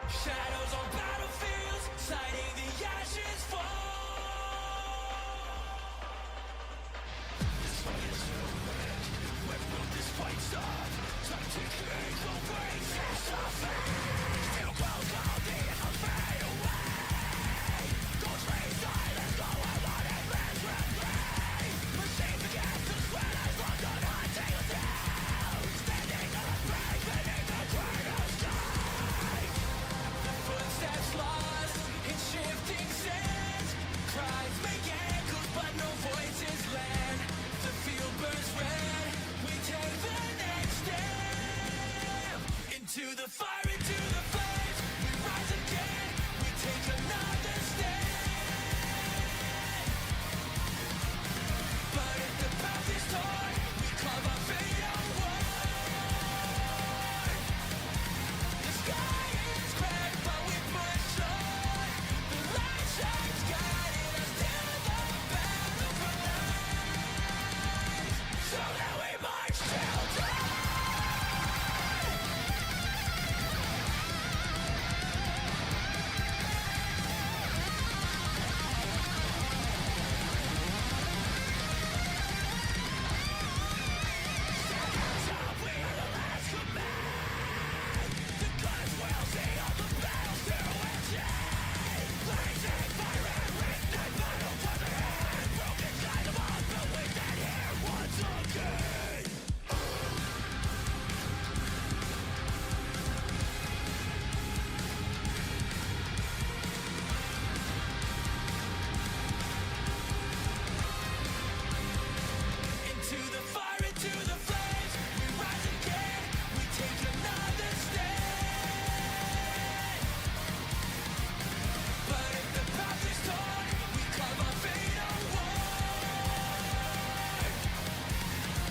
Shadows on battlefields, sighting the ashes fall. This fight is too late. When will this fight stop? Time to create the breaks and suffer. Still grows all the fade away. Don't trade silence, go I want it, let's replay. Machines against the sweat as long on hunting us down. Standing on a break beneath the cradle sky. Footsteps lost in shifting sands. Cries make echoes but no voices land. The field burns red. We take the next step. Into the fire, into the flames. We rise again. We take another stand. But if the path is torn, we carve our fate onward. The sky is cracked, but we push on. The light shines, guiding us till the battle for life. So now we march till dawn. So we are the last command. The guns will see all the battles through and chain. Blazing fire and written battle to the end. Broken skies of all believe that here once again. Into the fire, into the flames. We rise again. We take another stand. But if the path is torn, we carve our fate onward.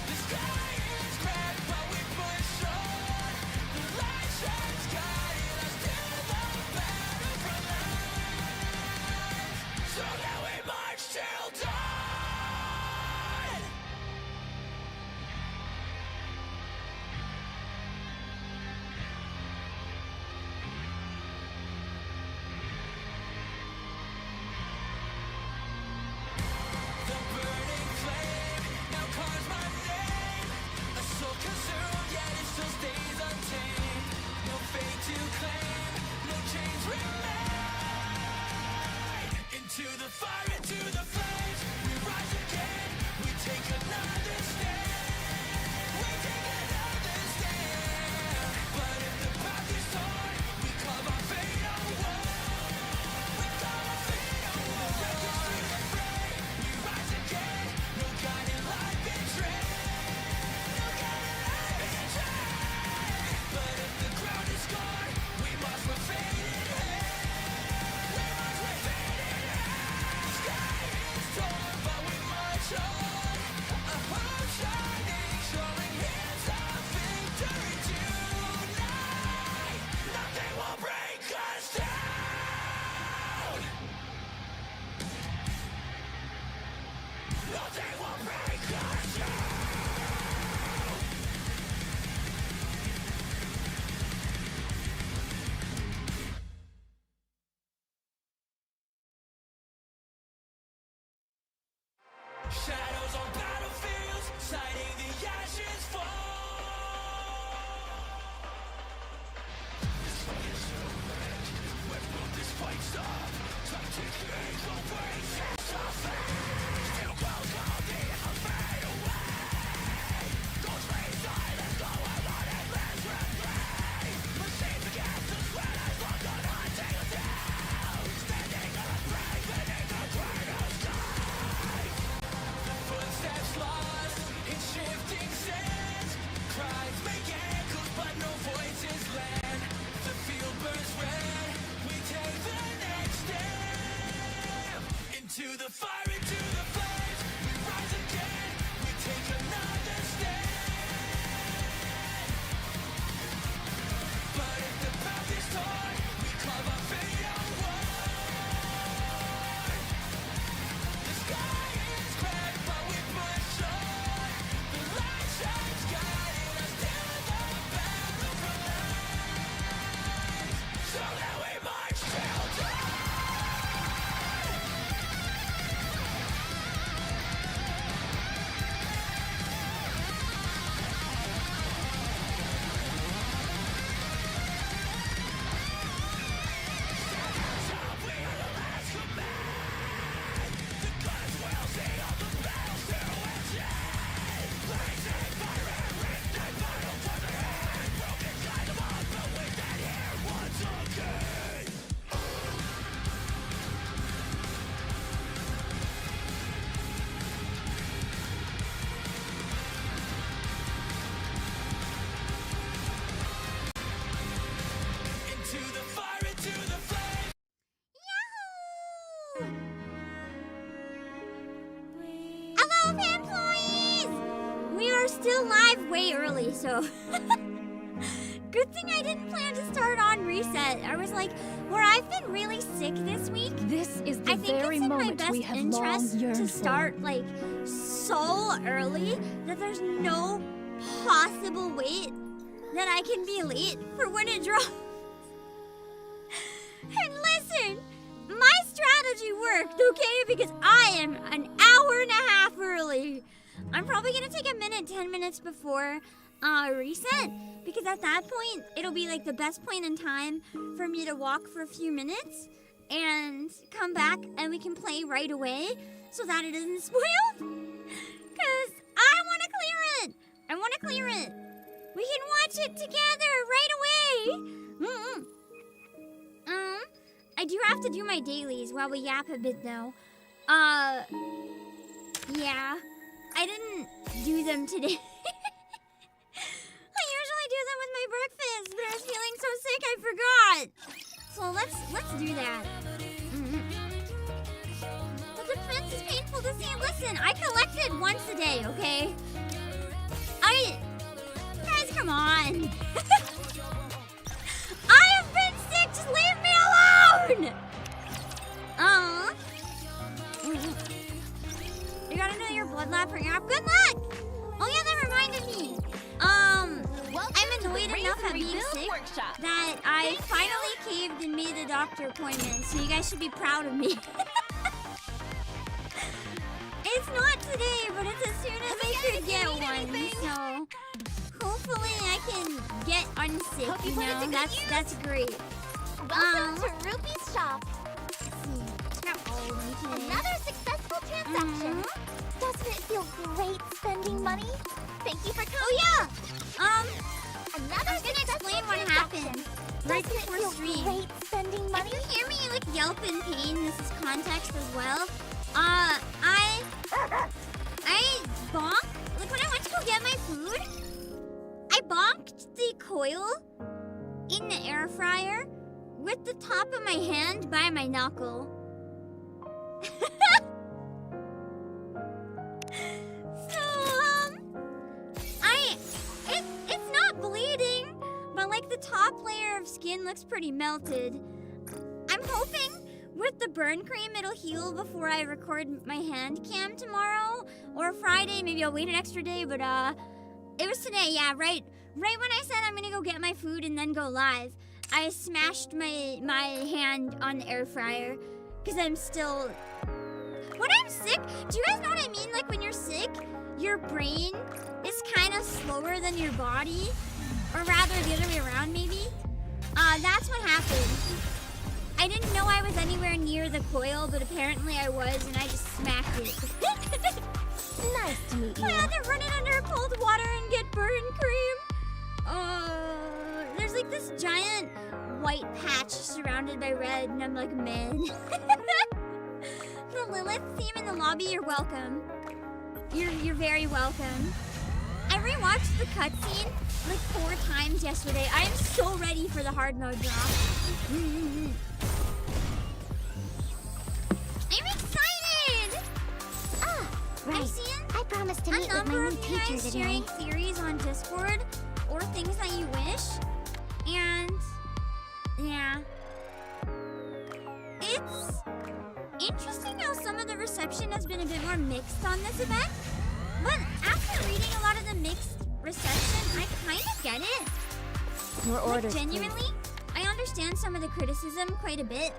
The sky is cracked, but we push on. The light shines, guiding us till the battle for life. So now we march till dawn. The burning flame now calls my name. A soul consumed, yet it still stays untamed. No fate to claim, no chains remain. Into the fire, into the flames, we rise again. We take another stand. We take another stand. But if the path is torn, we carve our fate onward. We carve our fate onward. The wreckage to the fray, we rise again. No guiding light betrayed. No guiding light betrayed. But if the ground is scarred, we must with fate in hand. We must with fate in hand. The sky is torn, but we march on. A hope shining, showing hands of victory tonight. Nothing will break us down. Nothing will break us down. Shadows on battlefields, sighting the ashes fall. This fight is too late. When will this fight stop? Time to create the breaks and suffer. Still grows all the fade away. Don't trade silence, go I want it, let's replay. Machines against the sweat as long on hunting us down. Standing on a break beneath the cradle sky. Footsteps lost in shifting sands. Cries make echoes but no voices land. The field burns red. We take the next step. Into the fire, into the flames. We rise again. We take another stand. But if the path is torn, we carve our fate onward. The sky is cracked, but we push on. The light shines, guiding us till the battle for life. So now still live way early, so good thing I didn't plan to start on reset. I was like, where I've been really sick this week. This is the I think very it's in my moment best we have long interest yearned to start like so early that there's no possible way that I can be late for when it drops. And listen, my strategy worked, okay? Because I am an hour and a half early. I'm probably gonna take a minute, 10 minutes before reset, because at that point, it'll be like the best point in time for me to walk for a few minutes and come back and we can play right away so that it isn't spoiled. Because I want to clear it. I want to clear it. We can watch it together right away. I do have to do my dailies while we yap a bit though. Yeah. I didn't do them today. I usually do them with my breakfast, but I was feeling so sick I forgot. So let's do that. The defense is painful to see. Listen, I collected once a day, okay? Guys, come on. I have been sick. Just leave me alone. You gotta know your blood lab for your app. Good luck. Oh yeah, that reminded me. I'm annoyed enough at being sick that I finally caved and made a doctor appointment. So you guys should be proud of me. It's not today, but it's as soon as I could get one. So hopefully I can get unsick. You know, that's great. Welcome to Rupee's shop. Another successful transaction. Doesn't it feel great spending money? Thank you for coming. Oh yeah. I'm gonna explain what happened right Doesn't it before feel stream. great spending money? If you hear me like yelp in pain, this is context as well. I bonked, like when I went to go get my food, I bonked the coil in the air fryer with the top of my hand by my knuckle. So, it's not bleeding, but like the top layer of skin looks pretty melted. I'm hoping with the burn cream it'll heal before I record my hand cam tomorrow or Friday. Maybe I'll wait an extra day, but it was today, yeah, right when I said I'm gonna go get my food and then go live, I smashed my hand on the air fryer because I'm still. When I'm sick, do you guys know what I mean? Like when you're sick, your brain is kind of slower than your body, or rather the other way around maybe. That's what happened. I didn't know I was anywhere near the coil, but apparently I was, and I just smacked it. Nice to meet you. I had to run it under cold water and get burn cream. There's like this giant white patch surrounded by red, and I'm like, man. The Lilith team in the lobby, you're welcome. You're very welcome. I rewatched the cutscene like 4 times yesterday. I am so ready for the hard mode drop. I'm excited! Right. I've seen I promised to a meet with number my new of you teacher guys today. sharing theories on Discord or things that you wish. And yeah. It's interesting how some of the reception has been a bit more mixed on this event. But after reading a lot of the mixed reception, I kind of get it. Your Like orders, genuinely, I understand some of the criticism quite a bit.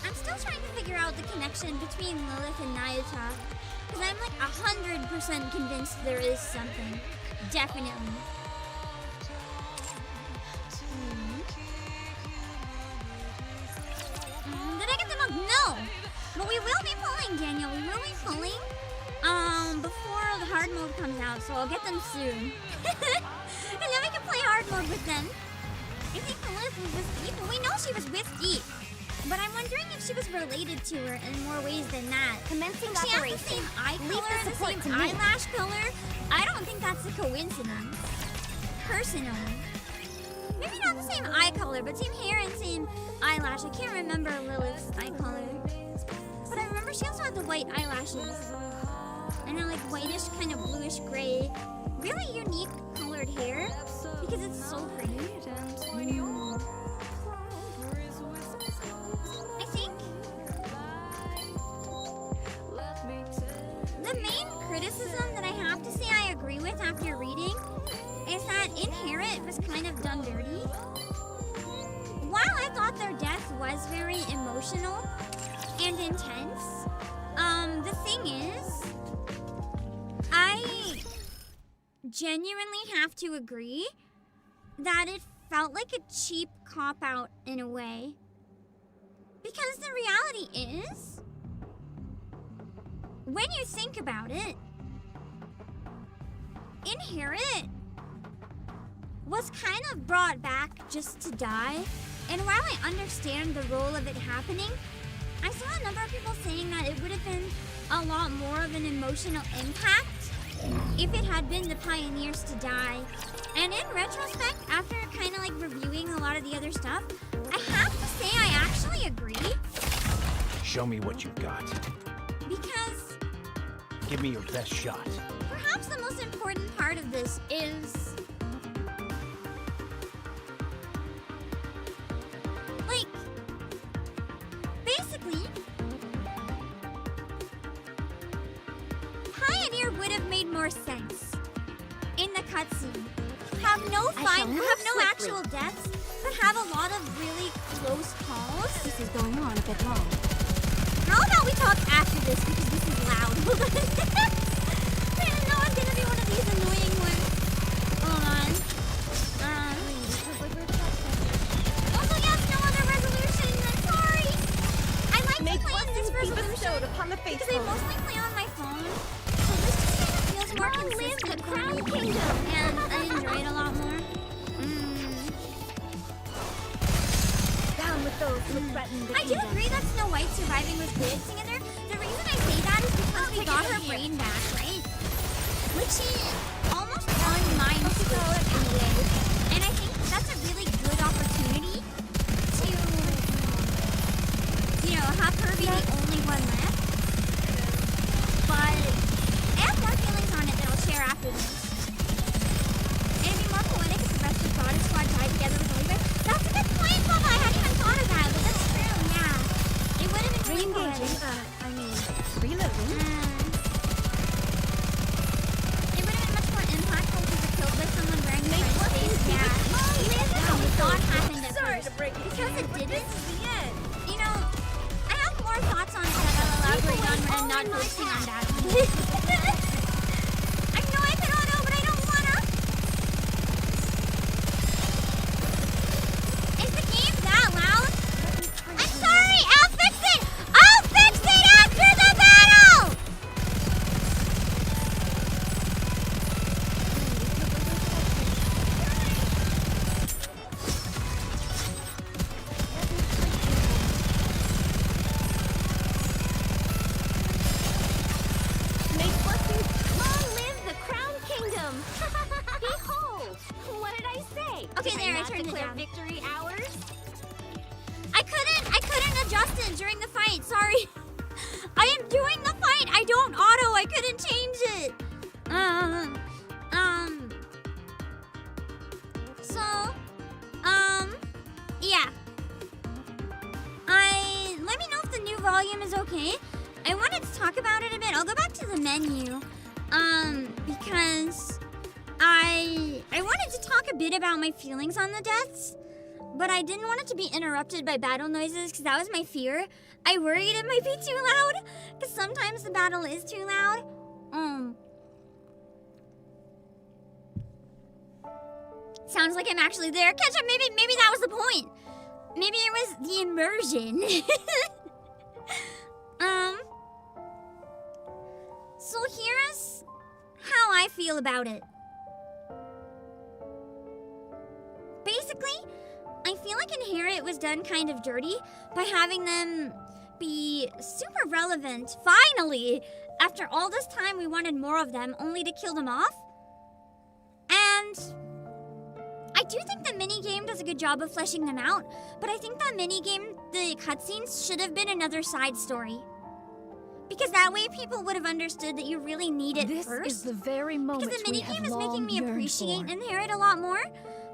I'm still trying to figure out the connection between Lilith and Nayuta. Because I'm like 100% convinced there is something. Definitely. Did I get the mug? No! But we will be pulling, Daniel. We will be pulling before the hard mode comes out, so I'll get them soon. And then we can play hard mode with them. I think Lilith was with Deep. Well, we know she was with Deep. But I'm wondering if she was related to her in more ways than that. Commencing She has the operation. same eye Leave color, the the support same to me. eyelash color. I don't think that's a coincidence. personal. Maybe not the same eye color, but same hair and same eyelash. I can't remember Lilith's eye color. But I remember she also had the white eyelashes. And then like whitish, kind of bluish gray. Really unique colored hair. Because it's so pretty. I think the main criticism that I have to say I agree with after reading is that Inherit was kind of done dirty. While I thought their death was very emotional and intense, the thing is, I genuinely have to agree that it felt like a cheap cop-out in a way. Because the reality is, when you think about it, Inherit was kind of brought back just to die. And while I understand the role of it happening, I saw a number of people saying that it would have been a lot more of an emotional impact if it had been the pioneers to die. And in retrospect, after kind of like reviewing a lot of the other stuff, I have to say I actually agree. Show me what you've got. Because Give me your best shot. perhaps the most important part of this is, like, basically, Pioneer would have made more sense in the cutscene. Have no actual deaths, but have a lot of really close calls. This is going on a bit long. How about we talk after this because this is loud? Hold on. I know I'm gonna be one of these annoying ones. Hold on. Also, yes, no other resolution. I'm sorry. I like to play in this resolution upon the because I mostly play on my phone, so this just kind of feels more consistent for me, and I enjoy it a lot more. Down with those who threaten the I do agree that Snow White surviving was good, Singer. The reason I say that is because we got her brain back, right? Which she almost unmind switched in a way. And I think that's a really good opportunity to, you know, have her be the only one left. But I have more feelings on it that I'll share after this. It'd be more poetic if the rest of the Goddess Squad died together with Elizabeth. That's a good point, Papa. I hadn't even thought of that, but that's true, yeah. It would have been really Re-engaging, reloading. It would have been much more impactful if we were killed by someone wearing the red face. Yeah. That we thought happened at Sorry first. to break it to Because you, it but didn't. this is the end. You know, I have more thoughts on it that I'll elaborate on when I'm not focusing on that. I know I could auto, but I don't wanna. Is the game that loud? I'm sorry, I'll fix it! I'll fix it after the battle! May blessings long live the Crown Kingdom. Behold, what did I say? Okay, Did there, I not turned it declare down. victory ours? I couldn't adjust it during the fight, sorry. I am doing the fight, I don't auto, I couldn't change it. Yeah. Let me know if the new volume is okay. I wanted to talk about it a bit. I'll go back to the menu, because I wanted to talk a bit about my feelings on the deaths, but I didn't want it to be interrupted by battle noises because that was my fear. I worried it might be too loud because sometimes the battle is too loud. Sounds like I'm actually there. Ketchup, maybe that was the point. Maybe it was the immersion. So here's how I feel about it. Basically, I feel like Inherit was done kind of dirty by having them be super relevant, finally, after all this time we wanted more of them, only to kill them off. And I do think the minigame does a good job of fleshing them out, but I think that minigame, the cutscenes, should have been another side story. Because that way people would have understood that you really need it This first. is the very moment Because the we have minigame is making long me yearned appreciate for. Inherit a lot more.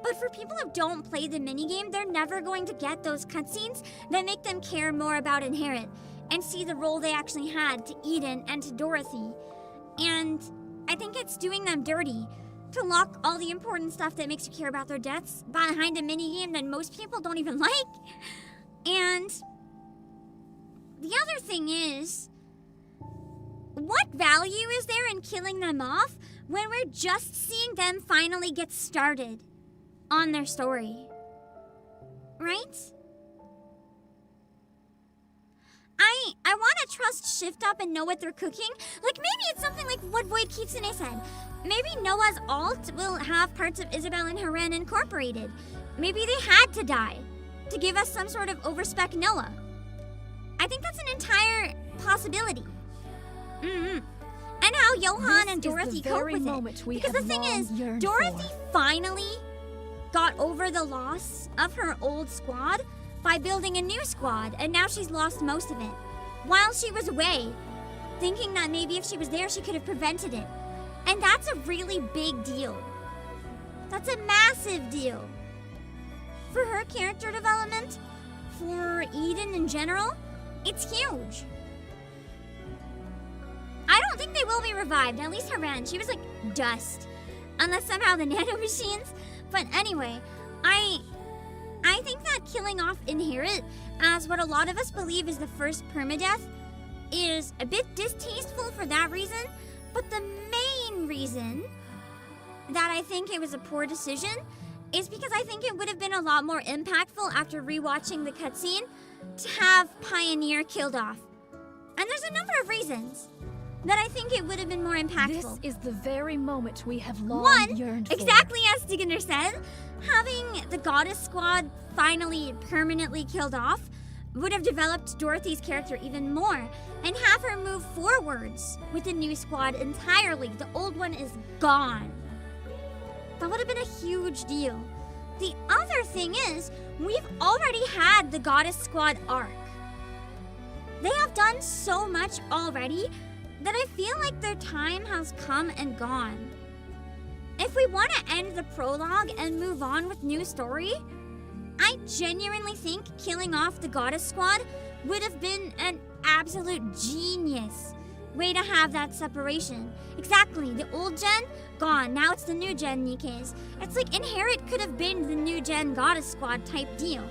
But for people who don't play the minigame, they're never going to get those cutscenes that make them care more about Inherit and see the role they actually had to Eden and to Dorothy. And I think it's doing them dirty to lock all the important stuff that makes you care about their deaths behind a minigame that most people don't even like. And the other thing is, what value is there in killing them off when we're just seeing them finally get started on their story? Right? I want to trust Shift Up and know what they're cooking. Like, maybe it's something like what Void Kitsune said. Maybe Noah's alt will have parts of Isabel and Haren incorporated. Maybe they had to die to give us some sort of overspec Noah. I think that's an entire possibility. And how Johan and Dorothy cope with it. Because the thing is, Dorothy finally got over the loss of her old squad by building a new squad, and now she's lost most of it. While she was away, thinking that maybe if she was there, she could have prevented it. And that's a really big deal. That's a massive deal. For her character development, for Eden in general, it's huge. I don't think they will be revived, at least Haren. She was like dust. Unless somehow the nano machines. But anyway, I think that killing off Inherit as what a lot of us believe is the first permadeath is a bit distasteful for that reason. But the main reason that I think it was a poor decision is because I think it would have been a lot more impactful after rewatching the cutscene to have Pioneer killed off. And there's a number of reasons that I think it would have been more impactful. This is the very moment we have long yearned for. Exactly as Stigner said, having the Goddess Squad finally permanently killed off would have developed Dorothy's character even more and have her move forwards with the new squad entirely. The old one is gone. That would have been a huge deal. The other thing is, we've already had the Goddess Squad arc. They have done so much already that I feel like their time has come and gone. If we want to end the prologue and move on with new story, I genuinely think killing off the Goddess Squad would have been an absolute genius way to have that separation. Exactly, the old gen, gone. Now it's the new gen Nikkes. It's like Inherit could have been the new gen Goddess Squad type deal.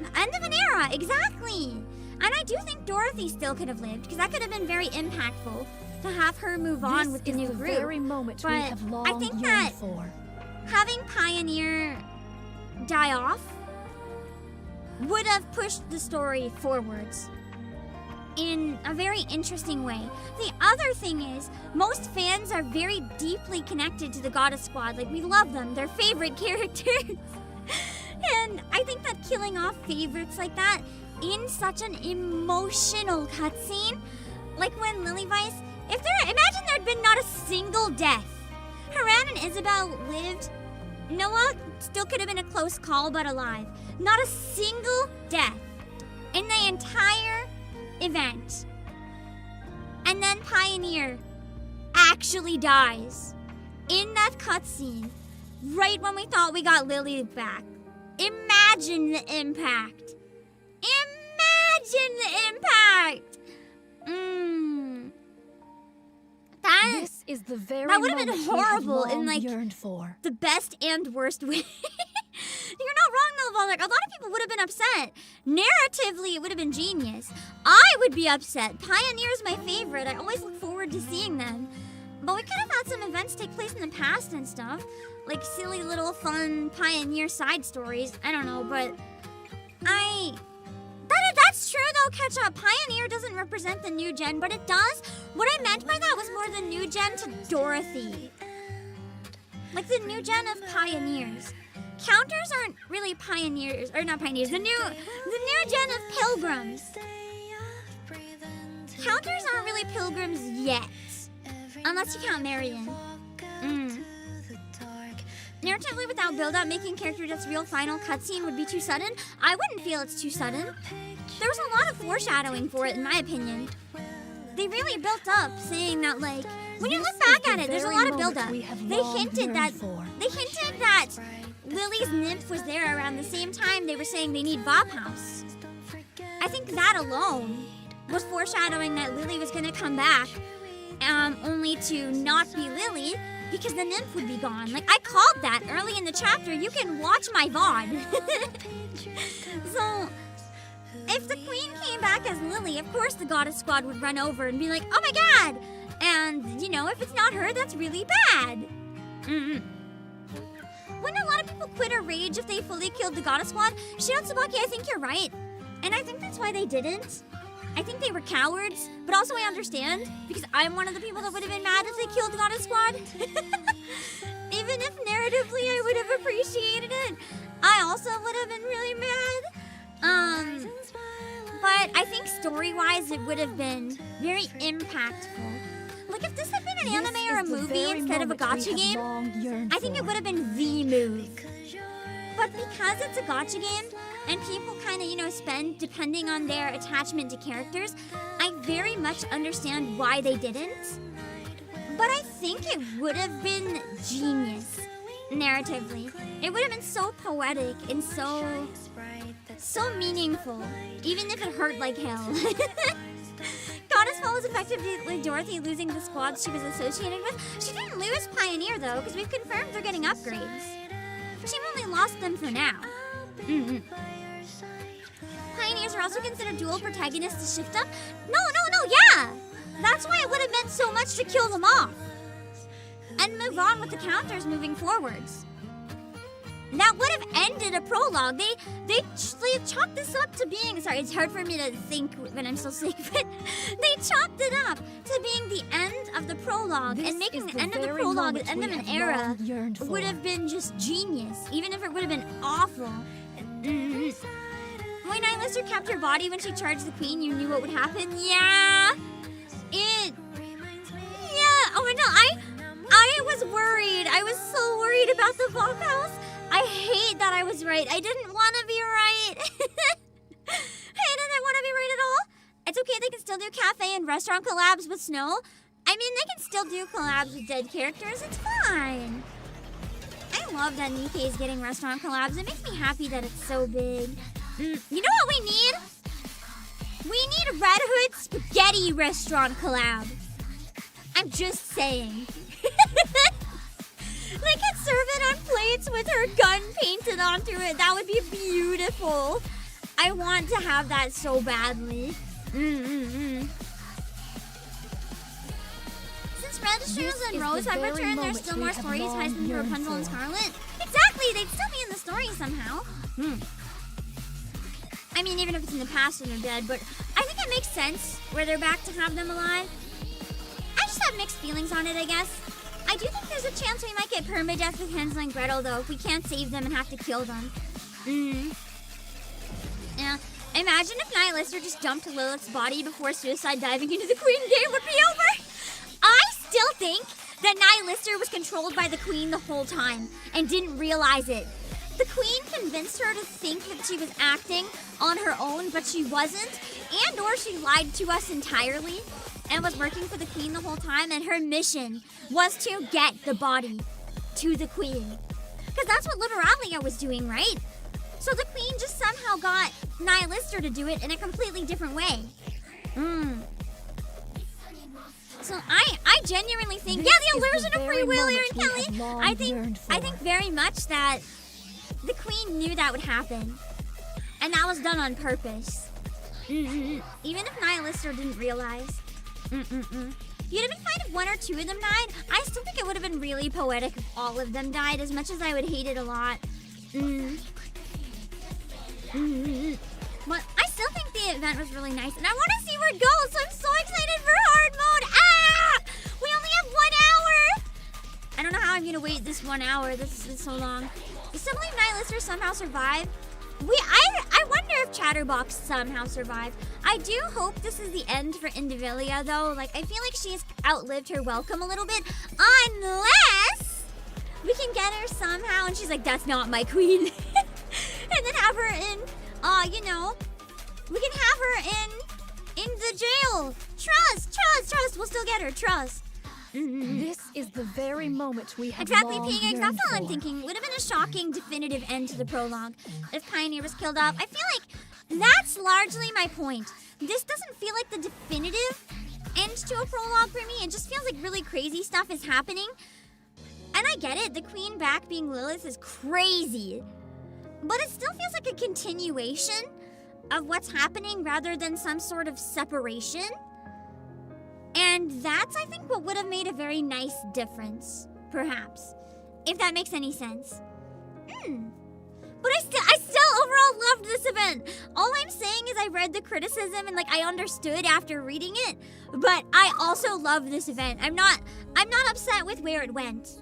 The end of an era, exactly. And I do think Dorothy still could have lived, because that could have been very impactful to have her move on with the new group. Very moment but we have long I think yearned that for. having Pioneer die off would have pushed the story forwards in a very interesting way. The other thing is, most fans are very deeply connected to the Goddess Squad. Like, we love them. They're favorite characters. And I think that killing off favorites like that in such an emotional cutscene, like when Lilyvice, imagine there'd been not a single death. Haren and Isabel lived. Noah still could have been a close call, but alive. Not a single death in the entire event. And then Pioneer actually dies in that cutscene right when we thought we got Lily back. Imagine the impact. Imagine the impact. This is the very that would have been moment horrible we have long in like yearned for. the best and worst way. You're not wrong, though, Volek. A lot of people would have been upset. Narratively, it would have been genius. I would be upset. Pioneer's my favorite. I always look forward to seeing them. But we could have had some events take place in the past and stuff. Like silly little fun Pioneer side stories. I don't know, but that's true, though, Ketchup. Pioneer doesn't represent the new gen, but it does. What I meant by that was more the new gen to Dorothy. Like the new gen of Pioneers. Counters aren't really pioneers, or not pioneers, the new gen of pilgrims. Counters aren't really pilgrims yet. Unless you count Marion. Narratively, without build-up, making character death's real final cutscene would be too sudden. I wouldn't feel it's too sudden. There was a lot of foreshadowing for it, in my opinion. They really built up, saying that, like, when you look back at it, there's a lot of build-up. They hinted that Lily's nymph was there around the same time they were saying they need Bob House. I think that alone was foreshadowing that Lily was gonna come back, only to not be Lily, because the nymph would be gone. Like, I called that early in the chapter. You can watch my VOD. So, if the queen came back as Lily, of course the goddess squad would run over and be like, oh my god! And, you know, if it's not her, that's really bad. Wouldn't a lot of people quit or rage if they fully killed the goddess squad? Shield Obake, I think you're right. And I think that's why they didn't. I think they were cowards, but also I understand, because I'm one of the people that would have been mad if they killed the goddess squad. Even if narratively I would have appreciated it, I also would have been really mad. But I think story-wise it would have been very impactful. Like, if this had been an anime or a movie instead of a gacha game, I think it would have been the move. But because it's a gacha game, and people kind of, you know, spend depending on their attachment to characters, I very much understand why they didn't. But I think it would have been genius, narratively. It would have been so poetic and so meaningful, even if it hurt like hell. Goddess Fall was effectively Dorothy losing the squads she was associated with. She didn't lose Pioneer, though, because we've confirmed they're getting upgrades. She only lost them for now. Pioneers are also considered dual protagonists to shift up. No, yeah! That's why it would have meant so much to kill them off. And move on with the counters moving forwards. That would have ended a prologue. They chalked this up to being... Sorry, it's hard for me to think when I'm so sick, but they chalked it up to being the end of the prologue. And making the end of the prologue the end of an era would have been just genius, even if it would have been awful. When Lister kept her body when she charged the queen, you knew what would happen? Yeah! Oh my god, I was worried. I was so worried about the Bob House. I hate that I was right. I didn't want to be right. I didn't want to be right at all. It's okay, they can still do cafe and restaurant collabs with Snow. I mean, they can still do collabs with dead characters. It's fine. I love that NIKKE is getting restaurant collabs. It makes me happy that it's so big. You know what we need? We need a Red Hood spaghetti restaurant collab. I'm just saying. They could serve it on plates with her gun painted onto it. That would be beautiful. I want to have that so badly. Since Registers and Rose have returned, there's still more stories heisting for Rapunzel and Scarlet. Exactly, they'd still be in the story somehow. I mean, even if it's in the past and they're dead, but I think it makes sense where they're back to have them alive. I just have mixed feelings on it, I guess. I do think there's a chance we might get permadeath with Hansel and Gretel, though, if we can't save them and have to kill them. Yeah. Imagine if Lister just dumped Lilith's body before suicide diving into the Queen game would be over. I still think that Lister was controlled by the Queen the whole time and didn't realize it. The Queen convinced her to think that she was acting on her own, but she wasn't, and or she lied to us entirely and was working for the Queen the whole time, and her mission was to get the body to the Queen. Because that's what Literalia was doing, right? So the Queen just somehow got Lister to do it in a completely different way. So I genuinely think, yeah, the illusion of free will, Aaron Kelly. I think very much that the Queen knew that would happen. And that was done on purpose. Even if Lister didn't realize. You'd have been fine if one or two of them died. I still think it would have been really poetic if all of them died, as much as I would hate it a lot. But I still think the event was really nice, and I want to see where it goes, so I'm so excited for hard mode. We only have 1 hour! I don't know how I'm going to wait this 1 hour. This is so long. Does someone like Lister somehow survive? I wonder if Chatterbox somehow survived. I do hope this is the end for Indivilia, though. Like, I feel like she's outlived her welcome a little bit. Unless we can get her somehow, and she's like, that's not my queen. And then have her in, you know, we can have her in the jail. Trust, we'll still get her, trust. This is the very moment we have Exactly, long Pink Eggs, yearned that's all I'm for. thinking. Would have been a shocking, definitive end to the prologue if Pioneer was killed off. I feel like that's largely my point. This doesn't feel like the definitive end to a prologue for me. It just feels like really crazy stuff is happening. And I get it, the queen back being Lilith is crazy. But it still feels like a continuation of what's happening rather than some sort of separation. And that's, I think, what would have made a very nice difference, perhaps. If that makes any sense. But I still overall loved this event. All I'm saying is I read the criticism and like I understood after reading it, but I also love this event. I'm not upset with where it went.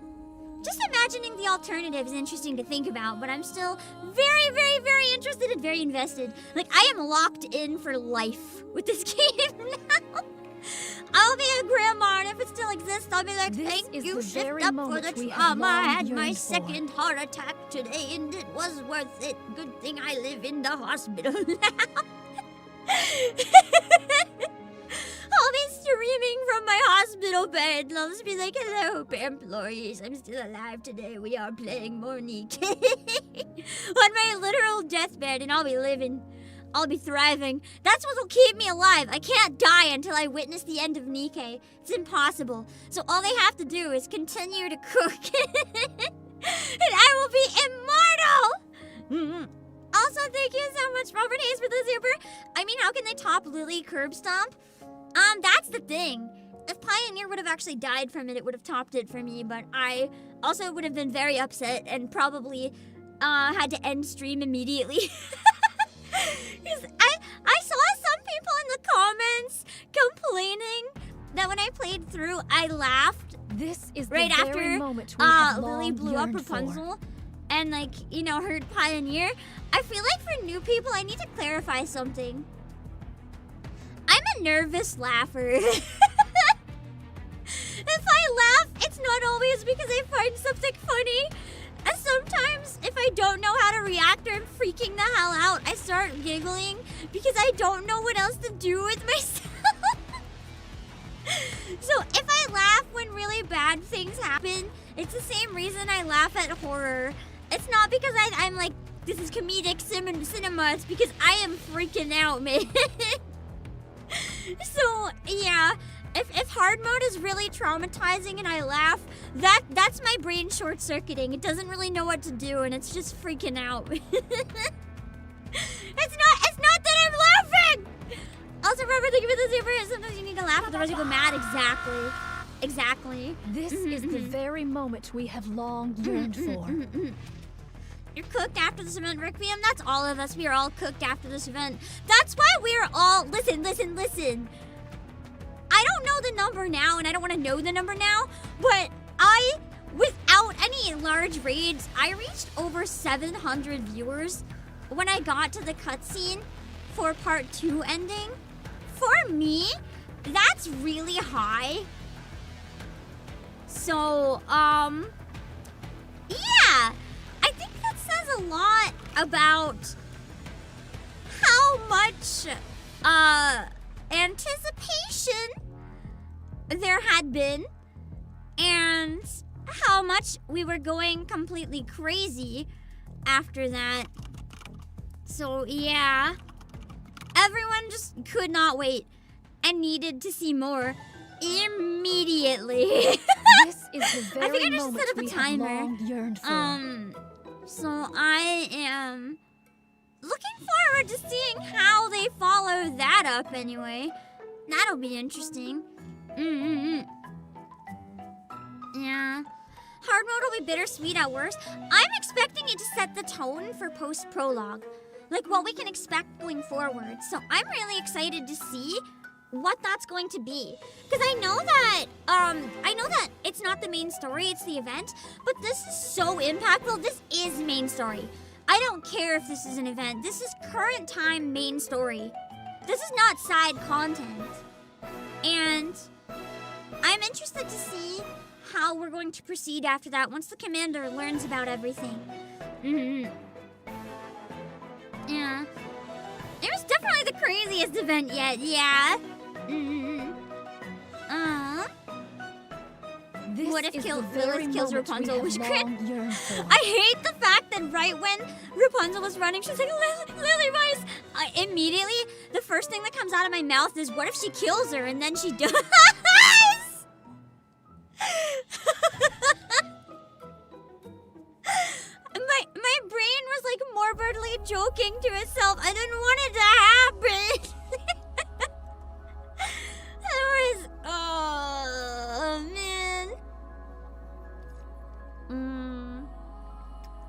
Just imagining the alternative is interesting to think about, but I'm still very, very, very interested and very invested. Like I am locked in for life with this game now. I'll be a grandma, and if it still exists, I'll be like, This thank is you, the shift very up for moment the we have trauma. I long had my yearned for. second heart attack today, and it was worth it. Good thing I live in the hospital now. I'll be streaming from my hospital bed, and I'll just be like, hello, employees. I'm still alive today. We are playing more NIKKE. On my literal deathbed, and I'll be living. I'll be thriving. That's what'll keep me alive. I can't die until I witness the end of NIKKE. It's impossible. So all they have to do is continue to cook. And I will be immortal! Also, thank you so much, Robert Hayes, for the super. I mean, how can they top Lily Curb Stomp? That's the thing. If Pioneer would have actually died from it, it would have topped it for me, but I also would have been very upset and probably had to end stream immediately. I saw some people in the comments complaining that when I played through, I laughed This is the right very after moment we have Lily long blew up yearned for. Rapunzel and, like, you know, hurt Pioneer. I feel like for new people, I need to clarify something. I'm a nervous laugher. If I laugh, it's not always because I find something funny. And sometimes, if I don't know how to react or I'm freaking the hell out, I start giggling because I don't know what else to do with myself. So if I laugh when really bad things happen, it's the same reason I laugh at horror. It's not because I'm like, this is comedic cinema. It's because I am freaking out, man. So, yeah. If hard mode is really traumatizing and I laugh, that's my brain short-circuiting. It doesn't really know what to do and it's just freaking out. It's not that I'm laughing! Also, remember, think of it as super. Sometimes you need to laugh, otherwise you go mad. Exactly. This is the very moment we have long yearned for. You're cooked after this event, Requiem. That's all of us. We are all cooked after this event. That's why we're all... Listen. I don't know the number now, and I don't want to know the number now, but without any large raids, I reached over 700 viewers when I got to the cutscene for part 2 ending. For me, that's really high. So, yeah. I think that says a lot about how much, anticipation there had been and how much we were going completely crazy after that. So yeah, everyone just could not wait and needed to see more immediately. This is the I think I very just moment set up a we have timer. long yearned for. So I am looking forward to seeing how they follow that up anyway. That'll be interesting. Yeah. Hard mode will be bittersweet at worst. I'm expecting it to set the tone for post-prologue. Like what we can expect going forward. So I'm really excited to see what that's going to be. Because I know that it's not the main story, it's the event, but this is so impactful. This is main story. I don't care if this is an event. This is current time main story. This is not side content. And I'm interested to see how we're going to proceed after that once the commander learns about everything. Yeah. It was definitely the craziest event yet, yeah. What if Lilith kills Rapunzel? Which I hate the fact that right when Rapunzel was running, she's like, Lily Rice! Immediately, the first thing that comes out of my mouth is, what if she kills her? And then she does. My brain was like morbidly joking to itself. I didn't want it to happen. Oh man.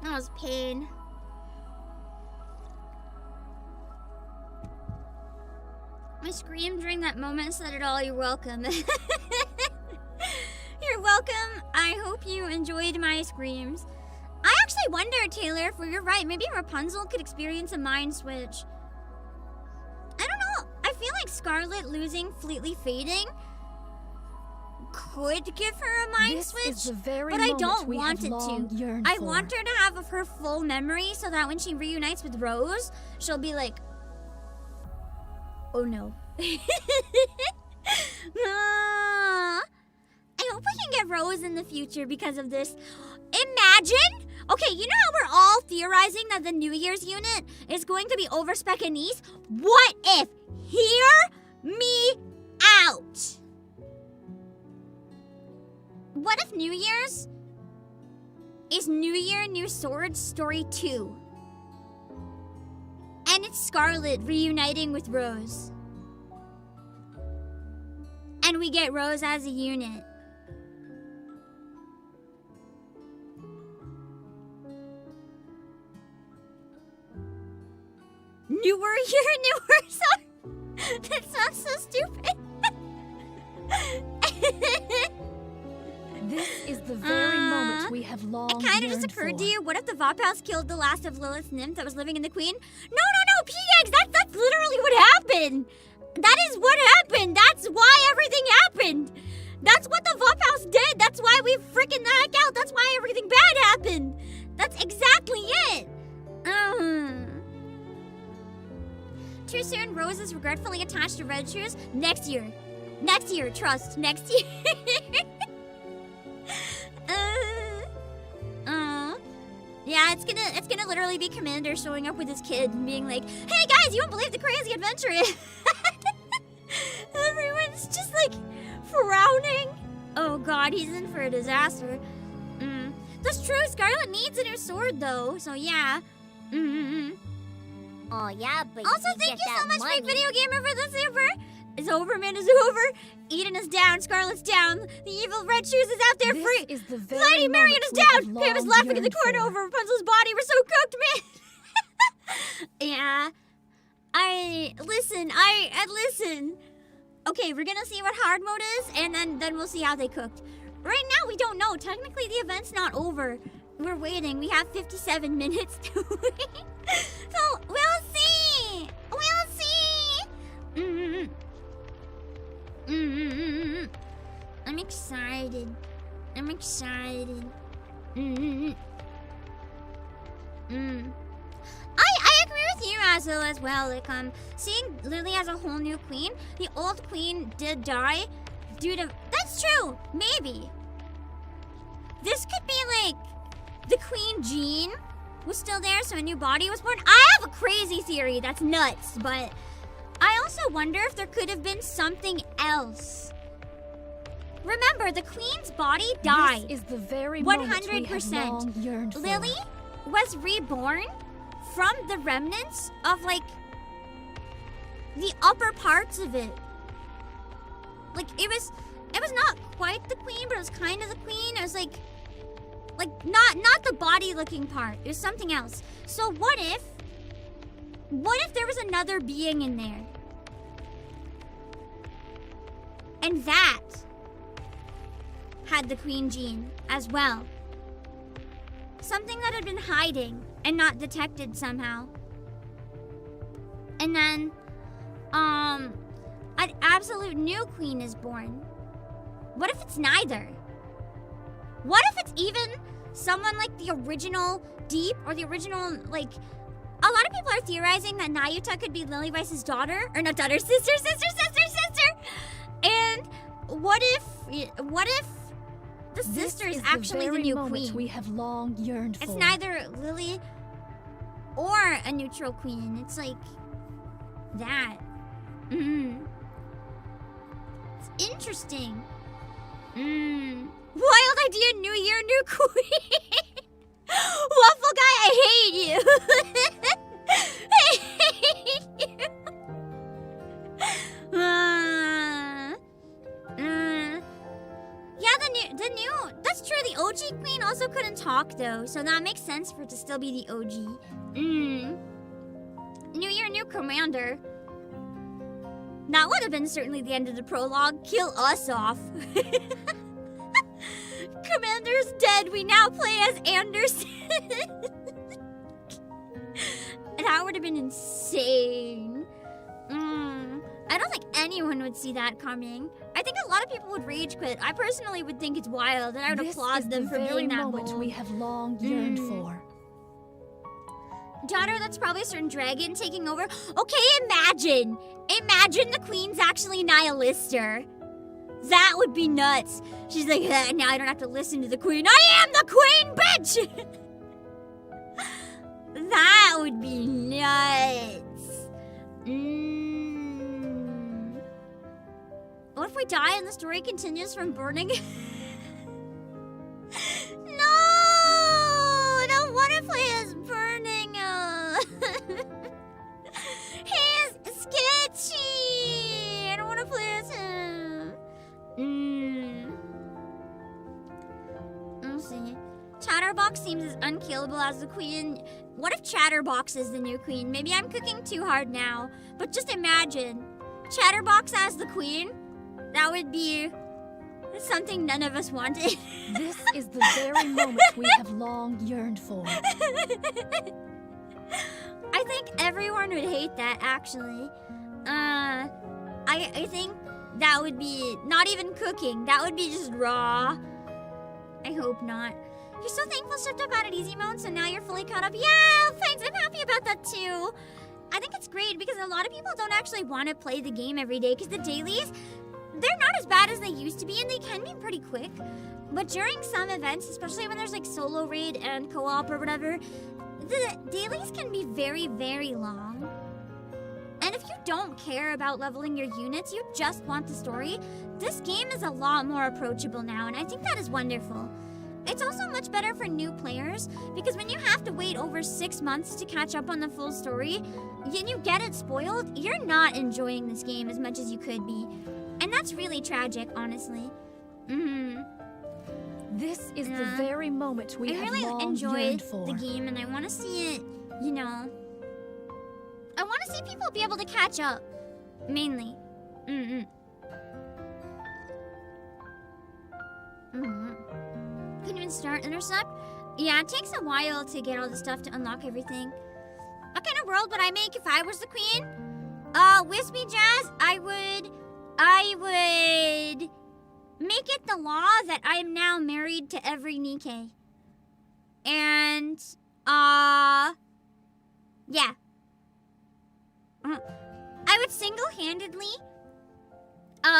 That was pain. I screamed during that moment and said it all. You're welcome. You're welcome. I hope you enjoyed my screams. I actually wonder, Taylor, if you're right, maybe Rapunzel could experience a mind switch. I don't know. I feel like Scarlet losing Fleetly Fading could give her a mind switch, but I don't want it to. I want her to have of her full memory so that when she reunites with Rose, she'll be like, oh no. I hope we can get Rose in the future because of this. Imagine! Okay, you know how we're all theorizing that the New Year's unit is going to be Overspec Anise? What if? Hear me out! What if New Year's is New Year, New Swords Story 2? And it's Scarlet reuniting with Rose. And we get Rose as a unit. Newer year, newer song. That sounds so stupid. This is the very moment we have long It kind of just occurred to you, what if the Vop House killed the last of Lilith's nymph that was living in the Queen? No, PX, that's literally what happened. That is what happened. That's why everything happened. That's what the Vop House did. That's why we freaking the heck out. That's why everything bad happened. That's exactly it. Too soon, Rose is regretfully attached to Red Shoes. Next year, trust, next year. Yeah, it's gonna literally be Commander showing up with his kid and being like, hey guys, you won't believe the crazy adventure is. Everyone's just like frowning. Oh god, he's in for a disaster. That's true, Scarlet needs a new sword though, so yeah. Oh yeah, but also, you thank get you so that much, money. Big Video Gamer, for the super. It's over, man, it's over. Eden is down, Scarlet's down. The evil Red Shoes is out there free. Is the very Lady Marion is down. Pam is laughing in the corner for. over Rapunzel's body. We're so cooked, man. Yeah. Listen. Okay, we're gonna see what hard mode is, and then we'll see how they cooked. Right now, we don't know. Technically, the event's not over. We're waiting. We have 57 minutes to wait. So, we'll see. I'm excited. I agree with you, Azul, as well. Like, seeing Lily as a whole new queen. The old queen did die due to... That's true. Maybe. This could be, like, the Queen Jean was still there, so a new body was born. I have a crazy theory that's nuts, but I also wonder if there could have been something else. Remember, the Queen's body died. This is the very 100%. Lily was reborn from the remnants of, like, the upper parts of it. Like, it was not quite the Queen, but it was kind of the Queen. It was like not the body looking part. It was something else. So what if there was another being in there? And that had the Queen Jean as well. Something that had been hiding and not detected somehow. And then an absolute new queen is born. What if it's neither? What if it's even someone like the original Deep or the original, like, a lot of people are theorizing that Nayuta could be Lily Vice's daughter, or not daughter, sister. And what if the sister is actually the new queen? We have long yearned for. It's neither Lily or a neutral queen. It's like that. It's interesting. Wild idea, new year, new queen. Waffle guy, I hate you. I hate you. Yeah, the new, that's true. The OG queen also couldn't talk though, so that makes sense for it to still be the OG. New year, new commander. That would have been certainly the end of the prologue. Kill us off. Commander's dead. We now play as Anderson. That would have been insane. I don't think anyone would see that coming. I think a lot of people would rage quit. I personally would think it's wild, and I would applaud them for being that bold. This is the very moment we have long yearned for. Daughter, that's probably a certain dragon taking over. Okay, imagine the queen's actually Nihilister. That would be nuts. She's like, now I don't have to listen to the queen. I am the queen, bitch! That would be nuts. What if we die and the story continues from burning? No! I don't want to play as burning. He's sketchy. I don't want to play as him. Let's see. Chatterbox seems as unkillable as the queen. What if Chatterbox is the new queen? Maybe I'm cooking too hard now, but just imagine Chatterbox as the queen. That would be something none of us wanted. This is the very moment we have long yearned for. I think everyone would hate that, actually. I think that would be not even cooking. That would be just raw. I hope not. You're so thankful Shift Up added easy mode, so now you're fully caught up. Yeah, thanks. I'm happy about that too. I think it's great because a lot of people don't actually want to play the game every day because the dailies, they're not as bad as they used to be, and they can be pretty quick. But during some events, especially when there's like solo raid and co-op or whatever, the dailies can be very, very long. And if you don't care about leveling your units, you just want the story, this game is a lot more approachable now, and I think that is wonderful. It's also much better for new players, because when you have to wait over 6 months to catch up on the full story, and you get it spoiled, you're not enjoying this game as much as you could be. And that's really tragic, honestly. This is the very moment we have long yearned for. I really enjoyed the game, and I want to see it, you know. I want to see people be able to catch up, mainly. Couldn't even start Intercept? Yeah, it takes a while to get all the stuff to unlock everything. What kind of world would I make if I was the queen? Wispy Jazz, I would make it the law that I am now married to every NIKKE. And, yeah. I would single-handedly,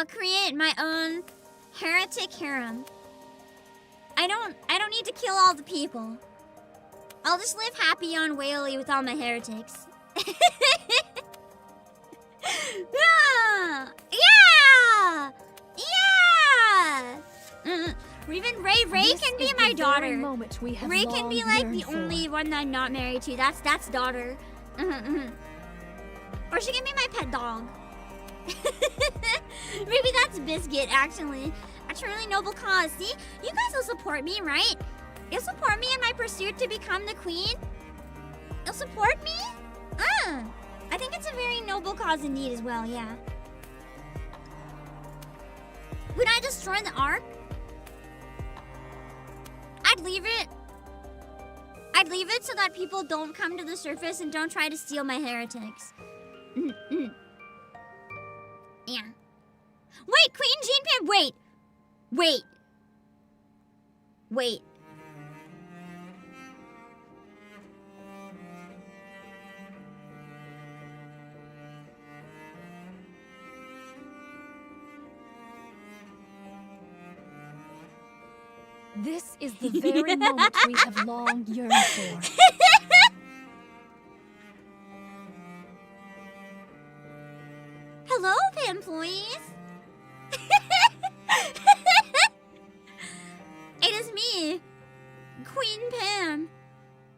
create my own heretic harem. I don't need to kill all the people. I'll just live happy on Whaley with all my heretics. Yeah! Or even Ray can be my daughter. Ray can be like the only one that I'm not married to. That's daughter. Or she can be my pet dog. Maybe that's Biscuit, actually. A truly noble cause. See? You guys will support me, right? You'll support me in my pursuit to become the queen? You'll support me? I think it's a very noble cause indeed as well, yeah. Would I destroy the Ark? I'd leave it. I'd leave it so that people don't come to the surface and don't try to steal my heretics. Yeah. Wait, Queen Jean Pam, wait. Wait. This is the very moment we have long yearned for. Hello, employees. It is me, Queen Pam,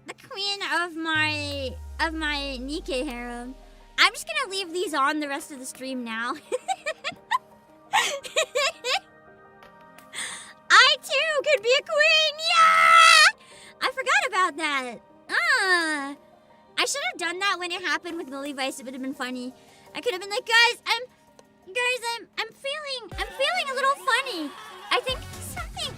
the queen of my NIKKE harem. I'm just gonna leave these on the rest of the stream now. I too could be a queen. Yeah! I forgot about that. I should have done that when it happened with Lily Vice. It would have been funny. I could have been like, guys, I'm feeling a little funny. I think something.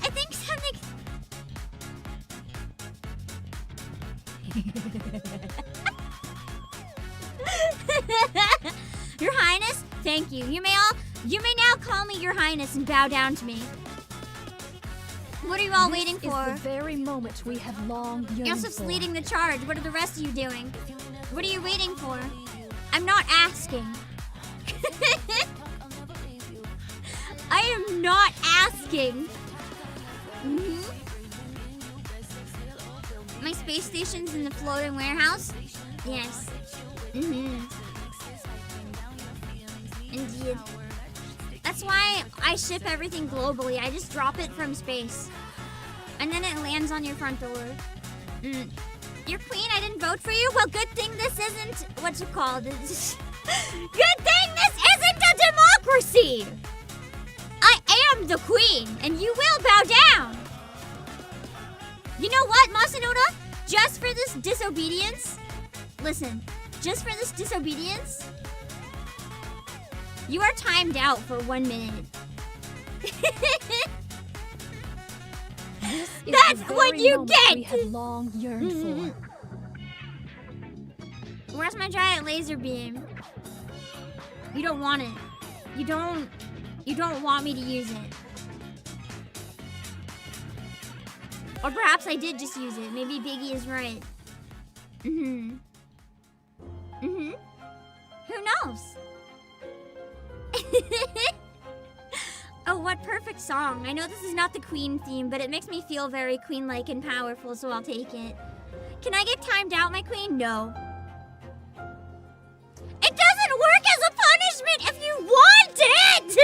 Your Highness, thank you. You may now call me Your Highness and bow down to me. What are you all waiting for? This is the very moment we have long yearned Yosef's for. leading the charge. What are the rest of you doing? What are you waiting for? I'm not asking. I am not asking. My space station's in the floating warehouse? Yes. Indeed. That's why I ship everything globally. I just drop it from space. And then it lands on your front door. You're queen, I didn't vote for you? Well, good thing this isn't what's it called. Good thing this isn't a democracy! I am the queen, and you will bow down! You know what, Masanoda? Just for this disobedience, listen, just for this disobedience, you are timed out for 1 minute. That's what you get! We have long yearned for. Where's my giant laser beam? You don't want it. You don't want me to use it. Or perhaps I did just use it. Maybe Biggie is right. Who knows? Oh, what perfect song. I know this is not the Queen theme, but it makes me feel very queen-like and powerful, so I'll take it. Can I get timed out, my queen? No. It doesn't work as a punishment if you want it!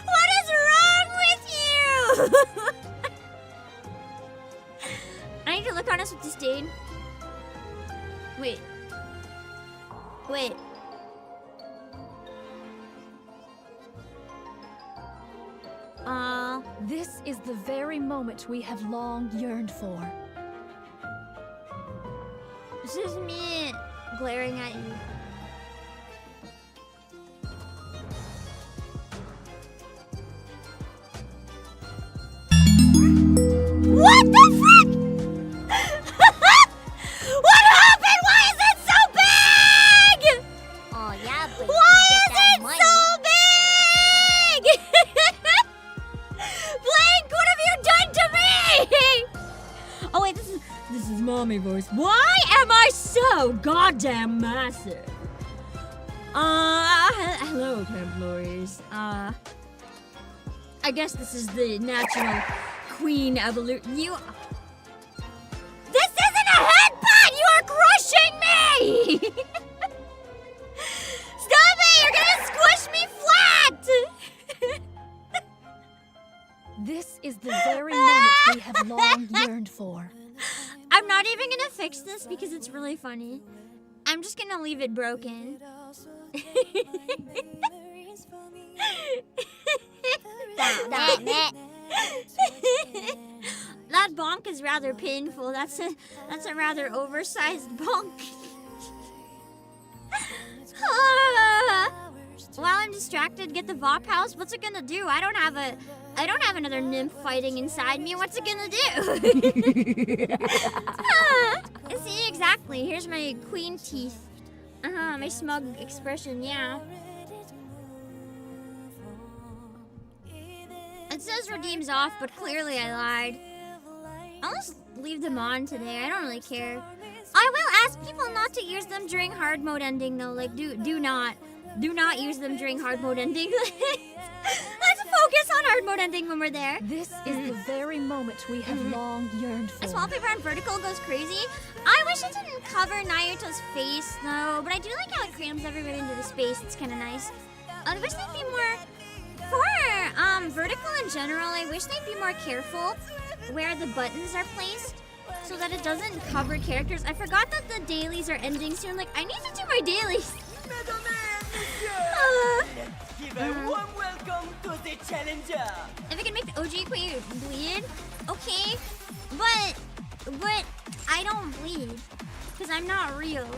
What is wrong with you? I need to look on us with disdain. Wait. This is the very moment we have long yearned for. This is me glaring at you. What the frick? What happened? Why is it so big? Oh yeah, but Why is it so big? Blink, what have you done to me? Oh wait, this is mommy voice. Why am I so goddamn massive? Hello, employees. I guess this is the natural queen evolution. This isn't a headbutt! You are crushing me! Stop it! You're gonna squish me flat! This is the very moment we have long yearned for. I'm not even gonna fix this because it's really funny. I'm just gonna leave it broken. That bonk is rather painful. That's a rather oversized bonk. While I'm distracted, get the Vop house. What's it gonna do? I don't have another nymph fighting inside me. What's it gonna do? See, exactly. Here's my queen teeth. My smug expression, yeah. It says redeems off, but clearly I lied. I'll just leave them on today. I don't really care. I will ask people not to use them during hard mode ending though. Like, do not use them during hard mode ending. Let's focus on hard mode ending when we're there. This is the very moment we have long yearned for. This wallpaper on vertical goes crazy. I wish it didn't cover Naruto's face though, but I do like how it crams everybody into the space. It's kind of nice. I wish they'd be more for vertical in general. I wish they'd be more careful where the buttons are placed so that it doesn't cover characters. I forgot that the dailies are ending soon. Like, I need to do my dailies. Let's give a warm welcome to the challenger. If I can make the OG queen bleed, okay, but I don't bleed because I'm not real,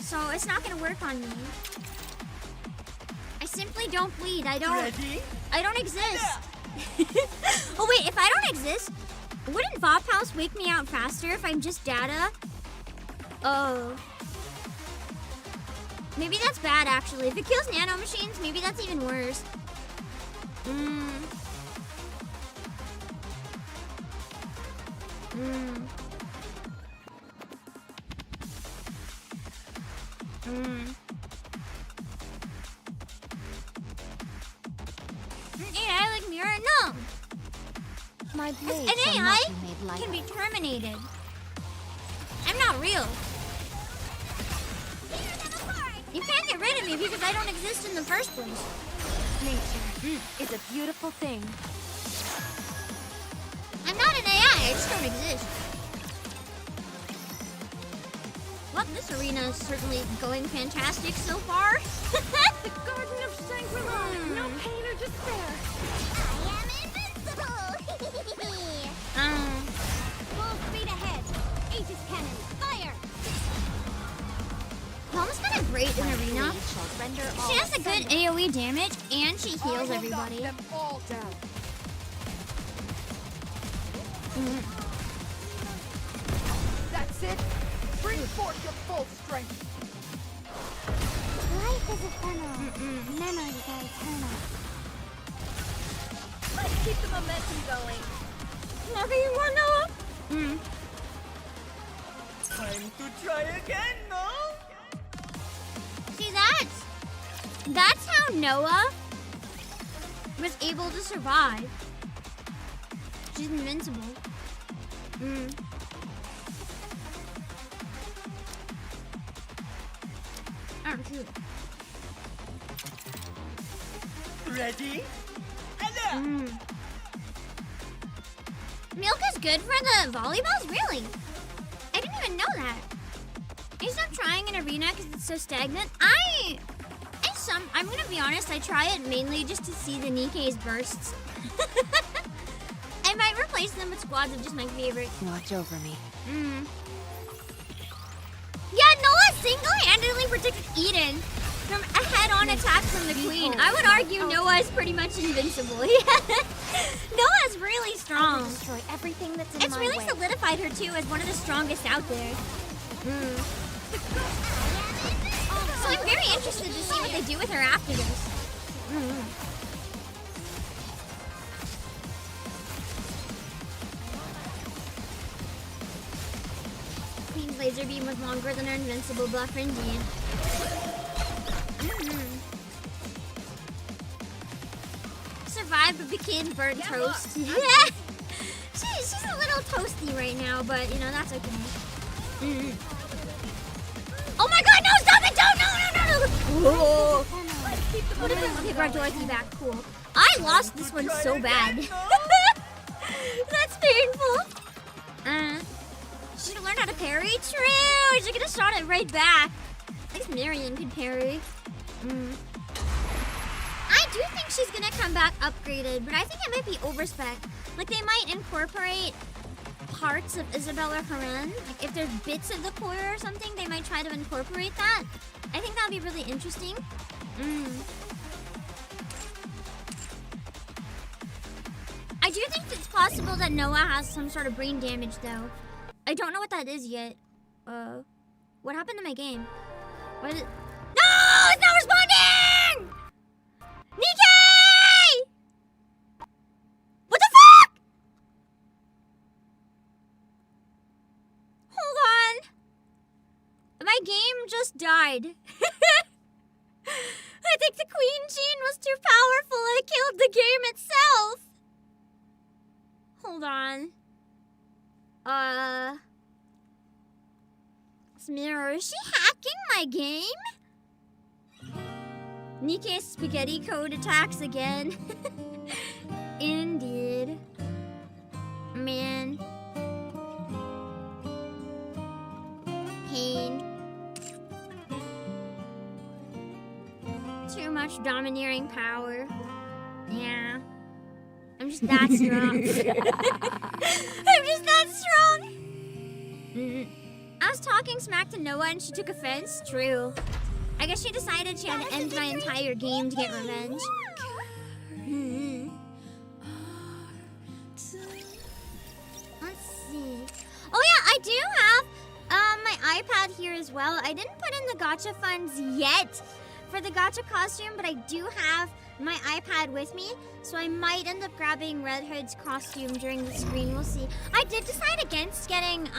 so it's not gonna work on me. I simply don't bleed. I don't exist. Oh wait, if I don't exist, wouldn't Vop House wake me out faster if I'm just data? Oh. Maybe that's bad, actually. If it kills nano machines, maybe that's even worse. AI like mirror? No! My blades An will AI not be made lighter. can be terminated. I'm not real. You can't get rid of me because I don't exist in the first place. Nature is a beautiful thing. I'm not an AI, I just don't exist. Well, this arena is certainly going fantastic so far. The Garden of Shangri-La. No pain or despair. I am invincible! Full speed ahead. Aegis cannon, fire! Palm's kind of great in arena. Blade shall render She has a good AoE damage and she heals everybody. Them all down. That's it. Bring forth your full strength. Life is ephemeral. Memories are eternal. Let's keep the momentum going. Nothing you want, Noah? Time to try again, no? See, that's how Noah was able to survive. She's invincible. Oh, shoot. Ready? Hello. Milk is good for the volleyballs? Really? I didn't even know that. I stopped trying in arena because it's so stagnant. I'm gonna be honest, I try it mainly just to see the NIKKE's bursts. I might replace them with squads of just my favorite. Watch over me. Yeah, Noah single-handedly protected Eden from a head-on attack from the queen. I would argue Noah is pretty much invincible. Noah is really strong. Destroy everything that's in It's my really way. solidified her too as one of the strongest out there. So I'm very interested to see what they do with her after this. Queen's laser beam was longer than her invincible buffer indeed. Survived but became burnt toast. She's a little toasty right now, but you know, that's okay. Oh my god, no, stop it! Don't, no! Whoa. Okay, brought Dorothy back, cool. I lost this one so bad. That's painful. She should learn how to parry. True, she could have shot it right back. At least Marion could parry. I do think she's gonna come back upgraded, but I think it might be overspec. Like, they might incorporate parts of Isabelle or Haran. Like, if there's bits of the core or something, they might try to incorporate that. I think that'd be really interesting. I do think it's possible that Noah has some sort of brain damage, though. I don't know what that is yet. What happened to my game? What is it? No! It's not responding! NIKKE! died. I think the Queen Gene was too powerful and it killed the game itself. Hold on. Smear, is she hacking my game? NIKKE spaghetti code attacks again. Indeed. Man. Pain. Too much domineering power. Yeah. I'm just that strong. I'm just that strong. I was talking smack to Noah and she took offense. True. I guess she decided she had to end my entire game to get revenge. Let's see. Oh yeah, I do have my iPad here as well. I didn't put in the gacha funds yet for the gacha costume, but I do have my iPad with me, so I might end up grabbing Red Hood's costume during the screen. We'll see. I did decide against getting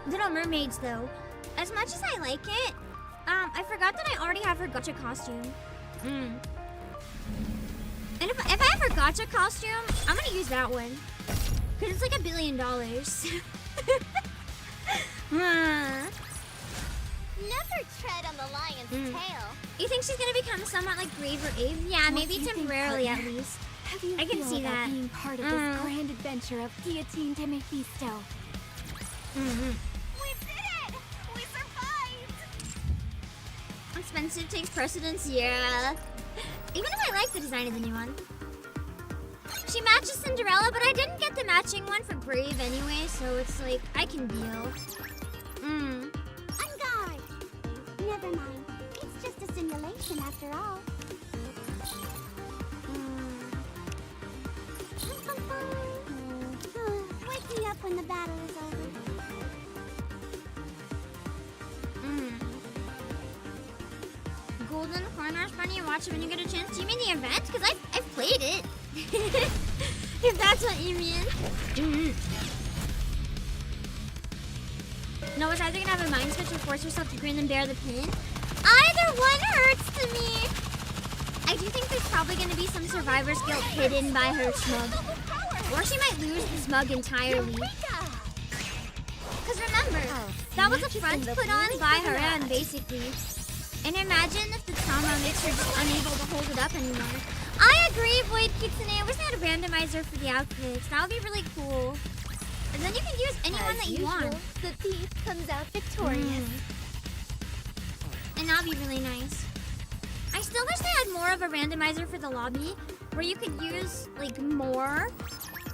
Little Mermaids though. As much as I like it, I forgot that I already have her gacha costume. And if I have her gacha costume, I'm gonna use that one. Cause it's like $1 billion. Never tread on the lion's tail. You think she's gonna become somewhat like Brave or Ave? Yeah, maybe temporarily at least. I can see that. Being part of this grand adventure of Guillotine de Mephisto. We did it! We survived! Expensive takes precedence, yeah. Even if I like the design of the new one. She matches Cinderella, but I didn't get the matching one for Brave anyway, so it's like, I can deal. On guard! Never mind. It's just a simulation after all. Wake me up when the battle is over. Golden Corner Bunny, watch it when you get a chance. Do you mean the event? Because I've played it. If that's what you mean. No, it's either gonna have a mind switch or force yourself to grin and bear the pain. Either one hurts to me. I do think there's probably gonna be some survivor's guilt hidden by her smug. Or she might lose the smug entirely. Because remember, that was a front put on by her end, basically. And imagine if the trauma makes her just unable to hold it up anymore. I agree, Void Kitsune. I wish they had a randomizer for the outfits. That would be really cool. And then you can use anyone that you want. The thief comes out victorious. And that'd be really nice. I still wish they had more of a randomizer for the lobby, where you could use like more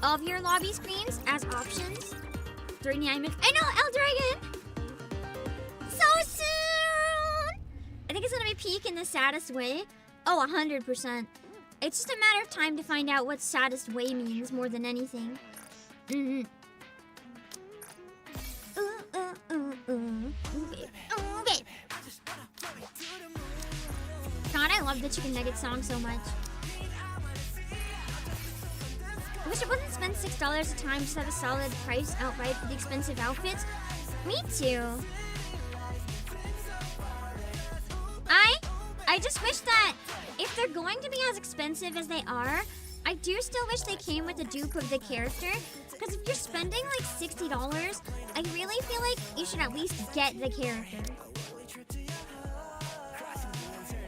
of your lobby screens as options. 39 minutes. I know, El Dragon! So soon! I think it's gonna be peak in the saddest way. Oh, 100%. It's just a matter of time to find out what saddest way means more than anything. Okay. Okay. God, I love the Chicken Nugget song so much. I wish I wouldn't spend $6 a time just to have a solid price outright for the expensive outfits. Me too. I just wish that if they're going to be as expensive as they are, I do still wish they came with a dupe of the character. Because if you're spending like $60, I really feel like you should at least get the character.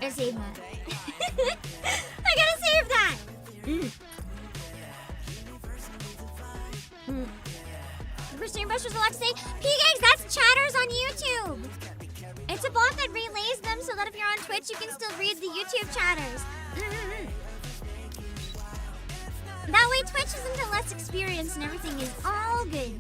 I save that. I gotta save that! For Streambusters Deluxe say, P-Gangs, that's chatters on YouTube! It's a bot that relays them so that if you're on Twitch, you can still read the YouTube chatters. That way Twitch isn't a less experience and everything is all good.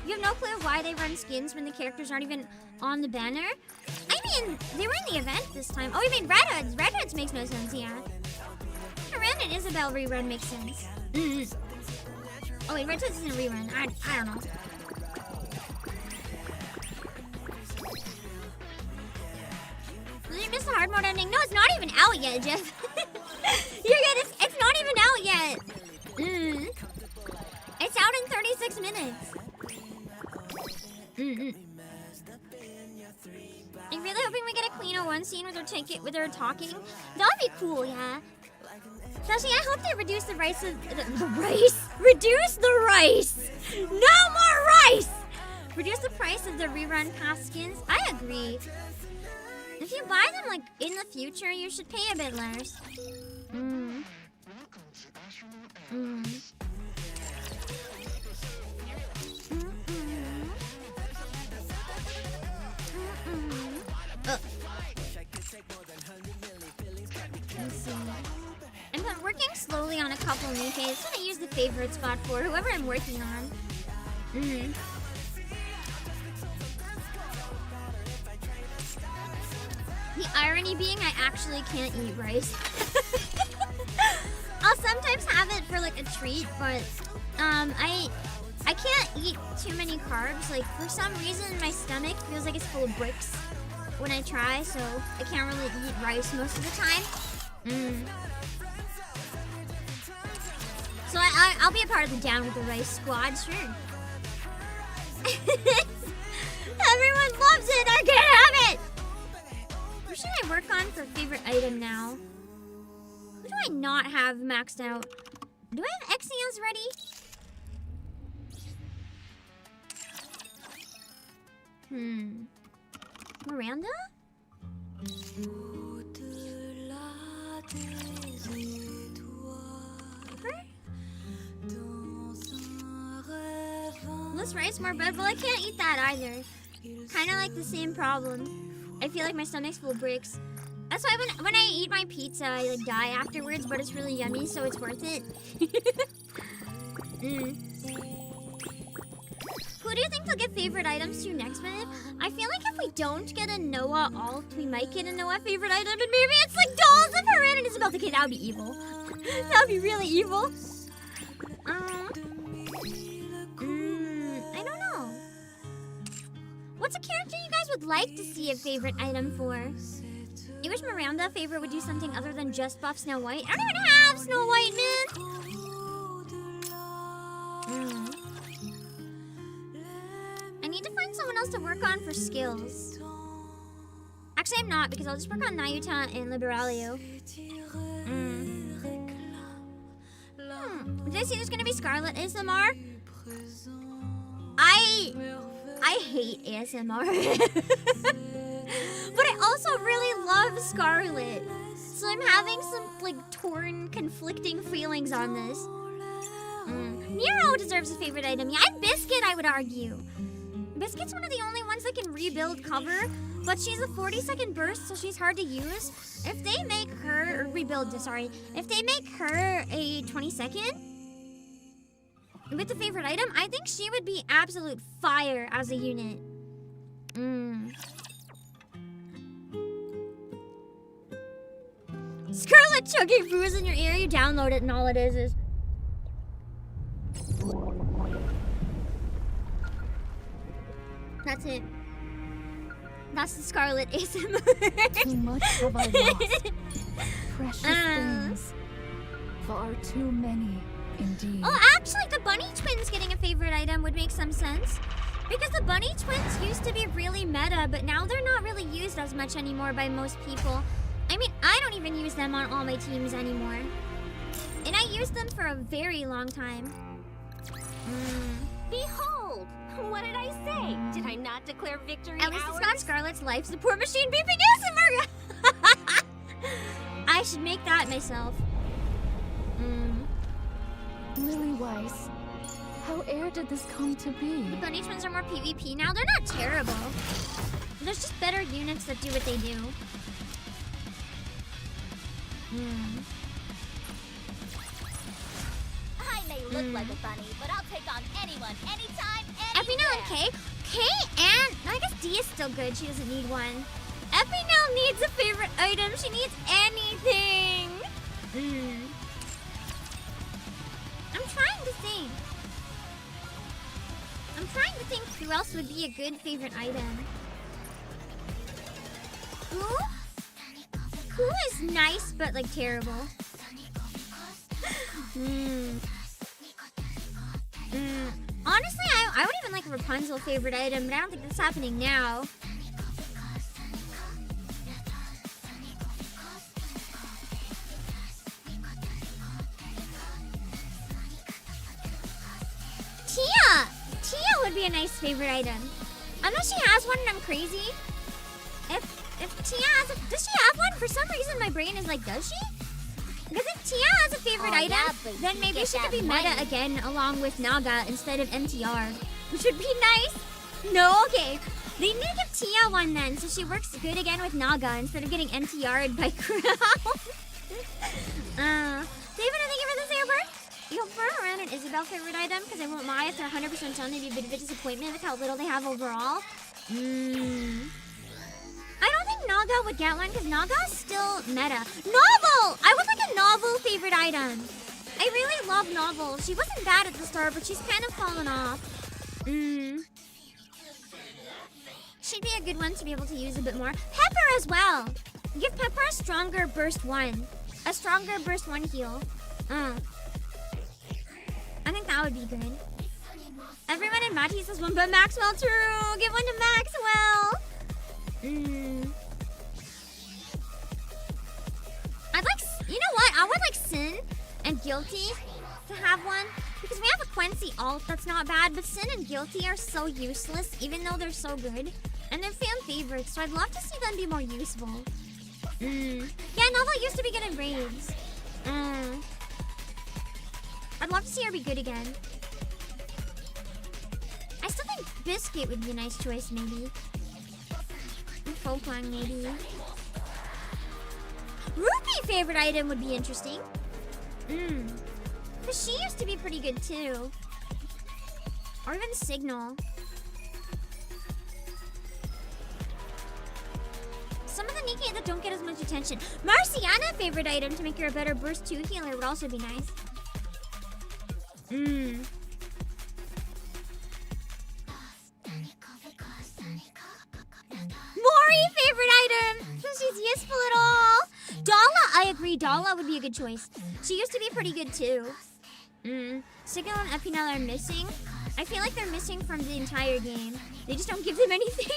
You have no clue why they run skins when the characters aren't even on the banner? I mean, they were in the event this time. Oh, you mean Red Hoods? Red Hoods makes no sense, yeah. Haran and Isabel rerun makes sense. Oh wait, Red Hoods isn't a rerun. I don't know. Did you miss the hard mode ending? No, it's not even out yet, Jeff. You're good. It's not even out yet. It's out in 36 minutes. I'm really hoping we get a Queen 01 scene with her talking. That would be cool, yeah. Especially, I hope they reduce the rice of the rice. Reduce the rice. No more rice. Reduce the price of the rerun pass skins. I agree. If you buy them like in the future, you should pay a bit less. I'm working slowly on a couple NIKKE. It's what I use the favorite spot for, whoever I'm working on. The irony being I actually can't eat rice. I'll sometimes have it for like a treat, but I can't eat too many carbs. Like for some reason my stomach feels like it's full of bricks when I try, so I can't really eat rice most of the time. So I'll be a part of the Down with the Rice squad, sure. Everyone loves it, I can't have it! What should I work on for favorite item now? What do I not have maxed out? Do I have Exions ready? Miranda? Less rice, more bread. Well, I can't eat that either. Kind of like the same problem. I feel like my stomach's full of bricks. That's why when I eat my pizza, I like die afterwards, but it's really yummy, so it's worth it. Who do you think will get favorite items to next month? I feel like if we don't get a Noah alt, we might get a Noah favorite item, and maybe it's like Dolls of Haran and Isabel. Okay, that would be evil. That would be really evil. I don't know. What's a character you guys would like to see a favorite item for? I wish Miranda favorite would do something other than just buff Snow White. I don't even have Snow White, man. I need to find someone else to work on for skills. Actually, I'm not, because I'll just work on Nayuta and Liberalia. Did I see there's gonna be Scarlet ASMR? I hate ASMR. But I also really love Scarlet. So I'm having some like torn, conflicting feelings on this. Nero deserves a favorite item. Yeah, and Biscuit, I would argue. Biscuit's one of the only ones that can rebuild cover, but she's a 40-second burst, so she's hard to use. If they make her, or rebuild, sorry, if they make her a 20-second with the favorite item, I think she would be absolute fire as a unit. Scarlet chugging booze in your ear, you download it and all it is that's it. That's the Scarlet ASMR. Too much have I lost. Precious things. Far too many, indeed. Oh, actually, the Bunny Twins getting a favorite item would make some sense. Because the Bunny Twins used to be really meta, but now they're not really used as much anymore by most people. I mean, I don't even use them on all my teams anymore. And I used them for a very long time. Behold! What did I say? Did I not declare victory? At least it's not Scarlet's life support machine beeping ASMR. I should make that myself. Lily Weiss, how air did this come to be? The Bunny Twins are more PvP now. They're not terrible. There's just better units that do what they do. I may look like a bunny, but I'll take on anyone, anytime, Epi now and K. K and I guess D is still good. She doesn't need one. Epi now needs a favorite item. She needs anything. I'm trying to think. Who else would be a good favorite item? Who is nice but like terrible? Honestly, I would even like Rapunzel favorite item, but I don't think that's happening now. Tia would be a nice favorite item. Unless she has one and I'm crazy. If Tia has a... Does she have one? For some reason my brain is like, does she? Because if Tia has a favorite item, then maybe she could be meta again along with Naga instead of MTR. Which would be nice. No, okay. They need to give Tia one then, so she works good again with Naga instead of getting MTR'd by Crow. David, I think you for the Sailbird. You'll throw around an Isabel favorite item because I won't lie if they're 100% shown, they'd be a bit of a disappointment with how little they have overall. I don't think Naga would get one because Naga's still meta. Novel! I would like a novel favorite item. I really love Novel. She wasn't bad at the start, but she's kind of fallen off. She'd be a good one to be able to use a bit more. Pepper as well. Give Pepper a stronger burst 1. A stronger burst 1 heal. I think that would be good. Everyone in Mati says one, but Maxwell too. Give one to Maxwell. I'd like, you know what? I would like Sin and Guilty to have one. Because we have a Quincy alt that's not bad, but Sin and Guilty are so useless, even though they're so good. And they're fan favorites, so I'd love to see them be more useful. Yeah, Novel used to be good in raids. I'd love to see her be good again. I still think Biscuit would be a nice choice, maybe. And Folklang, maybe. Rupee favorite item would be interesting. Because she used to be pretty good, too. Or even Signal. Some of the Nikkei that don't get as much attention. Marciana favorite item to make her a better burst 2 healer would also be nice. Mori favorite item! Because she's useful at all. Dala, I agree. Dala would be a good choice. She used to be pretty good too. Signal and Epinel are missing. I feel like they're missing from the entire game. They just don't give them anything.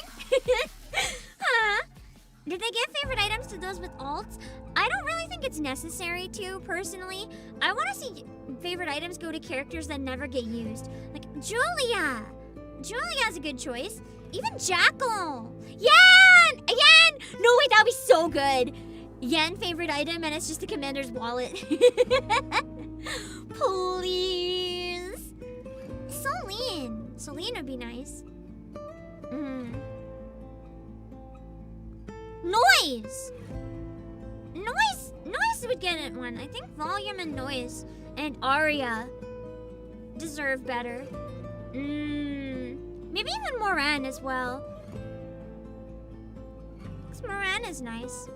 Did they give favorite items to those with alts? I don't really think it's necessary to, personally. I want to see favorite items go to characters that never get used. Like Julia. Julia's a good choice. Even Jackal. Yan! Yan! No, wait, that would be so good. Yen favorite item, and it's just the commander's wallet. Please. Celine. Celine would be nice. Noise. Noise would get it one. I think Volume and Noise and Aria deserve better. Maybe even Moran as well. Because Moran is nice.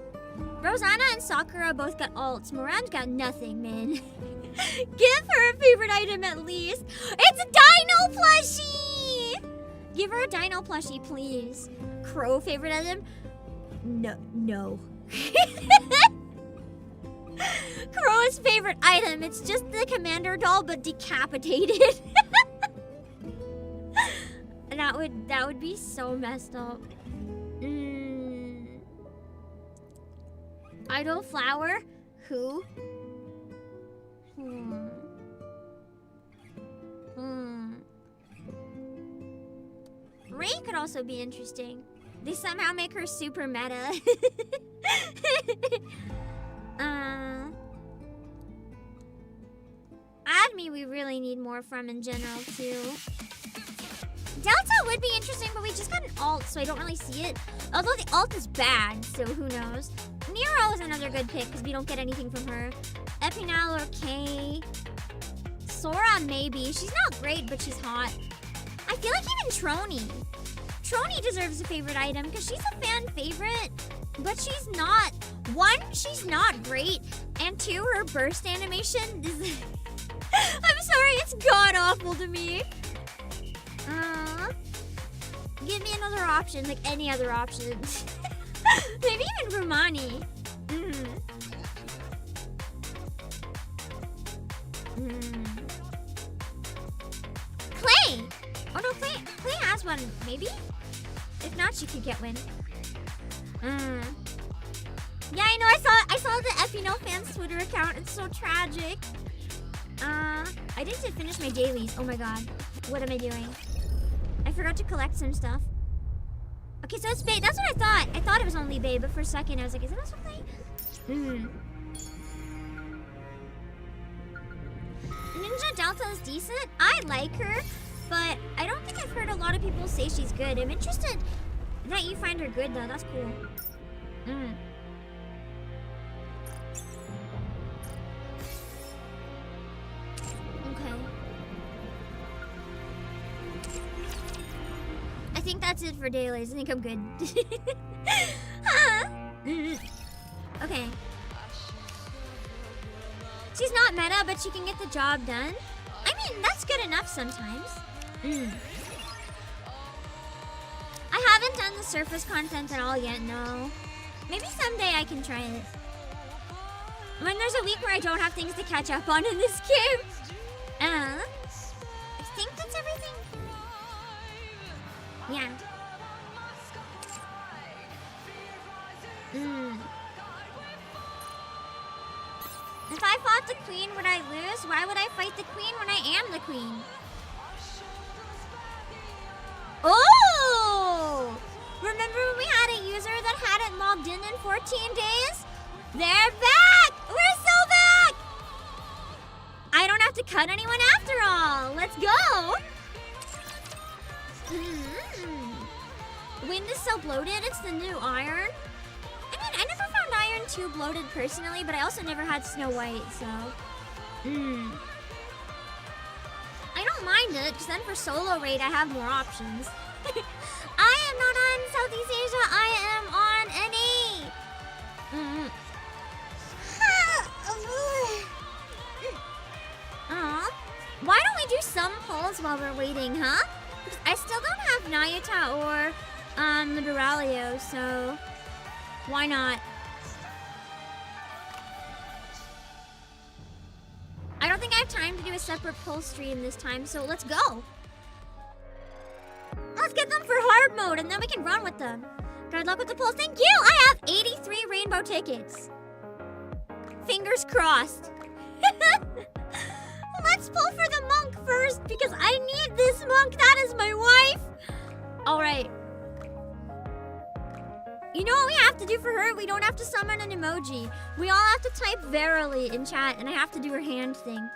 Rosanna and Sakura both got alts. Moran's got nothing, man. Give her a favorite item at least. It's a Dino plushie! Give her a Dino plushie, please. Crow favorite item? No. Crow's favorite item. It's just the commander doll, but decapitated. That would be so messed up. Idol Flower? Who? Ray could also be interesting. They somehow make her super meta. Admi we really need more from in general too. Delta would be interesting, but we just got an alt, so I don't really see it. Although the alt is bad, so who knows. Nero is another good pick because we don't get anything from her. Epinal or Kay. Sora maybe. She's not great, but she's hot. I feel like even Trony. Trony deserves a favorite item because she's a fan favorite, but she's not. 1, she's not great, and 2, her burst animation is... I'm sorry, it's god-awful to me. Give me another option, like any other option. Maybe even Romani. this one, maybe? If not, she could get win. Yeah, I know. I saw the FNO fans Twitter account. It's so tragic. I didn't finish my dailies. Oh my god. What am I doing? I forgot to collect some stuff. Okay, so it's Bae. That's what I thought. I thought it was only Bae, but for a second I was like, is it also Bae? Ninja Delta is decent. I like her, but I don't think I've heard a lot of people say she's good. I'm interested that you find her good though. That's cool. Okay. I think that's it for dailies. I think I'm good. Huh? Okay. She's not meta, but she can get the job done. I mean, that's good enough sometimes. I haven't done the surface content at all yet, no. Maybe someday I can try it. When there's a week where I don't have things to catch up on in this game. I think that's everything. Yeah. If I fought the queen, would I lose? Why would I fight the queen when I am the queen? Oh! Remember when we had a user that hadn't logged in 14 days? They're back! We're so back! I don't have to cut anyone after all. Let's go! Wind is so bloated. It's the new iron. I mean, I never found iron too bloated personally, but I also never had Snow White, so... I don't mind it, because then for solo raid, I have more options. I am not on Southeast Asia, I am on NA! Why don't we do some polls while we're waiting, huh? I still don't have Nayuta or Liberalio, so why not? I don't think I have time to do a separate poll stream this time, so let's go. Let's get them for hard mode, and then we can run with them. Good luck with the polls. Thank you! I have 83 rainbow tickets. Fingers crossed. Let's pull for the monk first, because I need this monk. That is my wife. All right. You know what we have to do for her? We don't have to summon an emoji. We all have to type verily in chat, and I have to do her hand thing.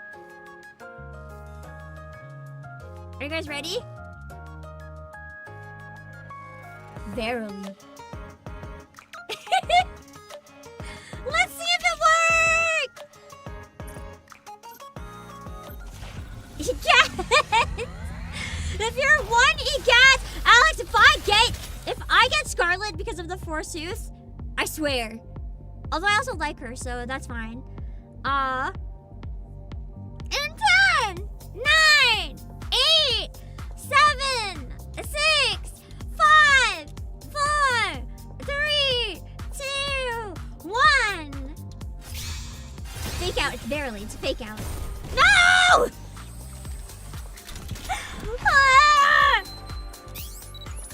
Are you guys ready? Verily. Let's see if it works! Yes! If you're one EGAT, Alex, if I get Scarlet because of the Forsooth, I swear. Although I also like her, so that's fine. In 10, 9, 8, 7, 6, 5, 4, 3, 2, 1. Fake out. It's barely. It's a fake out. No!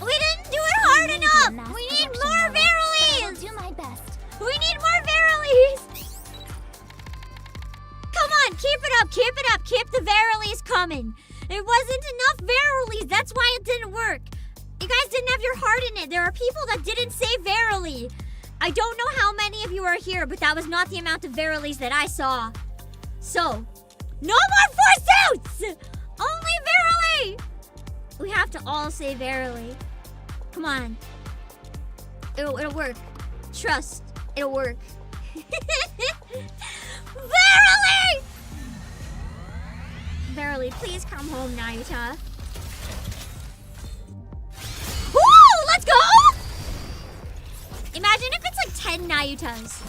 We didn't do it hard enough. We need more Verilies. I'll do my best. We need more Verilies. Come on, keep it up. Keep it up. Keep the Verilies coming. It wasn't enough Verilies. That's why it didn't work. You guys didn't have your heart in it. There are people that didn't say Verily. I don't know how many of you are here, but that was not the amount of Verilies that I saw. So, no more Forsooths! Only Verily! We have to all say Verily. Come on. It'll work. Trust. It'll work. Verily! Verily, please come home, Nayuta. Woo! Let's go! Imagine if it's like 10 Nayutas.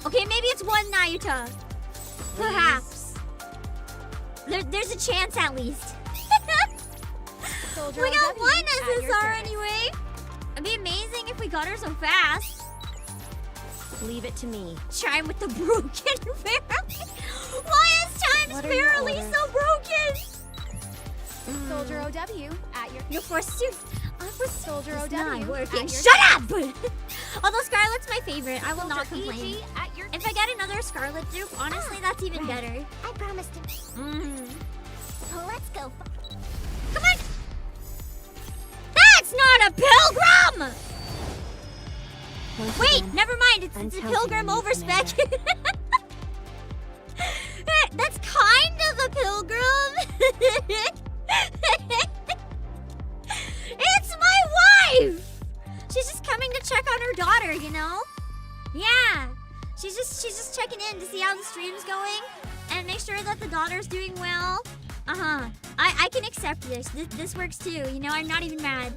Okay, maybe it's one Nayuta. Perhaps. There's a chance at least. We got one SSR anyway. It'd be amazing if we got her so fast. Leave it to me. Chime with the broken Verily. Why is Chime's Verily so broken? Soldier OW at your You're forced to. I was Soldier it's OW not working. at your Shut up! Although Scarlet's my favorite, I will not Soldier complain. EG at your If I get another Scarlet dupe, honestly, that's even better. I promised to. Let's go. Come on! That's not a pilgrim! Wait, never mind. It's a pilgrim overspec. That's kind of a pilgrim. It's my wife! She's just coming to check on her daughter, you know? Yeah. She's just checking in to see how the stream's going and make sure that the daughter's doing well. I can accept this. This works too. You know, I'm not even mad.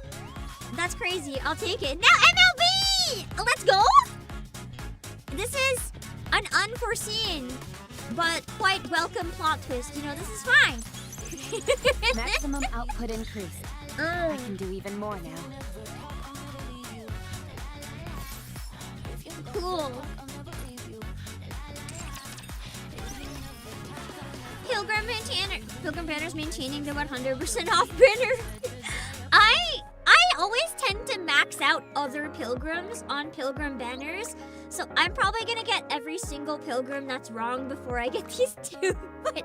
That's crazy. I'll take it. Now MLB! Let's go! This is an unforeseen but quite welcome plot twist. You know, this is fine. Maximum output increased. I can do even more now. Cool. Pilgrim Banner's maintaining the 100% off banner. I always tend to max out other pilgrims on pilgrim banners, so I'm probably gonna get every single pilgrim that's wrong before I get these two. But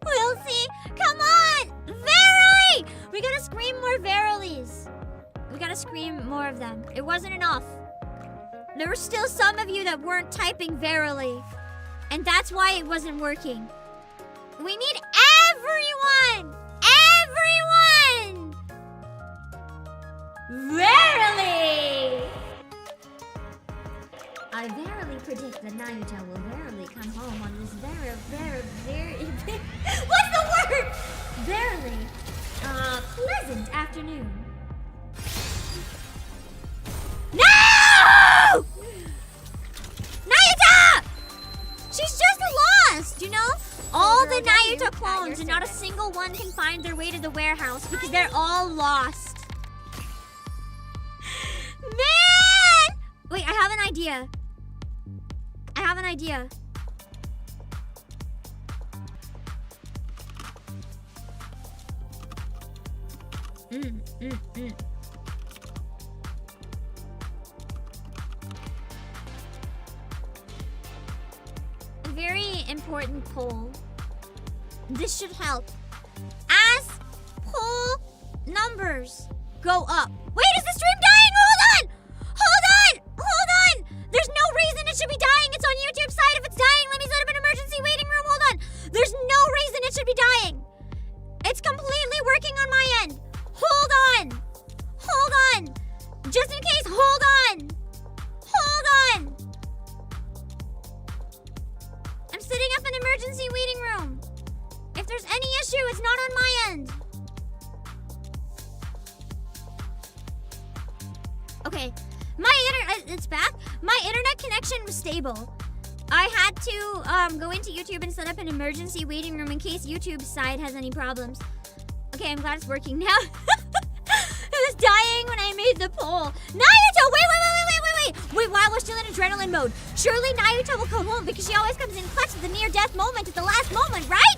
we'll see. Come on, verily! We gotta scream more verilies. We gotta scream more of them. It wasn't enough. There were still some of you that weren't typing verily, and that's why it wasn't working. We need everyone! Everyone! Verily! I verily predict that Nayuta will verily come home on this very... What's the word? Verily, pleasant afternoon. No! Nayuta! She's just lost, you know? All the Nayuta clones and not a single one can find their way to the warehouse because they're all lost. Man! Wait, I have an idea. Very important poll. This should help. As poll numbers go up. Wait, is the stream dying? Hold on! There's no reason it should be dying. It's on YouTube's side. If it's dying, let me set up an emergency waiting room. Hold on. There's no reason it should be dying. It's completely working on my end. Hold on. Just in case, hold on. I'm setting up an emergency waiting room. If there's any issue, it's not on my end. Okay, my internet, it's back. My internet connection was stable. I had to go into YouTube and set up an emergency waiting room in case YouTube's side has any problems. Okay, I'm glad it's working now. It was dying when I made the poll. Nayuta, wait, while we're still in adrenaline mode. Surely Nayuta will come home because she always comes in clutch at the near-death moment at the last moment, right?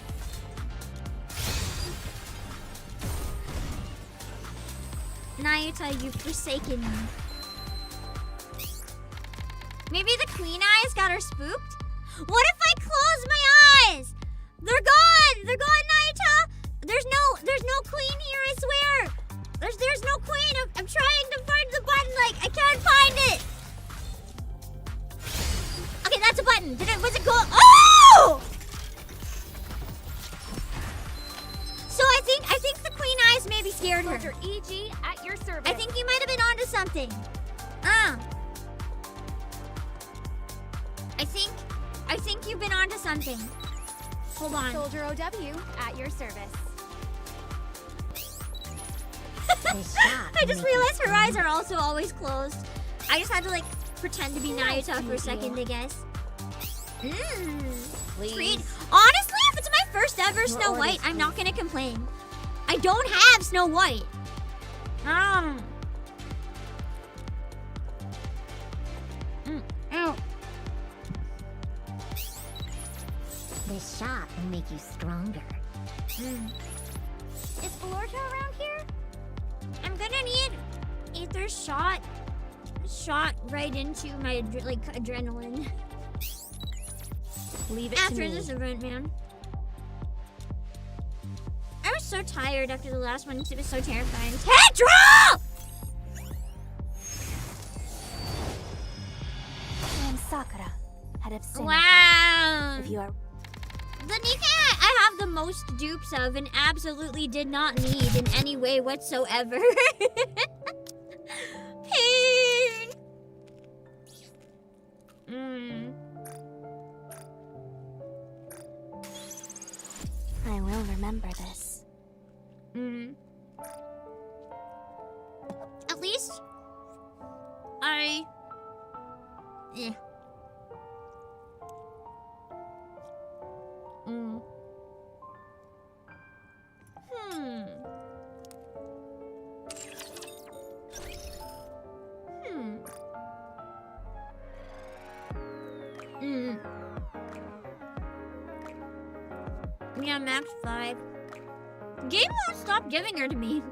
Nayuta, you've forsaken me. Maybe the queen eyes got her spooked? What if I close my eyes? They're gone, Nayuta. There's no queen here, I swear. There's no queen. I'm trying to find the button, like I can't find it. Okay, that's a button. Was it cool? Oh! So I think the queen eyes maybe scared her. Soldier EG at your service. I think you might have been onto something. I think you've been onto something. Hold on. Soldier OW at your service. I just realized her eyes are also always closed. I just had to like pretend to be Nayuta for a second, I guess. Treat. Honestly, if it's my first ever Snow White, I'm not gonna complain. I don't have Snow White. Ow. This shot will make you stronger. Is Alorta around here? I'm gonna need Aether shot right into my adrenaline. Leave it to After me. this event, man. I was so tired after the last one. It was so terrifying. Tetra! And Sakura had obscenity. Wow. If you are The NIKKE I have the most dupes of and absolutely did not need in any way whatsoever. Pain. I will remember this. At least yeah. Yeah, max 5. Game won't stop giving her to me.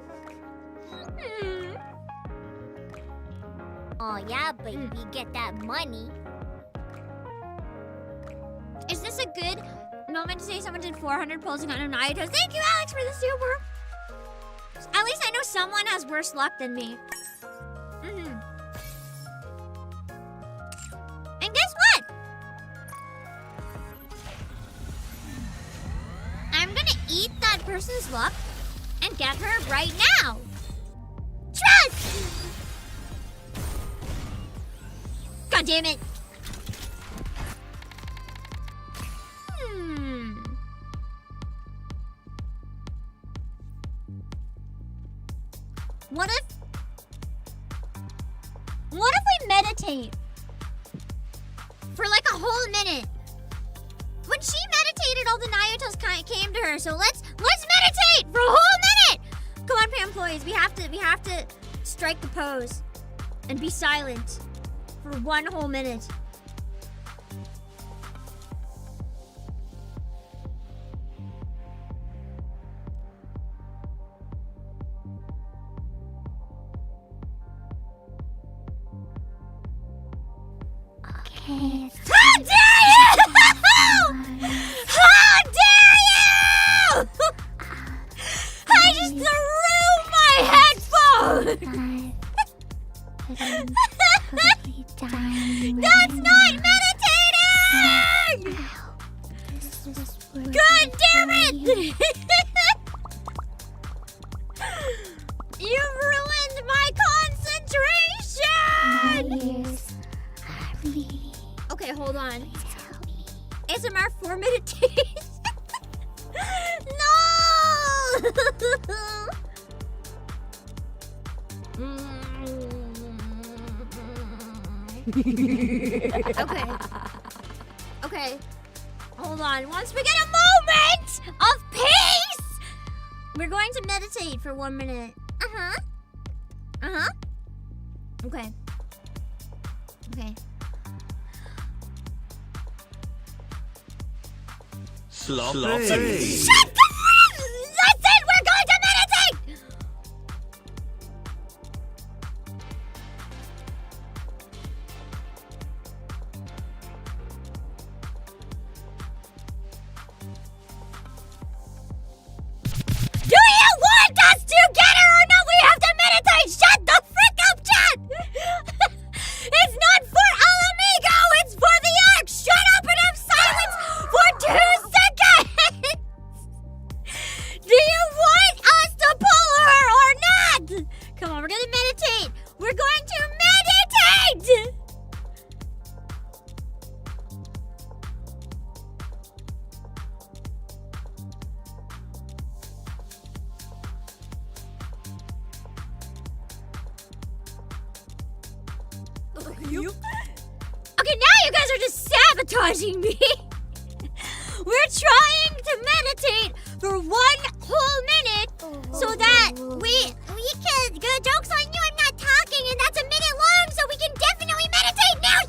Oh yeah, baby, get that money. Is this a good moment to say someone did 400 pulls and got no Naruto's? Thank you, Alex, for the super. At least I know someone has worse luck than me. And guess what? I'm gonna eat that person's luck and get her right now. Trust! God damn it. What if we meditate for like a whole minute? When she meditated, all the Naruto's came to her. So let's meditate for a whole minute. Come on, Pam employees, we have to strike the pose and be silent for 1 whole minute. Okay. How dare you! How dare you! I just threw my headphone! That's not meditating! God damn it! You ruined my concentration! Okay, hold on. ASMR 4 meditation. No! Okay. Hold on. Once we get a moment of peace, we're going to meditate for 1 minute. Okay. Sloppy. Shut the That's it! We're going to meditate! Do you want us to get her or not? We have to meditate! Shut the frick up, chat! It's not for Alamigo! It's for the Ark! Shut up and have silence for 2 seconds! Do you want us to pull her or not? Come on, we're gonna meditate! We're going to meditate! Okay, now you guys are just sabotaging me. We're trying to meditate for 1 whole minute so that we can good jokes on you. I'm not talking, and that's 1 minute long, so we can definitely meditate now.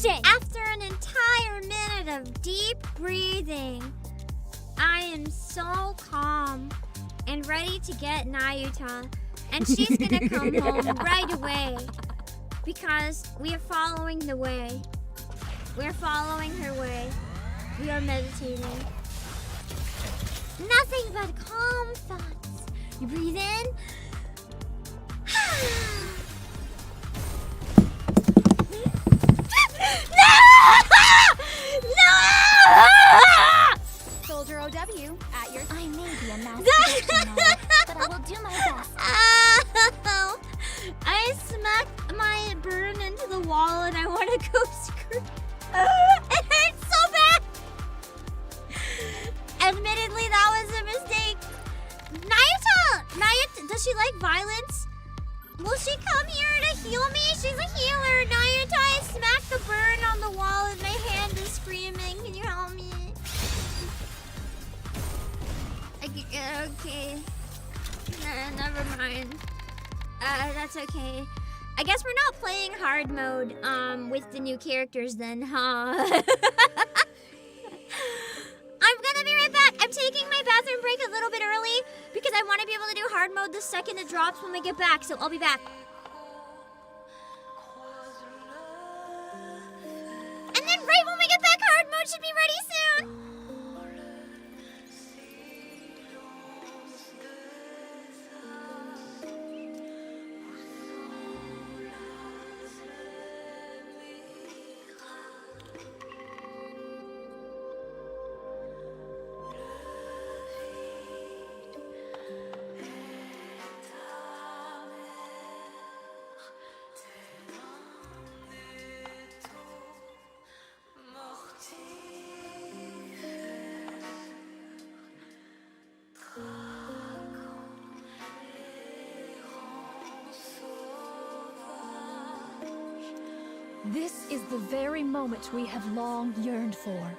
bullshit! After an entire minute of deep breathing, I am so calm and ready to get Nayuta. And she's gonna come home right away. Because we are following the way. We are following her way. We are meditating. Nothing but calm thoughts. You breathe in. Soldier OW, at your... I may be a master, but I will do my best. Ow! I smacked my burn into the wall and I want to go scream. It hurts so bad! Admittedly, that was a mistake. Nayuta, does she like violence? Will she come here to heal me? She's a healer. Nayuta, I smacked the burn on the wall and my hand is screaming. Can you help me? Okay. Never mind. That's okay. I guess we're not playing hard mode with the new characters then, huh? I'm gonna be right back. I'm taking my bathroom break a little bit early because I want to be able to do hard mode the second it drops when we get back, so I'll be back. And then right when we get back, hard mode should be ready soon. This is the very moment we have long yearned for.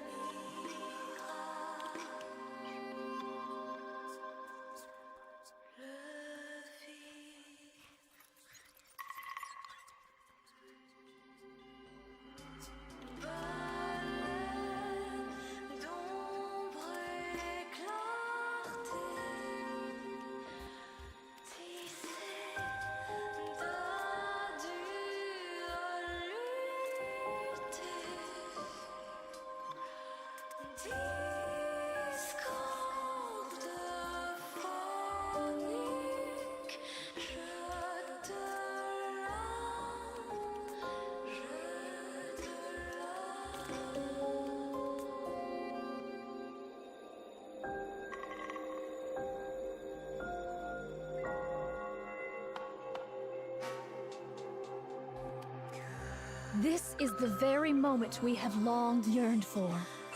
This is the very moment we have long yearned for.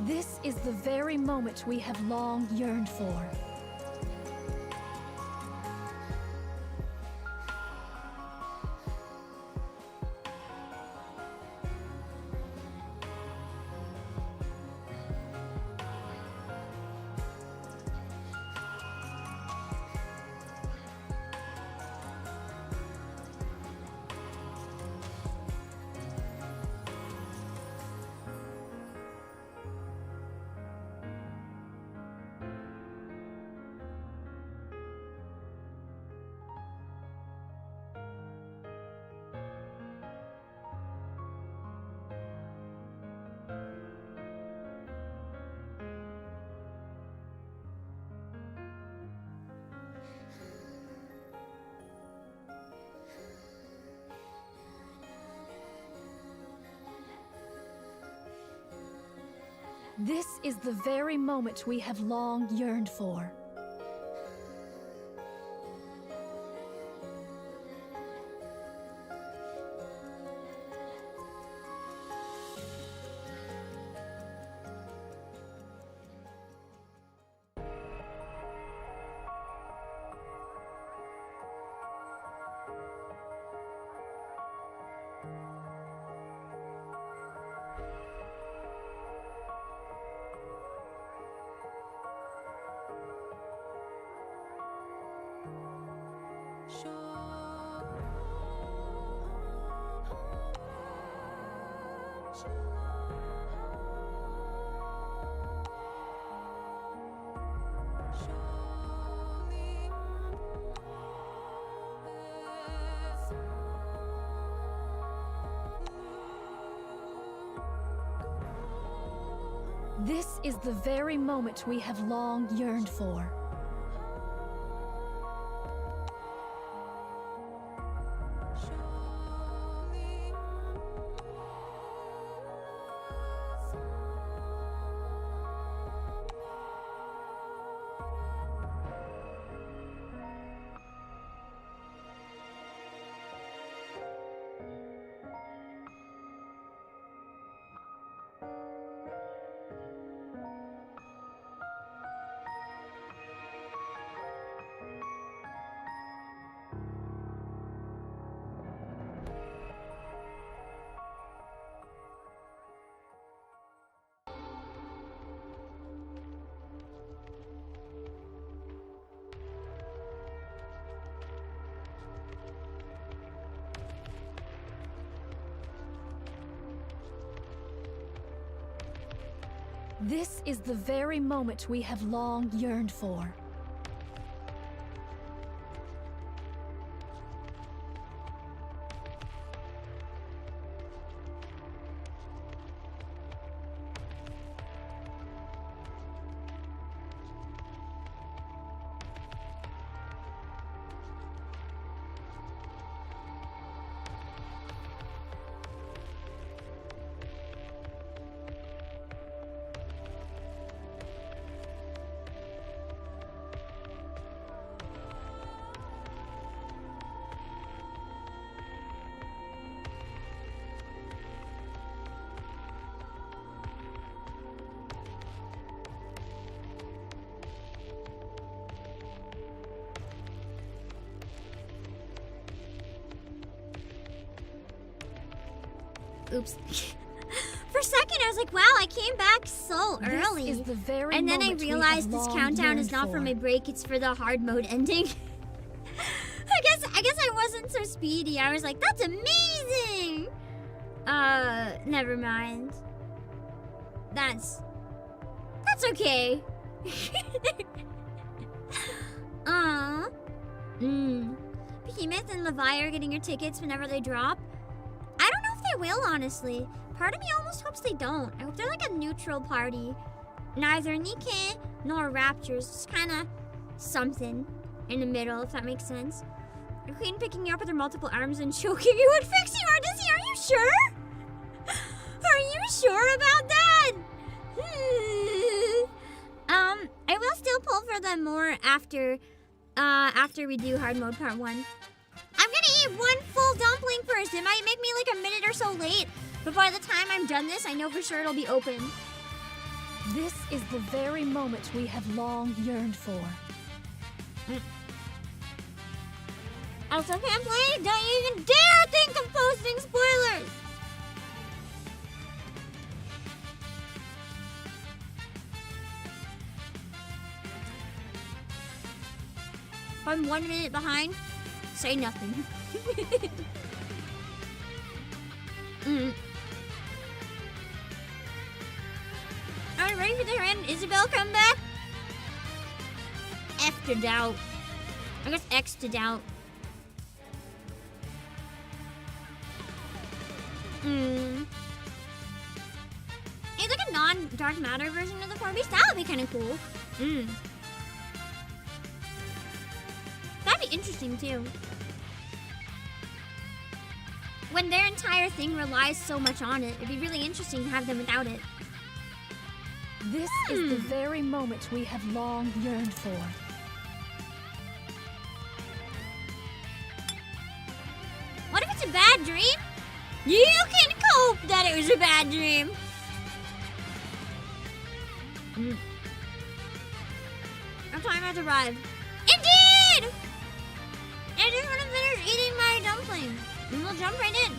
This is the very moment we have long yearned for. This is the very moment we have long yearned for. This is the very moment we have long yearned for. This is the very moment we have long yearned for. Oops. For a second, I was like, wow, I came back so early. This is the very and then I moment we realized have this long countdown is yearned not for for. my break, it's for the hard mode ending. I guess I wasn't so speedy. I was like, that's amazing! Never mind. That's okay. Behemoth and Levi are getting your tickets whenever they drop. I don't know if they will, honestly. Part of me almost hopes they don't. I hope they're like a neutral party. Neither NIKKE nor Raptors. Just kind of something in the middle, if that makes sense. A queen picking you up with her multiple arms and choking you would fix you, Odyssey. Are you sure? Are you sure about that? I will still pull for them more after we do hard mode part 1. I'm gonna eat one full dumpling first. It might make me like a minute or so late, but by the time I'm done this, I know for sure it'll be open. This is the very moment we have long yearned for. Also can't play. Don't even dare think of posting spoilers. If I'm 1 minute behind, say nothing. Are you ready for the random Isabel comeback? F to doubt. I guess X to doubt. It's like a non-dark matter version of the 4-Beast. That would be kind of cool. That'd be interesting too. When their entire thing relies so much on it, it'd be really interesting to have them without it. This is the very moment we have long yearned for. What if it's a bad dream? You can cope that it was a bad dream. Our time has arrived. Indeed! I just want to finish eating my dumpling. And we'll jump right in.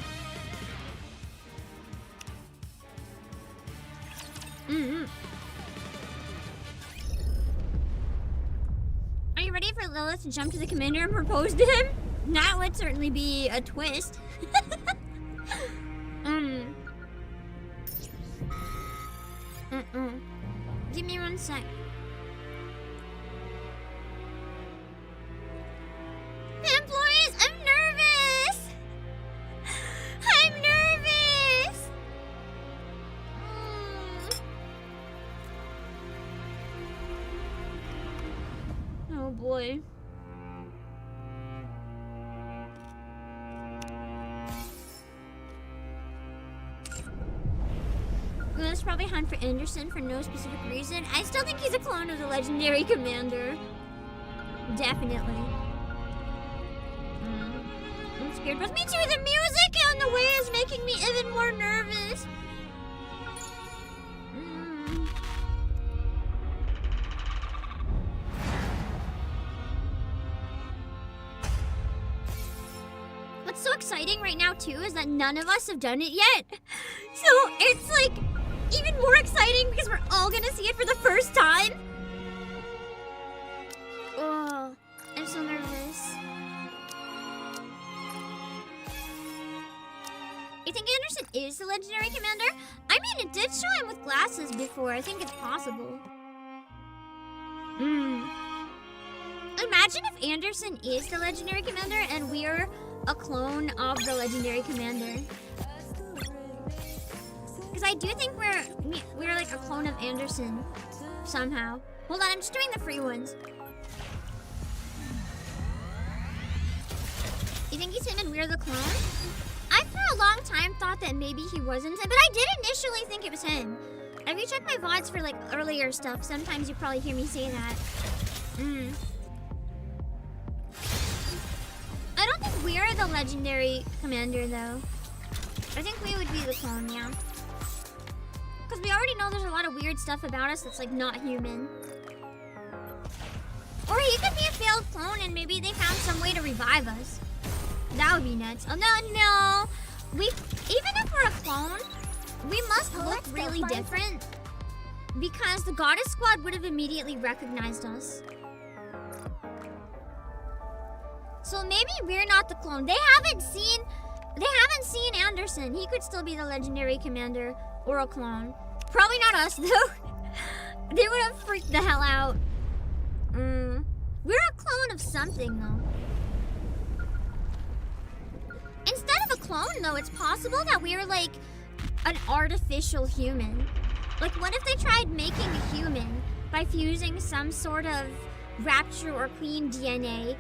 Are you ready for Lilith to jump to the commander and propose to him? That would certainly be a twist. Give me 1 sec. Employees, I'm nervous! I'm nervous! Oh boy. Let's probably hunt for Anderson for no specific reason. I still think he's a clone of the legendary commander. Definitely. I'm scared. But me too, the music on the way is making me even more nervous. What's so exciting right now too is that none of us have done it yet. So it's like even more exciting because we're all gonna see it for the first time. Oh, I'm so nervous. You think Anderson is the legendary commander? I mean, it did show him with glasses before. I think it's possible. Imagine if Anderson is the legendary commander and we're a clone of the legendary commander. Because I do think we're like a clone of Anderson somehow. Hold on, I'm just doing the free ones. You think he's him and we're the clone? I for a long time thought that maybe he wasn't him, but I did initially think it was him. If you check my VODs for like earlier stuff, sometimes you probably hear me say that. I don't think we're the legendary commander though. I think we would be the clone, yeah. Because we already know there's a lot of weird stuff about us that's like not human. Or he could be a failed clone and maybe they found some way to revive us. That would be nuts. Oh no. Even if we're a clone, we must look really different. Because the Goddess Squad would have immediately recognized us. So maybe we're not the clone. They haven't seen Anderson. He could still be the legendary commander or a clone. Probably not us though. They would have freaked the hell out. We're a clone of something though. Instead of a clone though, it's possible that we're like an artificial human. Like what if they tried making a human by fusing some sort of Rapture or Queen DNA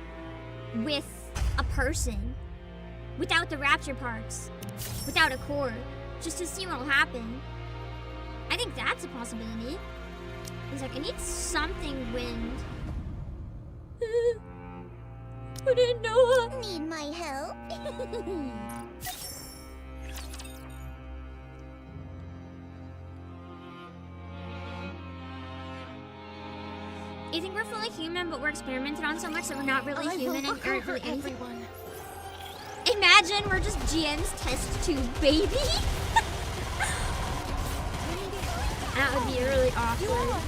with a person without the Rapture parts, without a core, just to see what'll happen. I think that's a possibility. He's like, I need something wind. I didn't know. Need my help? You think we're fully human, but we're experimented on so much that we're not really human and aren't really anything? Imagine we're just GM's test tube baby. That would be really awkward.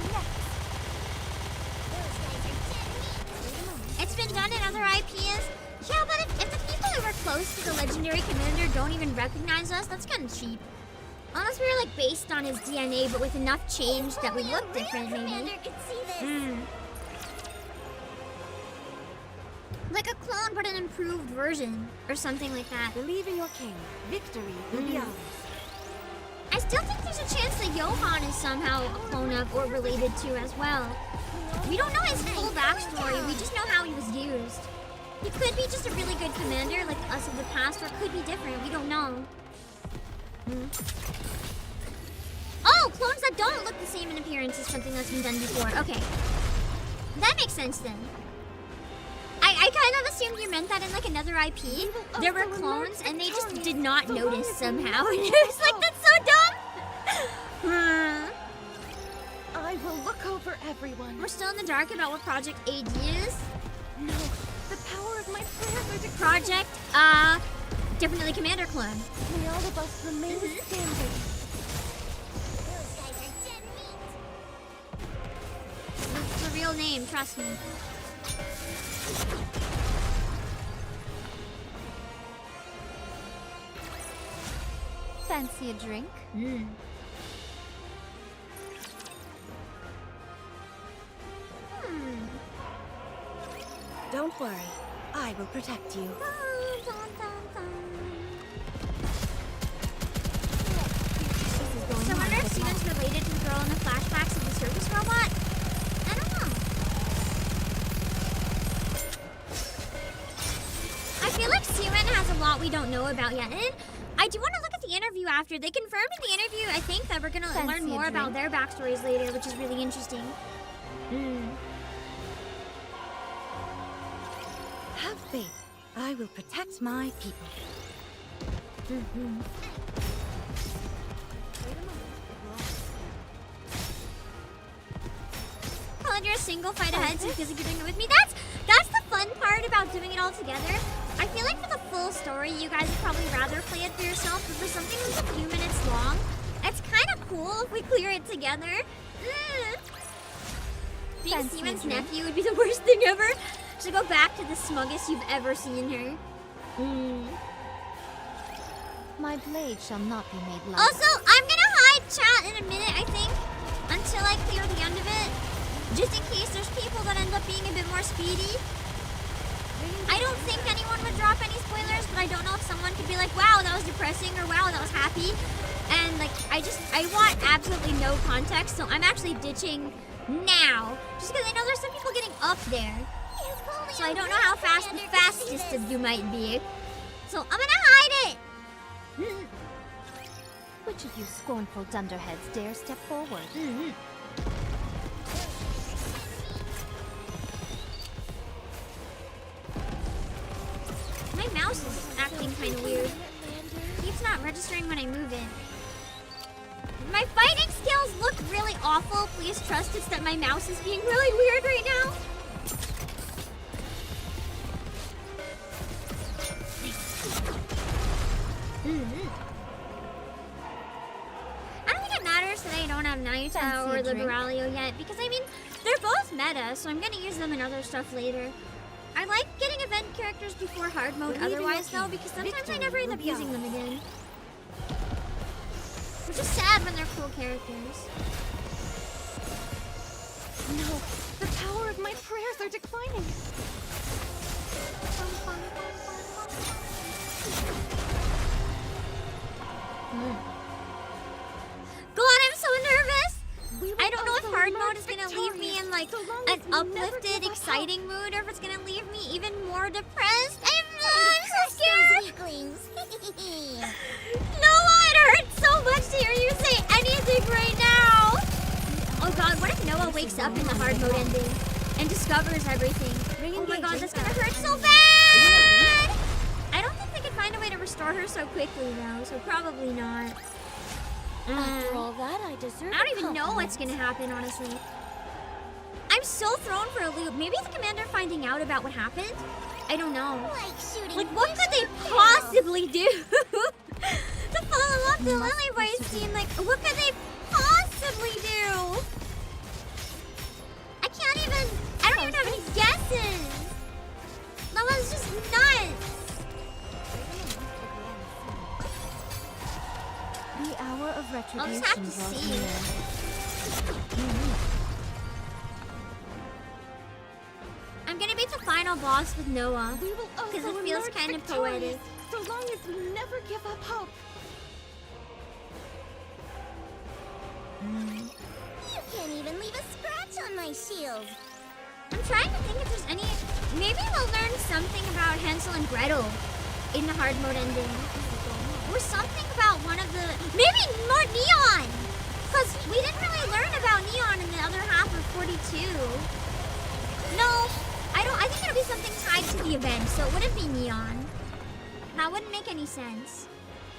It's been done in other IPs. Yeah, but if the people who were close to the legendary commander don't even recognize us, that's kind of cheap. Unless we were like based on his DNA, but with enough change that we look different, maybe. Like a clone, but an improved version, or something like that. Believe in your king. Victory will be ours. I still think there's a chance that Johan is somehow a clone of or related to as well. We don't know his full backstory, we just know how he was used. He could be just a really good commander like us of the past, or it could be different, we don't know. Oh, clones that don't look the same in appearance as something that's been done before. Okay. That makes sense then. I kind of assumed you meant that in like another IP. There were clones and they just did not notice somehow. And it was like, that's so dumb! I will look over everyone. We're still in the dark about what Project AD is. No, the power of my prayers are declared. Project, definitely Commander clone. May all of us remain standing. Those guys are dead meat. That's the real name, trust me. Fancy a drink? Don't worry. I will protect you. So I wonder if Steven's related to the girl in the flashbacks of the circus robot? I don't know. I feel like Steven has a lot we don't know about yet. And I do want to look at the interview after. They confirmed in the interview, I think, that we're going to learn more about their backstories later, which is really interesting. Have faith. I will protect my people. Colin, you're a single fight ahead, so because you're doing it with me. That's the fun part about doing it all together. I feel like for the full story, you guys would probably rather play it for yourself, but for something that's a few minutes long, it's kind of cool if we clear it together. Being Steven's nephew would be the worst thing ever. So go back to the smuggest you've ever seen her. My blade shall not be made light. Also, I'm gonna hide chat in a minute, I think, until I clear the end of it. Just in case there's people that end up being a bit more speedy. I don't think anyone would drop any spoilers, but I don't know if someone could be like, wow, that was depressing, or wow, that was happy. And like, I want absolutely no context, so I'm actually ditching now. Just because I know there's some people getting up there. So I don't know how fast the fastest of you might be. So I'm gonna hide it! Which of you scornful dunderheads dare step forward? My mouse is acting kind of weird. It's not registering when I move it. My fighting skills look really awful. Please trust it's that my mouse is being really weird right now. I don't think it matters that I don't have Naruto or Liberalio yet, because I mean, they're both meta, so I'm gonna use them in other stuff later. I like getting event characters before hard mode otherwise though, because sometimes I never end up using them again. Which is sad when they're cool characters. No, the power of my prayers are declining. God, I'm so nervous! I don't know if hard mode is gonna leave me in like an uplifted, exciting mood, or if it's gonna leave me even more depressed. I'm so scared! Noah, it hurts so much to hear you say anything right now! Oh god, what if Noah wakes up in the hard mode ending and discovers everything? Oh my god, that's gonna hurt so bad! I don't think they could find a way to restore her so quickly though, so probably not. After all that, I deserve I don't even know what's gonna happen, honestly. I'm so thrown for a loop. Maybe the commander finding out about what happened? I don't know. like shooting. Like, what could they possibly do to follow up the Lily Boys scene? Like, what could they possibly do? I don't even have any guesses. That was just nuts. The hour of I'll retribution just have to draws see. near. I'm gonna beat the final boss with Noah, because it feels kind of poetic. So long as we never give up hope. You can't even leave a scratch on my shield. I'm trying to think if there's any... Maybe we'll learn something about Hansel and Gretel in the hard mode ending. Or something about one of the... Maybe more Neon! Because we didn't really learn about Neon in the other half of 42. No, I think it'll be something tied to the event, so it wouldn't be Neon. That wouldn't make any sense.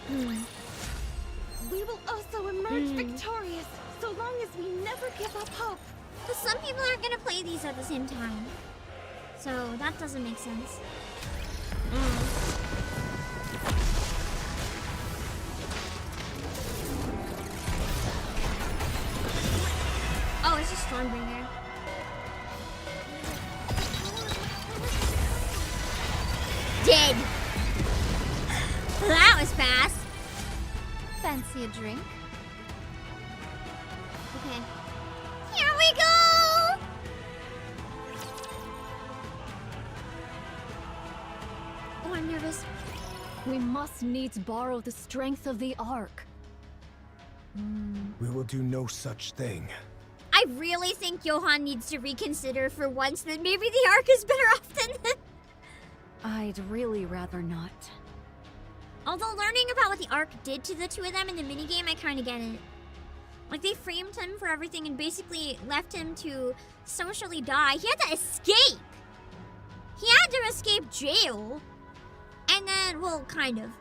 We will also emerge victorious, so long as we never give up hope. Because some people aren't gonna play these at the same time. So that doesn't make sense. Oh, it's just Stormbringer. Dead. That was fast. Fancy a drink? Okay. Here we go! Oh, I'm nervous. We must needs borrow the strength of the Ark. We will do no such thing. I really think Johan needs to reconsider for once that maybe the Ark is better off than the... I'd really rather not. Although learning about what the Ark did to the two of them in the minigame, I kind of get it. Like, they framed him for everything and basically left him to socially die. He had to escape! He had to escape jail. And then, well, kind of.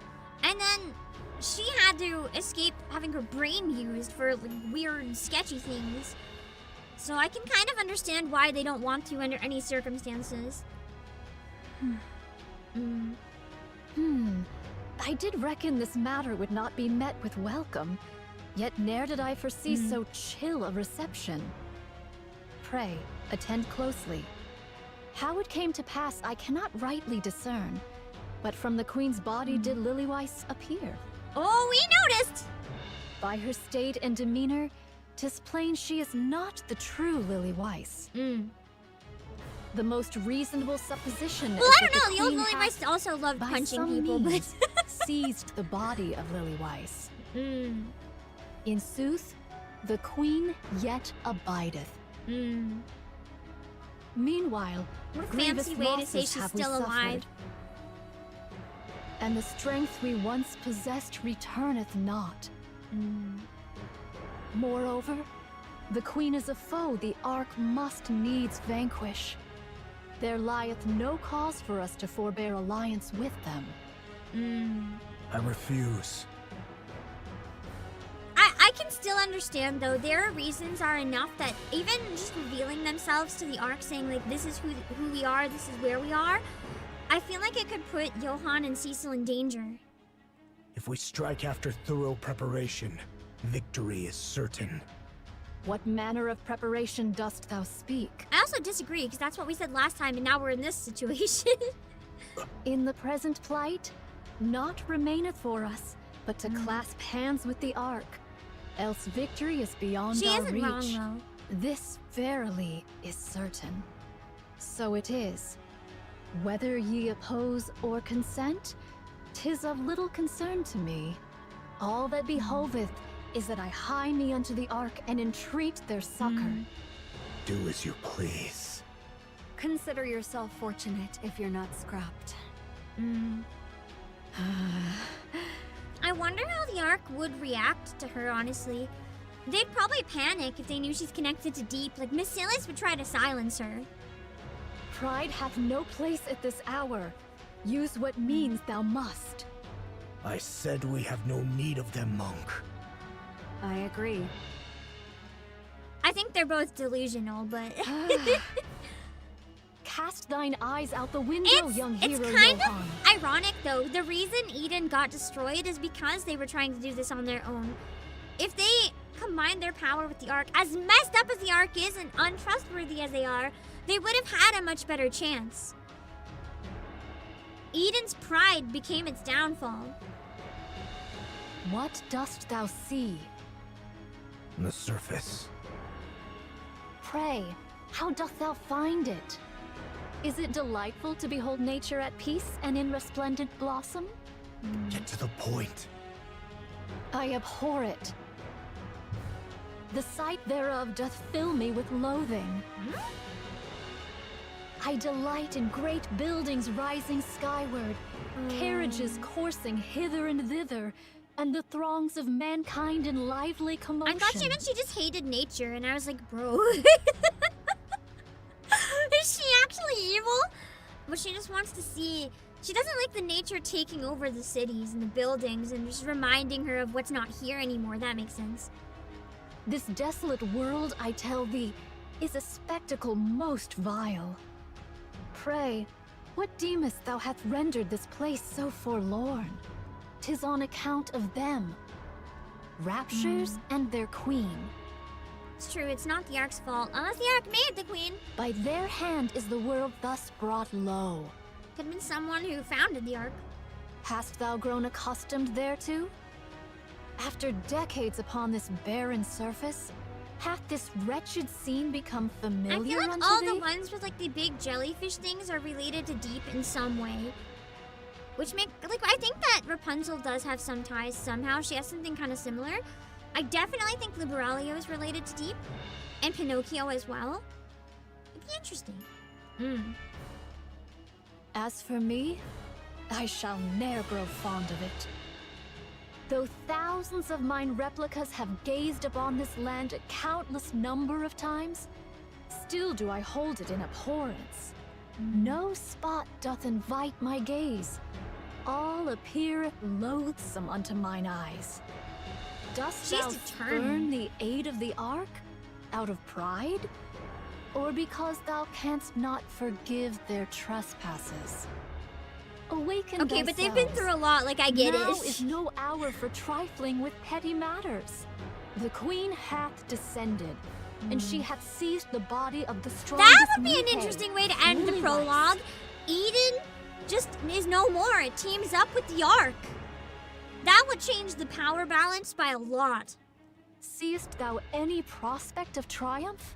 And then she had to escape having her brain used for like, weird, sketchy things. So I can kind of understand why they don't want to under any circumstances. I did reckon this matter would not be met with welcome, yet ne'er did I foresee so chill a reception. Pray, attend closely. How it came to pass I cannot rightly discern, but from the Queen's body did Lilyweiss appear. Oh, we noticed! By her state and demeanor, 'tis plain she is not the true Lilyweiss. The most reasonable supposition Well, is I don't that know. The old Queen has, Lilyweiss also loved by punching some people, means, seized the body of Lilyweiss. In sooth, the Queen yet abideth. Meanwhile, What a grievous fancy way to say losses she's have we still alive. suffered, and the strength we once possessed returneth not. Moreover, the Queen is a foe the Ark must needs vanquish. There lieth no cause for us to forbear alliance with them. I refuse. I can still understand, though. Their reasons are enough that even just revealing themselves to the Ark, saying, like, this is who we are, this is where we are, I feel like it could put Johan and Cecil in danger. If we strike after thorough preparation, victory is certain. What manner of preparation dost thou speak? I also disagree, because that's what we said last time, and now we're in this situation. In the present plight, naught remaineth for us, but to clasp hands with the Ark. Else victory is beyond She our isn't reach. wrong, though. This verily is certain. So it is. Whether ye oppose or consent, 'tis of little concern to me. All that behoveth is that I hie me unto the Ark and entreat their succor. Do as you please. Consider yourself fortunate if you're not scrapped. I wonder how the Ark would react to her, honestly. They'd probably panic if they knew she's connected to Deep. Like, Miss Silas would try to silence her. Pride hath no place at this hour. Use what means thou must. I said we have no need of them, monk. I agree. I think they're both delusional, but... Cast thine eyes out the window, young it's hero kind Johan. of ironic, though. The reason Eden got destroyed is because they were trying to do this on their own. If they combined their power with the Ark, as messed up as the Ark is and untrustworthy as they are, they would have had a much better chance. Eden's pride became its downfall. What dost thou see? On the surface. Pray, how doth thou find it? Is it delightful to behold nature at peace and in resplendent blossom? Get to the point. I abhor it. The sight thereof doth fill me with loathing. I delight in great buildings rising skyward, carriages coursing hither and thither, and the throngs of mankind in lively commotion. I thought she meant she just hated nature, and I was like, bro. Is she actually evil? But she just wants to see... She doesn't like the nature taking over the cities and the buildings and just reminding her of what's not here anymore. That makes sense. This desolate world, I tell thee, is a spectacle most vile. Pray, what deemest thou hath rendered this place so forlorn? 'Tis on account of them. Raptures and their queen. It's true, it's not the Ark's fault, unless the Ark made the queen. By their hand is the world thus brought low. Could have been someone who founded the Ark. Hast thou grown accustomed thereto? After decades upon this barren surface, hath this wretched scene become I familiar feel like unto all thee? the ones with like the big jellyfish things are related to Deep in some way. Which make, like, I think that Rapunzel does have some ties somehow. She has something kind of similar. I definitely think Liberalia is related to Deep. And Pinocchio as well. It'd be interesting. As for me, I shall ne'er grow fond of it. Though thousands of mine replicas have gazed upon this land a countless number of times, still do I hold it in abhorrence. No spot doth invite my gaze. All appeareth loathsome unto mine eyes. Dost She's thou determined. spurn the aid of the Ark out of pride? Or because thou canst not forgive their trespasses? Awaken Okay, but they've been thyself. through a lot, like I get Now it. is no hour for trifling with petty matters. The queen hath descended, and she hath seized the body of the strongest That would be an Nikke. interesting way to end the Truly prologue. nice. Eden just is no more. It teams up with the Ark. That would change the power balance by a lot. Seest thou any prospect of triumph?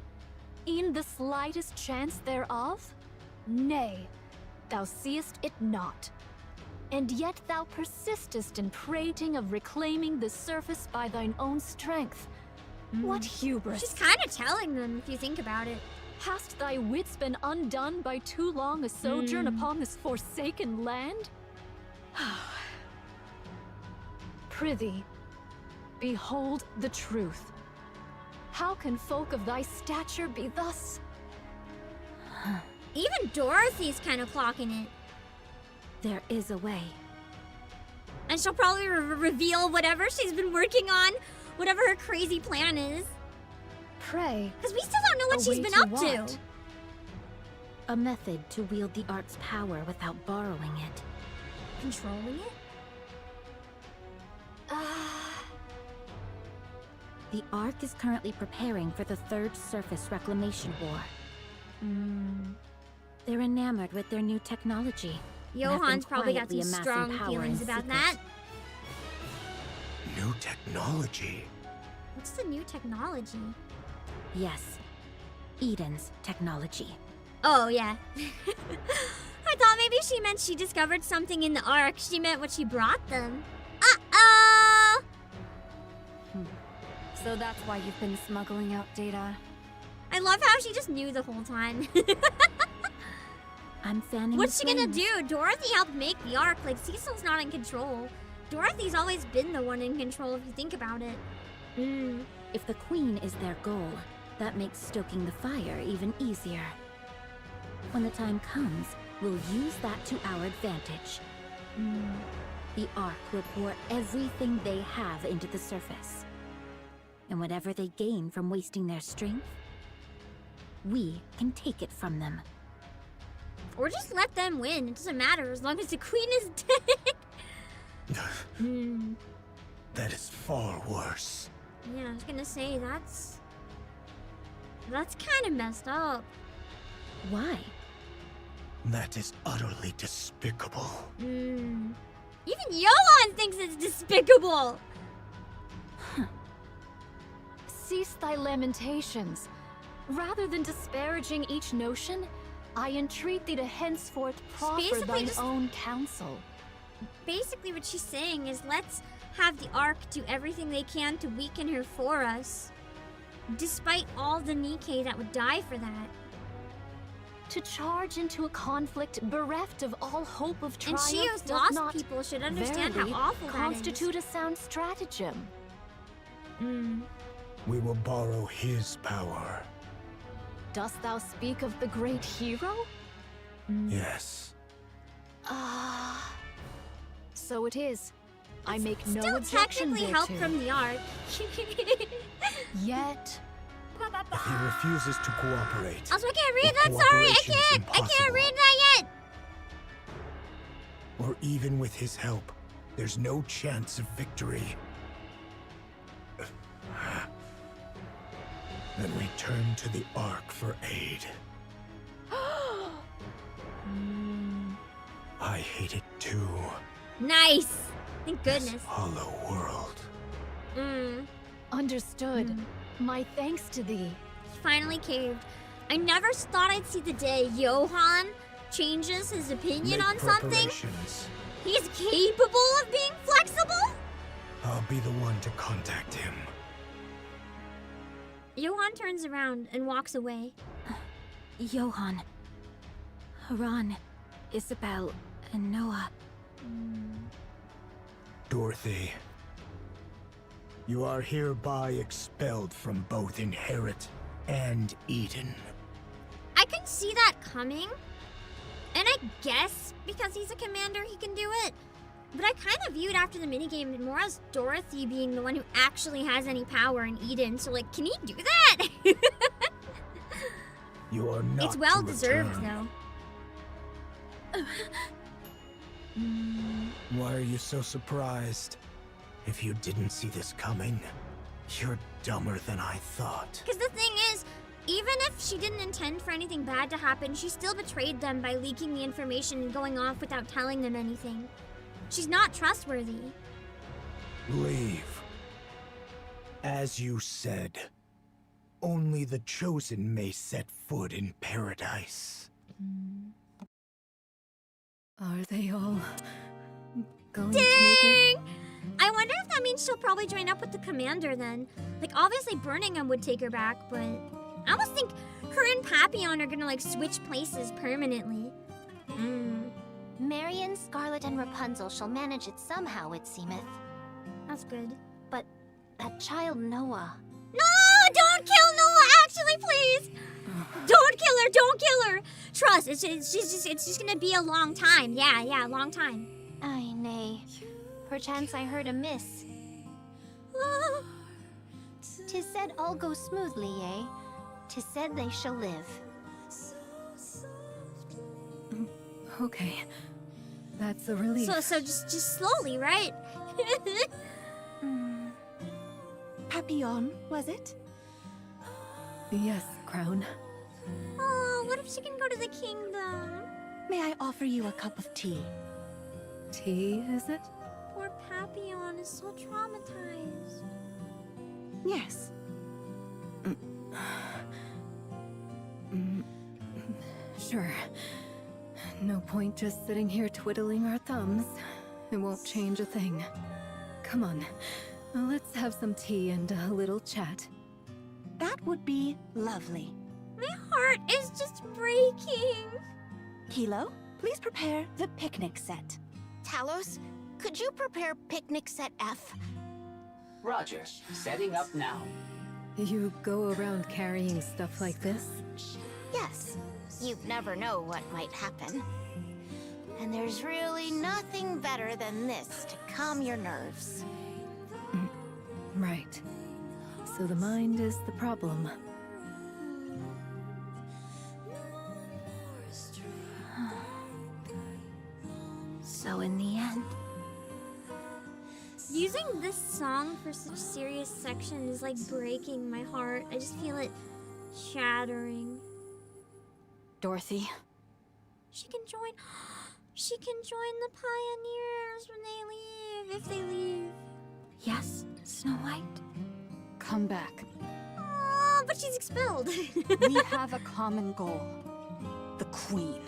E'en the slightest chance thereof? Nay, thou seest it not. And yet thou persistest in prating of reclaiming the surface by thine own strength. What hubris! She's kind of telling them if you think about it. Hast thy wits been undone by too long a sojourn upon this forsaken land? Prithee, behold the truth. How can folk of thy stature be thus? Even Dorothy's kind of clocking it. There is a way. And she'll probably reveal whatever she's been working on, whatever her crazy plan is. Pray, Because we still don't know what a she's way been to up what? to. A method to wield the Ark's power without borrowing it. Controlling it? The Ark is currently preparing for the Third Surface Reclamation War. They're enamored with their new technology. and have been Johann's probably got some quietly amassing strong power feelings in about secret. that. New technology. What's the new technology? Yes, Eden's technology. Oh, yeah. I thought maybe she meant she discovered something in the Ark. She meant what she brought them. Uh-oh! So that's why you've been smuggling out data. I love how she just knew the whole time. I'm fanning What's the she gonna flames. do? Dorothy helped make the Ark. Like, Cecil's not in control. Dorothy's always been the one in control if you think about it. If the Queen is their goal, that makes stoking the fire even easier. When the time comes, we'll use that to our advantage. The Ark will pour everything they have into the surface. And whatever they gain from wasting their strength, we can take it from them. Or just let them win. It doesn't matter as long as the Queen is dead. That is far worse. Yeah, I was gonna say, that's kind of messed up. Why? That is utterly despicable. Even Johann thinks it's despicable. cease thy lamentations. Rather than disparaging each notion, I entreat thee to henceforth proffer basically thine just- own counsel. Basically, what she's saying is let's have the Ark do everything they can to weaken her for us. Despite all the Nikke that would die for that. To charge into a conflict bereft of all hope of And triumph Shio's does lost not people should understand how verily awful constitute a sound stratagem. that is. We will borrow his power. Dost thou speak of the great hero? Yes. So it is. I make no Still objection technically help thereto. from the arc. Yet, If he refuses to cooperate, Also, I can't read the that. Sorry, I cooperation is can't. I can't impossible. read that yet. or even with his help, there's no chance of victory. Then we turn to the Ark for aid. I hate it too. Nice. Thank This goodness. hollow world. understood. My thanks to thee. He finally caved. I never thought I'd see the day Johan changes his opinion Make on something. preparations. He's capable of being flexible. I'll be the one to contact him. Johan turns around and walks away. Johan, Haran, Isabel, and Noah. Dorothy, you are hereby expelled from both Inherit and Eden. I can see that coming. And I guess because he's a commander, he can do it. But I kind of viewed after the minigame more as Dorothy being the one who actually has any power in Eden. So, like, can he do that? You are not It's well to deserved, return. though. Why are you so surprised? If you didn't see this coming, you're dumber than I thought. Because the thing is, even if she didn't intend for anything bad to happen, she still betrayed them by leaking the information and going off without telling them anything. She's not trustworthy. Leave. As you said, only the chosen may set foot in paradise. Are they all going to make it? Dang! I wonder if that means she'll probably join up with the commander then. Like, obviously Birmingham would take her back, but I almost think her and Papillon are gonna, like, switch places permanently. Marion, Scarlet, and Rapunzel shall manage it somehow, it seemeth. That's good. But that child Noah... No! Don't kill Noah! Actually, please! Don't kill her! Don't kill her! Trust, it's just gonna be a long time. Yeah, a long time. Ay, nay. Perchance I heard amiss. 'Tis said all goes smoothly, eh? 'Tis said they shall live. Okay. That's a relief. So just slowly, right? Papillon, was it? Yes, Crown. Oh, what if she can go to the kingdom? May I offer you a cup of tea? Tea, is it? Poor Papillon is so traumatized. Yes. Sure. No point just sitting here twiddling our thumbs. It won't change a thing. Come on. Let's have some tea and a little chat. That would be lovely. My heart is just breaking. Hilo, please prepare the picnic set. Talos, could you prepare picnic set F? Roger, setting up now. You go around carrying stuff like this? Yes. You never know what might happen. And there's really nothing better than this to calm your nerves. Right. So the mind is the problem. So in the end... Using this song for such serious section is like breaking my heart. I just feel it shattering. Dorothy, She can join. She can join the pioneers when they leave, if they leave. Yes, Snow White? come back. Oh, but she's expelled. We have a common goal. The Queen.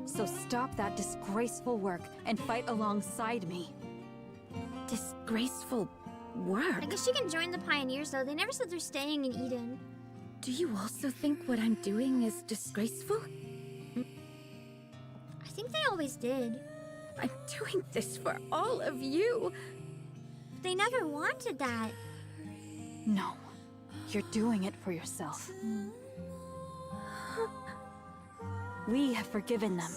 So stop that disgraceful work and fight alongside me. Disgraceful work. I guess she can join the pioneers though. They never said they're staying in Eden. Do you also think what I'm doing is disgraceful? I think they always did. I'm doing this for all of you. They never wanted that. No. You're doing it for yourself. We have forgiven them.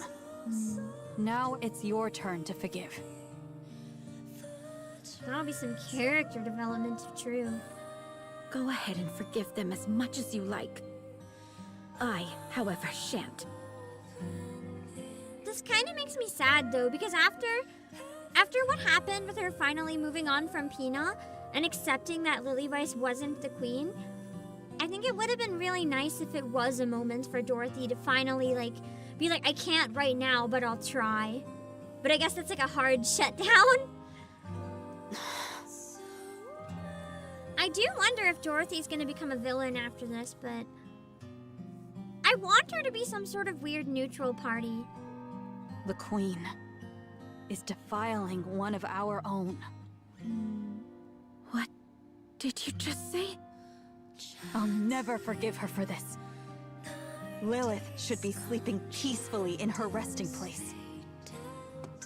Now it's your turn to forgive. That'll be some character development if true. Go ahead and forgive them as much as you like. I, however, shan't. This kind of makes me sad though, because after what happened with her finally moving on from Pina and accepting that Lilyweiss wasn't the queen, I think it would have been really nice if it was a moment for Dorothy to finally be like, I can't right now, but I'll try. But I guess that's like a hard shutdown. I do wonder if Dorothy's gonna become a villain after this, but I want her to be some sort of weird neutral party. The Queen is defiling one of our own. What did you just say? I'll never forgive her for this. Lilith should be sleeping peacefully in her resting place.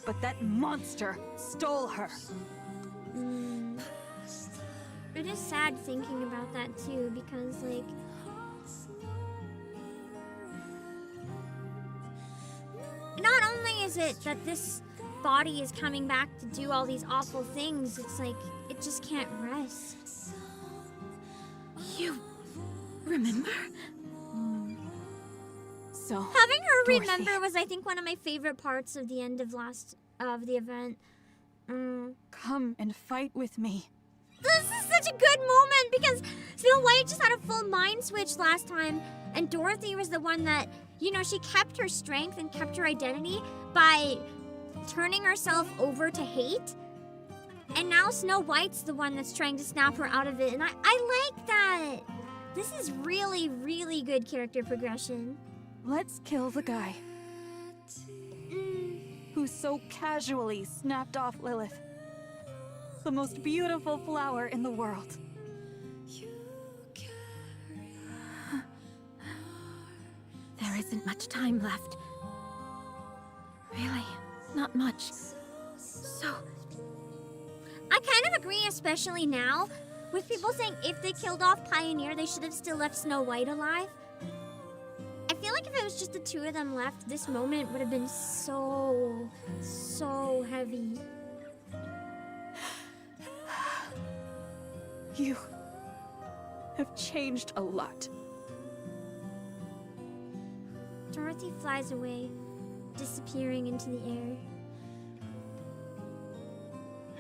But that monster stole her. It is sad thinking about that too, because not only is it that this body is coming back to do all these awful things, it's like it just can't rest. You remember? So Having her Dorothy. remember was, I think, one of my favorite parts of the end of the event. Come and fight with me. This is such a good moment because Snow White just had a full mind switch last time, and Dorothy was the one that, she kept her strength and kept her identity by turning herself over to hate. And now Snow White's the one that's trying to snap her out of it, and I like that. This is really, really good character progression. Let's kill the guy who so casually snapped off Lilith, the most beautiful flower in the world. There isn't much time left. Really, not much. So... I kind of agree, especially now, with people saying if they killed off Pioneer, they should have still left Snow White alive. I feel like if it was just the two of them left, this moment would have been so heavy. You have changed a lot. Dorothy flies away, disappearing into the air.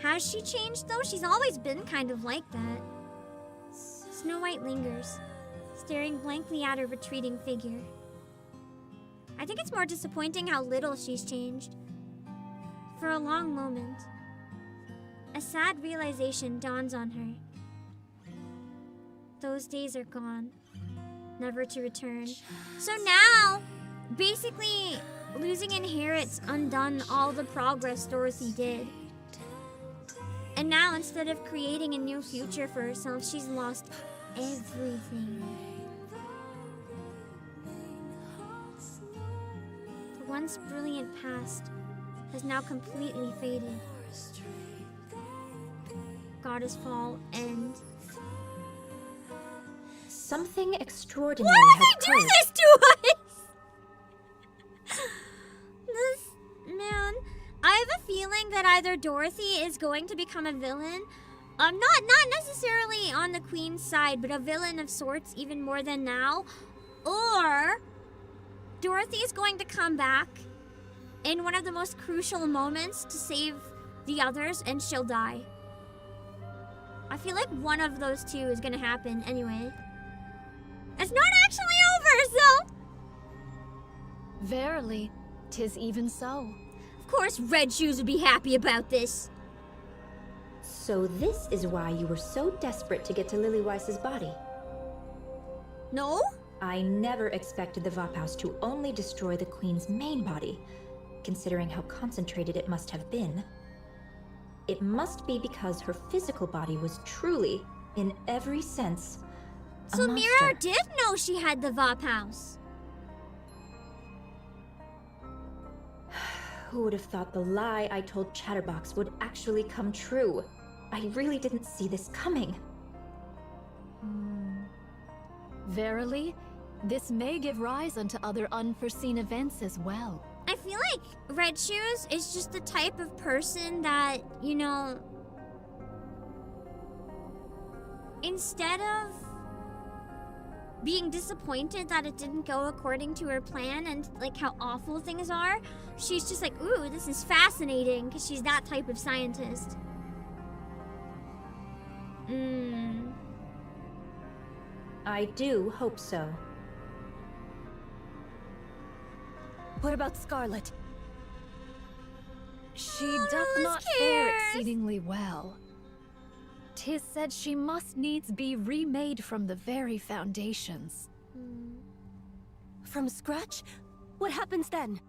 Has she changed, though? She's always been kind of like that. Snow White lingers, staring blankly at her retreating figure. I think it's more disappointing how little she's changed. For a long moment, a sad realization dawns on her. Those days are gone, never to return. So now, basically, losing Inherit's undone all the progress Dorothy did. And now, instead of creating a new future for herself, she's lost everything. The once brilliant past has now completely faded. Goddess Fall end. Something extraordinary Why has would they do occurred. this to us? Man, I have a feeling that either Dorothy is going to become a villain, not necessarily on the Queen's side, but a villain of sorts even more than now, or Dorothy is going to come back in one of the most crucial moments to save the others, and she'll die. I feel like one of those two is gonna happen anyway. It's not actually over, so... Verily, 'tis even so. Of course Red Shoes would be happy about this. So this is why you were so desperate to get to Lilyweiss's body. No? I never expected the Vaphaus to only destroy the Queen's main body, considering how concentrated it must have been. It must be because her physical body was truly, in every sense, So monster. Mira did know she had the Vop house. Who would have thought the lie I told Chatterbox would actually come true? I really didn't see this coming. Verily, this may give rise unto other unforeseen events as well. I feel like Red Shoes is just the type of person that, you know, instead of being disappointed that it didn't go according to her plan and like how awful things are, she's just like, ooh, this is fascinating, because she's that type of scientist. I do hope so. What about Scarlet? She Oh, doth Rose not fare cares. exceedingly well. 'Tis said she must needs be remade from the very foundations. From scratch? What happens then?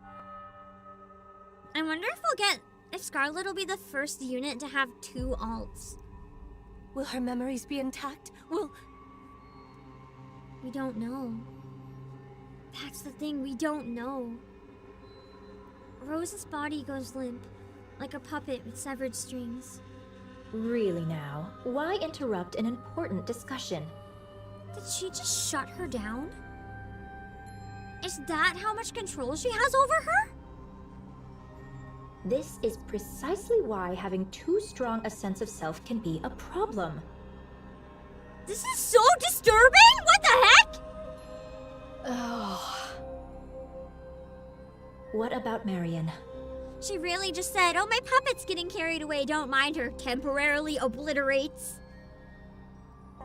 I wonder if Scarlet will be the first unit to have 2 alts. Will her memories be intact? We don't know. That's the thing, we don't know. Rose's body goes limp, like a puppet with severed strings. Really now, why interrupt an important discussion? Did she just shut her down? Is that how much control she has over her? This is precisely why having too strong a sense of self can be a problem. This is so disturbing! What the heck? Oh, What about Marion? She really just said, oh, my puppet's getting carried away, don't mind her, temporarily obliterates.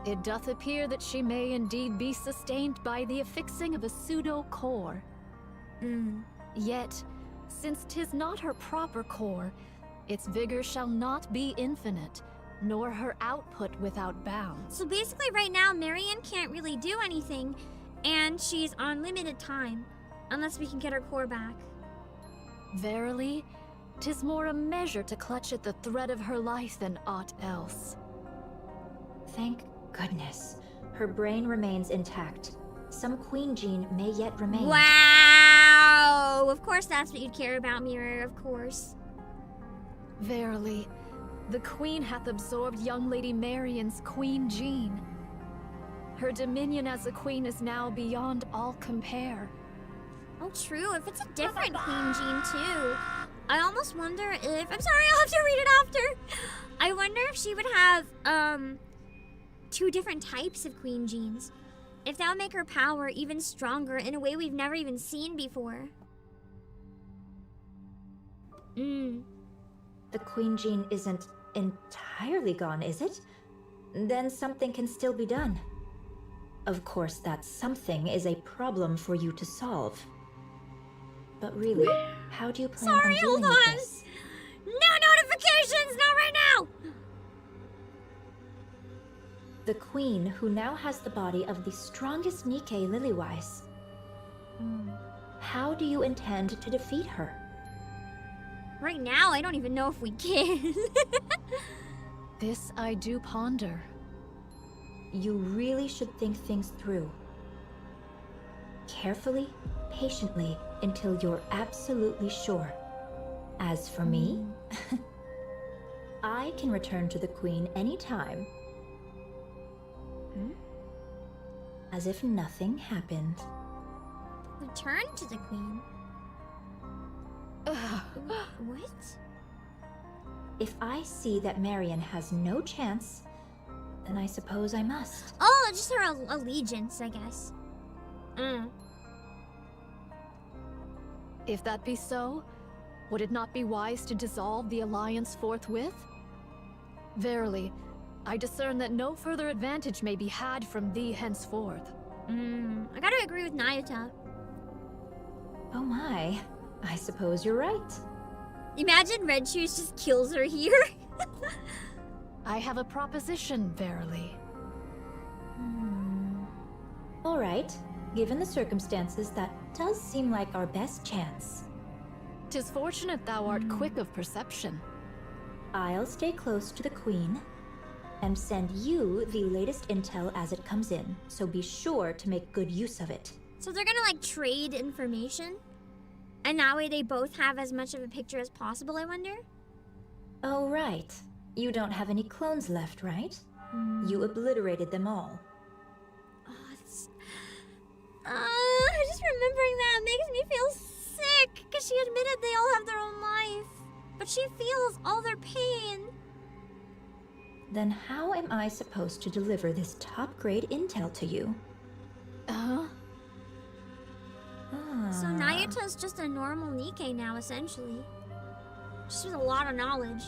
it doth appear that she may indeed be sustained by the affixing of a pseudo-core. Yet, since 'tis not her proper core, its vigor shall not be infinite, nor her output without bounds. So basically right now, Marion can't really do anything, and she's on limited time, unless we can get her core back. Verily, 'tis more a measure to clutch at the thread of her life than aught else. Thank goodness. Her brain remains intact. Some queen gene may yet remain. Wow! Of course that's what you'd care about, Mirror, of course. Verily, the Queen hath absorbed young Lady Marion's queen gene. Her dominion as a queen is now beyond all compare. Oh, true. If it's a different queen gene, too. I almost wonder if... I'm sorry, I'll have to read it after. I wonder if she would have, 2 different types of queen genes. If that would make her power even stronger in a way we've never even seen before. The queen gene isn't entirely gone, is it? Then something can still be done. Of course, that something is a problem for you to solve. But really, how do you plan on dealing hold with on. this? No notifications! Not right now! The queen, who now has the body of the strongest NIKKE Lilywise. How do you intend to defeat her? Right now, I don't even know if we can. This I do ponder. You really should think things through. Carefully, patiently, until you're absolutely sure. As for me, I can return to the Queen anytime. As if nothing happened. Return to the queen. What? If I see that Marion has no chance, then I suppose I must. Oh, just her allegiance, I guess. If that be so, would it not be wise to dissolve the alliance forthwith? Verily, I discern that no further advantage may be had from thee henceforth. I gotta agree with Nayuta. Oh my, I suppose you're right. Imagine Red Shoes just kills her here. I have a proposition, verily. All right, given the circumstances, that does seem like our best chance. 'Tis fortunate thou art quick of perception. I'll stay close to the Queen. and send you the latest intel as it comes in, so be sure to make good use of it. So they're gonna like trade information? And that way they both have as much of a picture as possible, I wonder? Oh, right. You don't have any clones left, right? You obliterated them all. Just remembering that makes me feel sick, because she admitted they all have their own life. But she feels all their pain. Then how am I supposed to deliver this top-grade intel to you? So Nayuta's just a normal Nikke now, essentially. Just with a lot of knowledge.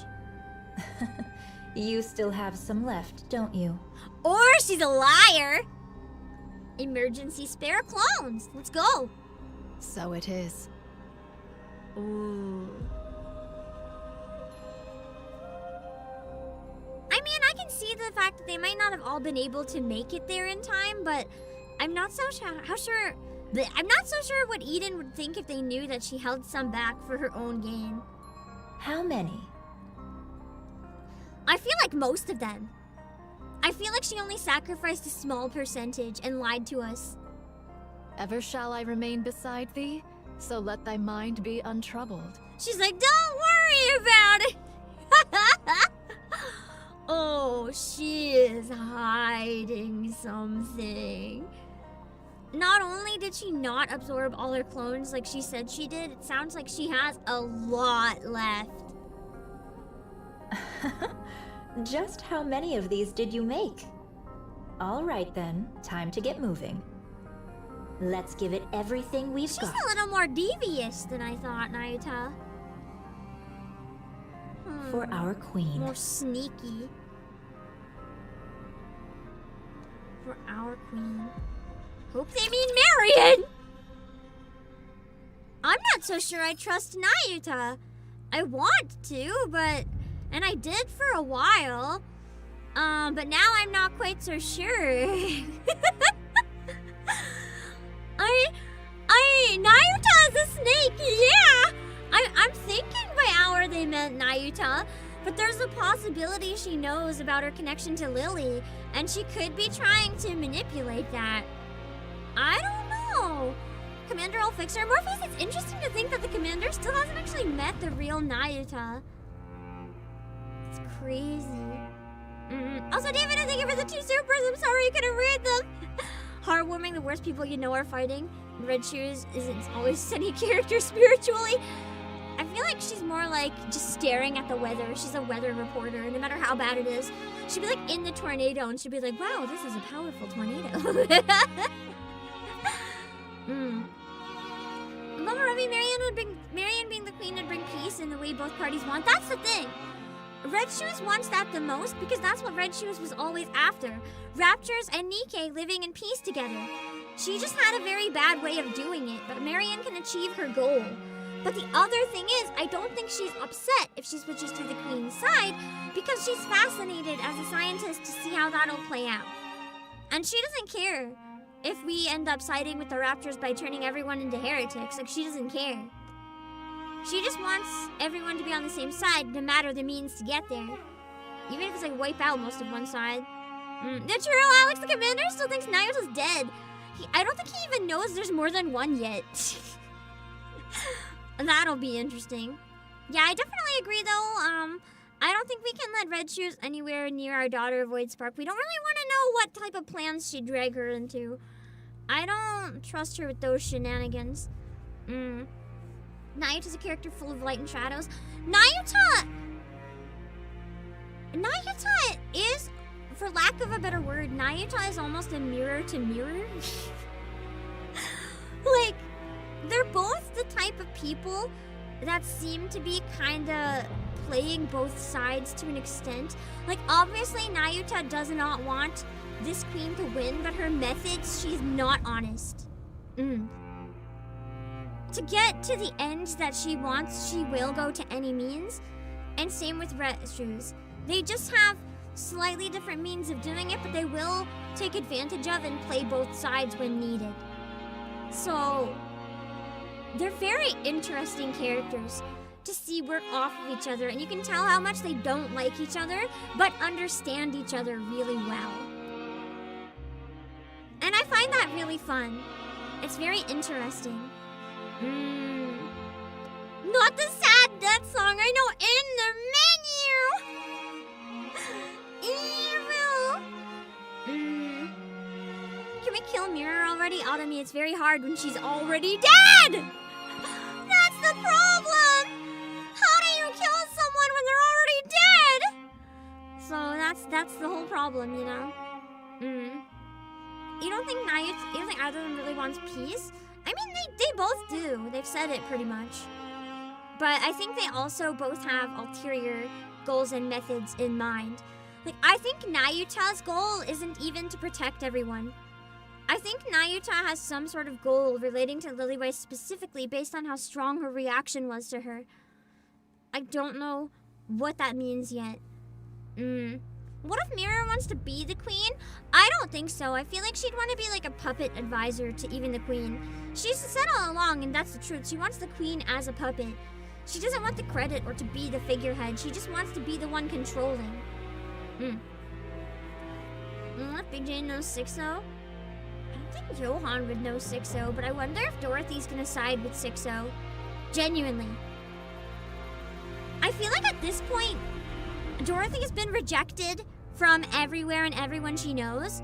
You still have some left, don't you? Or she's a liar! Emergency spare clones. Let's go. So it is. Ooh. I mean, I can see the fact that they might not have all been able to make it there in time, but I'm not so sure. I'm not so sure what Eden would think if they knew that she held some back for her own gain. How many? I feel like most of them. I feel like she only sacrificed a small percentage and lied to us. Ever shall I remain beside thee? So let thy mind be untroubled. She's like, don't worry about it. Oh, she is hiding something. Not only did she not absorb all her clones like she said she did, it sounds like she has a lot left. Just how many of these did you make? All right then, time to get moving. Let's give it everything we've got. She's a little more devious than I thought, Nayuta. For our queen. More sneaky. For our queen. Hope they mean Marion! I'm not so sure I trust Nayuta. I want to, but... And I did for a while. But now I'm not quite so sure. Nayuta is a snake, yeah! I'm thinking by our they meant Nayuta, but there's a possibility she knows about her connection to Lily, and she could be trying to manipulate that. I don't know. Commander will fix her. Morpheus, it's interesting to think that the commander still hasn't actually met the real Nayuta. It's crazy. Also, David, thank you for the 2 supers. I'm sorry you couldn't read them. Heartwarming, the worst people you know are fighting. Red Shoes isn't always sunny character spiritually. I feel like she's more like just staring at the weather. She's a weather reporter, no matter how bad it is. She'd be like in the tornado and she'd be like, wow, this is a powerful tornado. Mama Ruby, Marion being the queen would bring peace in the way both parties want. That's the thing. Red Shoes wants that the most because that's what Red Shoes was always after. Raptors and Nikke living in peace together. She just had a very bad way of doing it, but Marion can achieve her goal. But the other thing is, I don't think she's upset if she switches to the queen's side because she's fascinated as a scientist to see how that'll play out. And she doesn't care if we end up siding with the Raptors by turning everyone into heretics. Like, she doesn't care. She just wants everyone to be on the same side, no matter the means to get there. Even if it's like wipe out most of one side. That's true, Alex, the commander still thinks Nayuta's dead. I don't think he even knows there's more than one yet. That'll be interesting. Yeah, I definitely agree though. I don't think we can let Red Shoes anywhere near our daughter Void Spark. We don't really want to know what type of plans she'd drag her into. I don't trust her with those shenanigans. Nayuta's a character full of light and shadows. Nayuta is, for lack of a better word, Nayuta is almost a mirror to mirror. Like, they're both the type of people that seem to be kind of playing both sides to an extent. Like, obviously, Nayuta does not want this queen to win, but her methods, she's not honest. To get to the end that she wants, she will go to any means. And same with Red Shoes. They just have slightly different means of doing it, but they will take advantage of and play both sides when needed. So, they're very interesting characters. to see work off of each other, and you can tell how much they don't like each other, but understand each other really well. And I find that really fun. It's very interesting. Not the sad death song I know in the menu! Evil! Can we kill Mirror already? Automie, it's very hard when she's already dead! That's the problem! How do you kill someone when they're already dead? So that's the whole problem, you know? You don't think either of them really wants peace? I mean, they both do. They've said it pretty much. But I think they also both have ulterior goals and methods in mind. Like, I think Nayuta's goal isn't even to protect everyone. I think Nayuta has some sort of goal relating to Lillyway specifically based on how strong her reaction was to her. I don't know what that means yet. What if Mirror wants to be the queen? I don't think so. I feel like she'd want to be like a puppet advisor to even the queen. She's said all along, and that's the truth, she wants the queen as a puppet. She doesn't want the credit or to be the figurehead. She just wants to be the one controlling. Big J knows 6-0? I don't think Johan would know 6-0, but I wonder if Dorothy's gonna side with 6-0. Genuinely. I feel like at this point, Dorothy has been rejected from everywhere and everyone she knows.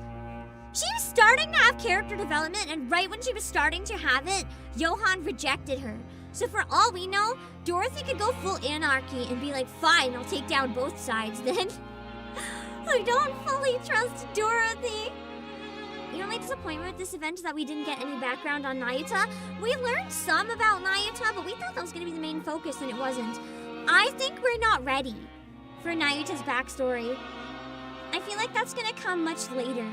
She was starting to have character development, and right when she was starting to have it, Johan rejected her. So for all we know, Dorothy could go full anarchy and be like, fine, I'll take down both sides then. I don't fully trust Dorothy. The only disappointment with this event is that we didn't get any background on Nayuta. We learned some about Nayuta, but we thought that was going to be the main focus, and it wasn't. I think we're not ready for Nayuta's backstory. I feel like that's going to come much later.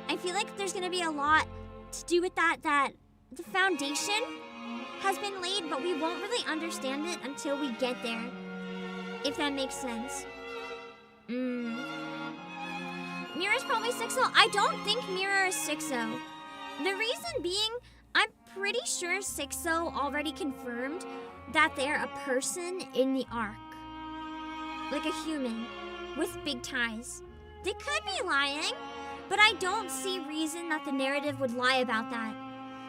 I feel like there's going to be a lot to do with that the foundation has been laid, but we won't really understand it until we get there. If that makes sense. Mirror's probably 6-0. I don't think Mirror is 6-0. The reason being, I'm pretty sure 6-0 already confirmed that they're a person in the arc. Like a human with big ties. They could be lying, but I don't see reason that the narrative would lie about that.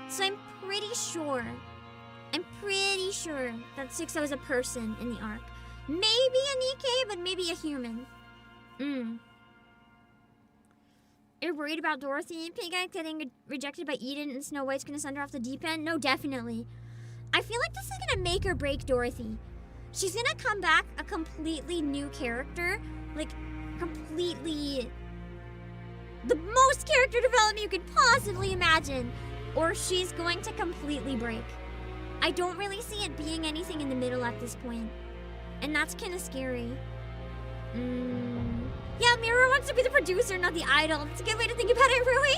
So I'm pretty sure that 6-0 is a person in the arc. Maybe a NIKKE, but maybe a human. You're worried about Dorothy and Piggy getting rejected by Eden and Snow White's gonna send her off the deep end? No, definitely. I feel like this is gonna make or break Dorothy. She's gonna come back a completely new character. Like, completely... the most character development you could possibly imagine. Or she's going to completely break. I don't really see it being anything in the middle at this point. And that's kind of scary. Yeah, Mirror wants to be the producer, not the idol. It's a good way to think about it, Rui.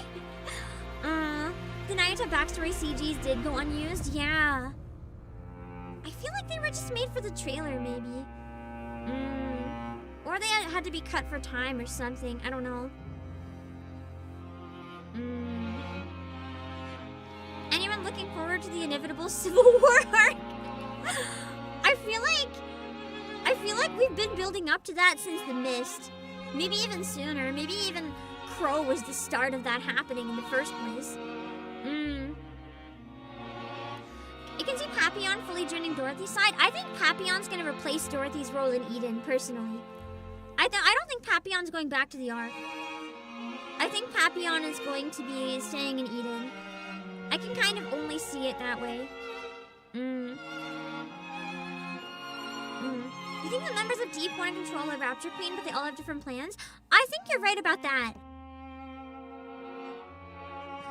The Nayuta backstory CGs did go unused. Yeah. I feel like they were just made for the trailer, maybe. Or they had to be cut for time or something. I don't know. Anyone looking forward to the inevitable Civil War arc? I feel like we've been building up to that since The Mist. Maybe even sooner. Maybe even Crow was the start of that happening in the first place. You can see Papillon fully joining Dorothy's side. I think Papillon's gonna replace Dorothy's role in Eden, personally. I don't think Papillon's going back to the arc. I think Papillon is going to be staying in Eden. I can kind of only see it that way. You think the members of Deep want to control a Rapture Queen, but they all have different plans? I think you're right about that.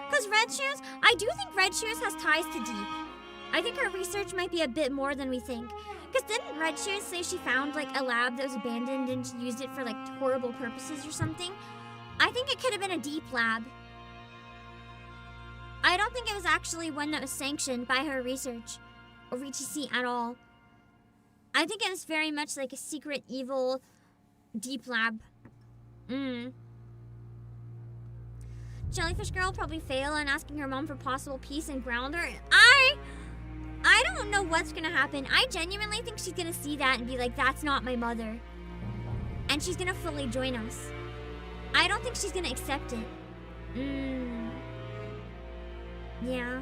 Because Red Shoes, I do think Red Shoes has ties to Deep. I think her research might be a bit more than we think. Because didn't Red Shoes say she found like a lab that was abandoned and she used it for like horrible purposes or something? I think it could have been a Deep lab. I don't think it was actually one that was sanctioned by her research or VTC at all. I think it was very much like a secret, evil, Deep lab. Jellyfish Girl will probably fail on asking her mom for possible peace and ground her. I don't know what's gonna happen. I genuinely think she's gonna see that and be like, that's not my mother. And she's gonna fully join us. I don't think she's gonna accept it. Yeah.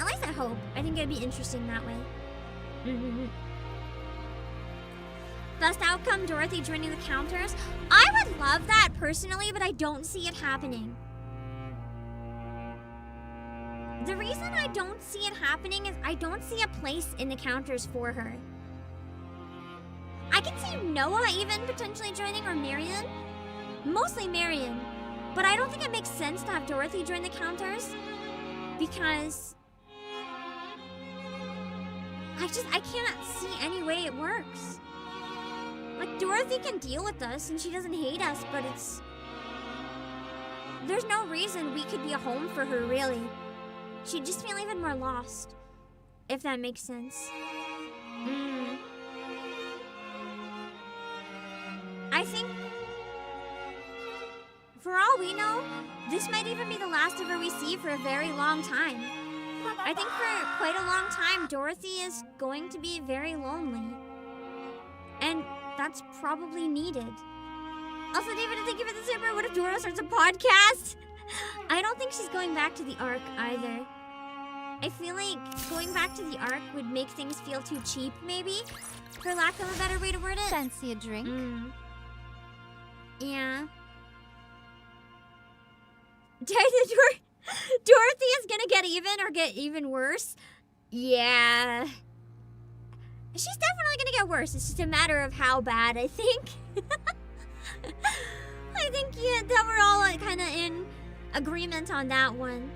At least I hope. I think it'd be interesting that way. Best outcome, Dorothy joining the counters. I would love that personally, but I don't see it happening. The reason I don't see it happening is I don't see a place in the counters for her. I can see Noah even potentially joining, or Marion. Mostly Marion. But I don't think it makes sense to have Dorothy join the counters. Because I cannot see any way it works. Like, Dorothy can deal with us and she doesn't hate us, but there's no reason we could be a home for her, really. She'd just feel even more lost, if that makes sense. I think, for all we know, this might even be the last of her we see for a very long time. I think for quite a long time, Dorothy is going to be very lonely. And that's probably needed. Also, David, thank you for the super. What if Doro starts a podcast? I don't think she's going back to the Ark either. I feel like going back to the Ark would make things feel too cheap, maybe? For lack of a better way to word it. Fancy a drink? Yeah. Dorothy is gonna get even or get even worse. Yeah. She's definitely gonna get worse. It's just a matter of how bad, I think. I think, yeah, that we're all kind of in agreement on that one.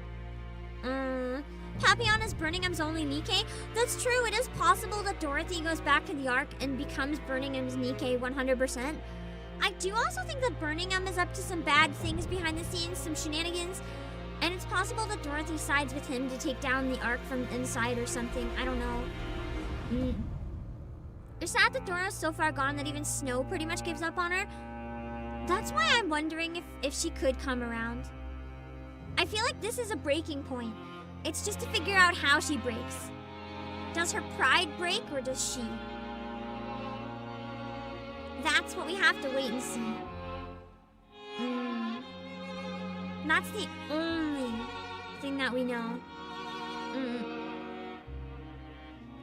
Papillon is Burningham's only NIKKE. That's true. It is possible that Dorothy goes back to the Ark and becomes Burningham's NIKKE 100%. I do also think that Burningham is up to some bad things behind the scenes, some shenanigans. And it's possible that Dorothy sides with him to take down the Ark from inside or something. I don't know. It's sad that Doro's so far gone that even Snow pretty much gives up on her. That's why I'm wondering if she could come around. I feel like this is a breaking point. It's just to figure out how she breaks. Does her pride break or does she? That's what we have to wait and see. That's the only thing that we know.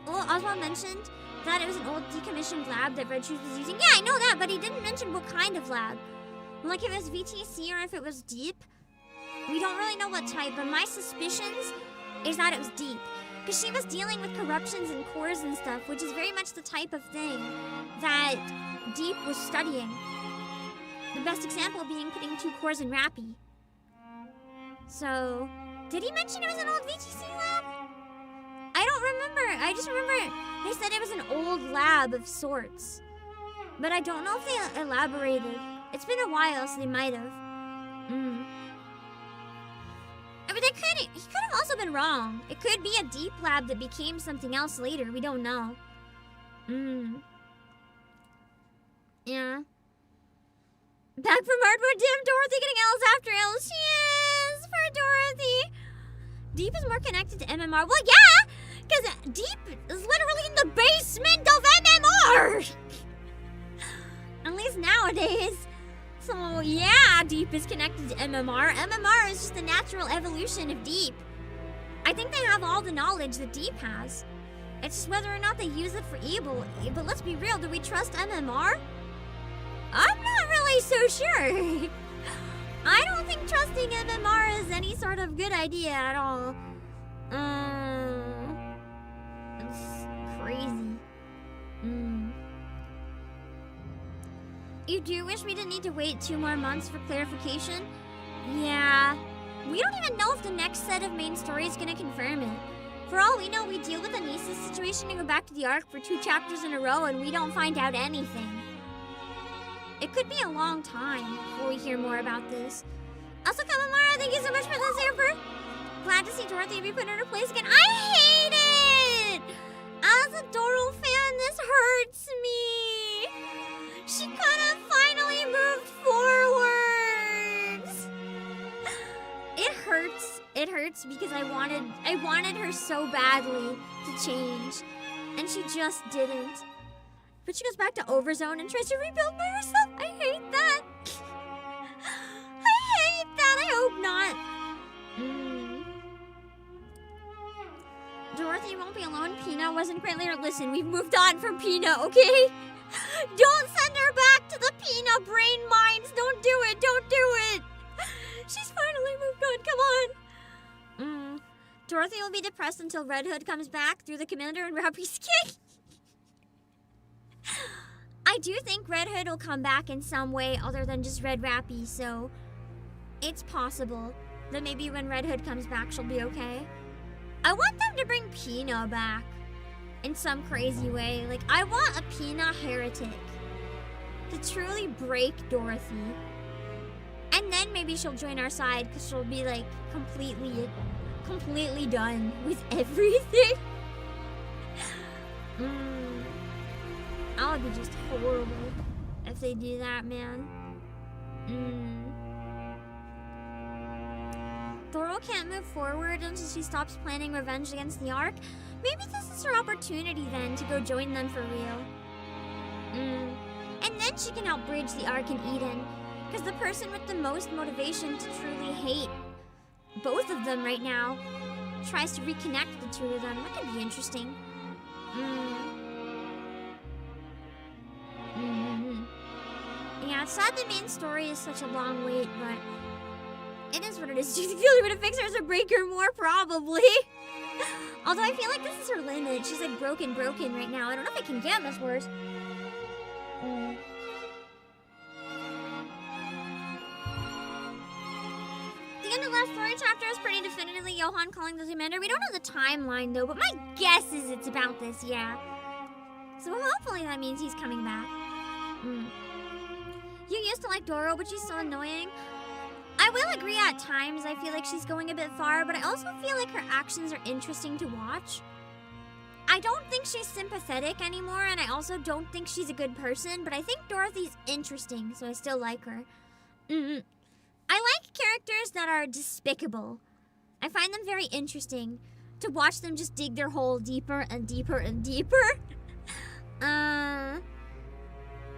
Oh, Oswald mentioned that it was an old decommissioned lab that Red Shoes was using. Yeah, I know that, but he didn't mention what kind of lab. Like if it was VTC or if it was deep. We don't really know what type, but my suspicions is that it was deep. Because she was dealing with corruptions and cores and stuff, which is very much the type of thing that Deep was studying. The best example being putting 2 cores in Rappy. So, did he mention it was an old VTC lab? I don't remember. I just remember they said it was an old lab of sorts. But I don't know if they elaborated. It's been a while, so they might have. But he could have also been wrong. It could be a deep lab that became something else later. We don't know. Yeah. Back from hardwood, damn Dorothy getting L's after L's. She is for Dorothy. Deep is more connected to MMR. Well, yeah, because Deep is literally in the basement of MMR. At least nowadays. So, yeah, Deep is connected to MMR. MMR is just the natural evolution of Deep. I think they have all the knowledge that Deep has. It's just whether or not they use it for evil. But let's be real, do we trust MMR? I'm not really so sure. I don't think trusting MMR is any sort of good idea at all. It's crazy. You do wish we didn't need to wait 2 more months for clarification? Yeah. We don't even know if the next set of main story is gonna confirm it. For all we know, we deal with Anissa's situation and go back to the Ark for 2 chapters in a row and we don't find out anything. It could be a long time before we hear more about this. Also, Kamamara, thank you so much for the super. Glad to see Dorothy be put in her place again. I hate it! As a Doro fan, this hurts me. She could have finally moved forwards. It hurts it hurts because I wanted her so badly to change, and she just didn't. But she goes back to Overzone and tries to rebuild by herself. I hate that. I hate that. I hope not. Dorothy won't be alone. Pina wasn't great later. Listen, we've moved on from Pina, okay? Don't send her back to the Pina brain mines. Don't do it. Don't do it. She's finally moved on. Come on. Dorothy will be depressed until Red Hood comes back through the Commander and Rappy's skin. I do think Red Hood will come back in some way other than just Red Rappy, so it's possible that maybe when Red Hood comes back, she'll be okay. I want them to bring Pina back in some crazy way. Like, I want a Pina heretic to truly break Dorothy. And then maybe she'll join our side because she'll be like completely done with everything. That would be just horrible if they do that, man. Doro can't move forward until she stops planning revenge against the Ark. Maybe this is her opportunity then to go join them for real. And then she can help bridge the Ark in Eden. Because the person with the most motivation to truly hate both of them right now tries to reconnect the two of them. That could be interesting. Yeah, it's sad the main story is such a long wait, but it is what it is. She's the only way to fix her is to break her more, probably. Although I feel like this is her limit. She's like broken right now. I don't know if I can get much worse. The end of the last story chapter is pretty definitively Johan calling the commander. We don't know the timeline though, but my guess is it's about this, yeah. So hopefully that means he's coming back. You used to like Doro, but she's so annoying. I will agree at times. I feel like she's going a bit far, but I also feel like her actions are interesting to watch. I don't think she's sympathetic anymore, and I also don't think she's a good person, but I think Dorothy's interesting, so I still like her. I like characters that are despicable. I find them very interesting to watch them just dig their hole deeper and deeper and deeper.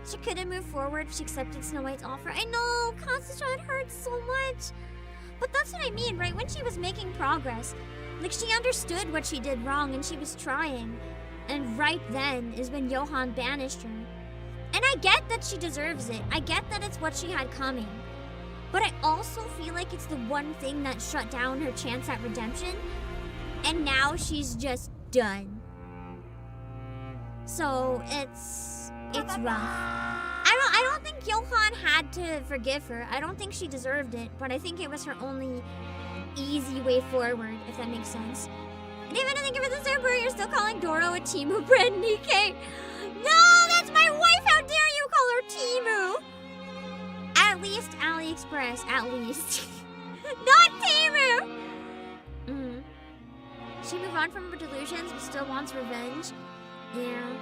She could have moved forward if she accepted Snow White's offer. I know, Constantine hurts so much. But that's what I mean, right? When she was making progress, like she understood what she did wrong and she was trying. And right then is when Johan banished her. And I get that she deserves it. I get that it's what she had coming. But I also feel like it's the one thing that shut down her chance at redemption. And now she's just done. So it's rough. I don't think Johan had to forgive her. I don't think she deserved it, but I think it was her only easy way forward, if that makes sense. And even I think of this emperor, you're still calling Doro a Timu brand NIKKE. No, that's my wife. How dare you call her Timu? At least AliExpress, at least. Not Timu. She moved on from her delusions, but still wants revenge. Yeah.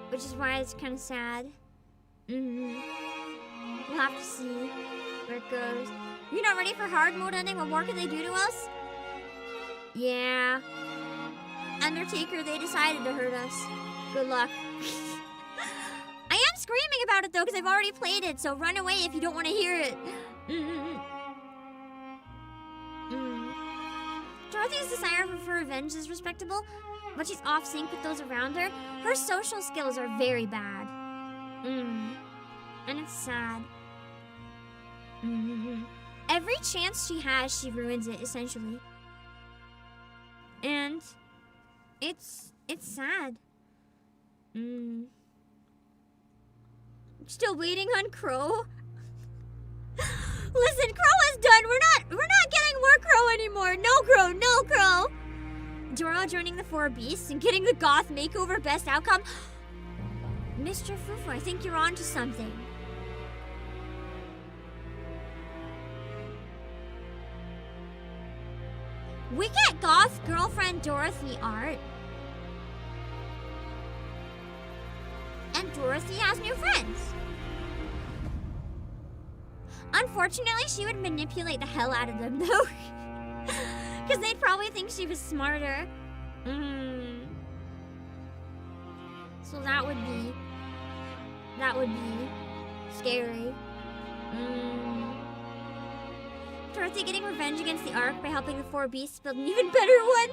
Which is why it's kind of sad. We'll have to see where it goes. You're not ready for hard mode ending? What more could they do to us? Yeah. Undertaker, they decided to hurt us. Good luck. I am screaming about it though, because I've already played it, so run away if you don't want to hear it. Dorothy's desire for revenge is respectable, but she's off sync with those around her. Her social skills are very bad. And it's sad. Every chance she has, she ruins it, essentially. And it's sad. Still waiting on Crow? Listen, Crow is done. We're not getting more Crow anymore. No Crow, no Crow. Doro joining the Four Beasts and getting the Goth makeover best outcome. Mr. Fufu, I think you're onto something. We get Goth girlfriend Dorothy art. And Dorothy has new friends. I Unfortunately, she would manipulate the hell out of them, though. Because they'd probably think she was smarter. So that would be scary. Dorothy getting revenge against the Ark by helping the 4 beasts build an even better one.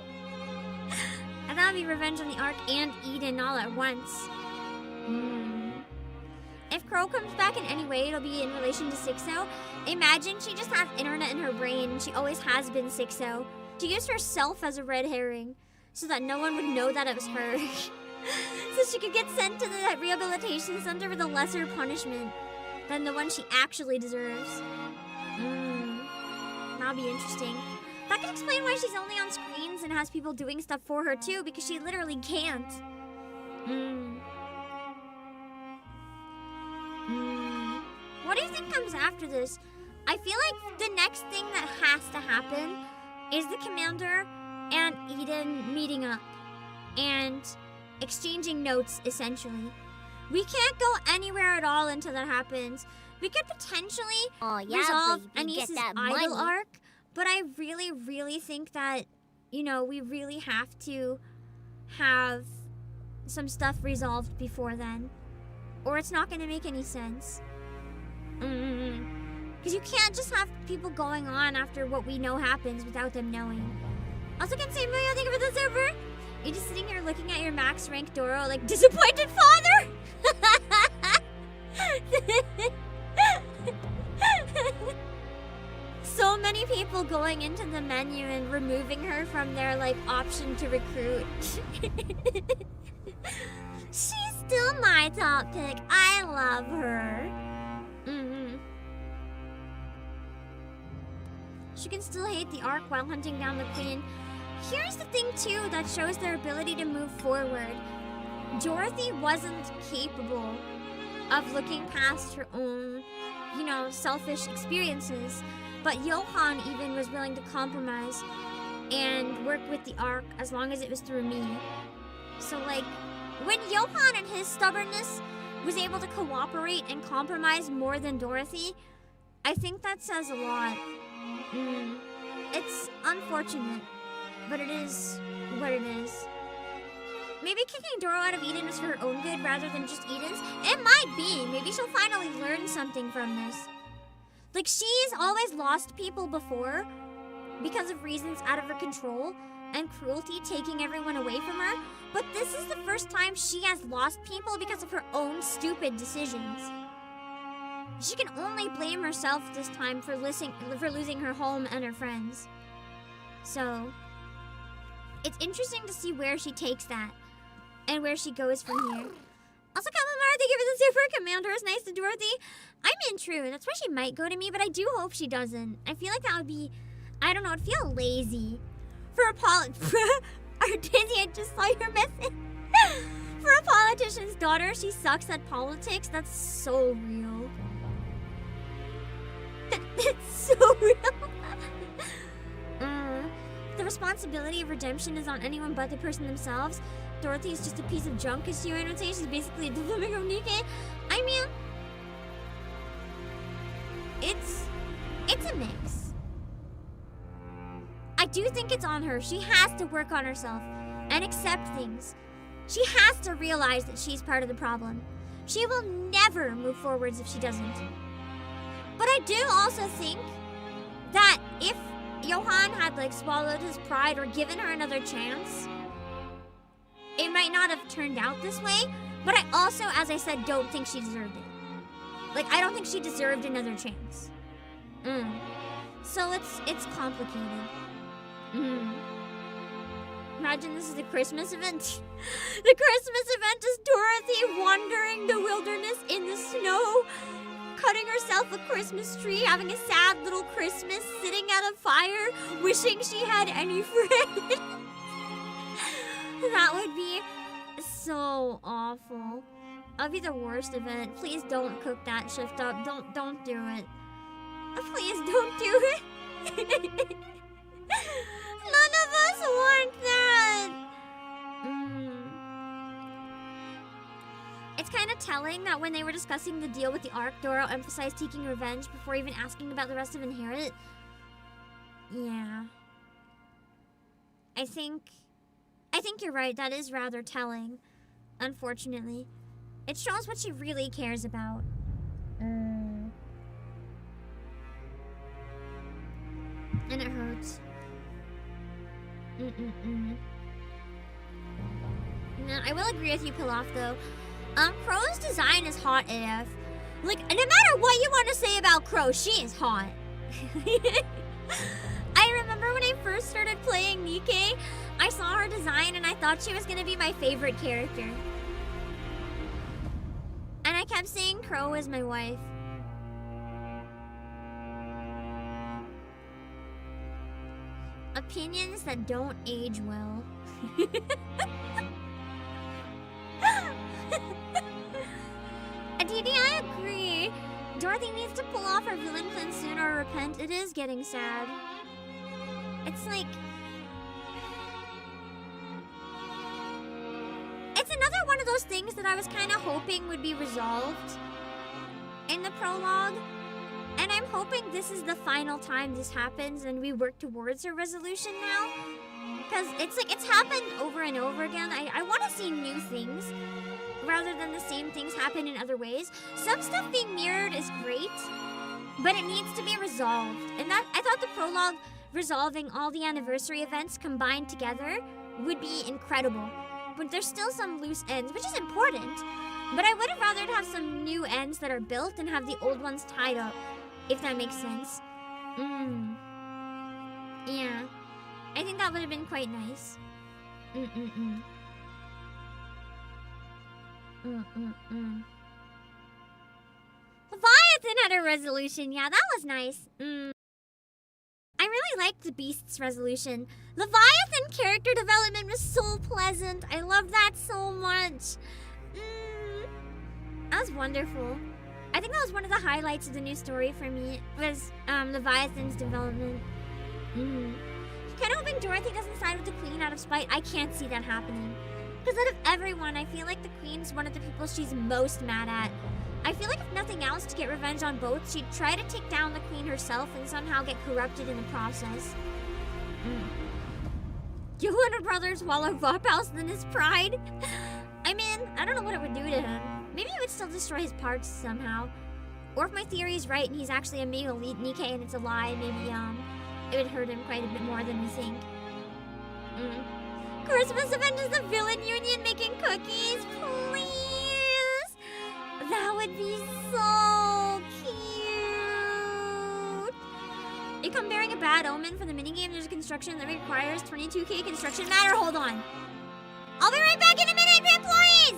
And that would be revenge on the Ark and Eden all at once. If Crow comes back in any way, it'll be in relation to 6-0. Imagine she just has internet in her brain and she always has been 6-0. She used herself as a red herring so that no one would know that it was her. So she could get sent to the rehabilitation center with a lesser punishment than the one she actually deserves. That'll be interesting. That could explain why she's only on screens and has people doing stuff for her too, because she literally can't. What do you think comes after this? I feel like the next thing that has to happen is the Commander and Eden meeting up and exchanging notes, essentially. We can't go anywhere at all until that happens. We could potentially resolve Anis's idol arc, but I really, really think that, you know, we really have to have some stuff resolved before then, or it's not going to make any sense. Because you can't just have people going on after what we know happens without them knowing. Also, can say, Mario, thank you for the server. You're just sitting here looking at your max rank Doro like, disappointed father? So many people going into the menu and removing her from their, like, option to recruit. She's still my top pick. I love her. She can still hate the Ark while hunting down the Queen. Here's the thing, too, that shows their ability to move forward. Dorothy wasn't capable of looking past her own, you know, selfish experiences. But Johan even was willing to compromise and work with the Ark as long as it was through me. So, like, when Johan and his stubbornness was able to cooperate and compromise more than Dorothy, I think that says a lot. It's unfortunate, but it is what it is. Maybe kicking Doro out of Eden was for her own good rather than just Eden's. It might be. Maybe she'll finally learn something from this. Like, she's always lost people before because of reasons out of her control and cruelty taking everyone away from her. But this is the first time she has lost people because of her own stupid decisions. She can only blame herself this time for losing her home and her friends. So, it's interesting to see where she takes that and where she goes from here. Also, Kamamara, thank you for the super. Commander is nice to Dorothy. I'm in true. That's why she might go to me, but I do hope she doesn't. I feel like that would be, I don't know, it'd feel lazy. For a Artizia, I just saw your message. For a politician's daughter, she sucks at politics. That's so real. It's so real. The responsibility of redemption is on anyone but the person themselves. Dorothy is just a piece of junk, as you would say. She's basically the living of NIKKE. I mean, it's a mix. I do think it's on her. She has to work on herself and accept things. She has to realize that she's part of the problem. She will never move forwards if she doesn't. But I do also think that if Johan had, like, swallowed his pride or given her another chance, it might not have turned out this way. But I also, as I said, don't think she deserved it. Like, I don't think she deserved another chance. So it's complicated. Imagine this is the Christmas event. The Christmas event is Dorothy wandering the wilderness in the snow, cutting herself a Christmas tree, having a sad little Christmas, sitting at a fire, wishing she had any friends. That would be so awful. That'd be the worst event. Please don't cook that shift up. Don't do it. Please don't do it. None of us want that. It's it's kind of telling that when they were discussing the deal with the Ark, Doro emphasized taking revenge before even asking about the rest of Inherit. Yeah. I think you're right. That is rather telling, unfortunately. It shows what she really cares about. And it hurts. No, I will agree with you, Pilaf, though. Crow's design is hot AF. Like, no matter what you want to say about Crow, she is hot. I remember when I first started playing NIKKE, I saw her design and I thought she was going to be my favorite character. And I kept saying Crow is my wife. Opinions that don't age well. Aditi, I agree. Dorothy needs to pull off her villain cleanse soon or repent. It is getting sad. It's like... It's another one of those things that I was kind of hoping would be resolved in the prologue. And I'm hoping this is the final time this happens and we work towards a resolution now. Because it's like, it's happened over and over again. I want to see new things rather than the same things happen in other ways. Some stuff being mirrored is great, but it needs to be resolved. And that, I thought the prologue resolving all the anniversary events combined together would be incredible. But there's still some loose ends, which is important. But I would have rather have some new ends that are built and have the old ones tied up, if that makes sense. Yeah. I think that would have been quite nice. Leviathan had a resolution. Yeah, that was nice. I really liked the Beast's resolution. Leviathan character development was so pleasant. I love that so much. That was wonderful. I think that was one of the highlights of the new story for me, was Leviathan's development. Kind of hoping Dorothy doesn't side with the Queen out of spite. I can't see that happening. Because out of everyone, I feel like the Queen's one of the people she's most mad at. I feel like if nothing else, to get revenge on both, she'd try to take down the Queen herself and somehow get corrupted in the process. You and her brothers wallow Vophouse in his pride? I mean, I don't know what it would do to him. Maybe it would still destroy his parts somehow. Or if my theory is right and he's actually a male NIKKE and it's a lie, maybe it would hurt him quite a bit more than we think. Christmas event is the villain union making cookies, please! That would be so cute! If I'm bearing a bad omen for the minigame, there's a construction that requires 22k construction matter. Hold on. I'll be right back in a minute, employees!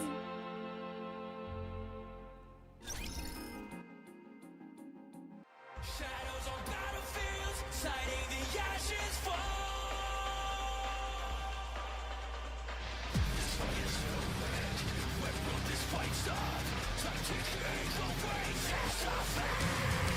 Shadows on battlefields, sighting the ashes fall. When will this fight stop? Time to create the waves of fate.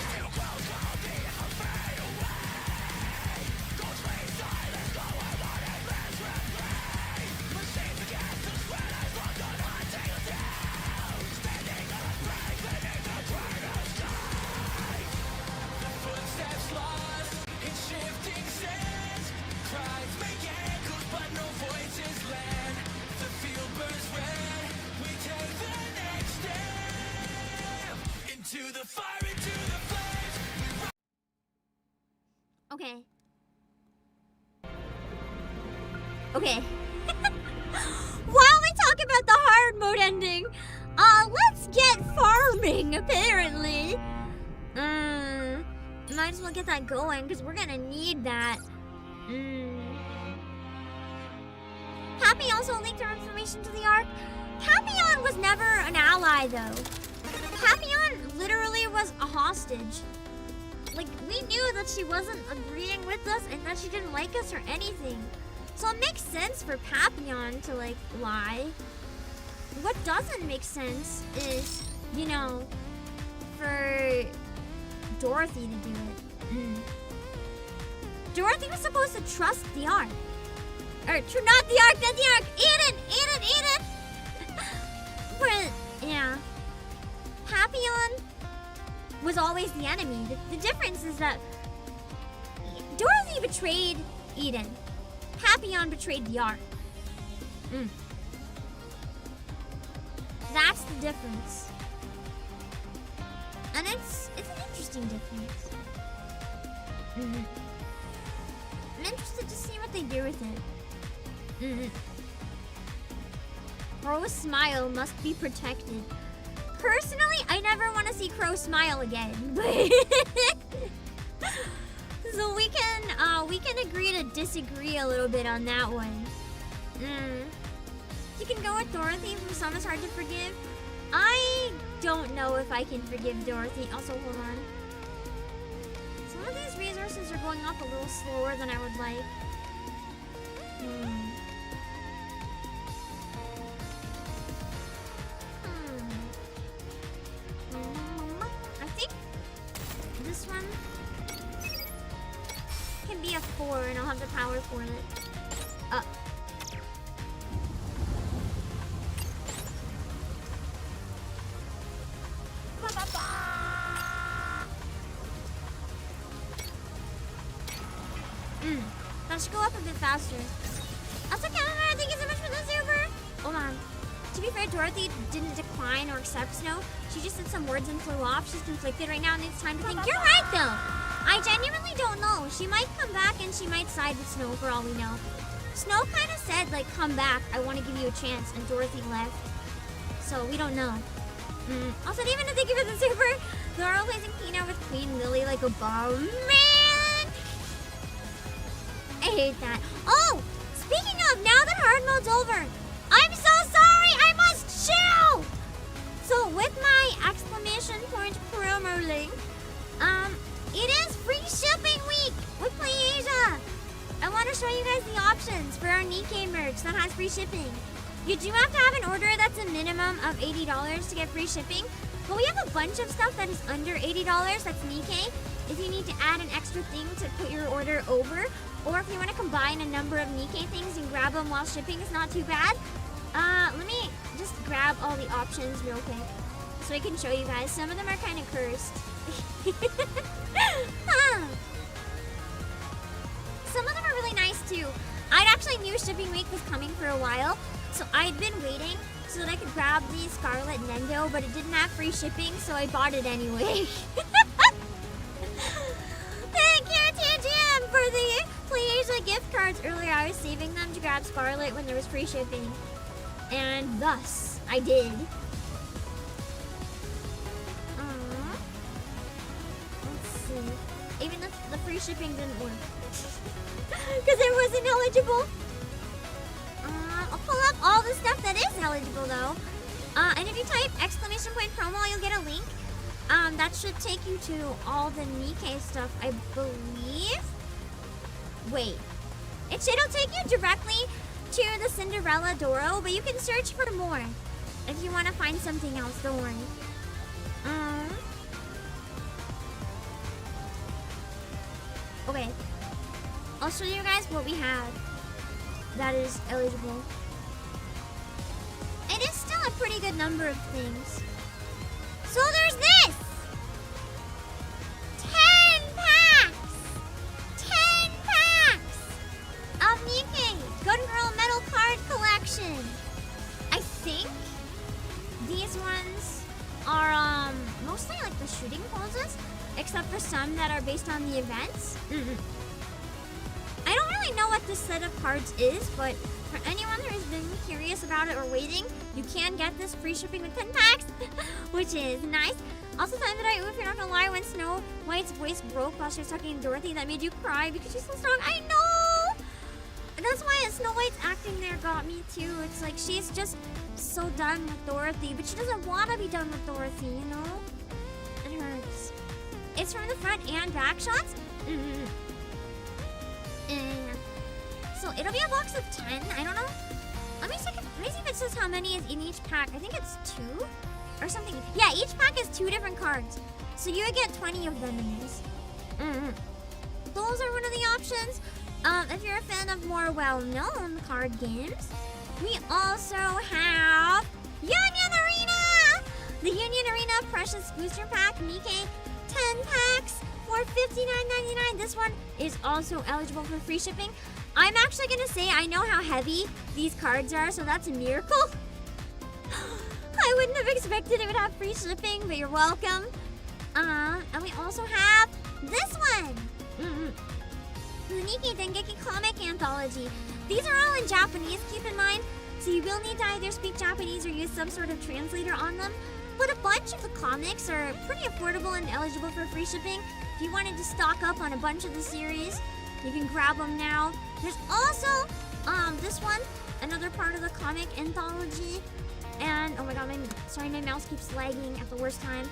Still bound on me, I'll fade away. Ghostly silence, no one wanted less refrain. Machines against the sweat, I lost on hunting you down. Standing on a break, beneath the greater sky. Footsteps lost in shifting sands. Cries make echoes, but no voices land. The field burns red. We take the next step into the fire, into the flames. Okay. Okay. While we talk about the hard mode ending, let's get farming, apparently. Might as well get that going, because we're gonna need that. Happy also linked our information to the Ark. Papillon was never an ally, though. Papillon literally was a hostage. Like, we knew that she wasn't agreeing with us and that she didn't like us or anything. So it makes sense for Papillon to, like, lie. What doesn't make sense is, you know, for Dorothy to do it. Dorothy was supposed to trust the Ark. Or, not the Ark, not the Ark! Eden! But, yeah. enemy. The difference is that Dorothy betrayed Eden. Papillon betrayed the art. That's the difference. And it's an interesting difference. I'm interested to see what they do with it. Crow's smile must be protected. Personally, I never want to see Crow smile again. So we can agree to disagree a little bit on that one. You can go with Dorothy from Some Is Hard to Forgive. I don't know if I can forgive Dorothy. Also, hold on. Some of these resources are going off a little slower than I would like. I think this one can be a 4 and I'll have the power for it. That should go up a bit faster. Also, Calamar, thank you so much for the super. Hold on. To be fair, Dorothy didn't decline or accept Snow. She just said some words and flew off. She's conflicted right now and needs time to think. You're right, though. I genuinely don't know. She might come back and she might side with Snow for all we know. Snow kind of said, like, come back. I want to give you a chance. And Dorothy left. So we don't know. Also, even to thank you for the super. Doro placing Pina with Queen Lily like a bomb. Man! I hate that. Oh! Speaking of, now that hard mode's over, I'm so sorry! I must chill! So with my exclamation point promo link, it is free shipping week with Playasia. I want to show you guys the options for our NIKKE merch that has free shipping. You do have to have an order that's a minimum of $80 to get free shipping, but we have a bunch of stuff that is under $80 that's NIKKE. If you need to add an extra thing to put your order over, or if you want to combine a number of NIKKE things and grab them while shipping is not too bad. Let me just grab all the options real quick so I can show you guys. Some of them are kind of cursed. Some of them are really nice too. I'd actually knew shipping week was coming for a while, so I'd been waiting so that I could grab the Scarlet Nendo, but it didn't have free shipping, so I bought it anyway. Thank you, TGM, for the Playasia gift cards earlier. I was saving them to grab Scarlet when there was free shipping, and thus I did. Let's see. Even the free shipping didn't work because it wasn't eligible. I'll pull up all the stuff that is eligible though. And if you type exclamation point promo, you'll get a link. That should take you to all the NIKKE stuff, I believe. Wait. It'll take you directly to the Cinderella Doro, but you can search for more if you want to find something else, don't worry. Okay. I'll show you guys what we have that is eligible. It is still a pretty good number of things. So there's this! 10 packs! 10 packs of NIKKE Good Girl Metal Card Collection. I think these ones are mostly like the shooting poses, except for some that are based on the events. I don't really know what this set of cards is, but for anyone who has been curious about it or waiting, you can get this free shipping with 10 packs, which is nice. Also, time that I oof, you're not gonna lie, when Snow White's voice broke while she was talking to Dorothy, that made you cry because she's so strong. I know! And that's why Snow White's acting there got me too. It's like she's just so done with Dorothy, but she doesn't want to be done with Dorothy, you know? It hurts. It's from the front and back shots. So it'll be a box of 10. I don't know. Let me see if it says how many is in each pack. I think it's 2 or something. Yeah, each pack is 2 different cards. So you would get 20 of them in these. Those are one of the options. If you're a fan of more well-known card games, we also have Union Arena! The Union Arena Precious Booster Pack NIKKE 10 packs for $59.99. This one is also eligible for free shipping. I'm actually gonna say I know how heavy these cards are, so that's a miracle. I wouldn't have expected it would have free shipping, but you're welcome. And we also have this one. NIKKE Dengeki Comic Anthology. These are all in Japanese, keep in mind. So you will need to either speak Japanese or use some sort of translator on them. But a bunch of the comics are pretty affordable and eligible for free shipping. If you wanted to stock up on a bunch of the series, you can grab them now. There's also this one, another part of the comic anthology. And oh my god, my mouse keeps lagging at the worst time.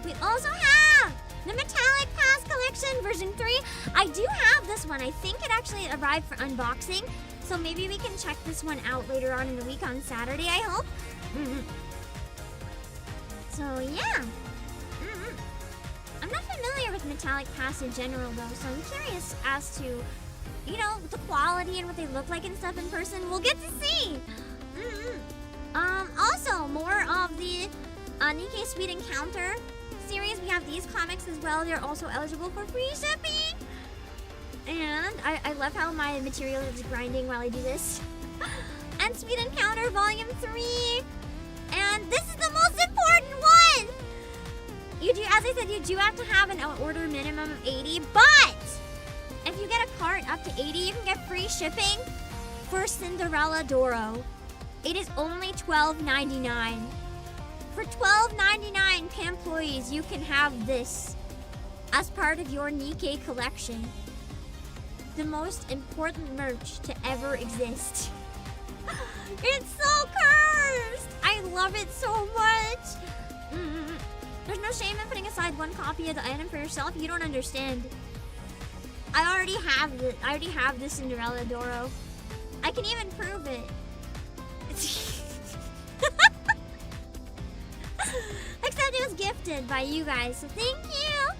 We also have the Metallic Pass Collection version 3. I do have this one. I think it actually arrived for unboxing. So maybe we can check this one out later on in the week on Saturday, I hope. So yeah. I'm not familiar with Metallic Pass in general though, so I'm curious as to, you know, the quality and what they look like and stuff in person. We'll get to see. Also, more of the NIKKE Sweet Encounter series. We have these comics as well. They're also eligible for free shipping. And I love how my material is grinding while I do this. And Sweet Encounter Volume 3. And this is the most important one! You do, as I said, you do have to have an order minimum of 80, but if you get a cart up to 80, you can get free shipping for Cinderella Doro. It is only $12.99. For $12.99 employees, you can have this as part of your NIKKE collection. The most important merch to ever exist. It's so cursed! I love it so much! There's no shame in putting aside one copy of the item for yourself. You don't understand. I already have the Cinderella Doro. I can even prove it. Except it was gifted by you guys, so thank you.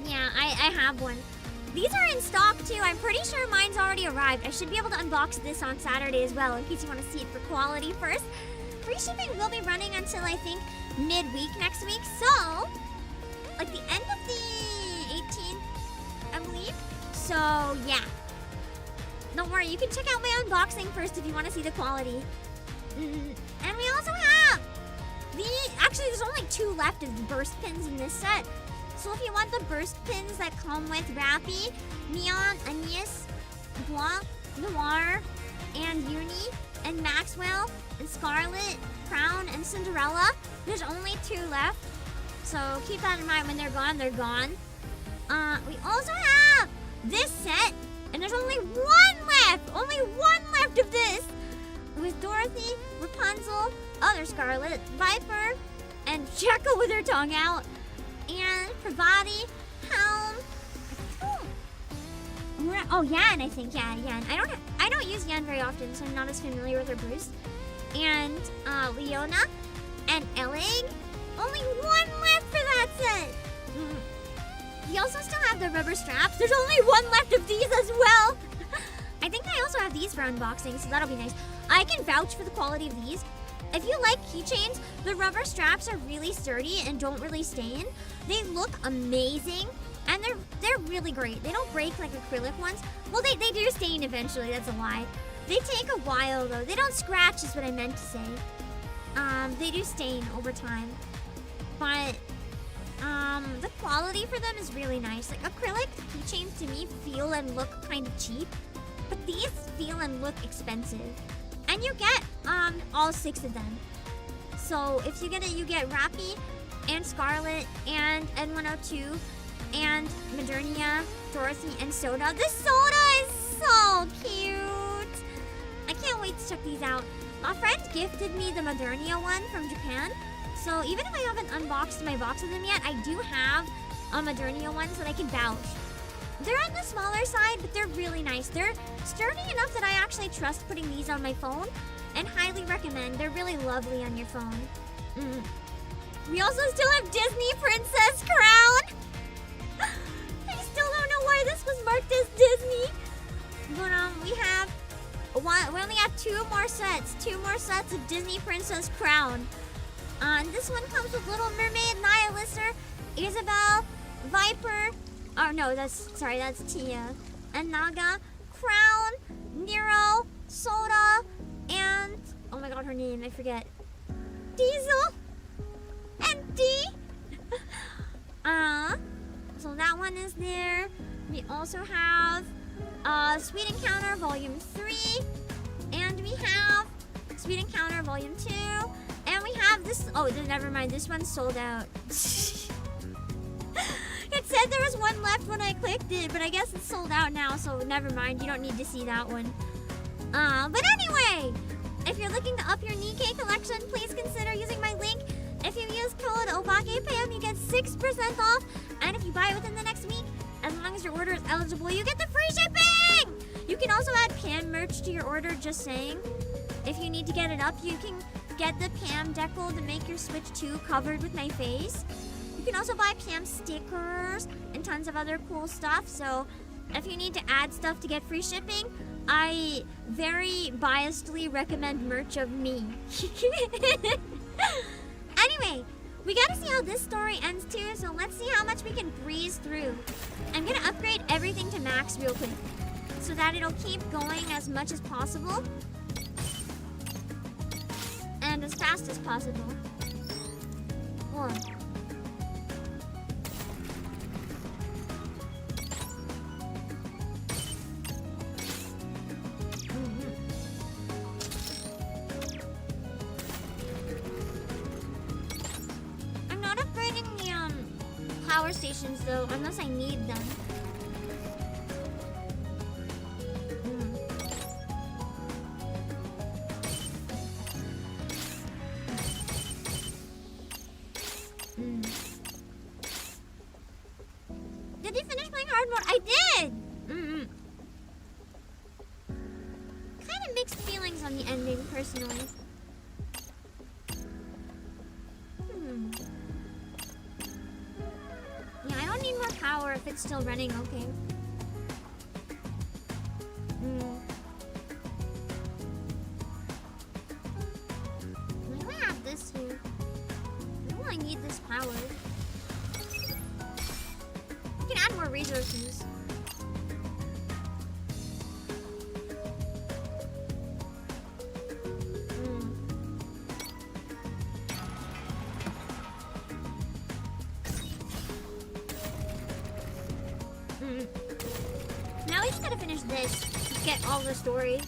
Yeah, I have one. These are in stock too. I'm pretty sure mine's already arrived. I should be able to unbox this on Saturday as well, in case you want to see it for quality first. Free shipping will be running until I think midweek next week, so like the end of the 18th, I believe. So yeah, don't worry, you can check out my unboxing first if you want to see the quality. And we also have actually there's only 2 left of the burst pins in this set. So if you want the burst pins that come with Rappy, Neon, Aeneas, Blanc, Noir, and Uni, and Maxwell, and Scarlet, Crown, and Cinderella, there's only 2 left. So keep that in mind. When they're gone, they're gone. We also have this set, and there's only 1 left. Only 1 left of this. With Dorothy, Rapunzel, other Scarlet, Viper, and Jekyll with her tongue out, and Pravati, Helm. Oh, Yan, I think. Yeah, Yan. I don't use Yan very often, so I'm not as familiar with her Bruce. And Leona and Ellig. Only 1 left for that set. We also still have the rubber straps. There's only 1 left of these as well. I think I also have these for unboxing, so that'll be nice. I can vouch for the quality of these. If you like keychains, the rubber straps are really sturdy and don't really stain. They look amazing, and they're really great. They don't break like acrylic ones. Well, they do stain eventually, that's a lie. They take a while though. They don't scratch is what I meant to say. They do stain over time. But the quality for them is really nice. Like acrylic keychains to me feel and look kind of cheap, but these feel and look expensive. And you get all 6 of them. So if you get Rappy and Scarlet and N102 and Modernia, Dorothy, and Soda. This Soda is so cute. I can't wait to check these out. A friend gifted me the Modernia one from Japan. So even if I haven't unboxed my box of them yet, I do have Modernia ones that I can vouch. They're on the smaller side, but they're really nice. They're sturdy enough that I actually trust putting these on my phone and highly recommend. They're really lovely on your phone. We also still have Disney Princess Crown. I still don't know why this was marked as Disney. But we only have 2 more sets. 2 more sets of Disney Princess Crown. And this one comes with Little Mermaid, Nihilister, Isabel, Viper. Oh no, that's Tia. And Naga, Crown, Nero, Soda, and oh my god, her name, I forget. Diesel and D. So that one is there. We also have Sweet Encounter Volume 3, and we have Sweet Encounter Volume 2, and we have this. Oh, never mind. This one's sold out. It said there was one left when I clicked it, but I guess it's sold out now. So never mind. You don't need to see that one. But anyway, if you're looking to up your NIKKE collection, please consider using my link. If you use code OBAKEPAM, you get 6% off. And if you buy within the next week, as long as your order is eligible, you get the free shipping! You can also add Pam merch to your order, just saying. If you need to get it up, you can get the Pam decal to make your Switch 2 covered with my face. You can also buy Pam stickers and tons of other cool stuff. So if you need to add stuff to get free shipping, I very biasedly recommend merch of me. Anyway, we gotta see how this story ends too, so let's see how much we can breeze through. I'm gonna upgrade everything to max real quick, so that it'll keep going as much as possible. And as fast as possible. Hold on. Power stations though, unless I need them. Did you finish playing hard mode? I did! Kind of mixed feelings on the ending, personally. Yeah, I don't need more power if it's still running okay. Why do I have this here? I don't really need this power. You can add more resources. Now we just gotta finish this to get all the story.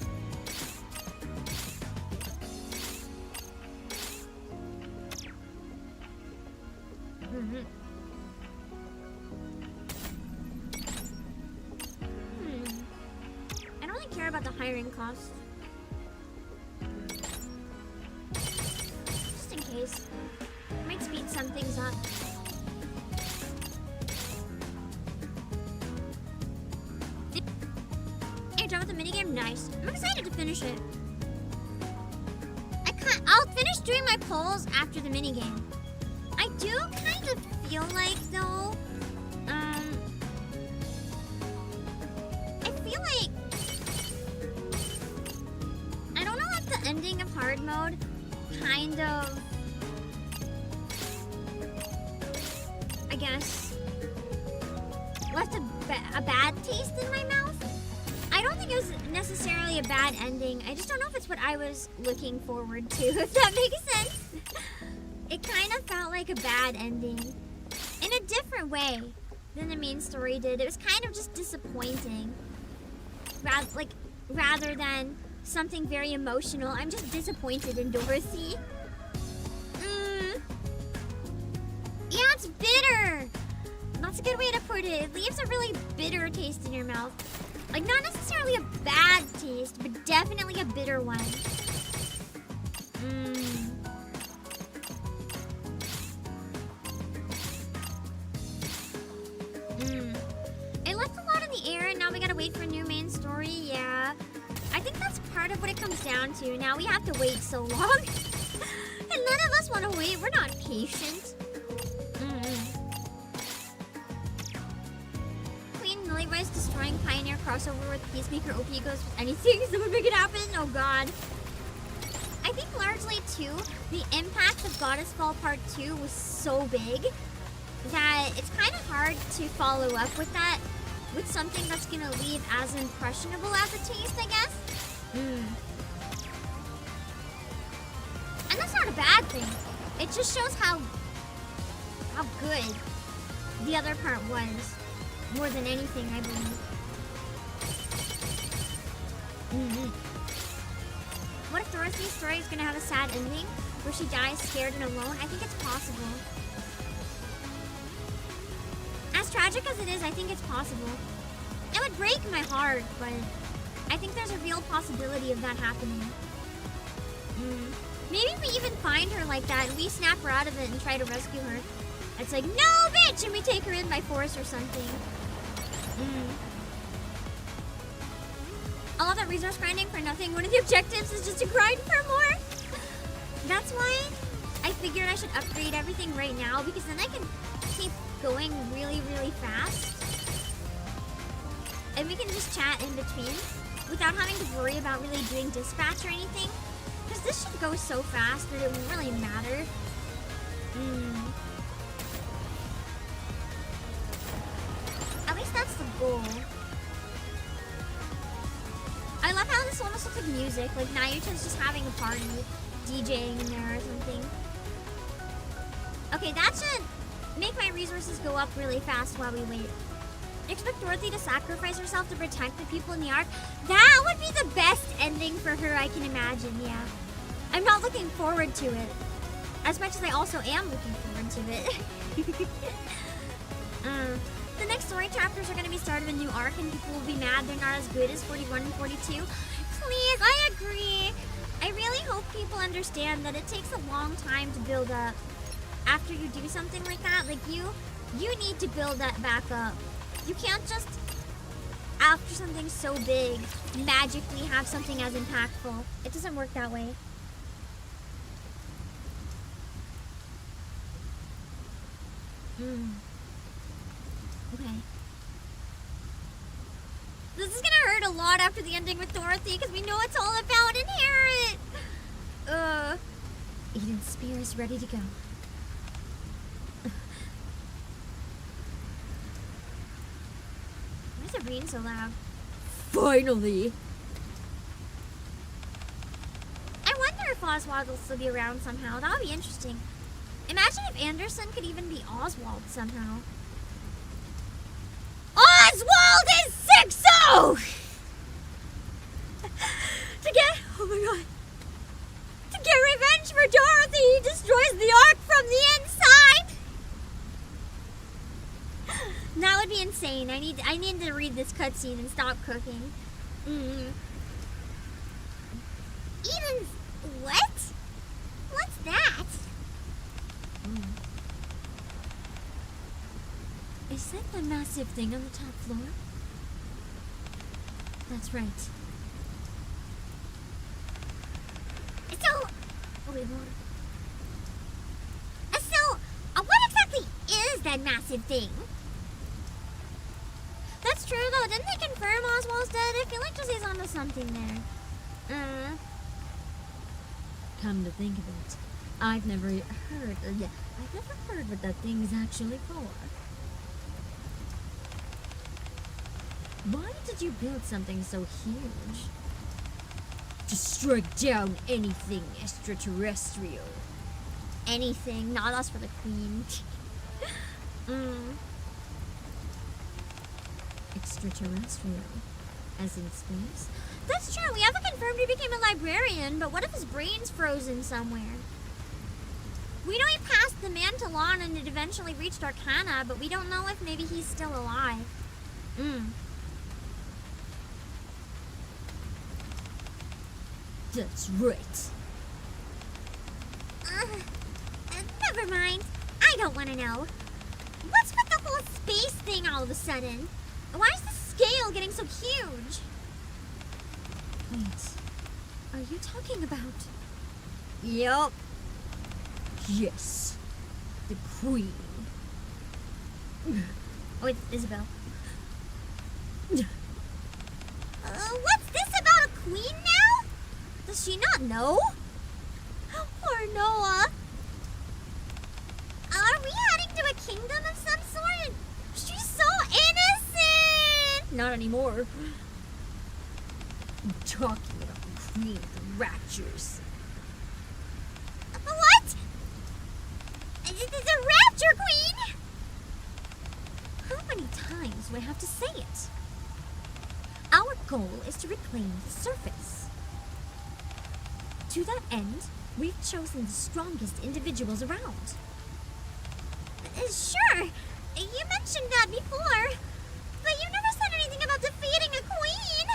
I don't really care about the hiring cost. Just in case. Might speed some things up. Done with the minigame? Nice. I'm excited to finish it. I'll finish doing my polls after the minigame. I do kind of feel like, though, I feel like, I don't know if the ending of hard mode kind of, I guess, left a bad taste in my mouth. I don't think it was necessarily a bad ending. I just don't know if it's what I was looking forward to, if that makes sense. It kind of felt like a bad ending. In a different way than the main story did. It was kind of just disappointing. Rather than something very emotional. I'm just disappointed in Dorothy. Yeah, it's bitter. That's a good way to put it. It leaves a really bitter taste in your mouth. Like, not necessarily a bad taste, but definitely a bitter one. It left a lot in the air, and now we gotta wait for a new main story. Yeah. I think that's part of what it comes down to. Now we have to wait so long. And none of us want to wait. We're not patient. Millie's destroying Pioneer crossover with Peacemaker OP goes with anything that would make it happen. Oh god. I I think largely too, the impact of Goddess Fall Part 2 was so big that it's kind of hard to follow up with that with something that's gonna leave as impressionable as a taste, I guess. And that's not a bad thing. It just shows how good the other part was, more than anything, I believe. What if Dorothy's story is gonna have a sad ending, where she dies scared and alone? I think it's possible. As tragic as it is, I think it's possible. It would break my heart, but I think there's a real possibility of that happening. Maybe we even find her like that and we snap her out of it and try to rescue her. It's like, no, bitch! And we take her in by force or something. All of that resource grinding for nothing. One of the objectives is just to grind for more. That's why I figured I should upgrade everything right now, because then I can keep going really, really fast. And we can just chat in between without having to worry about really doing dispatch or anything. Because this should go so fast that it won't really matter. At least that's the goal. I love how this almost looks like music. Like Nayuta's just having a party, DJing in there or something. Okay, that should make my resources go up really fast while we wait. Expect Dorothy to sacrifice herself to protect the people in the Ark. That would be the best ending for her I can imagine, yeah. I'm not looking forward to it. As much as I also am looking forward to it. The next story chapters are going to be started a new arc and people will be mad they're not as good as 41 and 42. Please, I agree. I really hope people understand that it takes a long time to build up. After you do something like that, like you need to build that back up. You can't just, after something so big, magically have something as impactful. It doesn't work that way. Okay. This is gonna hurt a lot after the ending with Dorothy, because we know it's all about Inherit! Eden's spear is ready to go. Why is it raining so loud? Finally! I wonder if Oswald will still be around somehow. That would be interesting. Imagine if Anderson could even be Oswald somehow. Oswald is 6-0! Oh my god. To get revenge for Dorothy, he destroys the Ark from the inside! That would be insane. I need to read this cutscene and stop cooking. Eden's... what? What's that? Is that the massive thing on the top floor? That's right. So... oh wait, hold on. What exactly is that massive thing? That's true though, didn't they confirm Oswald's dead? I feel like Jesse's onto something there. Come to think of it, I've never heard what that thing is actually for. Why did you build something so huge? To strike down anything extraterrestrial. Anything, not us for the queen. Extraterrestrial, as in space? That's true, we haven't confirmed he became a librarian, but what if his brain's frozen somewhere? We know he passed the mantle on and it eventually reached Arcana, but we don't know if maybe he's still alive. That's right. Never mind. I don't want to know. What's with the whole space thing all of a sudden? Why is the scale getting so huge? Wait. Are you talking about... Yup. Yes. The Queen. Oh, it's Isabel. What's this about a queen now? Does she not know? Poor Noah. Are we heading to a kingdom of some sort? She's so innocent! Not anymore. I'm talking about the Queen of the Raptures. What? The Rapture Queen? How many times do I have to say it? Our goal is to reclaim the surface. To that end, we've chosen the strongest individuals around. Sure. You mentioned that before. But you never said anything about defeating a queen.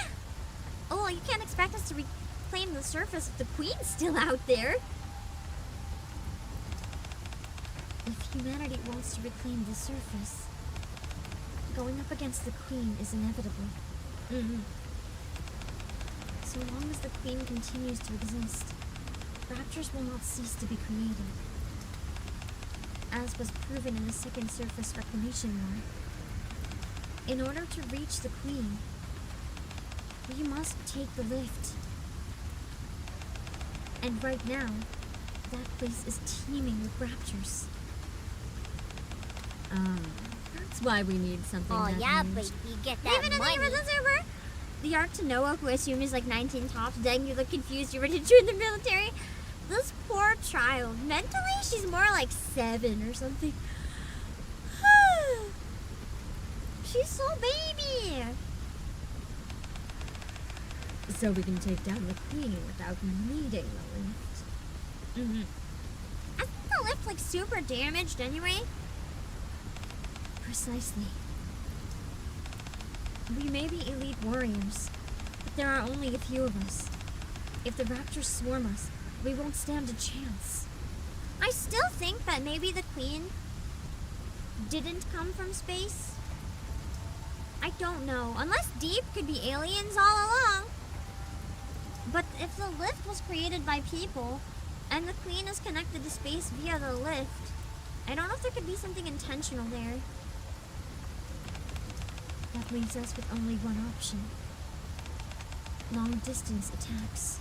Oh, you can't expect us to reclaim the surface if the Queen's still out there. If humanity wants to reclaim the surface, going up against the Queen is inevitable. So long as the Queen continues to exist, raptures will not cease to be created. As was proven in the Second Surface Reclamation War. In order to reach the Queen, we must take the lift. And right now, that place is teeming with raptures. That's why we need something Oh that yeah, huge. but you get Leave that anything money. for the server? The art to Noah, who I assume is like 19 tops, dang, you look confused, you were to join the military. This poor child. Mentally, she's more like 7 or something. She's so baby. So we can take down the Queen without needing the lift. I think the lift like super damaged anyway. Precisely. We may be elite warriors, but there are only a few of us. If the raptors swarm us, we won't stand a chance. I still think that maybe the queen didn't come from space. I don't know. Unless Deep could be aliens all along. But if the lift was created by people, and the queen is connected to space via the lift, I don't know if there could be something intentional there. That leaves us with only one option. Long-distance attacks.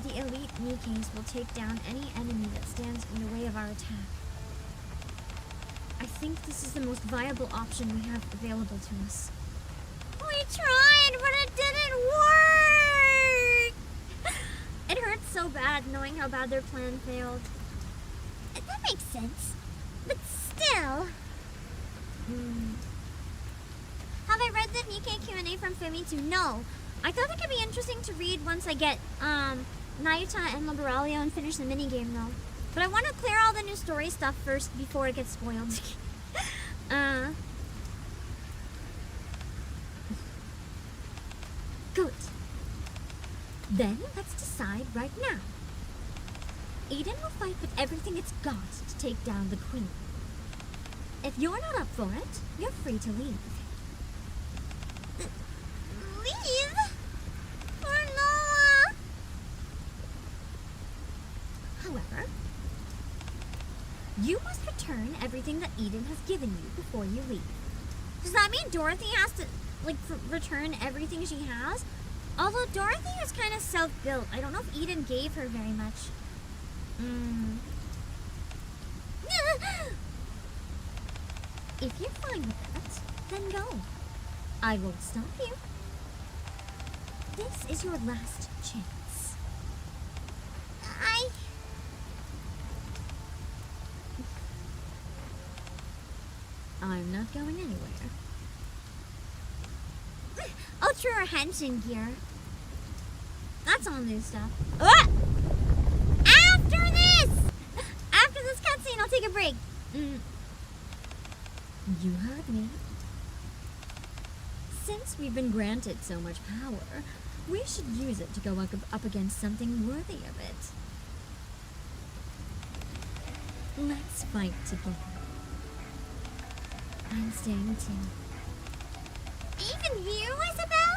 The elite NIKKEs will take down any enemy that stands in the way of our attack. I think this is the most viable option we have available to us. We tried, but it didn't work! It hurts so bad knowing how bad their plan failed. That makes sense. But still... Have I read the Nikke Q&A from Fumi2? No. I thought it could be interesting to read once I get Nayuta and Liberalia and finish the minigame though. But I want to clear all the new story stuff first before it gets spoiled. Good. Then let's decide right now. Eden will fight with everything it's got to take down the Queen. If you're not up for it, you're free to leave. Leave? Or Noah? However, you must return everything that Eden has given you before you leave. Does that mean Dorothy has to, like, return everything she has? Although Dorothy is kind of self-built. I don't know if Eden gave her very much. If you're fine with that, then go. I won't stop you. This is your last chance. I'm not going anywhere. Ultra Henshin gear. That's all new stuff. Ah! After this! After this cutscene, I'll take a break. You heard me. Since we've been granted so much power, we should use it to go up against something worthy of it. Let's fight together. I'm staying too. Even you, Isabel?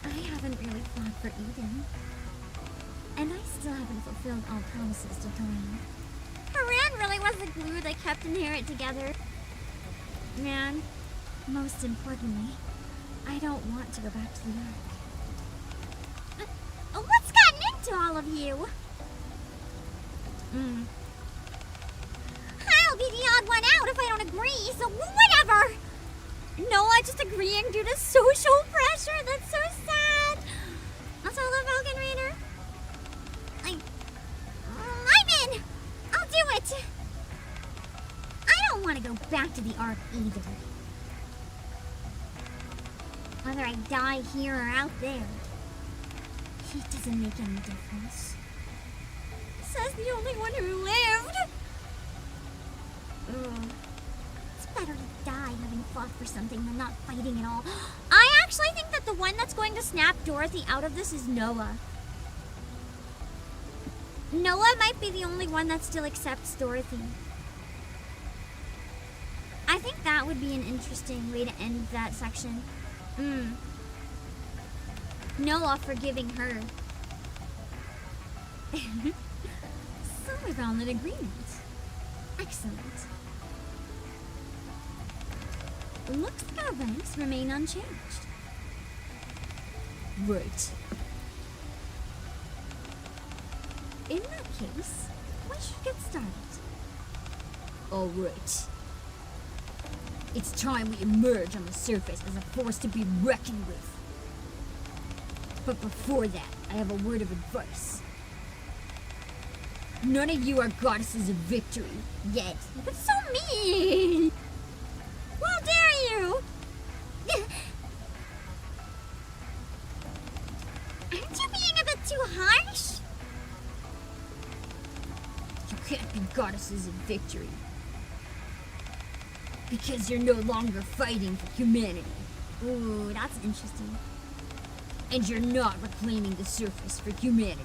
I haven't really fought for Eden. And I still haven't fulfilled all promises to Haran. Haran really was the glue that kept Inherit together. Man, most importantly, I don't want to go back to the Ark. What's gotten into all all of you. I'll be the odd one out if I don't agree, so whatever! Noah just agreeing due to social pressure. That's so sad. I'll tell the Falcon Raider. I'm in. I'll do it. I don't want to go back to the Ark either. Whether I die here or out there, it doesn't make any difference. Says the only one who lived. It's better to die having fought for something than not fighting at all. I actually think that the one that's going to snap Dorothy out of this is Noah. Noah might be the only one that still accepts Dorothy. I think that would be an interesting way to end that section. Noah forgiving her. So we found an agreement. Excellent. Looks like our ranks remain unchanged. Right. In that case, we should get started. Alright. It's time we emerge on the surface as a force to be reckoned with. But before that, I have a word of advice. None of you are goddesses of victory yet. That's so mean! How dare you! Aren't you being a bit too harsh? You can't be goddesses of victory. Because you're no longer fighting for humanity. Ooh, that's interesting. And you're not reclaiming the surface for humanity.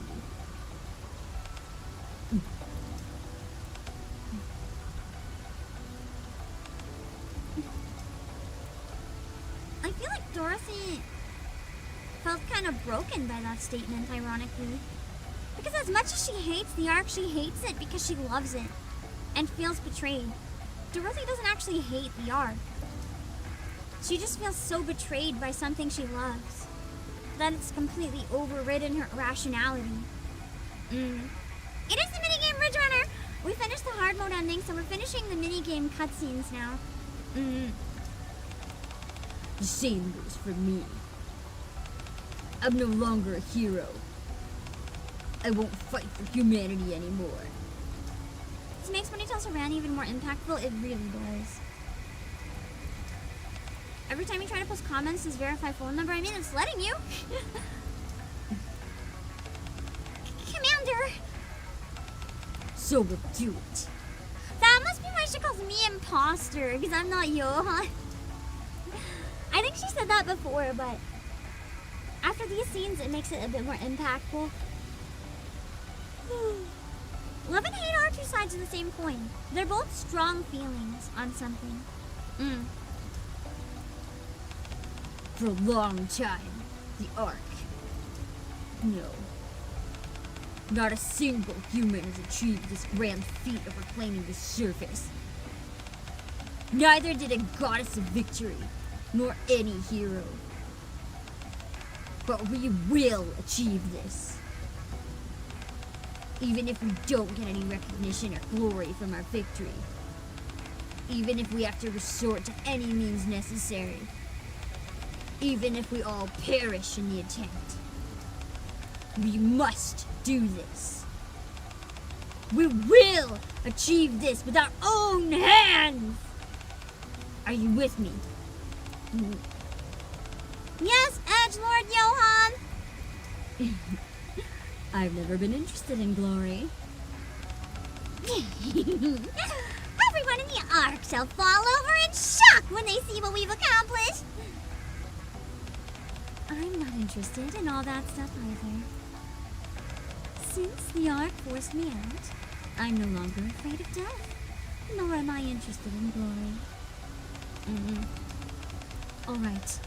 I feel like Dorothy felt kind of broken by that statement, ironically. Because as much as she hates the Ark, she hates it because she loves it and feels betrayed. Dorothy doesn't actually hate the Ark. She just feels so betrayed by something she loves that it's completely overridden her rationality. It is the minigame Ridge Runner! We finished the hard mode ending, so we're finishing the minigame cutscenes now. The same goes for me. I'm no longer a hero. I won't fight for humanity anymore. This makes when he tells Saran even more impactful. It really does. Every time you try to post comments, his verified phone number, I mean, it's letting you. Commander! So we'll do it. That must be why she calls me imposter, because I'm not Johan. I think she said that before, but after these scenes, it makes it a bit more impactful. Love and hate are two sides of the same coin. They're both strong feelings on something. For a long time, the Ark. No. Not a single human has achieved this grand feat of reclaiming the surface. Neither did a goddess of victory, nor any hero. But we will achieve this. Even if we don't get any recognition or glory from our victory. Even if we have to resort to any means necessary. Even if we all perish in the attempt. We must do this. We will achieve this with our own hands! Are you with me? Yes, Edgelord Johan! I've never been interested in glory. Everyone in the Ark shall fall over in shock when they see what we've accomplished. I'm not interested in all that stuff either. Since the Ark forced me out, I'm no longer afraid of death, nor am I interested in glory. Alright.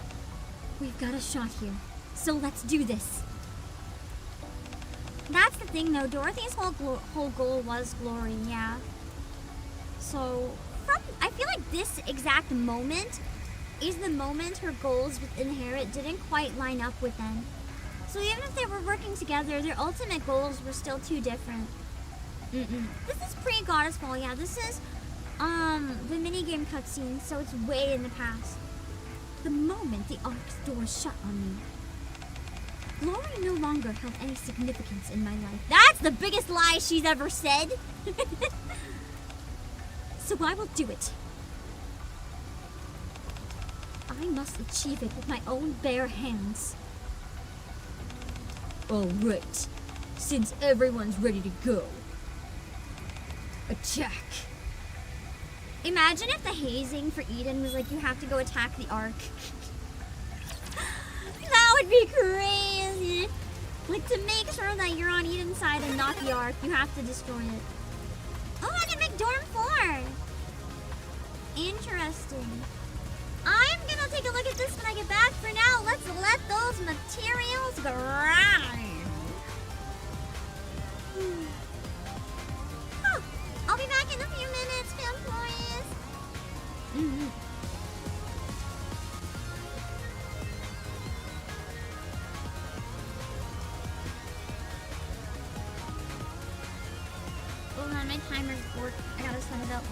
We've got a shot here, so let's do this. That's the thing, though. Dorothy's whole goal was glory, yeah. So, I feel like this exact moment is the moment her goals with Inherit didn't quite line up with them. So even if they were working together, their ultimate goals were still too different. This is pre-Goddess Ball, yeah. This is, the minigame cutscene, so it's way in the past. The moment the Ark's door shut on me, glory no longer held any significance in my life. That's the biggest lie she's ever said! So I will do it. I must achieve it with my own bare hands. Alright, since everyone's ready to go, attack. Imagine if the hazing for Eden was like, you have to go attack the Ark. That would be crazy. Like, to make sure that you're on Eden's side and not the Ark, you have to destroy it. Oh, I can make Dorm 4. Interesting. I'm gonna take a look at this when I get back. For now, let's let those materials grind. Huh. I'll be back in a few minutes, fanboys. Hold on, my timer's bored. I gotta set it up.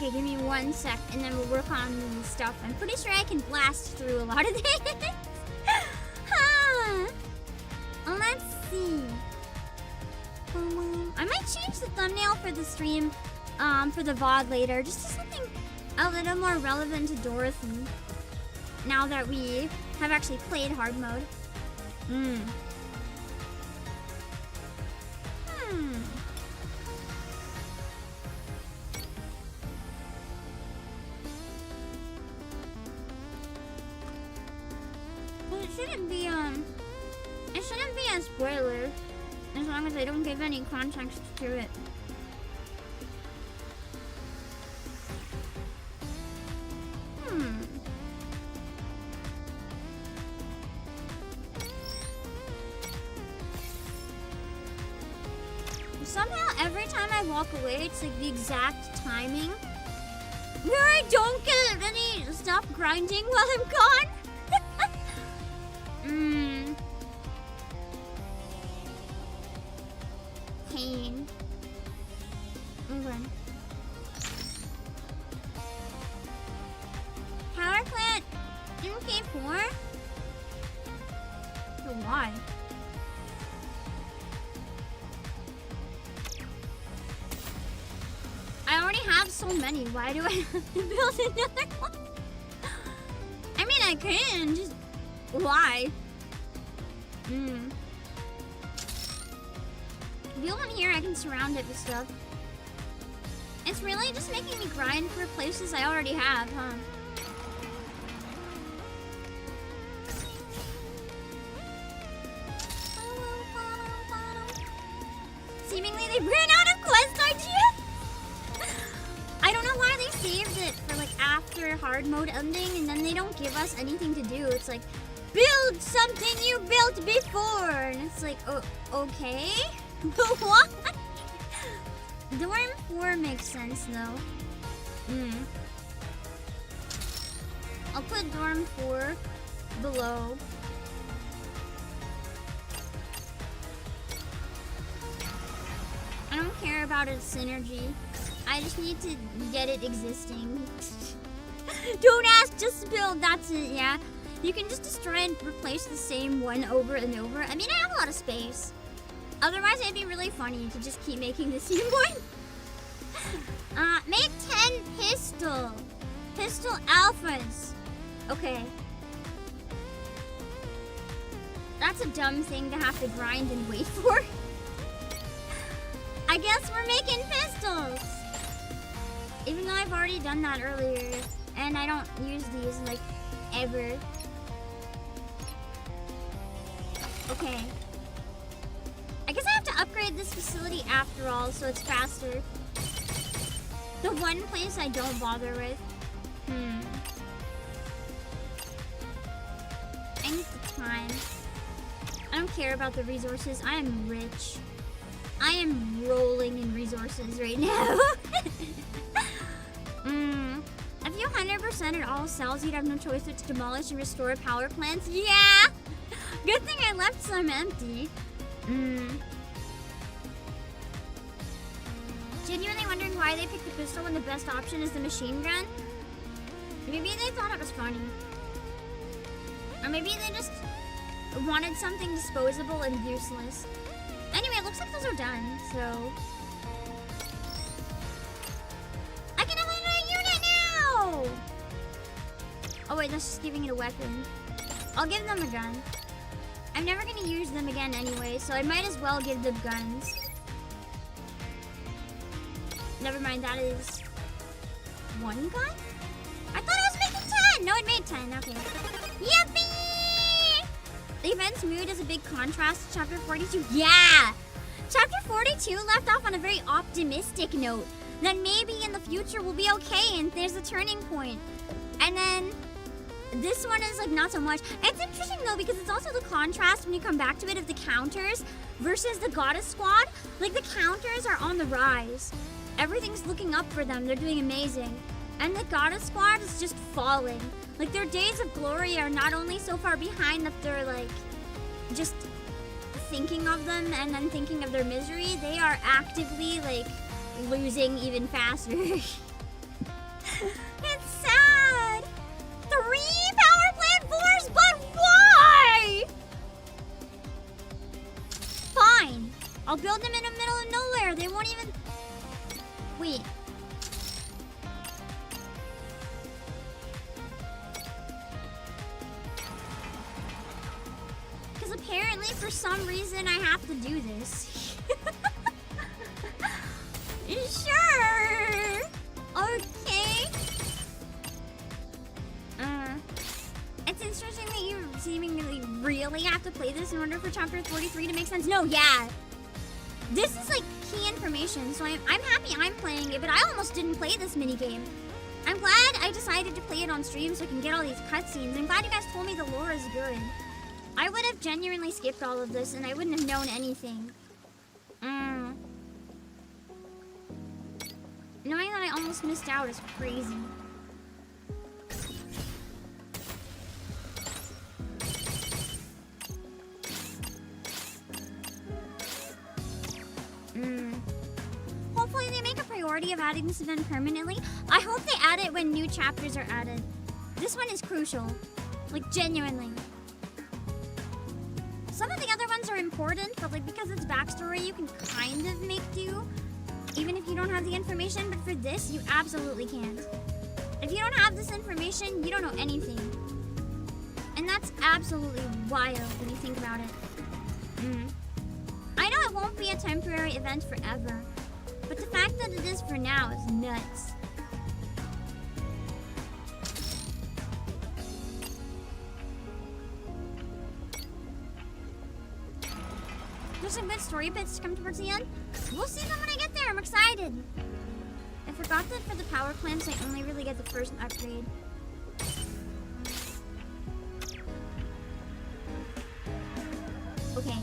Okay, give me 1 sec, and then we'll work on the stuff. I'm pretty sure I can blast through a lot of this. Huh. Let's see. I might change the thumbnail for the stream, for the VOD later, just to something a little more relevant to Dorothy. Now that we have actually played hard mode. Well, it shouldn't be a spoiler, as long as I don't give any context to it. Somehow, every time I walk away, it's like the exact timing where I don't get any stop grinding while I'm gone. Pain. Okay. Power plant MK4? So why? I already have so many. Why do I have to build another one? I mean, I can. Just why? Build one here, I can surround it with stuff. It's really just making me grind for places I already have, huh? Seemingly they ran out of quest ideas! I don't know why they saved it for like after hard mode ending and then they don't give us anything to do. It's like, build something you built before! And it's like, oh, okay? What? Dorm 4 makes sense though. I'll put Dorm 4 below. I don't care about its synergy. I just need to get it existing. Don't ask, just build, that's it, yeah. You can just destroy and replace the same one over and over. I mean, I have a lot of space. Otherwise, it'd be really funny to just keep making the same one. Make 10 pistol. Pistol alphas. Okay. That's a dumb thing to have to grind and wait for. I guess we're making pistols. Even though I've already done that earlier. And I don't use these, like, ever. Okay. I guess I have to upgrade this facility after all, so it's faster. The one place I don't bother with. I need the time. I don't care about the resources. I am rich. I am rolling in resources right now. If you 100% at all cells, you'd have no choice but to demolish and restore power plants. Yeah! Good thing I left some empty. Genuinely wondering why they picked the pistol when the best option is the machine gun? Maybe they thought it was funny. Or maybe they just wanted something disposable and useless. Anyway, it looks like those are done, so... I can have another unit now! Oh wait, that's just giving it a weapon. I'll give them a gun. I'm never gonna use them again anyway, so I might as well give them guns. Never mind, that is... one gun? I thought I was making 10! No, it made 10, okay. Yippee! The event's mood is a big contrast to Chapter 42. Yeah! Chapter 42 left off on a very optimistic note. That maybe in the future we'll be okay and there's a turning point. And then... this one is like not so much. It's interesting though because it's also the contrast when you come back to it of the counters versus the Goddess Squad. Like the counters are on the rise. Everything's looking up for them. They're doing amazing. And the Goddess Squad is just falling. Like their days of glory are not only so far behind that they're like just thinking of them and then thinking of their misery. They are actively like losing even faster. It's sad. 3 power plant 4s, but why? Fine. I'll build them in the middle of nowhere. They won't even... Wait. Because apparently, for some reason, I have to do this. Sure. Okay. It's interesting that you seemingly really have to play this in order for chapter 43 to make sense. No, yeah. This is like key information, so I'm happy I'm playing it, but I almost didn't play this minigame. I'm glad I decided to play it on stream so I can get all these cutscenes. I'm glad you guys told me the lore is good. I would have genuinely skipped all of this and I wouldn't have known anything. Knowing that I almost missed out is crazy. Hopefully they make a priority of adding this event permanently. I hope they add it when new chapters are added. This one is crucial. Like, genuinely. Some of the other ones are important, but like because it's backstory, you can kind of make do. Even if you don't have the information, but for this, you absolutely can't. If you don't have this information, you don't know anything. And that's absolutely wild when you think about it. I know it won't be a temporary event forever, but the fact that it is for now is nuts. There's some good story bits to come towards the end. We'll see them when I get there. I'm excited. I forgot that for the power plants, I only really get the first upgrade. Okay.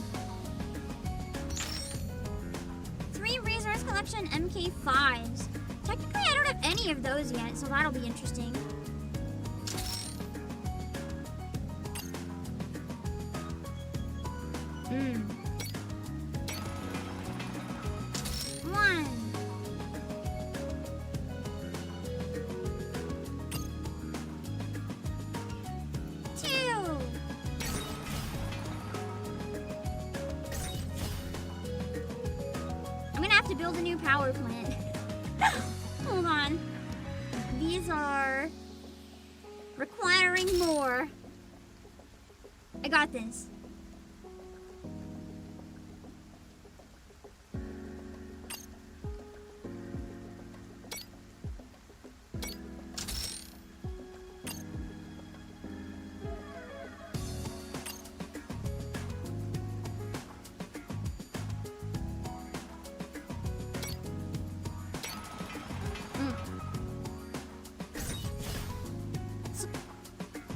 3 resource collection MK5s. Technically, I don't have any of those yet, so that'll be interesting. Build a new power plant. Hold on. These are requiring more. I got this.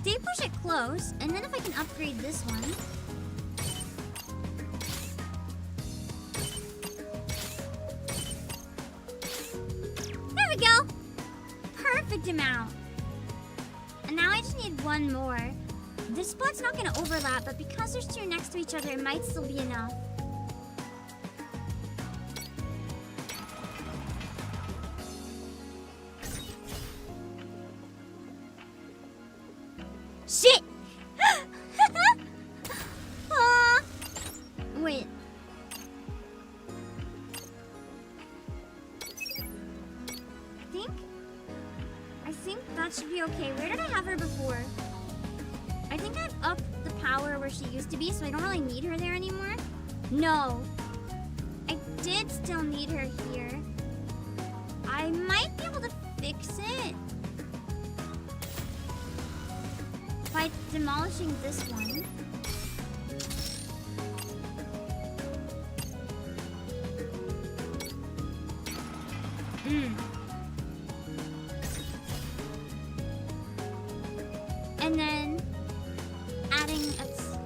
They push it close, and then if I can upgrade this one. There we go! Perfect amount. And now I just need one more. This spot's not gonna overlap, but because there's 2 next to each other, it might still be enough. Shit! Wait. I think that should be okay. Where did I have her before? I think I've upped the power where she used to be, so I don't really need her there anymore. No. I did still need her here. I might be able to fix it by demolishing this one. And then adding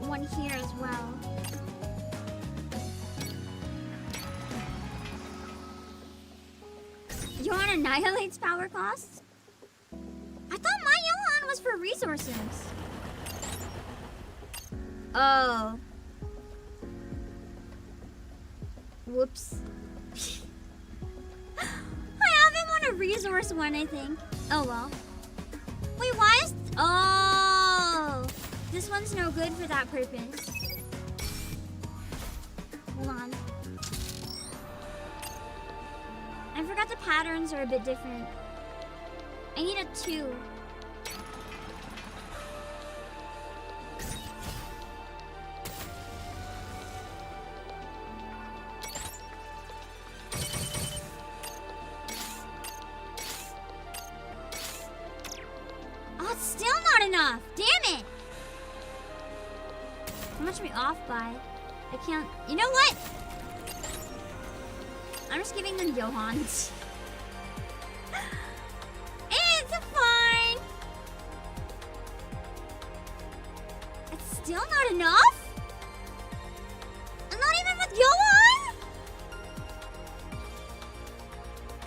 one here as well. Johan annihilates power costs? I thought my Johan was for resources. Oh. Whoops. I have him on a resource one, I think. Oh well. Wait, why is... Oh! This one's no good for that purpose. Hold on. I forgot the patterns are a bit different. I need a 2. Oh, it's still not enough. Damn it. How much are we off by? I can't... You know what? I'm just giving them Johans. It's fine. It's still not enough? I'm not even with Johan?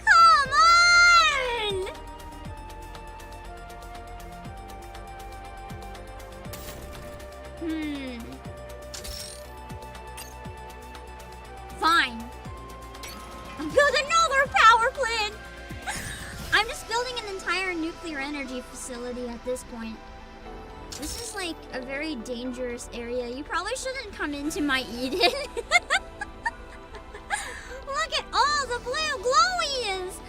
Come on! Fine. I'll build another power plant! I'm just building an entire nuclear energy facility at this point. This is like a very dangerous area. You probably shouldn't come into my Eden. Look at all the blue glowies!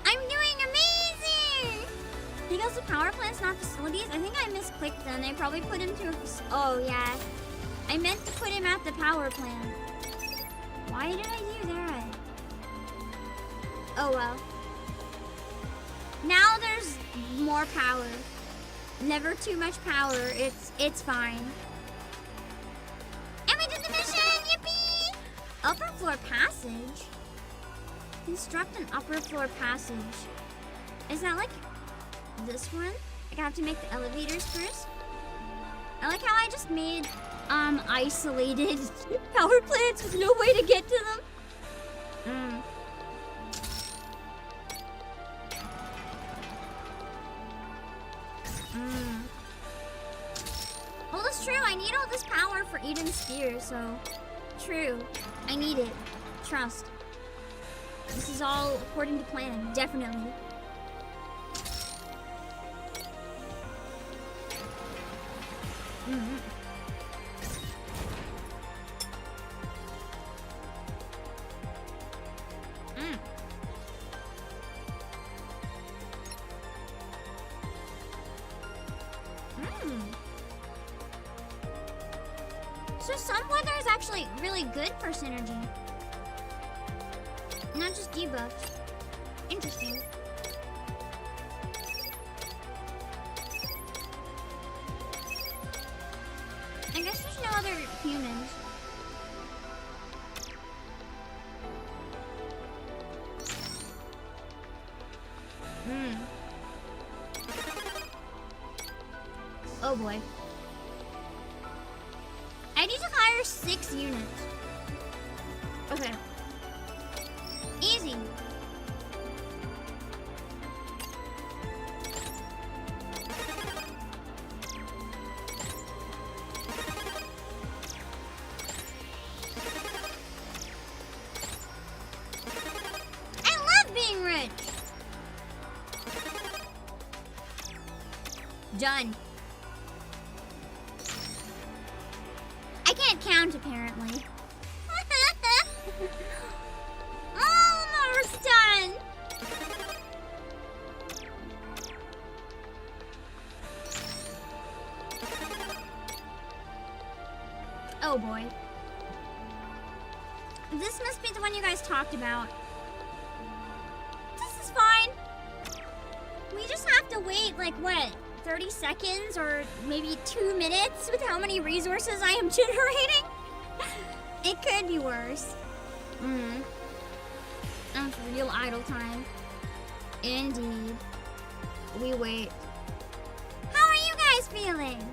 I'm doing amazing! Because the power plant's not facilities, I think I misclicked them. I probably put him to a oh yeah. I meant to put him at the power plant. Why did I do that? Oh well. Now there's more power. Never too much power. It's fine. And we did the mission! Yippee! Upper floor passage? Construct an upper floor passage. Is that like this one? Like I have to make the elevators first? I like how I just made isolated power plants with no way to get to them. Well, that's true. I need all this power for Eden's Sphere, so... True. I need it. Trust. This is all according to plan. Definitely. So some weather is actually really good for synergy. Not just debuffs. Interesting. I guess there's no other humans. Oh boy. I need to hire 6 units. Okay. Easy. I love being rich. Done. I can't count apparently. Almost done. Oh boy. This must be the one you guys talked about. This is fine. We just have to wait like what? 30 seconds or maybe 2 minutes with how many resources I am generating? It could be worse. That's real idle time. Indeed. We wait. How are you guys feeling?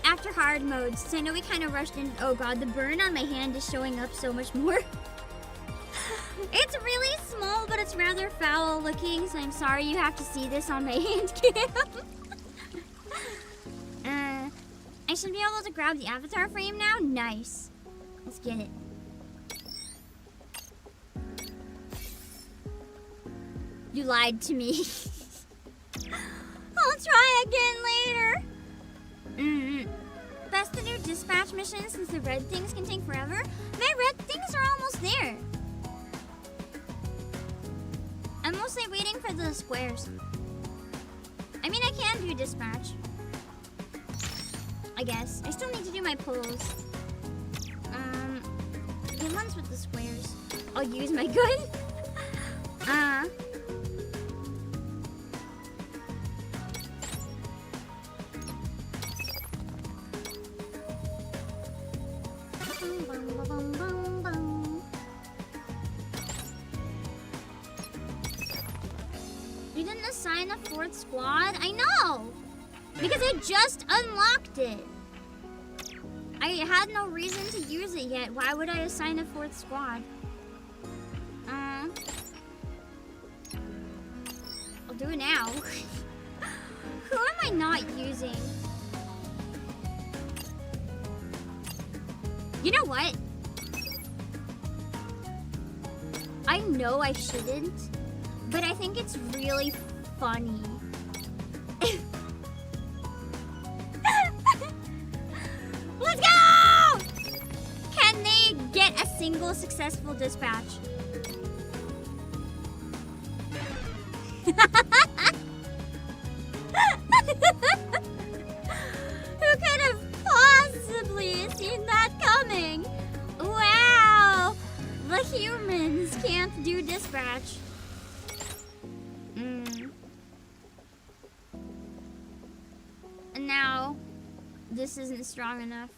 After hard mode, since I know we kind of rushed in. Oh god, the burn on my hand is showing up so much more. It's really small, but it's rather foul looking, so I'm sorry you have to see this on my hand cam. I should be able to grab the avatar frame now? Nice. Let's get it. You lied to me. I'll try again later. Best to do dispatch missions since the red things can take forever. My red things are almost there. I'm mostly waiting for the squares. I mean, I can do dispatch. I guess. I still need to do my pulls. The ones with the squares. I'll use my gun. You didn't assign a 4th squad? I know! Because I just unlocked it. I had no reason to use it yet. Why would I assign a 4th squad? I'll do it now. Who am I not using? You know what? I know I shouldn't, but I think it's really funny. Let's go! Can they get a single successful dispatch? Who could have possibly seen that coming? Wow! The humans can't do dispatch. And now, this isn't strong enough.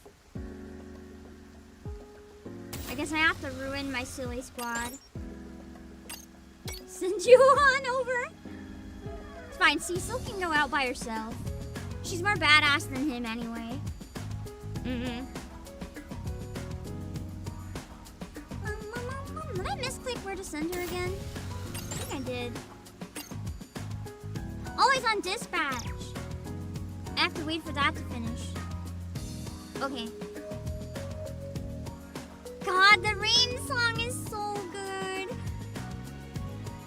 I guess I have to ruin my silly squad. Send you on over. It's fine, Cecil can go out by herself. She's more badass than him anyway. Did I misclick where to send her again? I think I did. Always on dispatch. I have to wait for that to finish. Okay. God, the rain song is so good.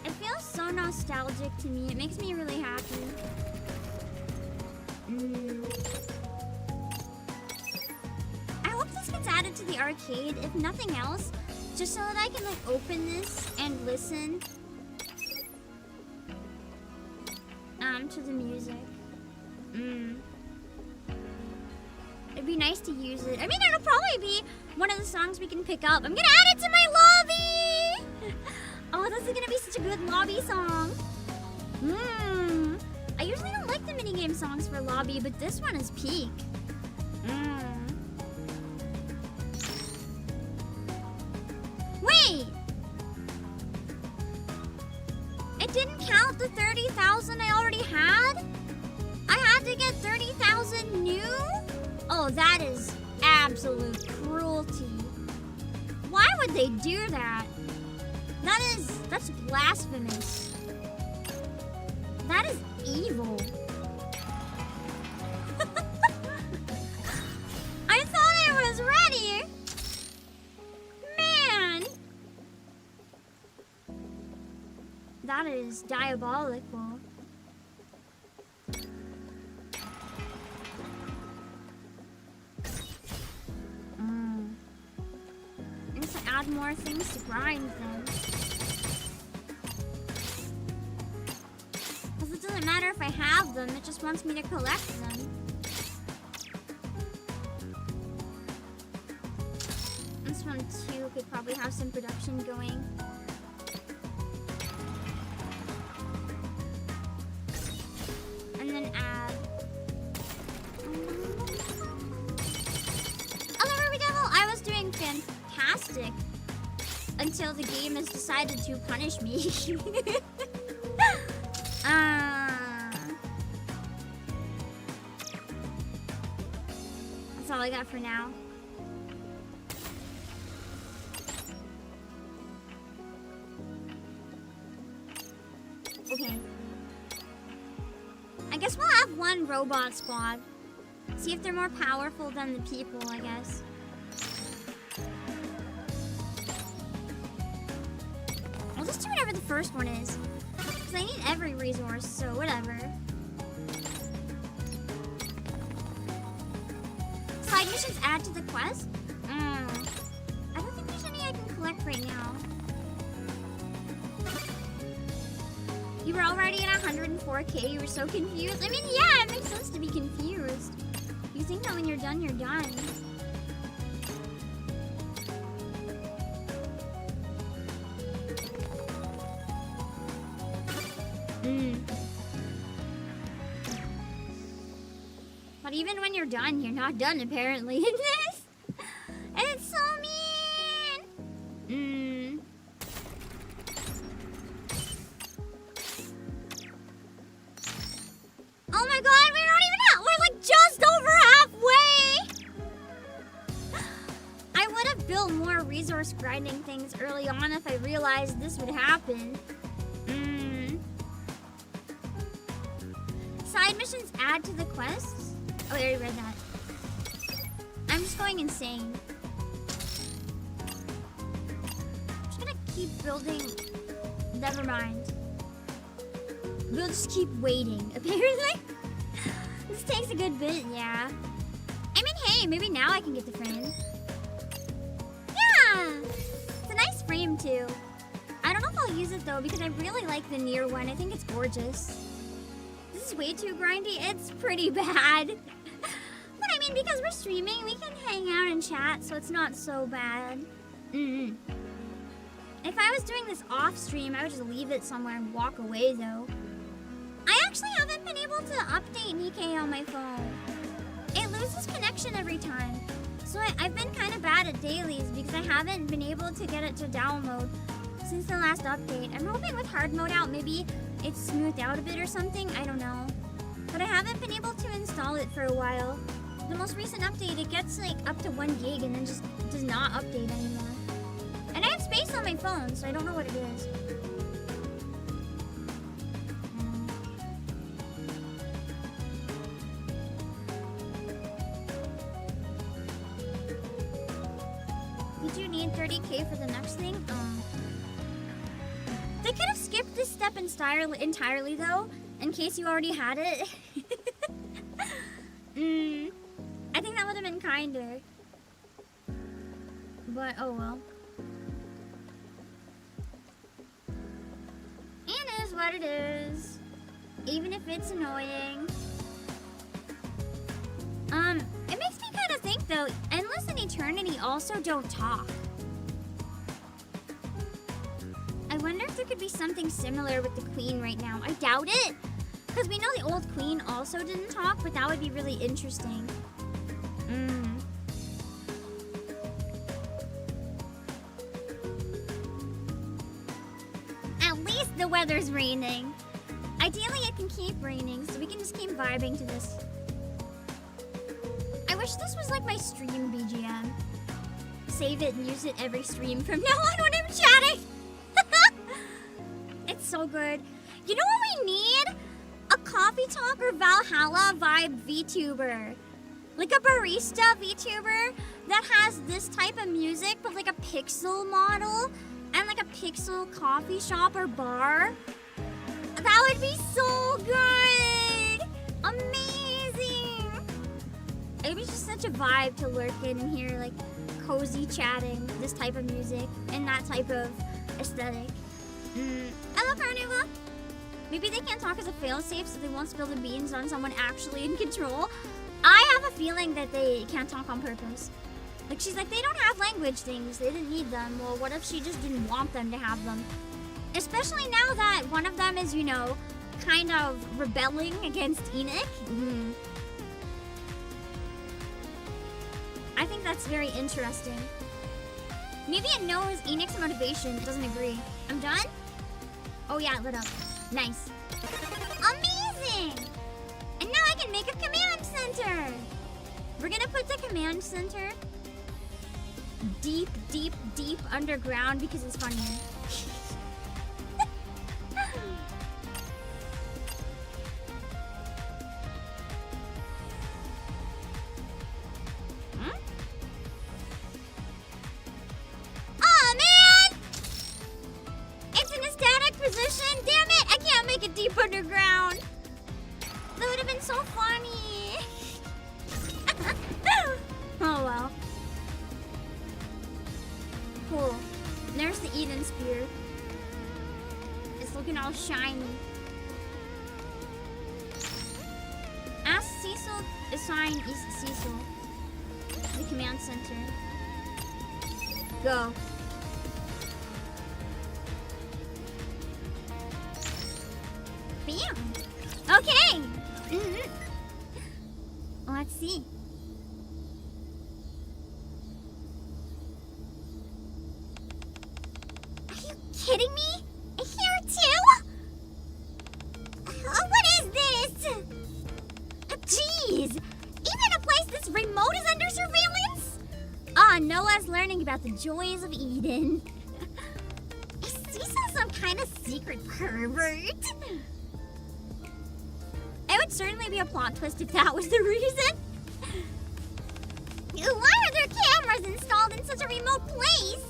It feels so nostalgic to me. It makes me really happy. I hope this gets added to the arcade, if nothing else, just so that I can like open this and listen to the music. It'd be nice to use it. I mean, it'll probably be one of the songs we can pick up. I'm gonna add it to my lobby! Oh, this is gonna be such a good lobby song. I usually don't like the minigame songs for lobby, but this one is peak. Wait! It didn't count the 30,000 I already had? I had to get 30,000 new? Oh, that is absolute cruelty. Why would they do that? That's blasphemous. That is evil. I thought I was ready. Man. That is diabolical. I guess I add more things to grind then. Because it doesn't matter if I have them, it just wants me to collect them. This one too could probably have some production going. And then add... I was doing fantastic until the game has decided to punish me. That's all I got for now. Okay. I guess we'll have one robot squad. See if they're more powerful than the people, I guess. We'll just do whatever the first one is. Because I need every resource, so whatever. Side missions add to the quest? I don't think there's any I can collect right now. You were already at 104k, you were so confused. I mean, yeah, it makes sense to be confused. You think that when you're done, you're done. But even when you're done, you're not done apparently in this. And it's so mean. Oh my god, we're not even out. We're like just over halfway. I would have built more resource grinding things early on if I realized this would happen. Side missions add to the quests? Oh, I already read that. I'm just going insane. I'm just gonna keep building. Never mind. We'll just keep waiting, apparently. This takes a good bit, yeah. I mean, hey, maybe now I can get the frame. Yeah! It's a nice frame, too. I don't know if I'll use it, though, because I really like the near one. I think it's gorgeous. This is way too grindy. It's pretty bad. But I mean, because we're streaming, we can hang out and chat, so it's not so bad. If I was doing this off stream, I would just leave it somewhere and walk away, though. I actually haven't been able to update NIKKE on my phone. It loses connection every time. So I've been kind of bad at dailies because I haven't been able to get it to download since the last update. I'm hoping with hard mode out, maybe it's smoothed out a bit or something. I don't know. But I haven't been able to install it for a while. The most recent update, it gets like up to 1 gig and then just does not update anymore. And I have space on my phone, so I don't know what it is. Did you need 30k for the next thing? They could have skipped this step entirely though, in case you already had it. I think that would have been kinder. But oh well. It is what it is. Even if it's annoying. It makes me kind of think though, Endless and Eternity also don't talk. I wonder if there could be something similar with the Queen right now. I doubt it. Because we know the old Queen also didn't talk, but that would be really interesting. At least the weather's raining. Ideally, it can keep raining, so we can just keep vibing to this. I wish this was like my stream BGM. Save it and use it every stream from now on when I'm chatting. It's so good. You know what we need? A Coffee Talk or Valhalla vibe VTuber. Like a barista VTuber that has this type of music, but like a pixel model and like a pixel coffee shop or bar. That would be so good. Amazing. It would be just such a vibe to lurk in and hear like cozy chatting, this type of music and that type of aesthetic. I love Carnival. Maybe they can't talk as a failsafe so they won't spill the beans on someone actually in control. I have a feeling that they can't talk on purpose. Like she's like, they don't have language things. They didn't need them. Well, what if she just didn't want them to have them? Especially now that one of them is, you know, kind of rebelling against ETIQUETTE. I think that's very interesting. Maybe it knows ETIQUETTE's motivation. It doesn't agree. I'm done? Oh yeah, it lit up. Nice. Amazing! And now I can make a command center! We're gonna put the command center deep, deep, deep underground because it's funny. Oh man! It's in a static position! Damn it! I can't Cool. There's the Eden Spear. It's looking all shiny. Ask Cecil, assign Cecil. The command center. Go. Bam. Okay. Let's see. Are you kidding me? Here too? What is this? Jeez. Even a place this remote is under surveillance? Ah, Noah's learning about the joys of Eden. Is Cecil some kind of secret pervert? It would certainly be a plot twist if that was the reason. Why are there cameras installed in such a remote place?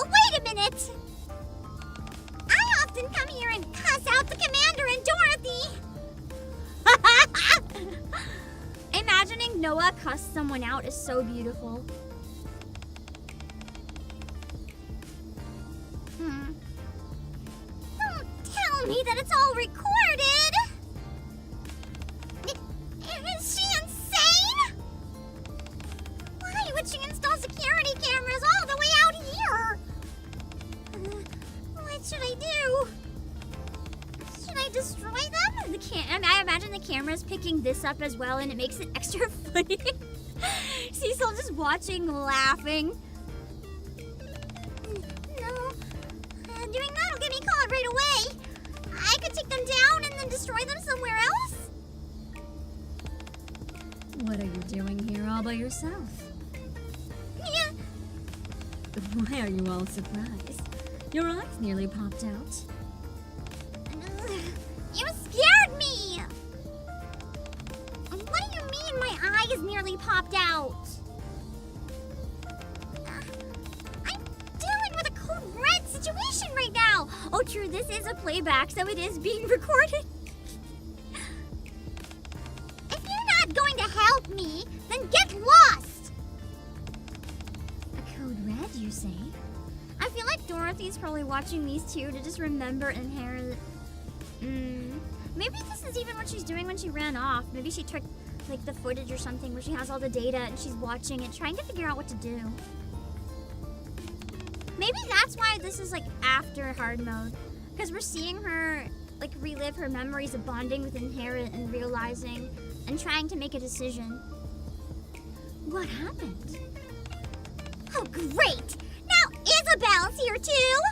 Wait a minute. I often come here and cuss out the commander and Dorothy. Imagining Noah cuss someone out is so beautiful. Don't tell me that it's all recorded. Is she insane? Why would she install security cameras all the way out here? What should I do? Should I destroy them? I imagine the camera's picking this up as well, and it makes it extra funny. Cecil just watching, laughing. No. Doing that will get me caught right away. I could take them down and then destroy them somewhere else. What are you doing here all by yourself? Yeah. Why are you all surprised? Your eyes nearly popped out. You scared me! What do you mean my eye is nearly popped out? I'm dealing with a code red situation right now! Oh true, this is a playback, so it is being recorded. If you're not going to help me, then get lost! A code red, you say? I feel like Dorothy's probably watching these two to just remember and inherit. Maybe this is even what she's doing when she ran off. Maybe she took like the footage or something where she has all the data and she's watching it, trying to figure out what to do. Maybe that's why this is like after hard mode. Because we're seeing her like relive her memories of bonding with Inherit and realizing and trying to make a decision. What happened? Oh great! Now Isabel's here too!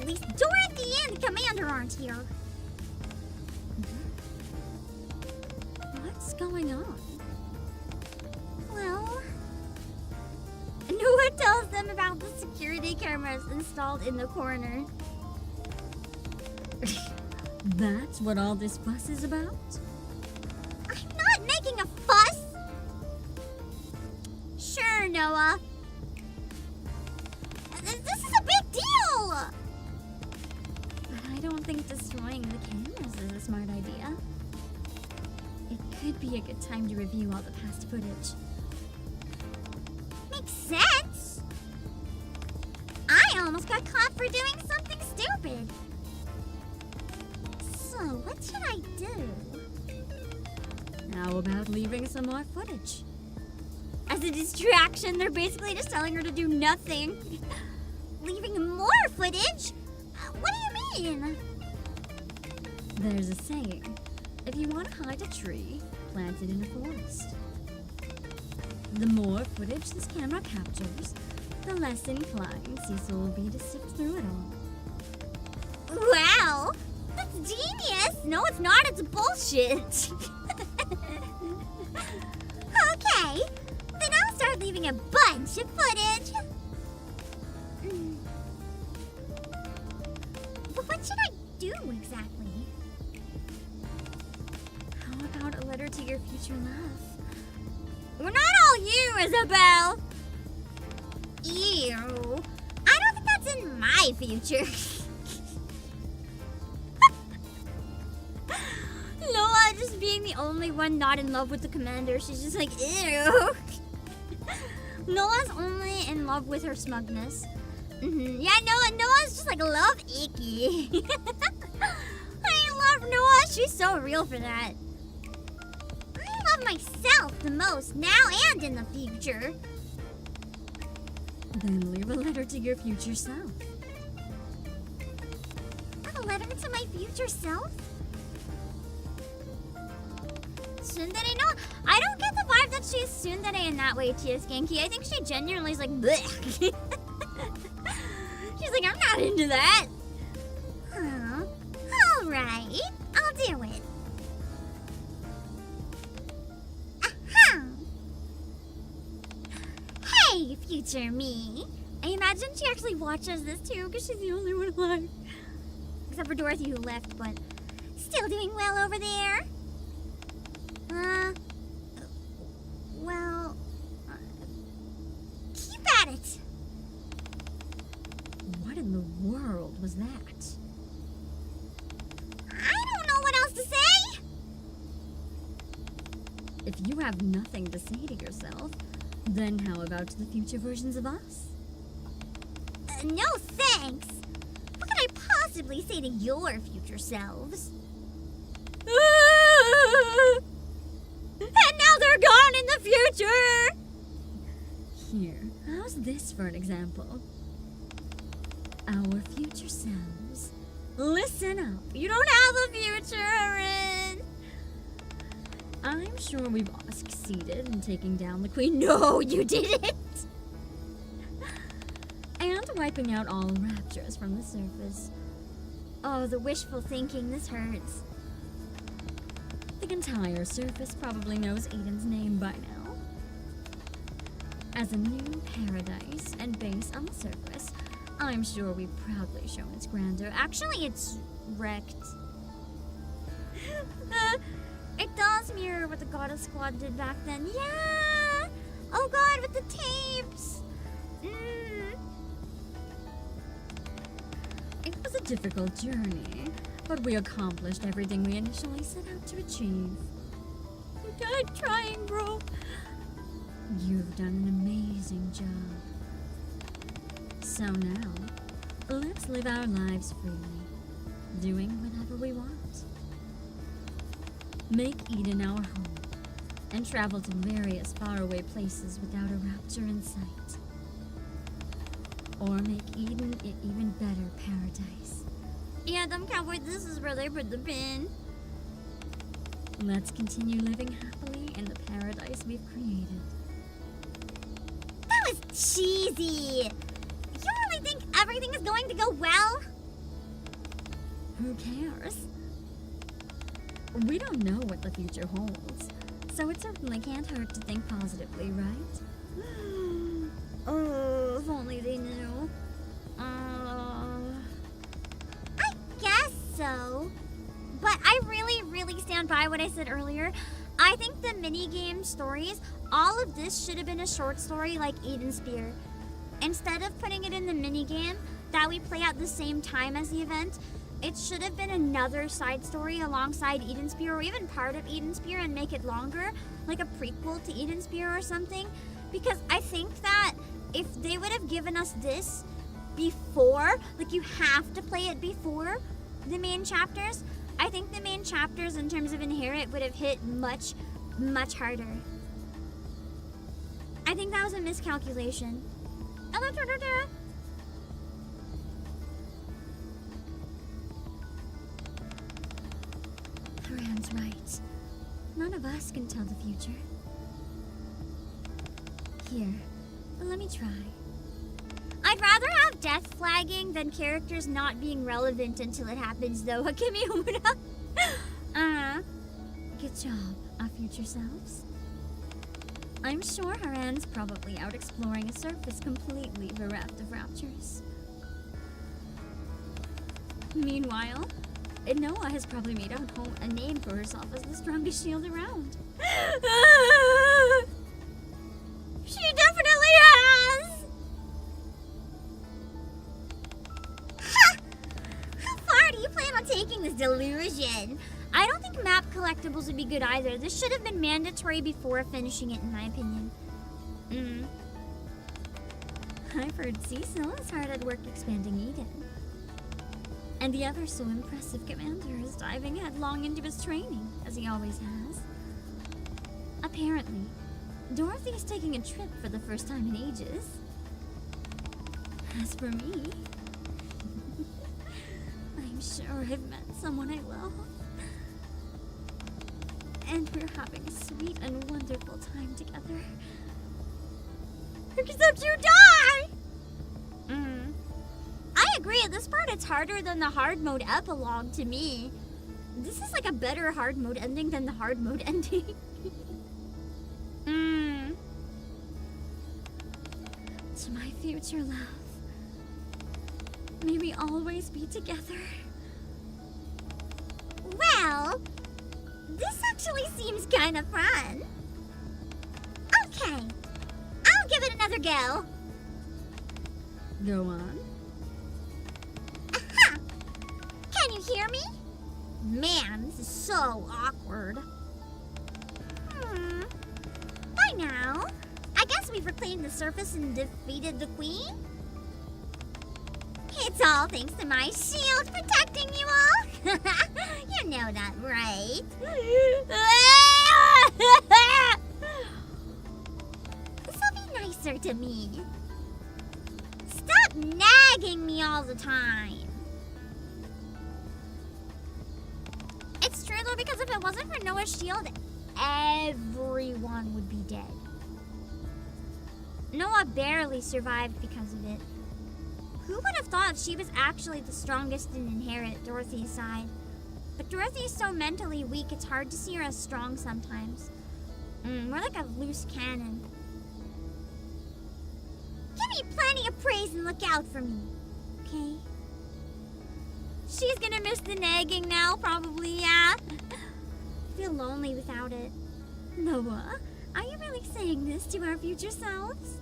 At least Dorothy and the commander aren't here. What's going on? Well, Noah tells them about the security cameras installed in the corner. That's what all this fuss is about? I'm not making a fuss! Sure, Noah. This is a big deal! But I don't think destroying the cameras is a smart idea. It could be a good time to review all the past footage. Makes sense. I almost got caught for doing something stupid. So, what should I do? How about leaving some more footage? As a distraction, they're basically just telling her to do nothing. Leaving more footage? What do you mean? There's a saying. If you want to hide a tree, plant it in a forest. The more footage this camera captures, the less inclined Cecil will be to sift through it all. Wow! That's genius! No, it's not. It's bullshit. Okay. Then I'll start leaving a bunch of footage. But what should I do exactly? How about a letter to your future love? We're not all you, Isabel! Ew. I don't think that's in my future. Noah just being the only one not in love with the commander. She's just like, ew. Noah's only in love with her smugness. Yeah, Noah's just like, love Icky. I love Noah. She's so real for that. I love myself the most now and in the future. Then leave a letter to your future self. A letter to my future self? Tsundere? No, I don't get the vibe that she's tsundere in that way, Tia Skanky. I think she genuinely is like, bleh. She's like, I'm not into that. Huh. Alright, I'll do it. Aha! Hey, future me. I imagine she actually watches this too, because she's the only one alive. Except for Dorothy who left, but still doing well over there. Well, keep at it. What in the world was that? I don't know what else to say. If you have nothing to say to yourself, then how about the future versions of us? No thanks. What could I possibly say to your future selves? And now they're gone in the future! Here, how's this for an example? Our future selves. Listen up. You don't have a future, Erin. I'm sure we've all succeeded in taking down the queen. No, you didn't! And wiping out all raptors from the surface. Oh, the wishful thinking. This hurts. The entire surface probably knows Aiden's name by now. As a new paradise and base on the surface, I'm sure we've proudly shown its grandeur. Actually, it's wrecked. It does mirror what the Goddess Squad did back then. Yeah! Oh god, with the tapes! It was a difficult journey, but we accomplished everything we initially set out to achieve. You died trying, bro. You've done an amazing job. So now, let's live our lives freely, doing whatever we want. Make Eden our home, and travel to various faraway places without a rapture in sight. Or make Eden an even better paradise. Yeah, dumb cowboy, this is where they put the pin. Let's continue living happily in the paradise we've created. That was cheesy! You really think everything is going to go well? Who cares? We don't know what the future holds, so it certainly can't hurt to think positively, right? Oh, if only they knew. I guess so. But I really stand by what I said earlier. I think the minigame stories, all of this should have been a short story like Eden Spear. Instead of putting it in the minigame that we play at the same time as the event, it should have been another side story alongside Eden Spear, or even part of Eden Spear and make it longer, like a prequel to Eden Spear or something. Because I think that if they would have given us this before, like you have to play it before the main chapters, I think the main chapters in terms of Inherit would have hit much harder. I think that was a miscalculation. Haran's right. None of us can tell the future. Here, let me try. I'd rather have death flagging than characters not being relevant until it happens, though. Hakemi Omura. Good job, our future selves. I'm sure Haran's probably out exploring a surface completely bereft of raptures. Meanwhile, Noah has probably made a name for herself as the strongest shield around. She definitely has! Ha! How far do you plan on taking this delusion? I don't think think map collectibles would be good either. This should have been mandatory before finishing it, in my opinion. I've heard Cecil is hard at work expanding Eden. And the ever so impressive commander is diving headlong into his training, as he always has. Apparently, Dorothy is taking a trip for the first time in ages. As for me, I'm sure I've met someone I love. And we're having a sweet and wonderful time together. Except you die! I agree, at this part it's harder than the hard mode epilogue to me. This is like a better hard mode ending than the hard mode ending. To my future love, may we always be together. Well, this actually seems kind of fun. Okay, I'll give it another go. Go on. Aha! Can you hear me? Man, this is so awkward. Bye now. I guess we've reclaimed the surface and defeated the queen? It's all thanks to my shield protecting you all. You know that, right? This'll be nicer to me. Stop nagging me all the time. It's true though, because if it wasn't for Noah's shield, everyone would be dead. Noah barely survived because of it. Who would have thought she was actually the strongest and inherit Dorothy's side? But Dorothy is so mentally weak, it's hard to see her as strong sometimes. More like a loose cannon. Give me plenty of praise and look out for me, okay? She's gonna miss the nagging now, probably, yeah? Feel lonely without it. Noah, are you really saying this to our future selves?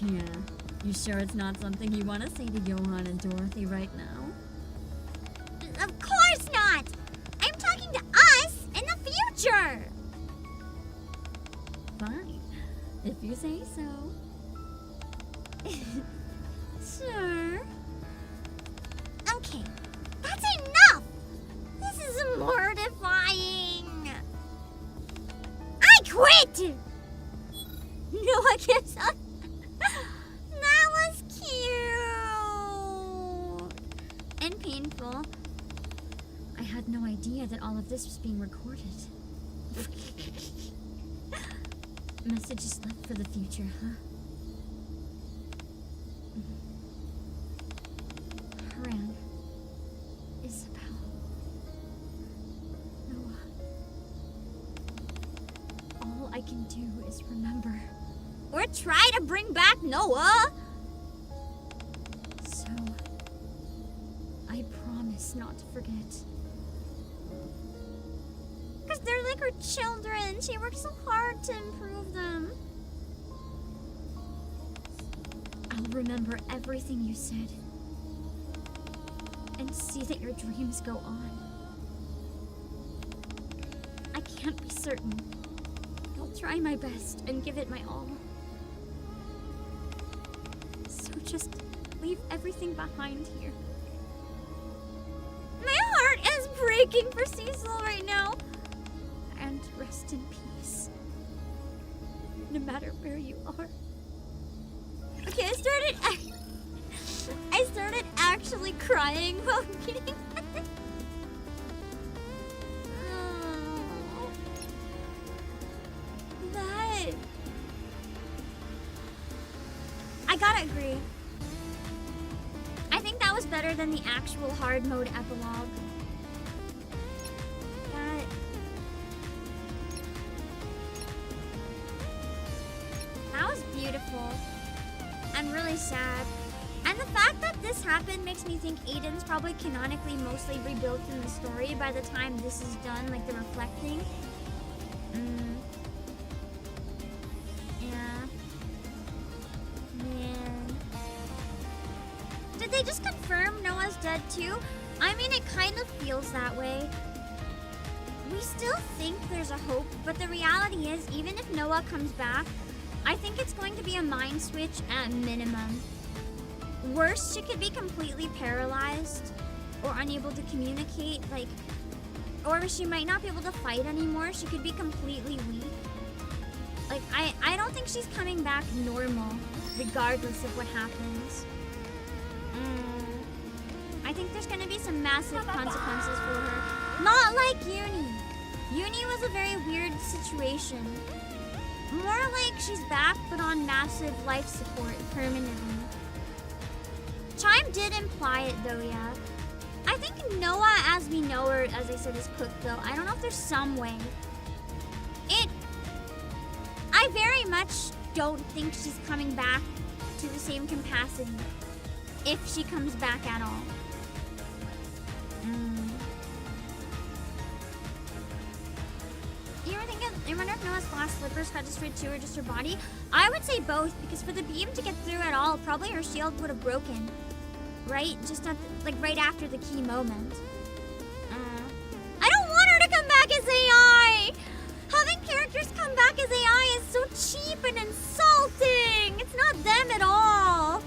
Yeah. You sure it's not something you want to say to Johan and Dorothy right now? Of course not! I'm talking to us in the future! Fine. If you say so. Sure. Okay. That's enough! This is mortifying! I quit! Noah gives up. That was cute! And painful. I had no idea that all of this was being recorded. Messages left for the future, huh? Haran. Isabel. Noah. All I can do is remember. Or try to bring back Noah! So, I promise not to forget. Because they're like her children. She worked so hard to improve them. I'll remember everything you said. And see that your dreams go on. I can't be certain. I'll try my best and give it my all. So just leave everything behind here. My heart is breaking for Cecil right now. And rest in peace. No matter where you are. Okay, I started actually crying while reading this. Oh. That. I gotta agree. I think that was better than the actual hard mode epilogue. That was beautiful. I'm really sad. And the fact that this happened makes me think Aiden's probably canonically mostly rebuilt in the story by the time this is done, like the reflecting. Yeah. Man. Did they just confirm Noah's dead too? I mean, it kind of feels that way. we still think there's a hope, but the reality is, even if Noah comes back, I think it's going to be a mind switch at minimum. Worse, she could be completely paralyzed or unable to communicate, like, or she might not be able to fight anymore. She could be completely weak. Like, I don't think she's coming back normal, regardless of what happens. I think there's gonna be some massive consequences for her. Not like Uni. Uni was a very weird situation. More like she's back, but on massive life support permanently. Chime did imply it though, yeah. I think Noah, as we know her, as I said, is cooked though. I don't know if there's some way. I very much don't think she's coming back to the same capacity. If she comes back at all. I wonder if Noah's glass slippers got destroyed too, or just her body? I would say both, because for the beam to get through at all, probably her shield would have broken. Right? Just at like right after the key moment. I don't want her to come back as AI! Having characters come back as AI is so cheap and insulting! It's not them at all!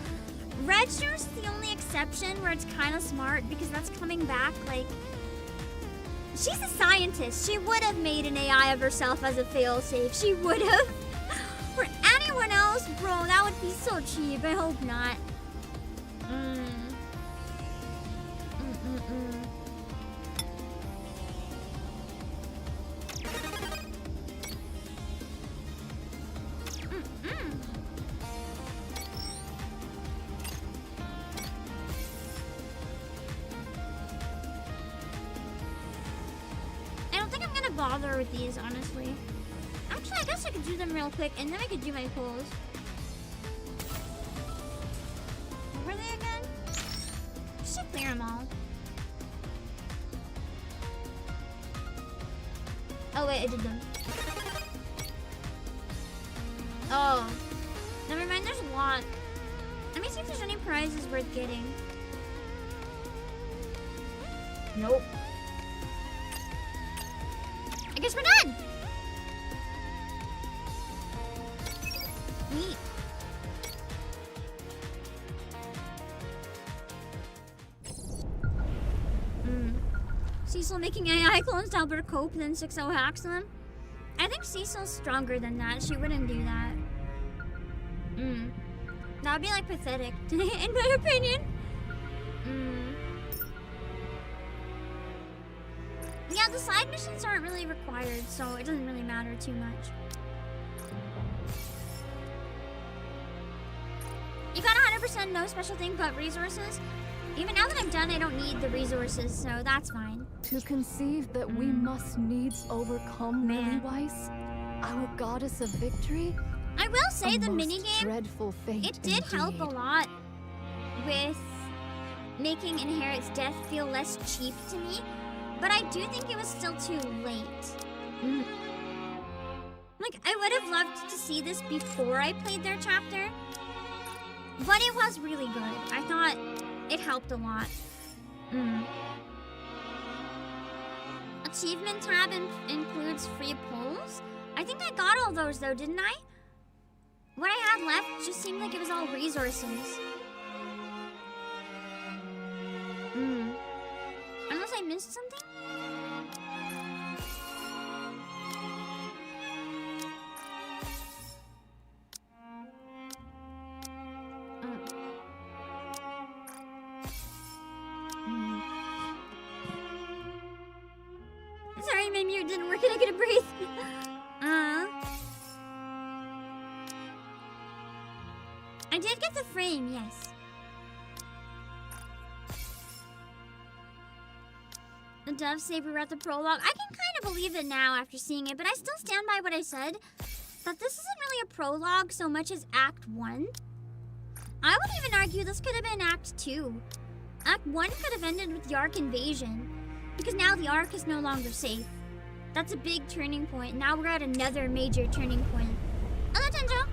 Register's the only exception where it's kind of smart, because that's coming back like... She's a scientist. She would have made an AI of herself as a failsafe. She would have. For anyone else, bro, that would be so cheap. I hope not. Bother with these, honestly. Actually, I guess I could do them real quick, and then I could do my pulls. What were they again? Just to clear them all. Oh wait, I did them. Oh. Never mind, there's a lot. Let me see if there's any prizes worth getting. Nope. I guess we're done! Neat. Cecil making AI clones to help her cope, then 6-0 hacks them? I think Cecil's stronger than that. She wouldn't do that. That would be like pathetic, in my opinion. Yeah, the side missions aren't really required, so it doesn't really matter too much. You got 100% no special thing but resources? Even now that I'm done, I don't need the resources, so that's fine. To conceive that we must needs overcome Lily-Weiss, our goddess of victory? I will say the minigame, dreadful fate it did help a lot with making Inherit's death feel less cheap to me. But I do think it was still too late. Like, I would have loved to see this before I played their chapter. But it was really good. I thought it helped a lot. Achievement tab includes free pulls. I think I got all those though, didn't I? What I had left just seemed like it was all resources. Unless I missed something? Sorry, my mute didn't work and I couldn't breathe. I did get the frame, yes. The Dove Saber at the prologue. I can kind of believe it now after seeing it, but I still stand by what I said. That this isn't really a prologue so much as Act 1. I would even argue this could have been Act 2. Act 1 could have ended with the Ark invasion, because now the Ark is no longer safe. That's a big turning point. Now we're at another major turning point. Hello, Tenjo!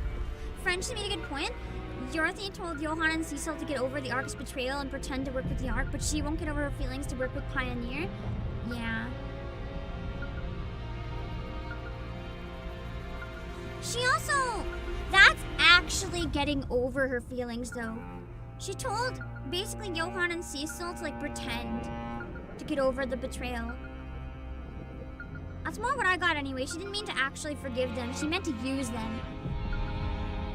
French made a good point. Dorothy told Johan and Cecil to get over the Ark's betrayal and pretend to work with the Ark, but she won't get over her feelings to work with Pioneer. Yeah. She also... That's actually getting over her feelings, though. She told, basically, Johan and Cecil to, like, pretend to get over the betrayal. That's more what I got anyway. She didn't mean to actually forgive them. She meant to use them.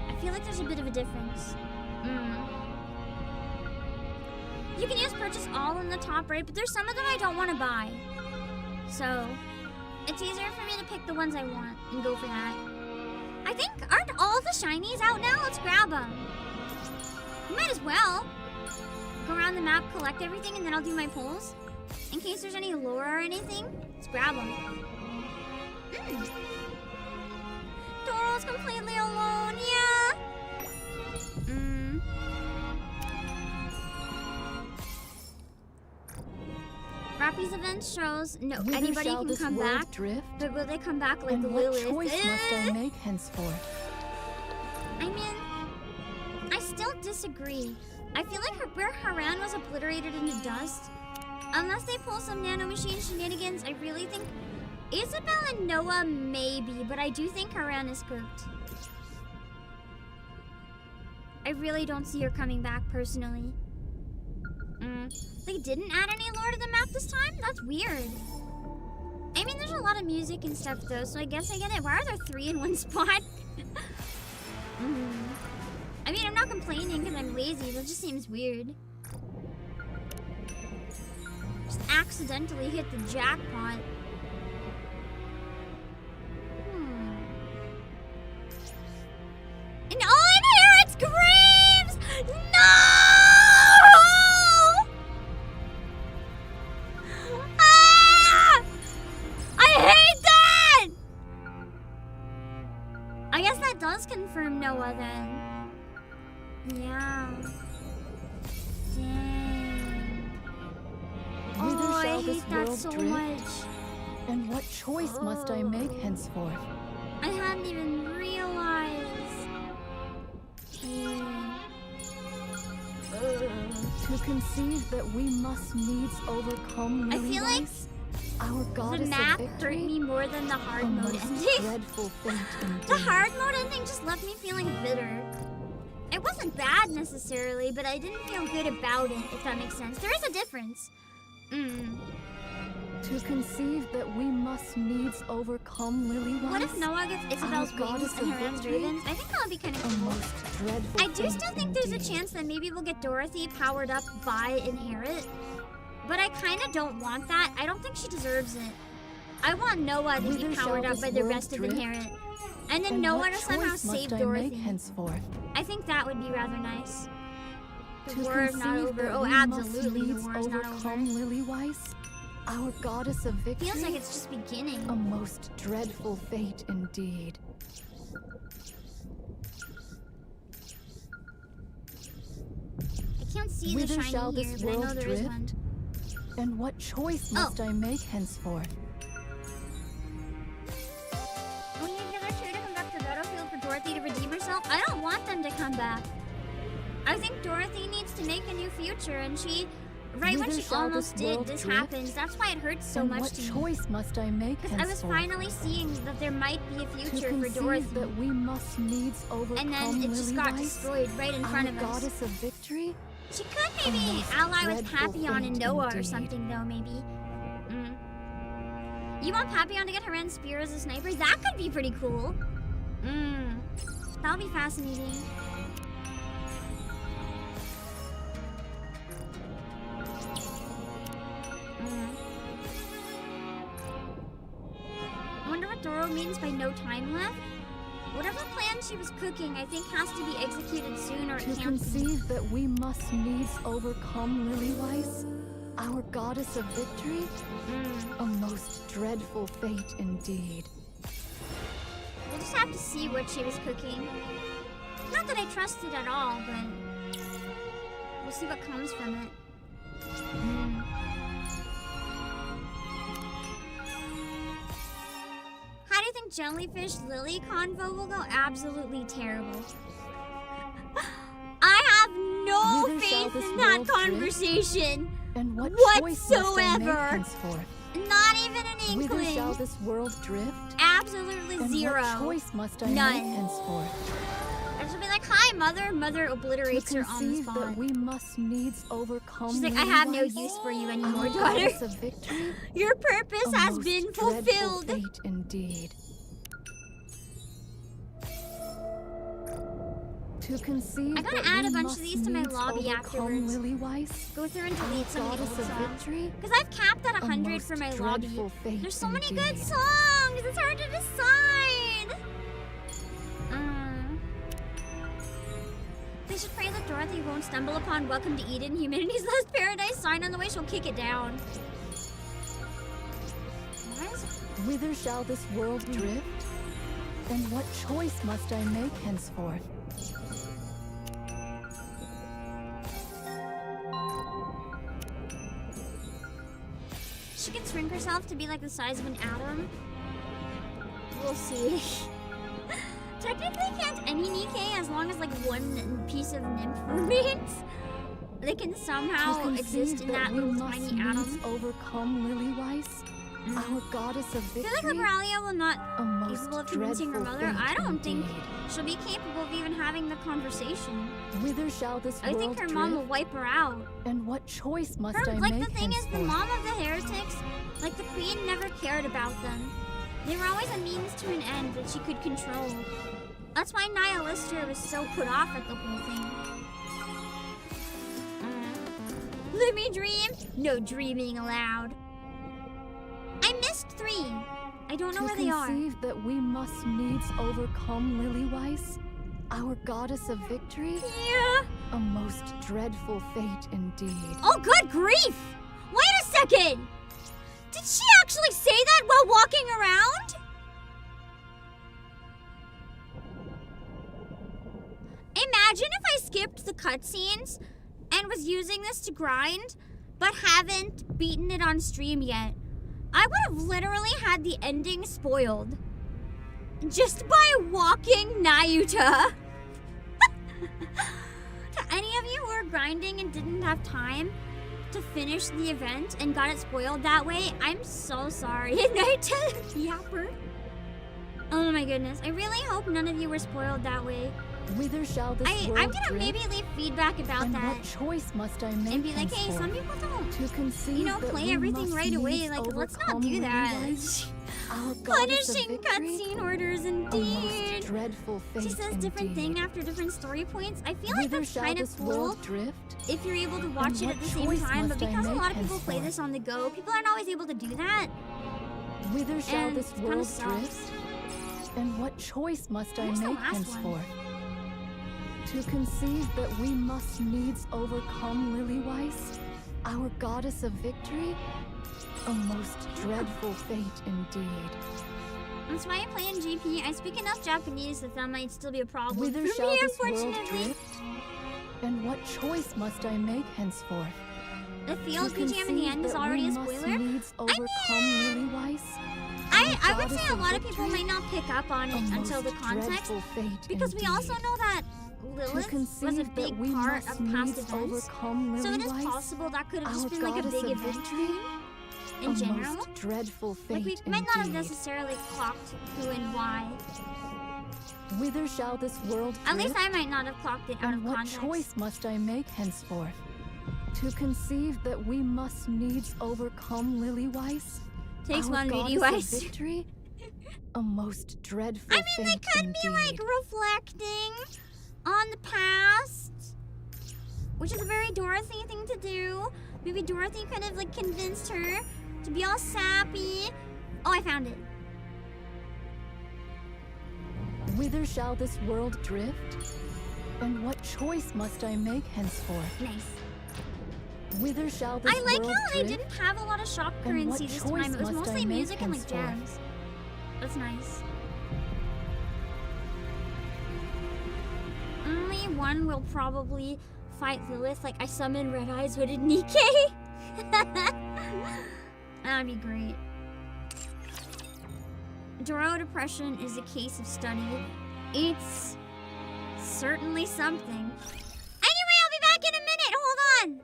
I feel like there's a bit of a difference. You can use purchase all in the top right, but there's some of them I don't want to buy. So, it's easier for me to pick the ones I want and go for that. I think, aren't all the shinies out now? Let's grab them. Might as well. Go around the map, collect everything, and then I'll do my pulls. In case there's any lore or anything, let's grab them. Doro's completely alone, yeah. Rappy's event shows anybody can come back, but will they come back like Lilith? What choice must I make henceforth? I mean, I still disagree. I feel like where Haran was obliterated into dust, unless they pull some nanomachine shenanigans, I really think Isabel and Noah maybe, but I do think Haran is cooked. I really don't see her coming back personally. They didn't add any lore to the map this time? That's weird. I mean, there's a lot of music and stuff though, so I guess I get it. Why are there 3 in one spot? I mean, I'm not complaining because I'm lazy, but it just seems weird. Just accidentally hit the jackpot. And all in here, it's Graves! No! I hate that! I guess that does confirm Noah then. Yeah. Dang. Oh, I hate that so much. And what choice must I make henceforth? I hadn't even realized. To conceive that we must needs overcome I feel like our the map hurt me more than the hard mode ending. Dreadful fate The hard mode ending just left me feeling bitter. It wasn't bad necessarily, but I didn't feel good about it, if that makes sense. There is a difference. To conceive that we must needs overcome Lily-wise. What if Noah gets Isabel's wings and Haran's ravens? I think that would be kind of cool. I do still think there's a chance that maybe we'll get Dorothy powered up by Inherit. But I kind of don't want that. I don't think she deserves it. I want Noah to be powered up by the rest of Inherit. And then Noah to somehow save Dorothy. I think that would be rather nice. The war's not over. Oh, absolutely, the war's not over. Lily-wise, our goddess of victory. Feels like it's just beginning. A most dreadful fate indeed. I can't see the shiny here, but I know there is one. And what choice must I make henceforth? We need the other two to come back to the battlefield for Dorothy to redeem herself. I don't want them to come back. I think Dorothy needs to make a new future, and she, right when she almost did, this happens. That's why it hurts so much to me. What choice must I make henceforth? I was finally seeing that there might be a future for Dorothy. That we must needs overcome and then it just got destroyed right in front of us. Goddess of victory? She could maybe ally with Papillon and Noah or something, though, maybe. You want Papillon to get Haran's spear as a sniper? That could be pretty cool. That'll be fascinating. I wonder what Doro means by no time left. Whatever plan she was cooking, I think has to be executed soon or it can't be. To conceive that we must needs overcome Lily-wise, our goddess of victory? A most dreadful fate indeed. We'll just have to see what she was cooking. Not that I trust it at all, but we'll see what comes from it. How do you think Jellyfish Lily convo will go? Absolutely terrible. I have no faith in that conversation and what whatsoever. Not even an inkling. Whither shall this world drift? Absolutely and Zero. What choice must I None. make henceforth? And she'll be like, "Hi, mother." Mother obliterates To her on the conceive spot. that we must needs overcome. She's like, "I have no Lily-wise, use for you anymore, our daughter. goddess of victory. Your purpose A has most been dreadful fulfilled." Fate indeed. To conceive I gotta that add we a bunch of must these to my needs lobby overcome afterwards. Lily-wise, Go through and delete some of the goddess old of songs. victory. Because I've capped at A 100 for most my lobby. dreadful fate There's so many good indeed. songs. It's hard to decide. They should pray that Dorothy won't stumble upon Welcome to Eden, humanity's last paradise sign on the way. She'll kick it down. Why is it? Whither shall this world drift? And what choice must I make henceforth? She can shrink herself to be like the size of an atom. We'll see. Technically can't any NIKKE as long as like one piece of nymph remains. They can somehow To exist conceive in that we little must tiny needs atom. overcome Lily-wise, our goddess of I feel like victory. Liberalia will not A most capable of convincing her dreadful mother. fate I don't think indeed. she'll be capable of even having the conversation. Whither shall this I world think her drift? mom will wipe her out. And what choice must Her, I like make the thing is, the henceforth? mom of the heretics, like the queen never cared about them. They were always a means to an end that she could control. That's why Nihilistra was so put off at the whole thing. Let me dream. No dreaming allowed. I missed 3. I don't know where they are. To conceive that we must needs overcome Lily-wise, our goddess of victory. Yeah. A most dreadful fate indeed. Oh, good grief! Wait a second! Did she actually say that while walking around? Imagine if I skipped the cutscenes and was using this to grind, but haven't beaten it on stream yet. I would have literally had the ending spoiled. Just by walking Nayuta. To any of you who are grinding and didn't have time to finish the event and got it spoiled that way, I'm so sorry. Yapper. Oh my goodness. I really hope none of you were spoiled that way. Whither shall this I'm world gonna drift? maybe leave feedback about And that. what choice must I make And be like, hey, henceforth? some people don't, To conceive you know, that play we everything must right away. needs Like, let's not overcome do that. Lily-wise, our goddess of Punishing victory. cutscene orders, A indeed. most dreadful fate She says different indeed. thing after different story points. I feel like Whither that's shall kind this of cool world drift? if you're able to watch it what at the same choice time. But must I because a make lot of people play henceforth? this on the go, people aren't always able to do that. Whither shall And this it kinda world sucks. drift? And what choice must I Where's the make last one? henceforth? To conceive that we must needs overcome Lily-wise, our goddess of victory? A most dreadful fate indeed. That's why I play in GP. I speak enough Japanese that that might still be a problem Whither for shall me, this world unfortunately. drift? And what choice must I make henceforth? The field To PGM in the conceive end is that already we a must spoiler. needs overcome Lily-wise, I would goddess say a of lot of people victory? might not pick up on a it until the most context. dreadful fate Because we also indeed. know that To Lilith was a conceive big that we part must of past needs events. overcome So it is Lily-wise, possible that could have just our been like a goddess big of event victory? in a general. most dreadful fate Like we might not have indeed. necessarily clocked who and why. Whither shall this world At least drift? I might not have clocked it out And of what context. choice must I make henceforth? To conceive that we must needs overcome Lily-wise, Takes our one goddess video of wise. victory? A most dreadful I mean, they fate could indeed. be like reflecting on the past, which is a very Dorothy thing to do. Maybe Dorothy could have like convinced her to be all sappy. Oh, I found it. Whither shall this world drift? And what choice must I make henceforth? Nice. Whither shall this I like world how they drift? didn't have a lot of shock And what currency this choice time. It was must I mostly make music and like henceforth? jams. That's nice. Only one will probably fight Lilith. Like I summon Red Eyes Hooded NIKKE. That'd be great. Doro depression is a case of study. It's certainly something. Anyway, I'll be back in a minute. Hold on.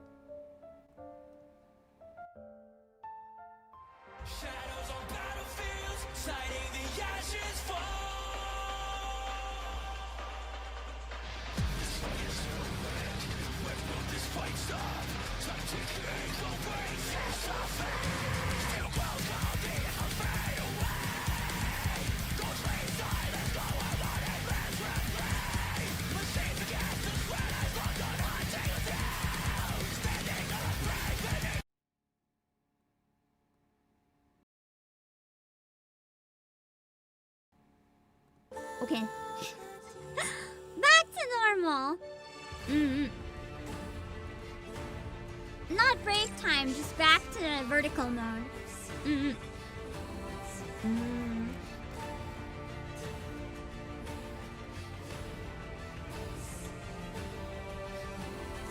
Shadows on battlefields, citing the ashes fall. Okay. Back to normal. Not break time, just back to the vertical mode.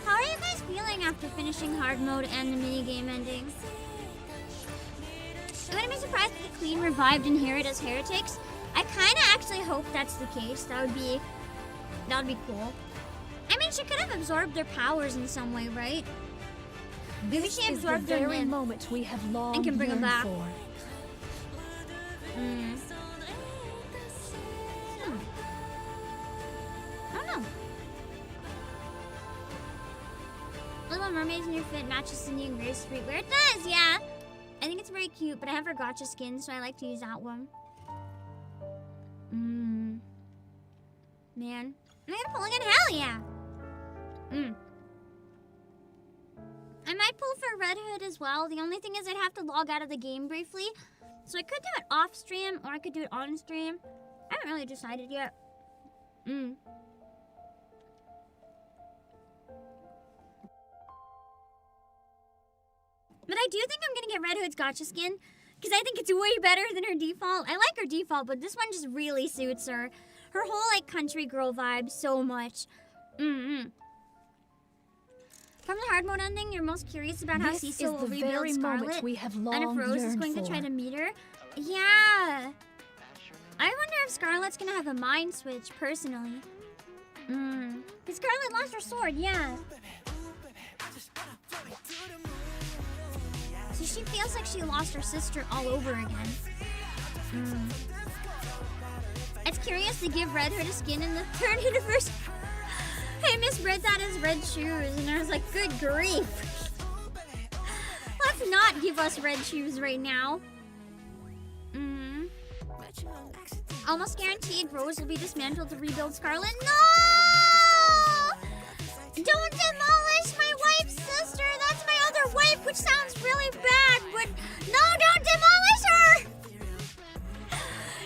How are you guys feeling after finishing hard mode and the minigame endings? I wouldn't be surprised if the Queen revived and Herod as heretics. I kind of actually hope that's the case. That would be cool. I mean, she could have absorbed their powers in some way, right? Maybe she absorbed their very moment we have long and can bring them back. for. I don't know. Little Mermaid's new fit matches Cindy and Grace streetwear. It does, yeah. I think it's very cute, but I have her gotcha skin, so I like to use that one. Man. I'm gonna pull again, hell yeah! I might pull for Red Hood as well. The only thing is I'd have to log out of the game briefly. So I could do it off stream, or I could do it on stream. I haven't really decided yet. But I do think I'm gonna get Red Hood's gotcha skin, because I think it's way better than her default. I like her default, but this one just really suits her. Her whole, like, country girl vibe so much. From the hard mode ending, you're most curious about how Cecil will rebuild Scarlet, we have long and if Rose is going to try to meet her. Yeah. I wonder if Scarlet's gonna have a mind switch, personally. Because Scarlet lost her sword, yeah. So she feels like she lost her sister all over again. It's curious to give Red Hood a skin in the third universe. I misread that as red shoes, and I was like, good grief. Let's not give us red shoes right now. Almost guaranteed Rose will be dismantled to rebuild Scarlet. No! Don't demolish my wife's sister! That's my other wife, which sounds really bad, but no, don't demolish her!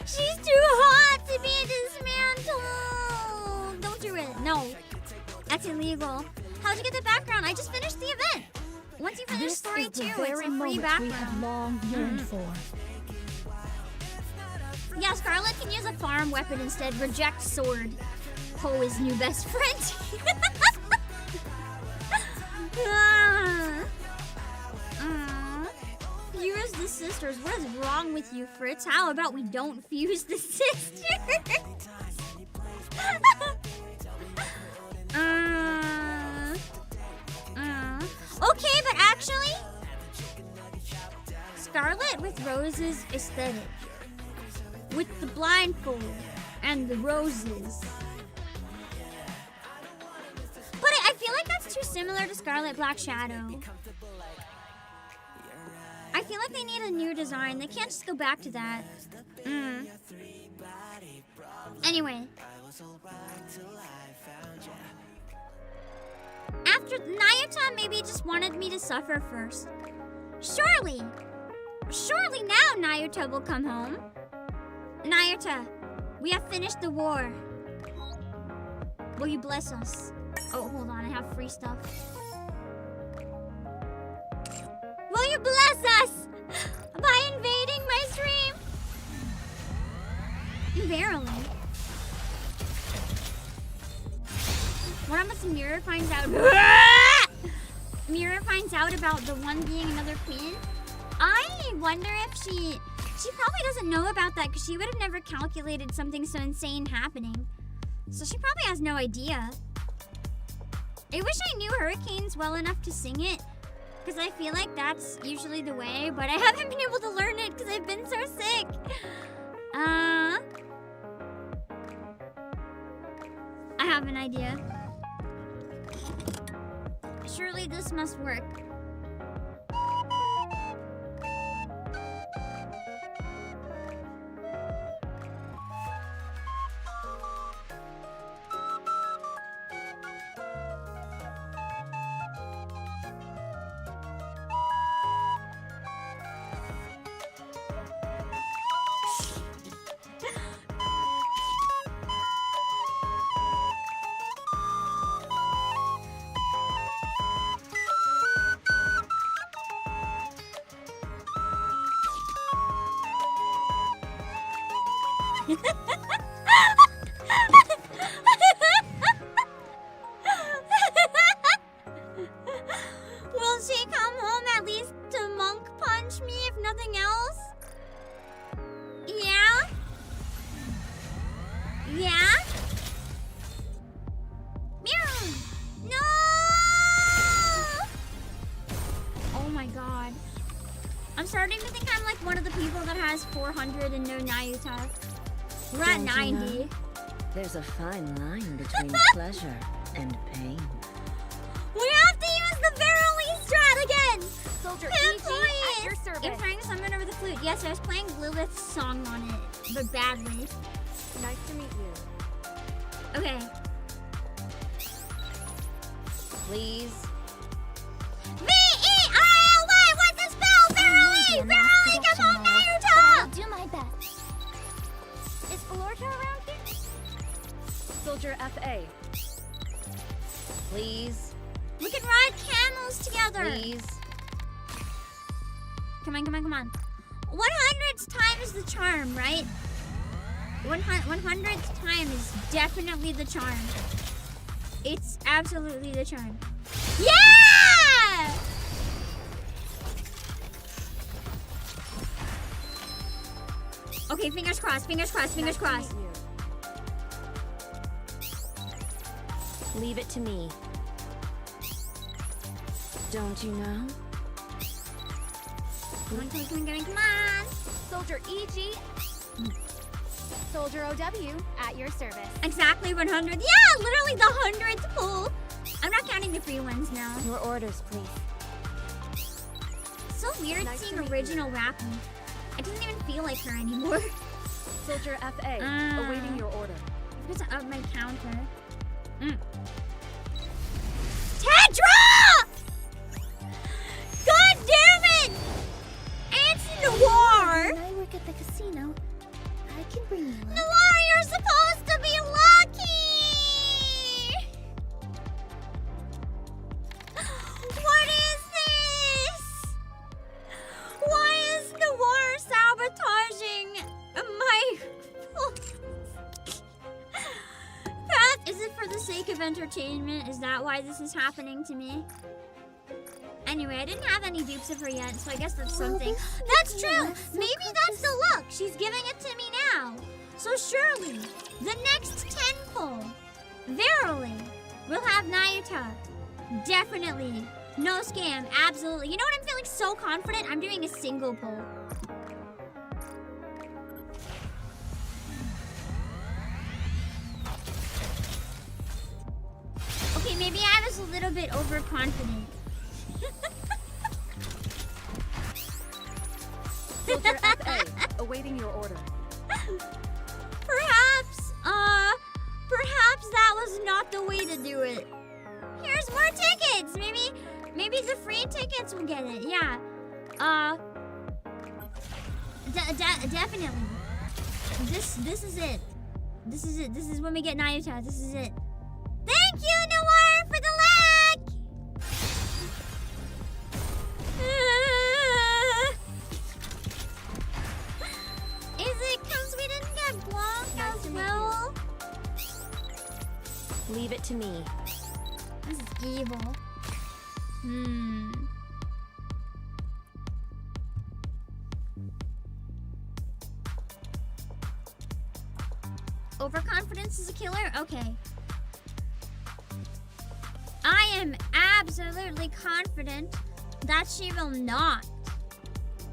She's too hot to be dismantled! Don't do it. No. That's illegal. How'd you get the background? I just finished the event. Once you finish story 2, it's a free background. We have long yearned for. Yeah, Scarlet can use a farm weapon instead. Reject sword. Poe's new best friend. Fuse the sisters. What is wrong with you, Fritz? How about we don't fuse the sisters? Okay, but actually, Scarlet with Rose's aesthetic. With the blindfold and the roses. But I feel like that's too similar to Scarlet Black Shadow. I feel like they need a new design. They can't just go back to that. Anyway. After Nayuta maybe just wanted me to suffer first. Surely now Nayuta will come home. Nayuta, we have finished the war. Will you bless us? Oh, hold on, I have free stuff. Will you bless us by invading my stream? Verily. What happens if Mirror finds out? Mirror finds out about the one being another queen? I wonder if she probably doesn't know about that because she would have never calculated something so insane happening. So she probably has no idea. I wish I knew Hurricanes well enough to sing it because I feel like that's usually the way, but I haven't been able to learn it because I've been so sick. I have an idea. Surely this must work. Will she come home at least to monk punch me if nothing else? Yeah? Yeah? Meow! No! Oh my god. I'm starting to think I'm like one of the people that has 400 and no Nayuta. We're at 90. There's a fine line between pleasure and pain. We have to use the verily strat again! Soldier Hit EG point! at your service. You're trying to summon over the flute. Yes, I was playing Lilith's song on it, but badly. Nice to meet you. Okay. Please. V-E-I-L-Y! What's the spell? Verily! Verily! Come on, Naruto! I'll do my best. Is Valorta around here? Soldier FA. Please. We can ride camels together. Please. Come on, come on, come on. 100th time is the charm, right? 100th time is definitely the charm. It's absolutely the charm. Yeah! Okay, fingers crossed, fingers crossed, fingers crossed. Leave it to me. Don't you know? Come on, come on, come on, come on. Soldier EG. Soldier OW at your service. Exactly 100. Yeah, literally the 100th pull. I'm not counting the free ones now. Your orders, please. So weird Nice seeing to meet original rapping. I don't even feel like her anymore. Soldier FA. Awaiting your order. I'm going to up my counter. Tetra! God damn it! It's Noir! When I work at the casino, I can bring you up. Noir, you're supposed to be lucky! What is this? Why is Noir sabotaging my path? Is it for the sake of entertainment? Is that why this is happening to me? Anyway, I didn't have any dupes of her yet, so I guess that's something. That's true! Maybe that's the look! She's giving it to me now! So surely, the next 10 pull, verily, will have Nayuta. Definitely. No scam. Absolutely. You know what? I'm feeling so confident. I'm doing a single pull. Okay, maybe I was a little bit overconfident. Soldier FA. Awaiting your order. Perhaps that was not the way to do it. Here's more tickets. Maybe the free tickets will get it. Yeah. Definitely. This is it. This is it. This is when we get Nayuta. This is it. Thank you, Noir, for the lag. Is it because we didn't get Blanc as well? Leave it to me. This is evil. Overconfidence is a killer? Okay. I am absolutely confident that she will not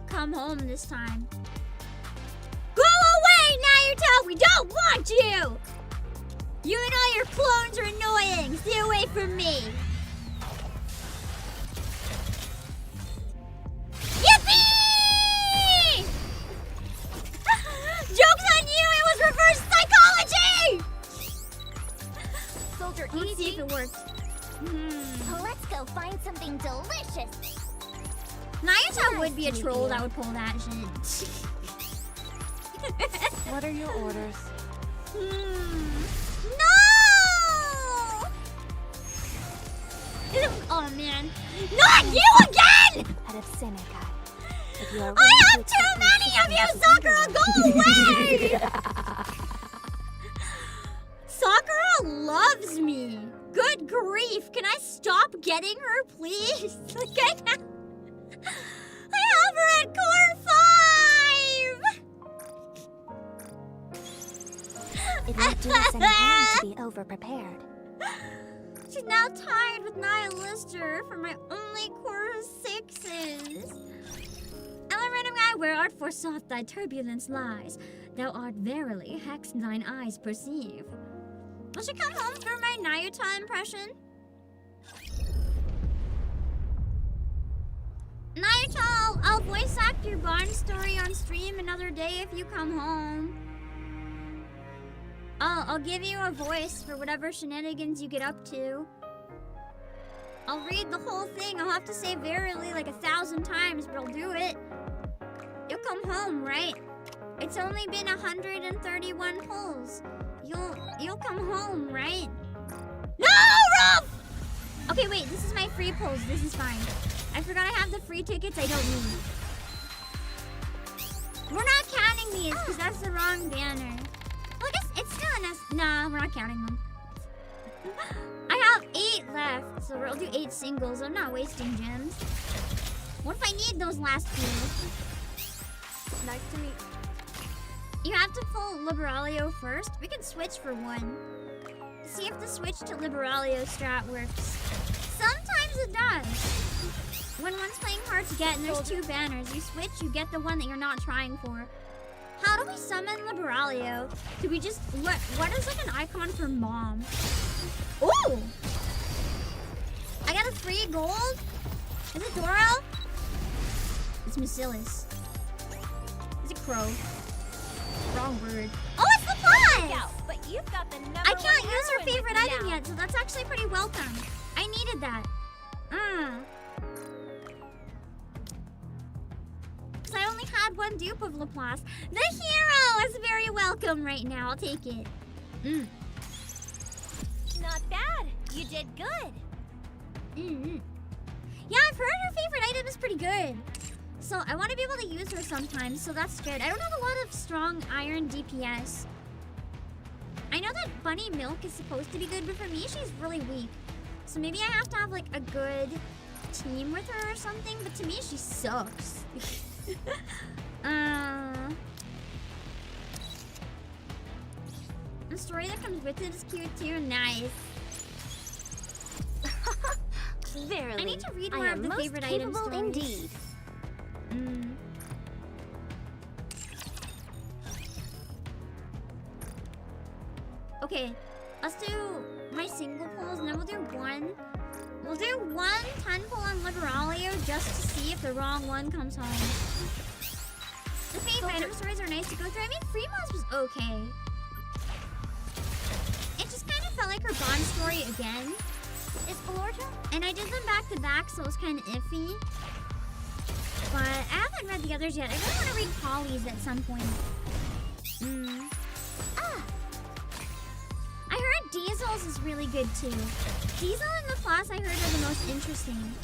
come home this time. Go away, Naruto! We don't want you! You and all your clones are annoying. Stay away from me. Yippee! Joke's on you! It was reverse psychology! Soldier Let's see if EG. it works. Let's go find something delicious. Nayuta would be a troll that would pull that shit. What are your orders? No! Oh man. Not you again! Head of Seneca. If you are I have too many of you, Sakura! Go away! Good grief! Can I stop getting her, please? Like, I have her at core 5! It won't do us any harm to be over-prepared. She's now tied with Nihilister for my only core 6s. Random guy, where art forsooth thy turbulence lies? Thou art verily hex thine eyes perceive. Will she come home for my Nayuta impression? Nayuta, I'll voice act your barn story on stream another day if you come home. I'll give you a voice for whatever shenanigans you get up to. I'll read the whole thing. I'll have to say verily like 1,000 times, but I'll do it. You'll come home, right? It's only been 131 pulls. You'll come home, right? No, Rob! Okay, wait, this is my free pulls. This is fine. I forgot I have the free tickets I don't need. We're not counting these because that's the wrong banner. Well, I guess it's still an S. Nah, we're not counting them. I have 8 left, so we'll do 8 singles. I'm not wasting gems. What if I need those last few? Nice to meet you. have to pull Liberalio first. We can switch for one. See if the switch to Liberalio strat works. Sometimes it does. When one's playing hard to get and there's 2 banners, you switch, you get the one that you're not trying for. How do we summon Liberalio? Do we just... What is like an icon for mom? Ooh! I got a free gold? Is it Doro? It's Bacillus. Is it Crow? Wrong word. Oh, it's the plus! But you've got the number I can't use her favorite item yet, so that's actually pretty welcome. I needed that. Because I only had one dupe of Laplace. The hero is very welcome right now. I'll take it. Not bad. You did good. Yeah, I've heard her favorite item is pretty good. So I want to be able to use her sometimes, so that's good. I don't have a lot of strong iron DPS. I know that Bunny Milk is supposed to be good, but for me, she's really weak. So maybe I have to have like a good team with her or something, but to me, she sucks. The story that comes with it is cute too. Nice. Verily, I need to read more of the favorite item stories. Indeed. Okay, let's do my single pulls and then we'll do one. We'll do 1 10 pull on Liberalio just to see if the wrong one comes home. The favorite item stories are nice to go through. I mean, Freemon's was okay. It just kind of felt like her Bond story again. Is Florida? And I did them back to back, so it was kind of iffy. But I haven't read the others yet. I really want to read Polly's at some point. I heard Diesel's is really good too. Diesel and the class I heard are the most interesting.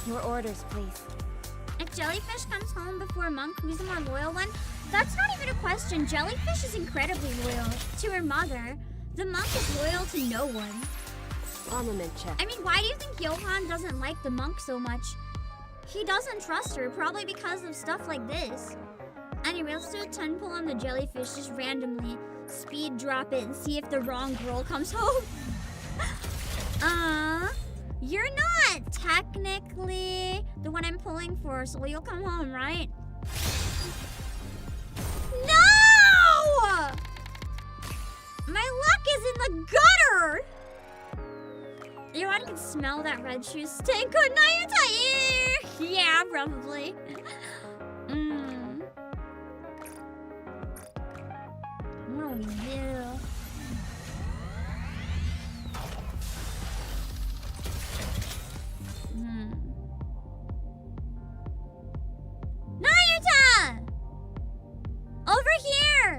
Your orders, please. If Jellyfish comes home before Monk, who's the more loyal one? That's not even a question. Jellyfish is incredibly loyal to her mother. The Monk is loyal to no one. Armament check. I mean, why do you think Johan doesn't like the Monk so much? He doesn't trust her, probably because of stuff like this. Anyway, let's do a 10 pull on the Jellyfish, just randomly. Speed drop it and see if the wrong girl comes home. You're not technically the one I'm pulling for, so you'll come home, right? No! My luck is in the gutter! Everyone can smell that red shoe stink. Good night, yeah, probably. Oh, yeah. Nayuta! Over here!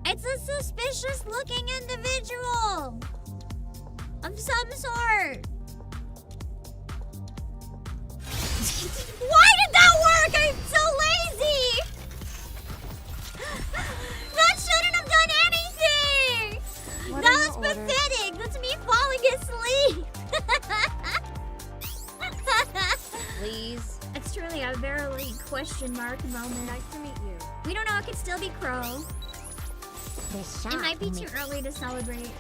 It's a suspicious looking individual! Of some sort! Why did that work? I'm so lazy! That shouldn't have done anything! moment. Nice to meet you. We don't know, it could still be Crow. This shot It might be will too make- early to celebrate.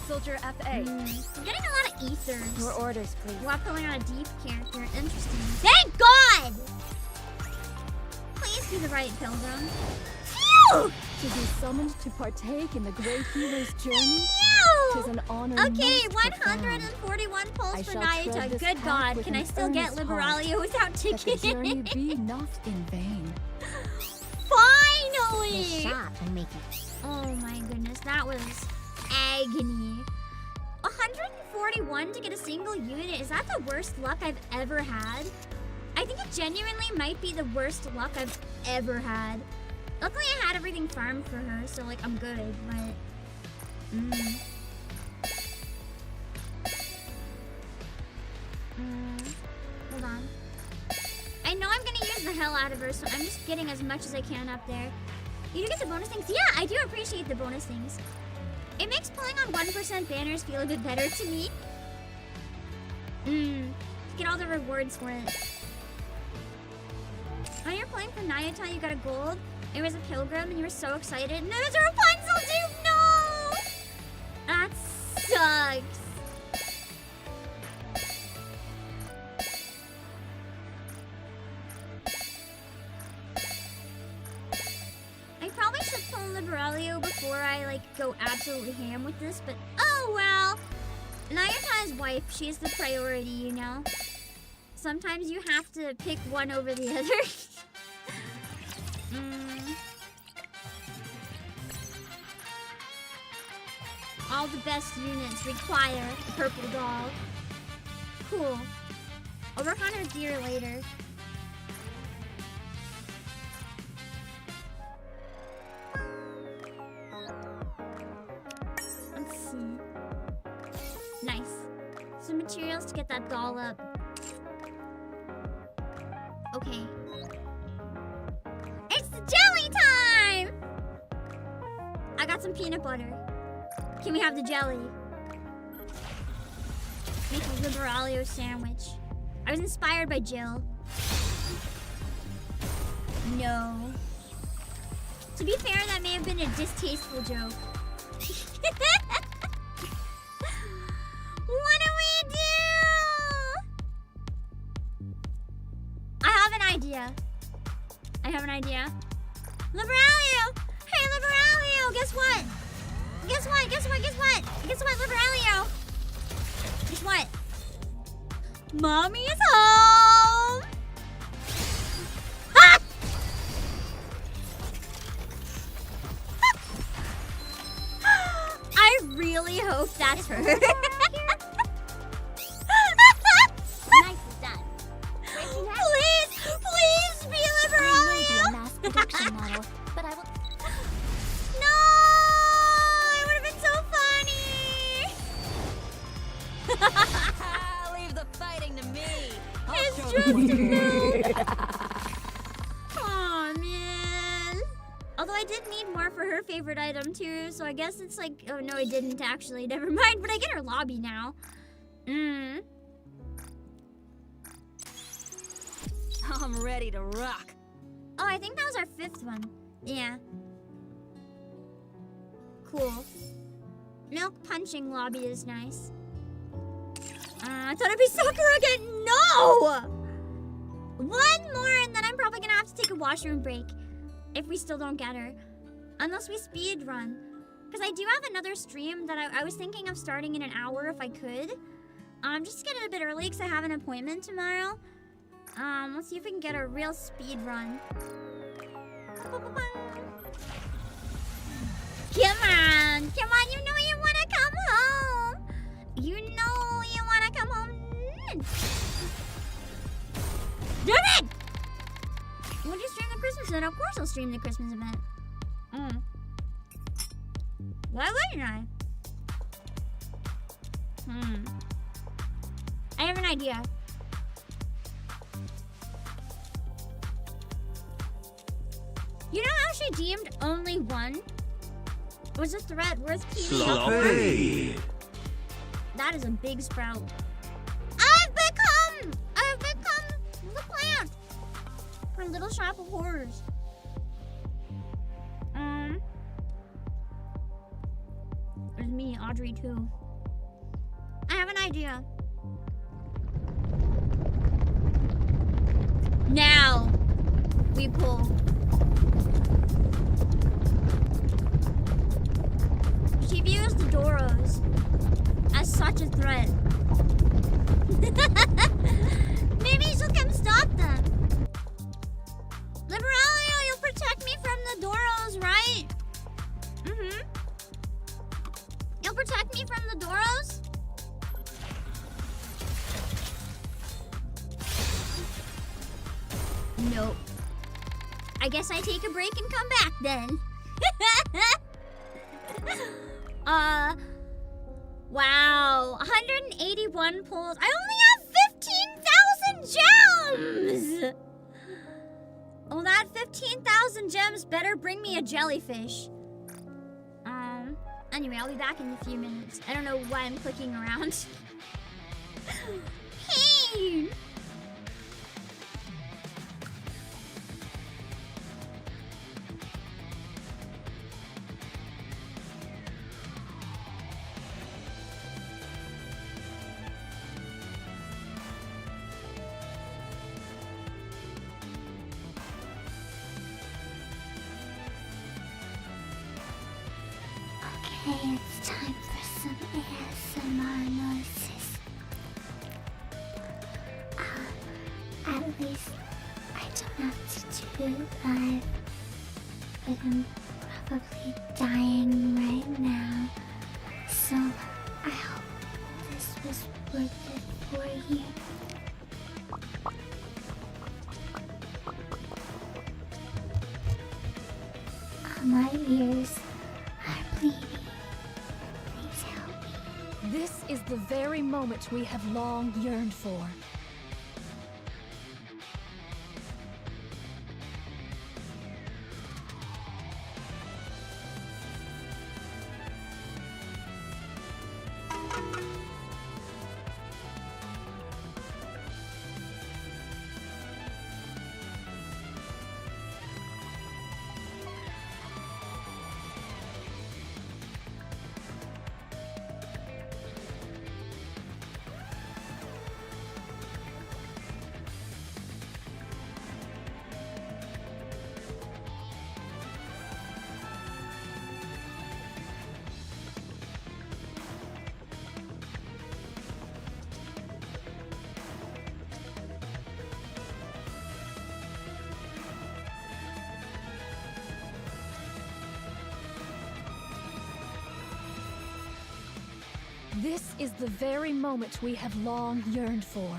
Soldier FA. We're getting a lot of ethers. Your orders, please. While pulling on a deep character. Interesting. Thank God! Please be the right pilgrim. Phew! To be summoned to partake in the great hero's journey, Phew! 'tis an honor Okay, most profound. 141 I pulls for shall Nayuta. tread this Good path God, with can I an still get earnest heart, Liberalia without that the ticking? journey be not in vain. Finally! This shot will make you. Oh my goodness, that was agony. 141 to get a single unit, is that the worst luck I've ever had? I think it genuinely might be the worst luck I've ever had. Luckily I had everything farmed for her, so like I'm good, but... Hold on. I know I'm gonna use the hell out of her, so I'm just getting as much as I can up there. You do get the bonus things? Yeah, I do appreciate the bonus things. It makes pulling on 1% banners feel a bit better to me. Get all the rewards for it. When you're playing for Nayuta, you got a gold. It was a pilgrim and you were so excited. And it was a Rapunzel dupe! No! That sucks. I probably should pull Liberalia before I like go absolutely ham with this, but oh well. Nayuta's wife, she's the priority, you know? Sometimes you have to pick one over the other. All the best units require a purple doll. Cool. I'll work on her gear later. Let's see. Nice. Some materials to get that doll up. Okay. It's the jelly time! I got some peanut butter. Can we have the jelly? Make a Liberalia sandwich. I was inspired by Jill. No. To be fair, that may have been a distasteful joke. What do we do? I have an idea. Liberalia! Hey, Liberalia! Guess what? Guess what? Liberalia! Guess what? Mommy is home! Ah! I really hope that's her. Nicely done. Please be I may be Liberalia! a mass production model, but I will. No! It would have been so funny! Leave the fighting to me. It's just a move. Aw, man. Although I did need more for her favorite item too, so I guess it's like, oh no, I didn't actually. Never mind, but I get her lobby now. I'm ready to rock. Oh, I think that was our 5th one. Yeah. Cool. Milk punching lobby is nice. I thought it'd be Sakura again. No! One more and then I'm probably gonna have to take a washroom break. If we still don't get her. Unless we speed run. Because I do have another stream that I was thinking of starting in an hour if I could. Just get it a bit early because I have an appointment tomorrow. Let's see if we can get a real speed run. Come on, you know you wanna come home. You know you wanna come home. Damn it! Would you stream the Christmas event? Of course I'll stream the Christmas event. Why wouldn't I? I have an idea. You know how she deemed only one was a threat worth keeping up with? That is a big sprout. I've become the plant. Her little shop of horrors. There's me, Audrey, too. I have an idea. Now we pull. She views the Doros as such a threat. Maybe she'll come stop them. Liberalia, you'll protect me from the Doros, right? Mm-hmm. You'll protect me from the Doros? Nope. I guess I take a break and come back then. Wow. 181 pulls. I only have 15,000 gems! Oh, that 15,000 gems better bring me a jellyfish. Anyway, I'll be back in a few minutes. I don't know why I'm clicking around. Hey! Okay, it's time for some ASMR noises. At least I don't have to do it live, but I'm probably dying right now. So I hope this was worth it for you. My ears are bleeding. Please help me. This is the very moment we have long yearned for. This is the very moment we have long yearned for.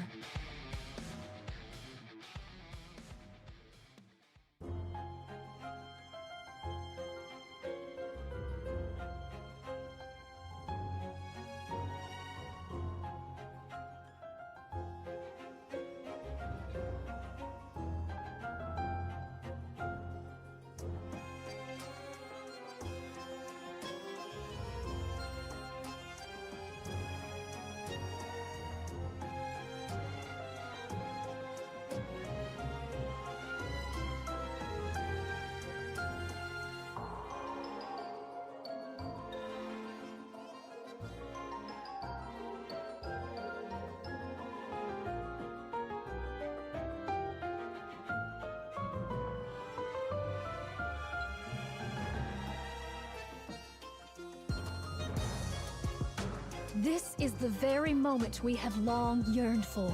This is the very moment we have long yearned for.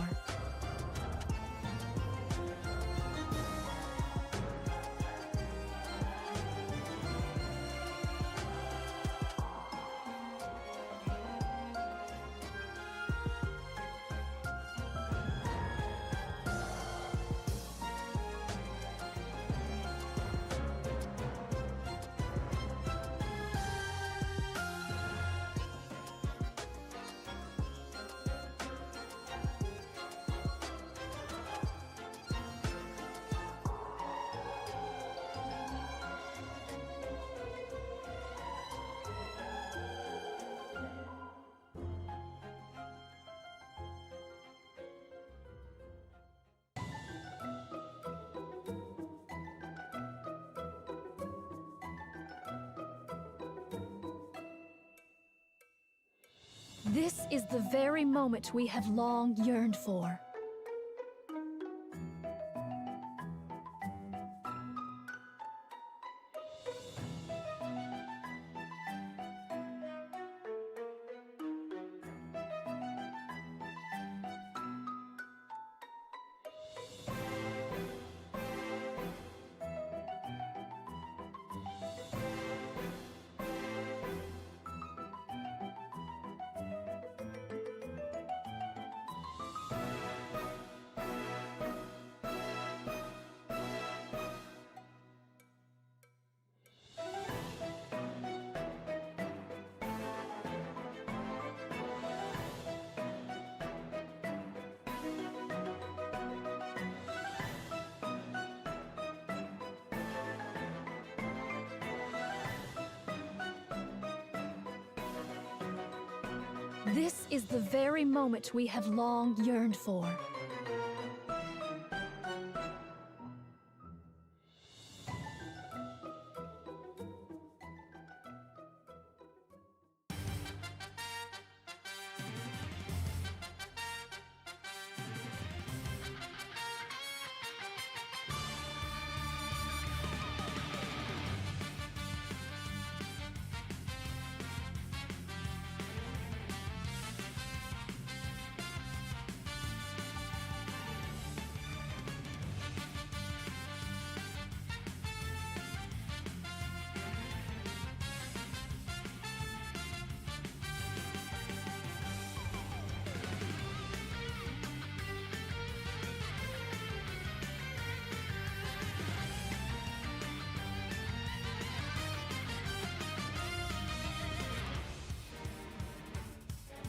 This is the very moment we have long yearned for. This is the very moment we have long yearned for.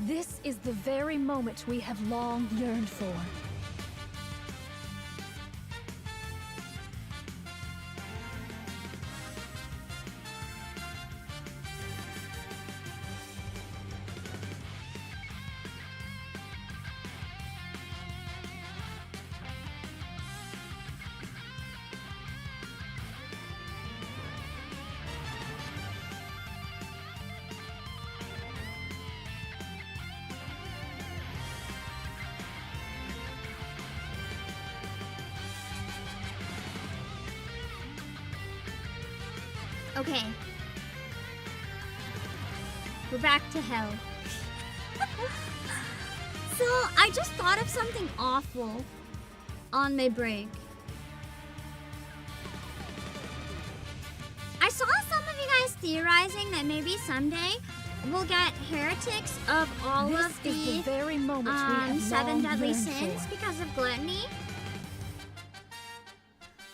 This is the very moment we have long yearned for. Okay. We're back to hell. So, I just thought of something awful on my break. I saw some of you guys theorizing that maybe someday we'll get heretics of all of the very moment we have 7 long deadly yearned sins for. because of gluttony.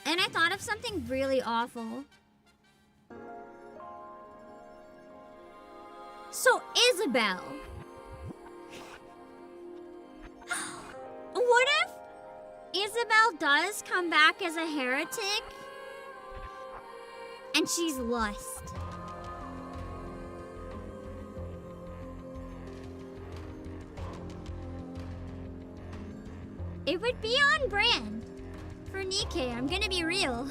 And I thought of something really awful. So, Isabel. What if Isabel does come back as a heretic and she's lust? It would be on brand for NIKKE, I'm gonna be real.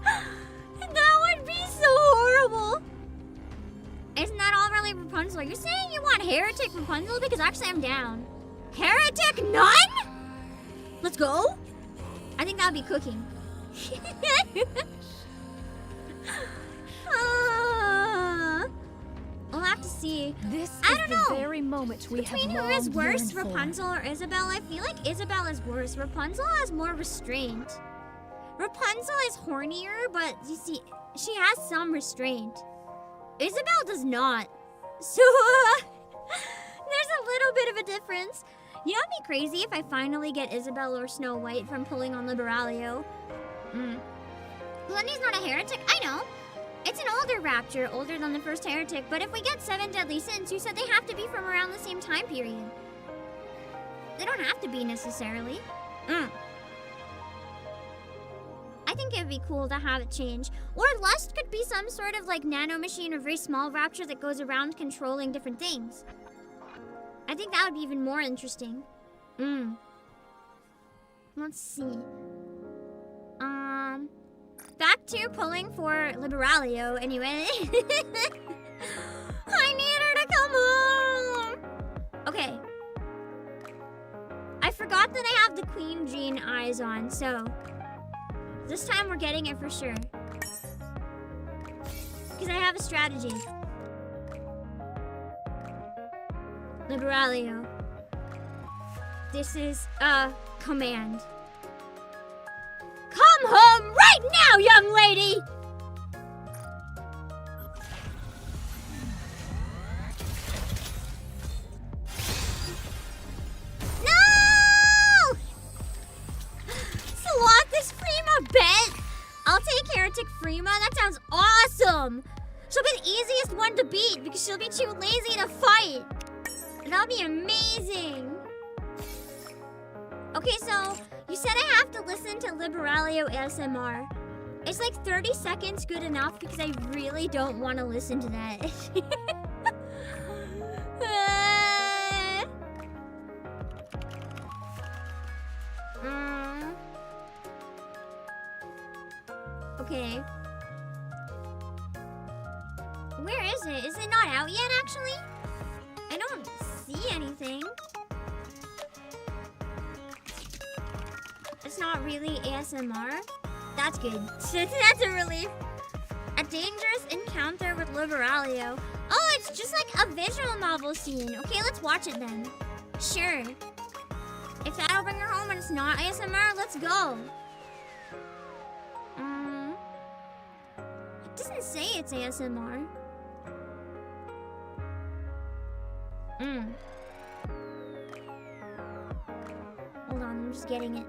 That would be so horrible. Isn't that all really Rapunzel? Are you saying you want heretic Rapunzel? Because actually I'm down. Heretic nun? Let's go. I think that would be cooking. We'll have to see. This I is don't the know. very moment we Between have who is long worse, yearned for. Rapunzel or Isabel, I feel like Isabel is worse. Rapunzel has more restraint. Rapunzel is hornier, but you see, she has some restraint. Isabel does not. So, there's a little bit of a difference. You know what'd be crazy if I finally get Isabel or Snow White from pulling on Liberaglio? Gluttony's not a heretic, I know. It's an older rapture, older than the first heretic, but if we get 7 deadly sins, you said they have to be from around the same time period. They don't have to be necessarily. I think it would be cool to have it change. Or lust could be some sort of like nanomachine or very small rapture that goes around controlling different things. I think that would be even more interesting. Let's see. Back to pulling for Liberaglio anyway. I need her to come forgot that I have the Queen Jean eyes on, so this time we're getting it for sure. Because I have a strategy. Liberalio. This is a command. Come home right now, young lady! No! Sloth Freema bet? I'll take Heretic Freema. That sounds awesome. She'll be the easiest one to beat because she'll be too lazy to fight. That'll be amazing. Okay, so you said I have to listen to Liberalio ASMR. Is like 30 seconds good enough? Because I really don't want to listen to that. Okay. Where is it? Is it not out yet, actually? I don't see anything. It's not really ASMR. That's good. That's a relief. A dangerous encounter with Liberalio. Oh, it's just like a visual novel scene. Okay, let's watch it then. Sure. If that'll bring her home and it's not ASMR, let's go. It doesn't say it's ASMR. Hold on, I'm just getting it.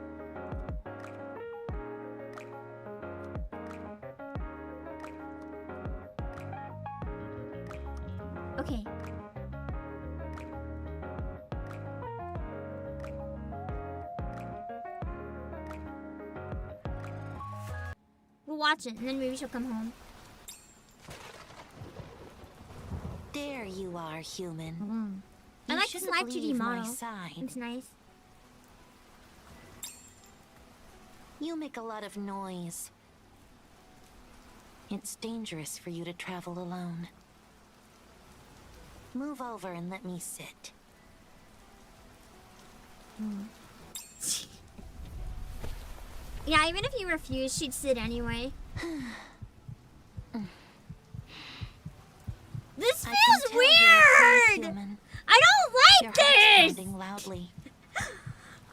Okay. We'll watch it, and then maybe she'll come home. There you are, human. I like this live 2D model. It's nice. You make a lot of noise. It's dangerous for you to travel alone. Move over and let me sit. Yeah, even if you refuse, she'd sit anyway. This feels weird! I don't like this! Loudly.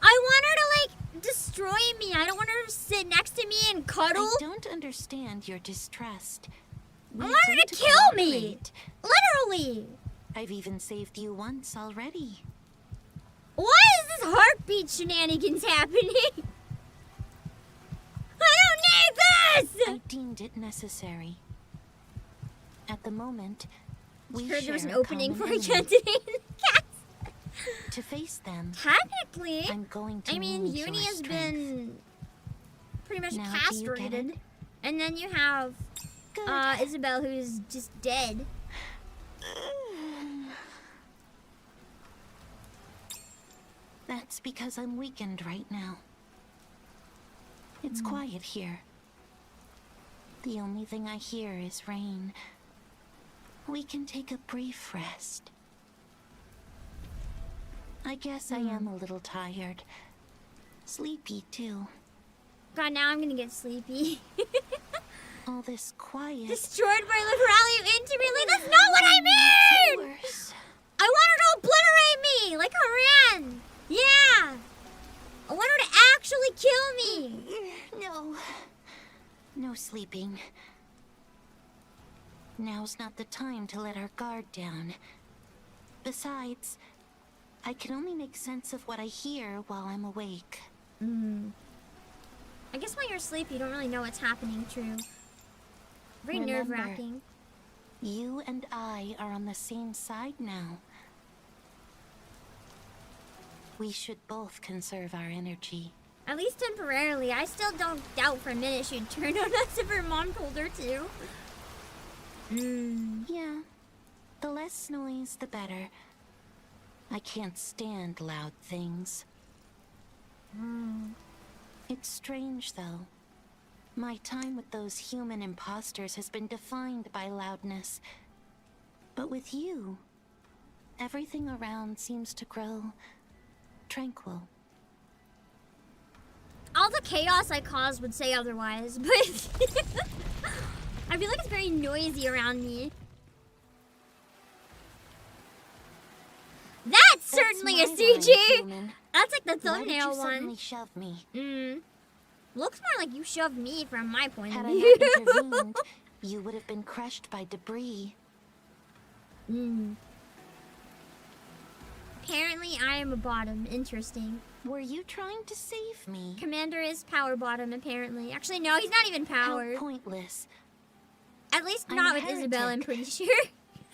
I want her to, like, destroy me. I don't want her to sit next to me and cuddle. I don't understand your distrust. I want her to kill me! Literally! I've even saved you once already. Why is this heartbeat shenanigans happening? I don't need this! I deemed it necessary. At the moment, we heard there was an share a opening for common a enemy. candidate. To face them, Technically, I'm going to I mean, need Uni your has strength. been pretty much Now, do you get castrated. it? And then you have Good. Isabel, who's just dead. That's because I'm weakened right now. It's quiet here. The only thing I hear is rain. We can take a brief rest. I guess I am a little tired. Sleepy, too. God, now I'm gonna get sleepy. All this quiet. Destroyed by Liberalio intimately? That's not what I mean! Worse. I want her to obliterate me! Like Haran! Yeah! I want her to actually kill me! No. No sleeping. Now's not the time to let our guard down. Besides, I can only make sense of what I hear while I'm awake. I guess while you're asleep, you don't really know what's happening, true. Very Remember, nerve-wracking. You and I are on the same side now. We should both conserve our energy. At least temporarily. I still don't doubt for a minute she'd turn on us if her mom told her to. Yeah. The less noise, the better. I can't stand loud things. It's strange, though. My time with those human imposters has been defined by loudness. But with you, everything around seems to grow tranquil. all the chaos I caused would say otherwise, but I feel like it's very noisy around me. That's certainly a CG! That's like the thumbnail one. Shove me? Looks more like you shoved me from my point of Had I view. not intervened, you would have been crushed by debris. Apparently, I am a bottom. Interesting. Were you trying to save me? Commander is power bottom, apparently. Actually, no, he's not even powered. How pointless. At least I'm not a with Isabel, I'm heretic. pretty sure.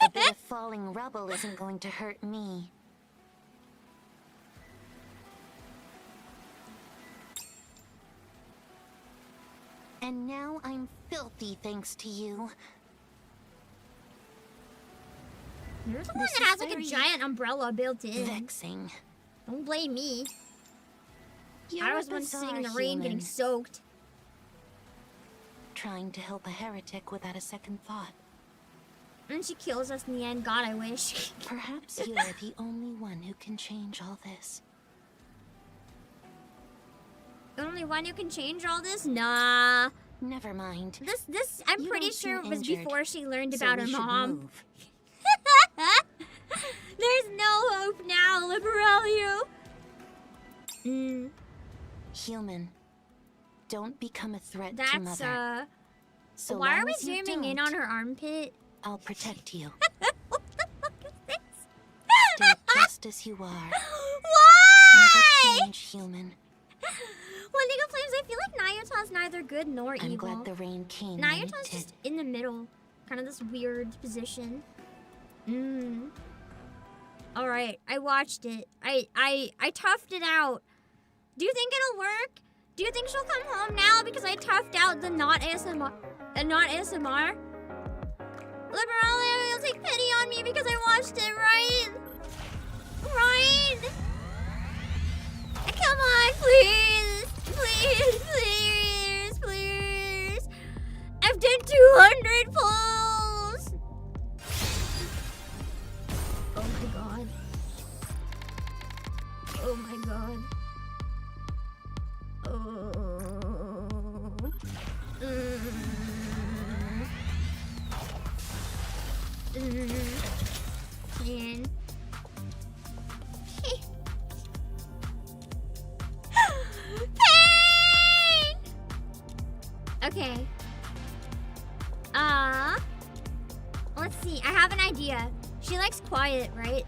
A bit of falling rubble isn't going to hurt me. And now I'm filthy thanks to you. You're the one This that is has like a very giant umbrella built in. Vexing. Don't blame me. You're I was a the one sitting in the bizarre rain getting human. soaked. Trying to help a heretic without a second thought. And she kills us in the end. God, I wish. Perhaps you are the only one who can change all this. The only one who can change all this? Nah. Never mind. This, I'm You pretty don't sure seem was injured, before she learned so about we her should mom. move. There's no hope now, Liberalio. Human, don't become a threat to That's, Mother. So why are long we as you zooming in don't, on her armpit? I'll protect you. What the fuck is this? Stay just as you are. Why? Never change, human. Well, League of Flames, I feel like Nayuta's neither good nor I'm evil. glad the rain came when it Nayuta's did. just in the middle. Kind of this weird position. Alright, I watched it. I toughed it out. Do you think it'll work? Do you think she'll come home now because I toughed out the not ASMR? Not ASMR? Liberalio, you'll take pity on me because I watched it, right? Right? Come on, please. Please, please, please. I've done 200 pulls. Oh my god. Oh my god. Oh. Man. Pain! Okay. Let's see. I have an idea. She likes quiet, right?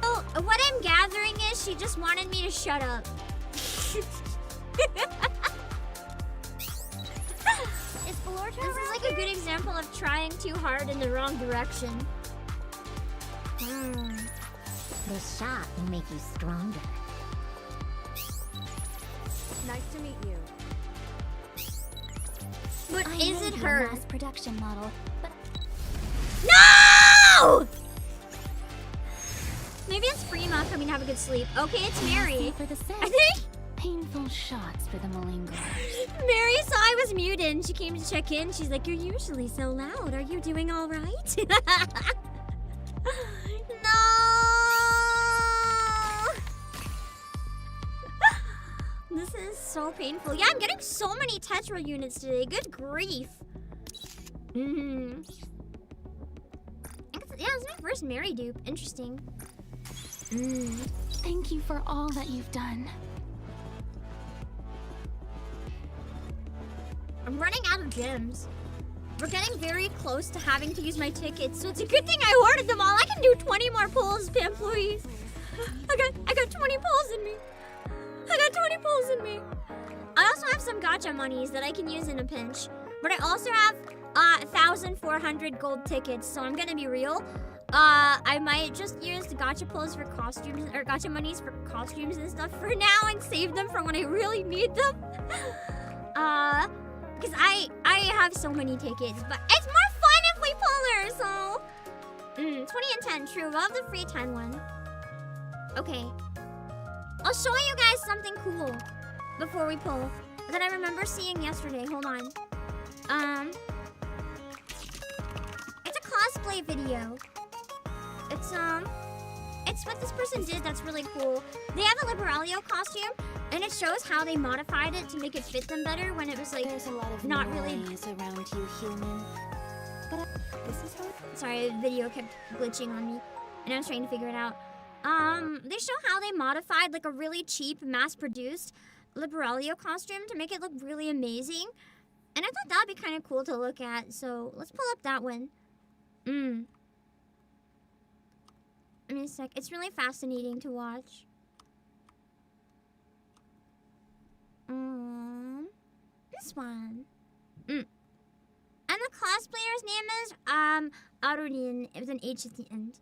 Oh, what I'm gathering is she just wanted me to shut up. This is like a good example of trying too hard in the wrong direction. This shot will make you stronger. Nice to meet you. But I is made it your her? mass production model, but No! Maybe it's Prima coming to have a good sleep. Okay, it's Mary. for the sake. I think Painful shots for the malingerers. Mary saw I was muted and she came to check in. She's like, "You're usually so loud. Are you doing all right?" No! This is so painful. Yeah, I'm getting so many Tetra units today. Good grief. Yeah, it's my first Mary dupe. Interesting. Thank you for all that you've done. I'm running out of gems. We're getting very close to having to use my tickets, so it's a good thing I ordered them all. I can do 20 more pulls, Pam, please. I got 20 pulls in me. I got 20 pulls in me. I also have some gacha monies that I can use in a pinch. But I also have 1,400 gold tickets, so I'm gonna be real. I might just use the gacha pulls for costumes, or gacha monies for costumes and stuff for now and save them for when I really need them. Because I have so many tickets, but it's more fun if we pull her, so... 20 and 10, true. We'll have the free 10 one. Okay. I'll show you guys something cool before we pull that I remember seeing yesterday. Hold on. It's a cosplay video. It's what this person did that's really cool. They have a Liberalia costume, and it shows how they modified it to make it fit them better when it was like There's a lot of not really around you, human. But this is how. Sorry, the video kept glitching on me, and I was trying to figure it out. They show how they modified like a really cheap, mass-produced Liberalia costume to make it look really amazing, and I thought that'd be kind of cool to look at. So let's pull up that one. Give me a sec. It's really fascinating to watch. This one. And the cosplayer's name is Arurin with an H at the end.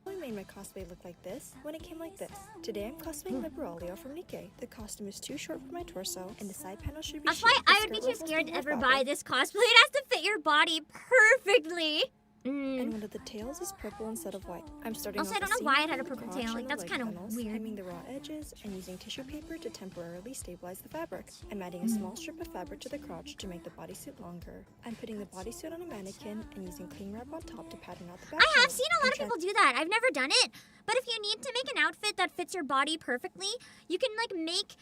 I made my cosplay look like this when it came like this. Today I'm cosplaying Liberalia from NIKKE. The costume is too short for my torso, and the side panel should be That's why shaped. I would be too scared to ever buy this cosplay. It has to fit your body perfectly. And one of the tails is purple instead of white. I'm starting Also, off I don't with know why seam it had a from the purple crotch tail. and Like, the that's leg kind of panels, weird. Hemming the raw edges and using tissue paper to temporarily stabilize the fabric. I'm adding a small strip of fabric to the crotch to make the bodysuit longer. I'm putting the bodysuit on a mannequin and using cling wrap on top to pattern out the back. I have seen a lot of people do that. I've never done it. But if you need to make an outfit that fits your body perfectly, you can like make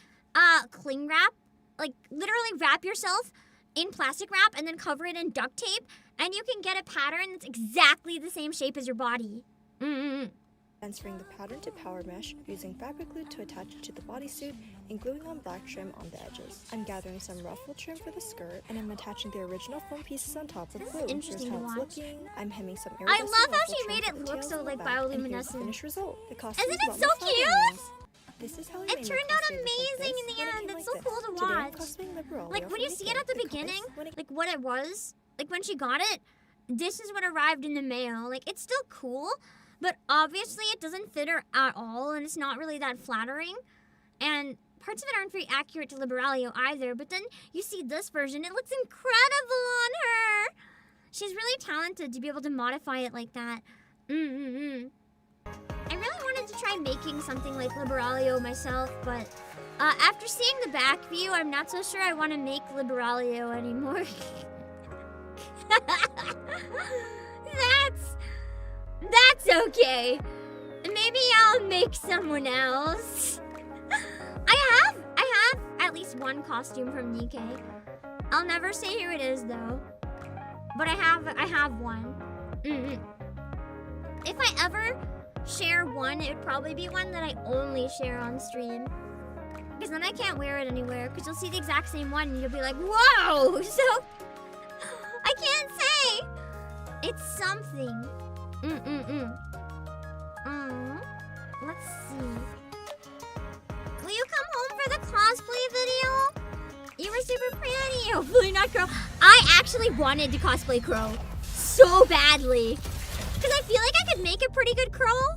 cling wrap, like literally wrap yourself in plastic wrap and then cover it in duct tape, and you can get a pattern that's exactly the same shape as your body. Transferring the pattern to power mesh, using fabric glue to attach it to the bodysuit, and gluing on black trim on the edges. I'm gathering some ruffle trim for the skirt, and I'm attaching the original foam pieces on top with glue. Interesting Here's to how watch. it's looking. I'm hemming some I iridescent love how ruffle she trim made for it the look tails so and the like back, and here's the bioluminescent. finished result. The costume Isn't is it about so my father-in-law's. cute? This is how I It made my turned out cosplay look amazing like in the this when it end. came It's like so this. cool to Today I'm watch. cosplaying Liberalia Like when from you see it NIKKE. at the The compass beginning, when it like what it was, like when she got it, this is what arrived in the mail. Like it's still cool, but obviously it doesn't fit her at all, and it's not really that flattering. And parts of it aren't very accurate to Liberalia either, but then you see this version, it looks incredible on her. She's really talented to be able to modify it like that. I really wanted to try making something like Liberalia myself, but after seeing the back view, I'm not so sure I want to make Liberalia anymore. That's okay. Maybe I'll make someone else. I have at least one costume from NIKKE. I'll never say who it is though. But I have one. If I ever share one, it would probably be one that I only share on stream. Because then I can't wear it anywhere, because you'll see the exact same one and you'll be like, whoa! So, I can't say! It's something. Let's see. Will you come home for the cosplay video? You were super pretty. Hopefully not Crow. I actually wanted to cosplay Crow so badly. Because I feel like I could make a pretty good Crow.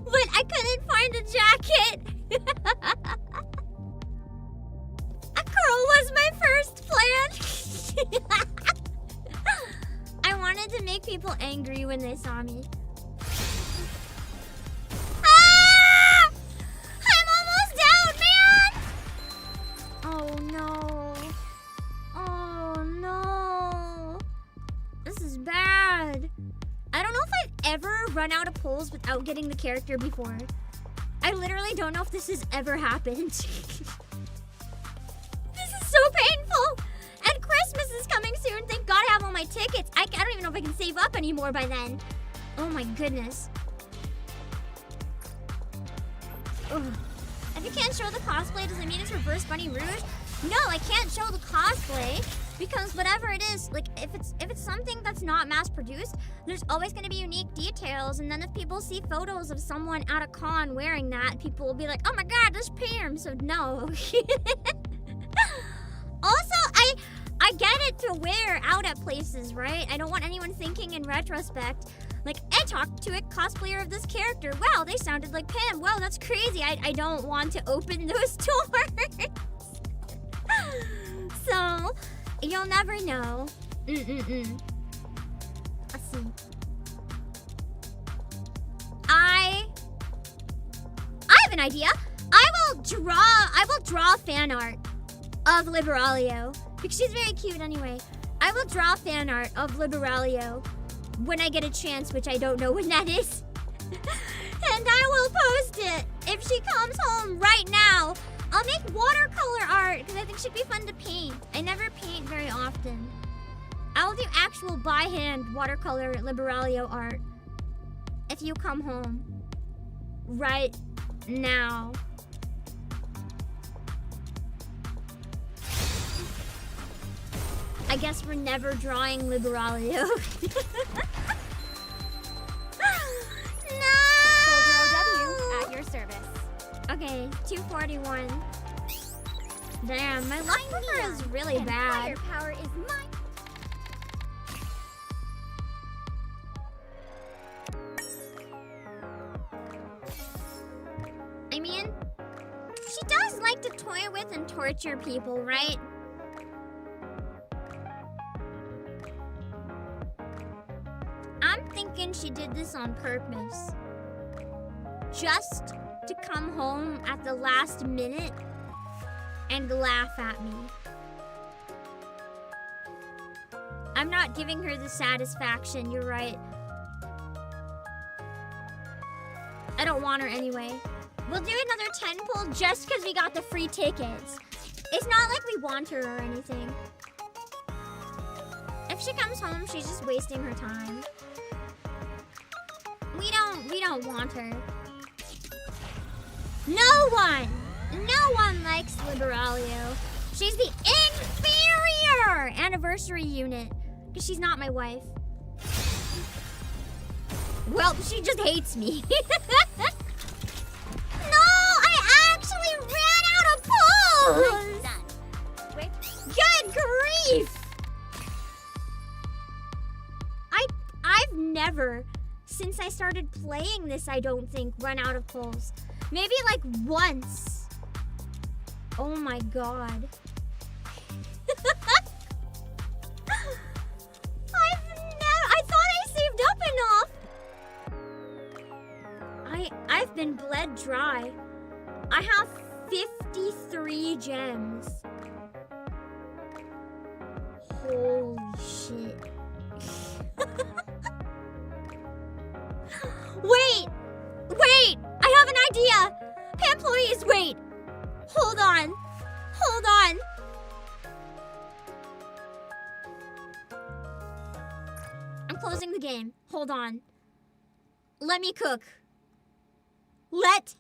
But I couldn't find a jacket. A Crow was my first plan. I wanted to make people angry when they saw me. Ah! I'm almost down, man! Oh no. Oh no. This is bad. I don't know if I've ever run out of pulls without getting the character before. I literally don't know if this has ever happened. This is so painful. And Christmas is coming soon. Thank God I have all my tickets. I don't even know if I can save up anymore by then. Oh my goodness. Ugh. If you can't show the cosplay, does it mean it's Reverse Bunny Rouge? No, I can't show the cosplay because whatever it is, like if it's something that's not mass produced, there's always going to be unique details. And then if people see photos of someone at a con wearing that, people will be like, oh my God, this Pam. So no. Also, I get it to wear out at places, right? I don't want anyone thinking in retrospect, like, I talked to a cosplayer of this character. Wow, they sounded like Pam. Wow, that's crazy. I don't want to open those doors. So, you'll never know. Let's see. I have an idea. I will draw fan art of Liberalia because she's very cute anyway. I will draw fan art of Liberalia when I get a chance, which I don't know when that is. And I will post it if she comes home right now. I'll make watercolor art because I think she'd be fun to paint. I never paint very often. I'll do actual by hand watercolor Liberalia art if you come home right now. I guess we're never drawing Liberalia. No! Soldier OW at your service. Okay, 241. Damn, my luck for her is really bad. Firepower is mine. I mean, she does like to toy with and torture people, right? I'm thinking she did this on purpose. Just to come home at the last minute and laugh at me. I'm not giving her the satisfaction, you're right. I don't want her anyway. We'll do another 10 pull just because we got the free tickets. It's not like we want her or anything. If she comes home, she's just wasting her time. We don't want her. No one likes Liberalia. She's the inferior anniversary unit. Because she's not my wife. Well, she just hates me. No, I actually ran out of pulls. Good grief. I've never, since I started playing this, I don't think, run out of pulls. Maybe like once. Oh my god. I thought I saved up enough. I've been bled dry. I have 53 gems. Holy shit. Wait! I have an idea! Hey, employees, wait! Hold on. I'm closing the game. Hold on. Let me cook. Blech.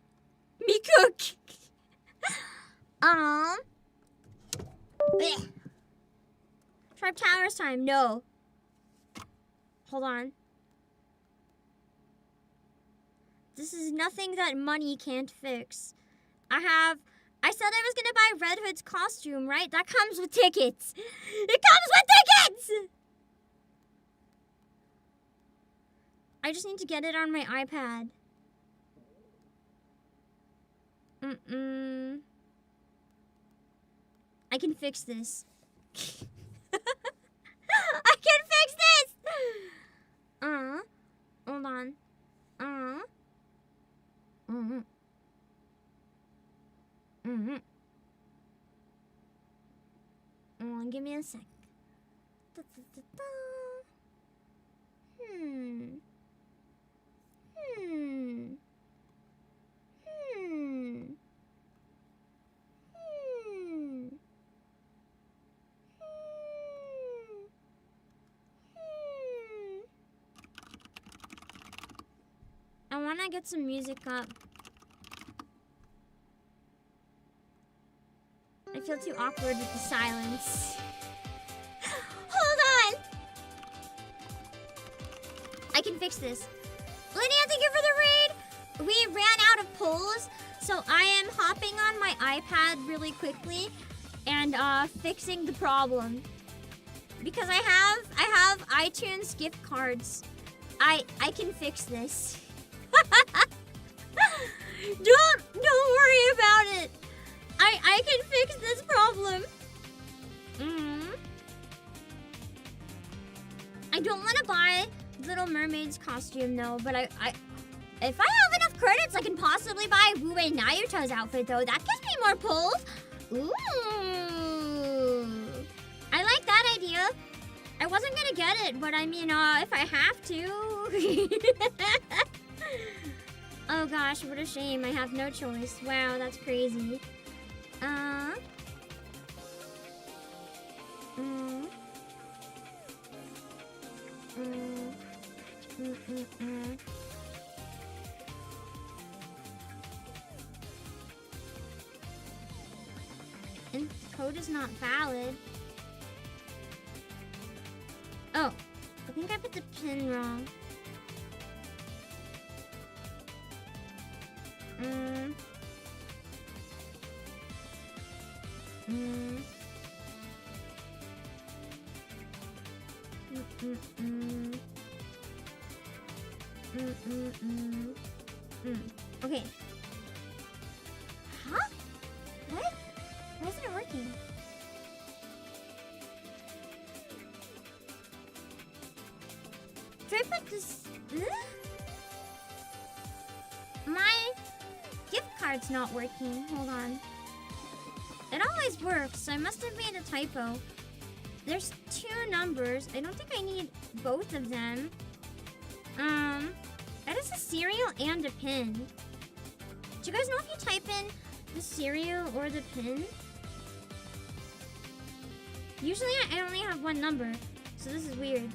Sharp Towers time. No. Hold on. This is nothing that money can't fix. I said I was gonna buy Red Hood's costume, right? That comes with tickets. It comes with tickets! I just need to get it on my iPad. I can fix this. I can fix this! Hold on. Give me a sec. I want to get some music up. I feel too awkward with the silence. Hold on! I can fix this. Lydia, thank you for the raid! We ran out of polls, so I am hopping on my iPad really quickly and fixing the problem. Because I have iTunes gift cards. I can fix this. Don't worry about it. I can fix this problem. I don't want to buy Little Mermaid's costume though, but if I have enough credits, I can possibly buy Wu-Wei Nayuta's outfit though. That gives me more pulls. Ooh. I like that idea. I wasn't gonna get it, but I mean, if I have to. Oh gosh, what a shame. I have no choice. Wow, that's crazy. And code is not valid. Oh, I think I put the pin wrong. Okay. Huh? What? Why isn't it working? Should I put this? My gift card's not working. Hold on. It always works, so I must have made a typo. There's 2 numbers. I don't think I need both of them. That is a cereal and a pin. Do you guys know if you type in the cereal or the pin? Usually I only have 1 number, so this is weird.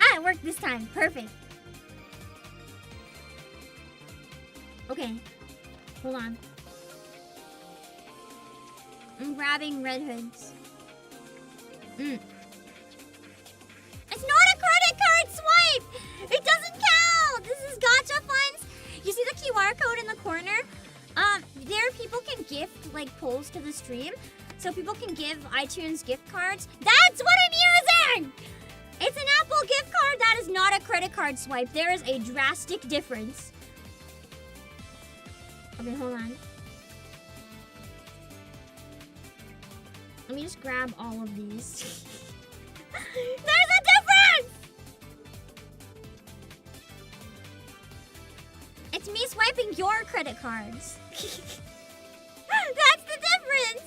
Ah, it worked this time. Perfect. Okay. Hold on. I'm grabbing Red Hood's. It's not a credit card swipe! It doesn't count! This is gacha funds. You see the QR code in the corner? There people can gift like polls to the stream. So people can give iTunes gift cards. That's what I'm using! It's an Apple gift card. That is not a credit card swipe. There is a drastic difference. Okay, hold on. Let me just grab all of these. There's a difference! It's me swiping your credit cards. That's the difference!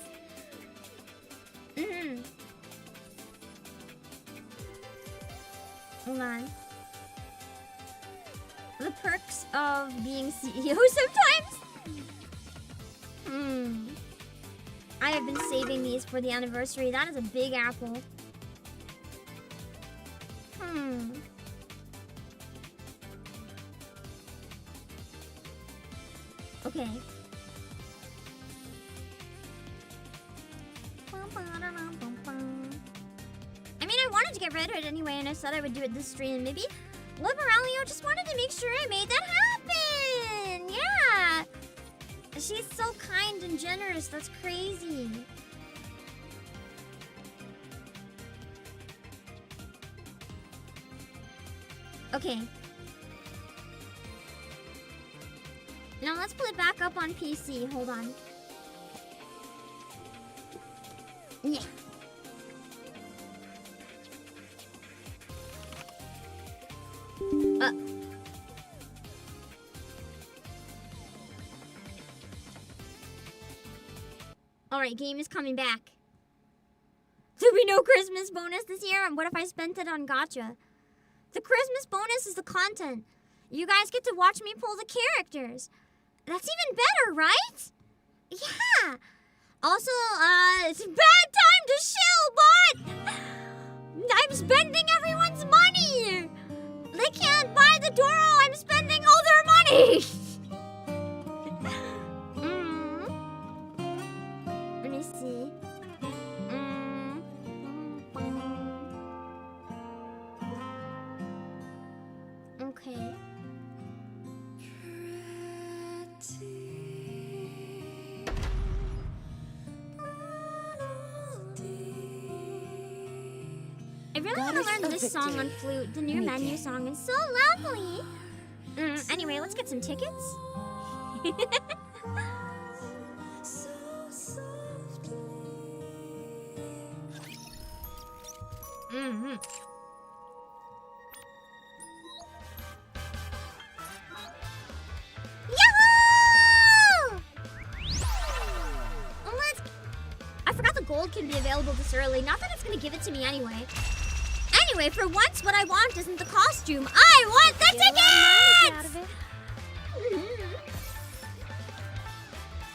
Hold on. The perks of being CEO sometimes? I have been saving these for the anniversary. That is a big apple. Okay. I mean, I wanted to get Red Hood anyway, and I said I would do it this stream. Maybe Liberalio just wanted to make sure I made that happen. Yeah. She's so kind and generous. That's crazy. Okay. Now let's put it back up on PC. Hold on. Yeah. Alright, game is coming back. There'll be no Christmas bonus this year, and what if I spent it on gacha? The Christmas bonus is the content. You guys get to watch me pull the characters. That's even better, right? Yeah. Also, it's a bad time to shill, but I'm spending everyone's money. They can't buy the Doro. I'm spending all their money. Let me see. I really want to learn this song on flute. The new menu song is so lovely. Anyway, let's get some tickets. Yahoo! I forgot the gold can be available this early. Not that it's gonna give it to me anyway. Anyway, for once, what I want isn't the costume. I want the tickets!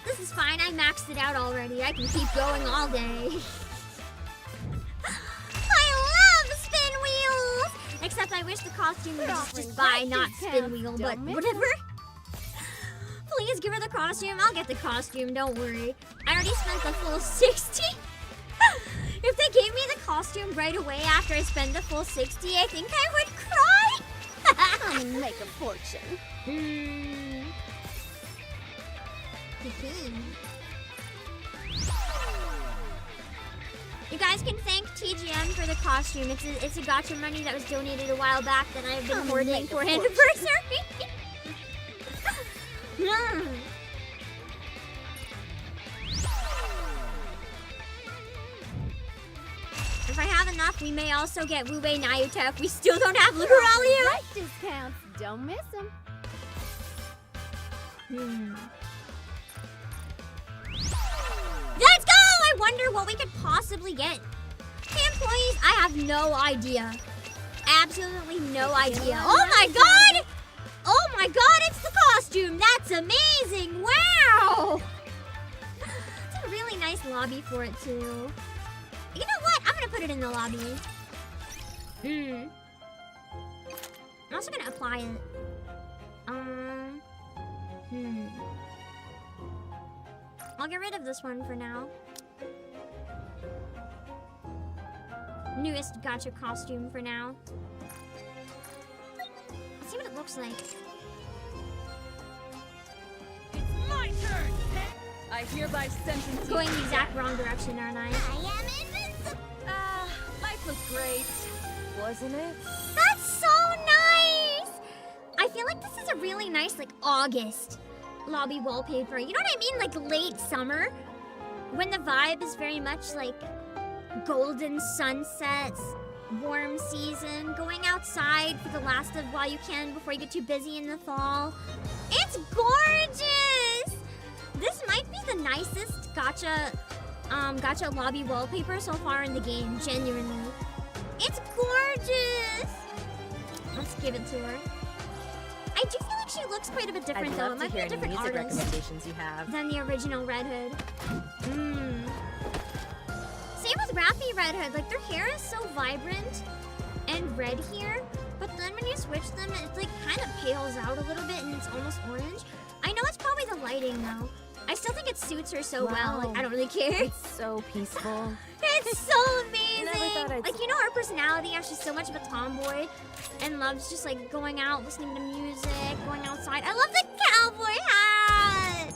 This is fine. I maxed it out already. I can keep going all day. I love spin wheels! Except I wish the costume would just buy, not spin wheel, but whatever. Please give her the costume. I'll get the costume, don't worry. I already spent the full 60. If they gave me the costume right away after I spend the full 60, I think I would cry. Come and make a fortune. You guys can thank TGM for the costume. It's a gacha money that was donated a while back that I've been hoarding for anniversary. If I have enough, we may also get Wubei Nayuta if we still don't have Liberalia. Right discounts. Don't miss them. Let's go! I wonder what we could possibly get. Hey, employees, I have no idea. Absolutely no idea. Oh my god! Oh my god, it's the costume! That's amazing! Wow! It's a really nice lobby for it, too. You know what? I'm gonna put it in the lobby. I'm also gonna apply it. I'll get rid of this one for now. Newest gacha costume for now. Let's see what it looks like. It's my turn! I hereby sentence you. Going the exact wrong direction, aren't I? I am invincible. Life was great, wasn't it? That's so nice! I feel like this is a really nice, like, August lobby wallpaper. You know what I mean? Like, late summer. When the vibe is very much like golden sunsets, warm season, going outside for the last of while you can before you get too busy in the fall. It's gorgeous! This might be the nicest gacha lobby wallpaper so far in the game, genuinely. It's gorgeous! Let's give it to her. I do feel like she looks quite a bit different though. It might be a different artist recommendations you have. than the original Red Hood. Same with Rappy Red Hood. Like, their hair is so vibrant and red here, but then when you switch them, it like kind of pales out a little bit and it's almost orange. I know it's probably the lighting though. I still think it suits her so well. Like, I don't really care. It's so peaceful. It's so amazing. Like, you know her personality, how she's so much of a tomboy and loves just like going out, listening to music, going outside. I love the cowboy hat.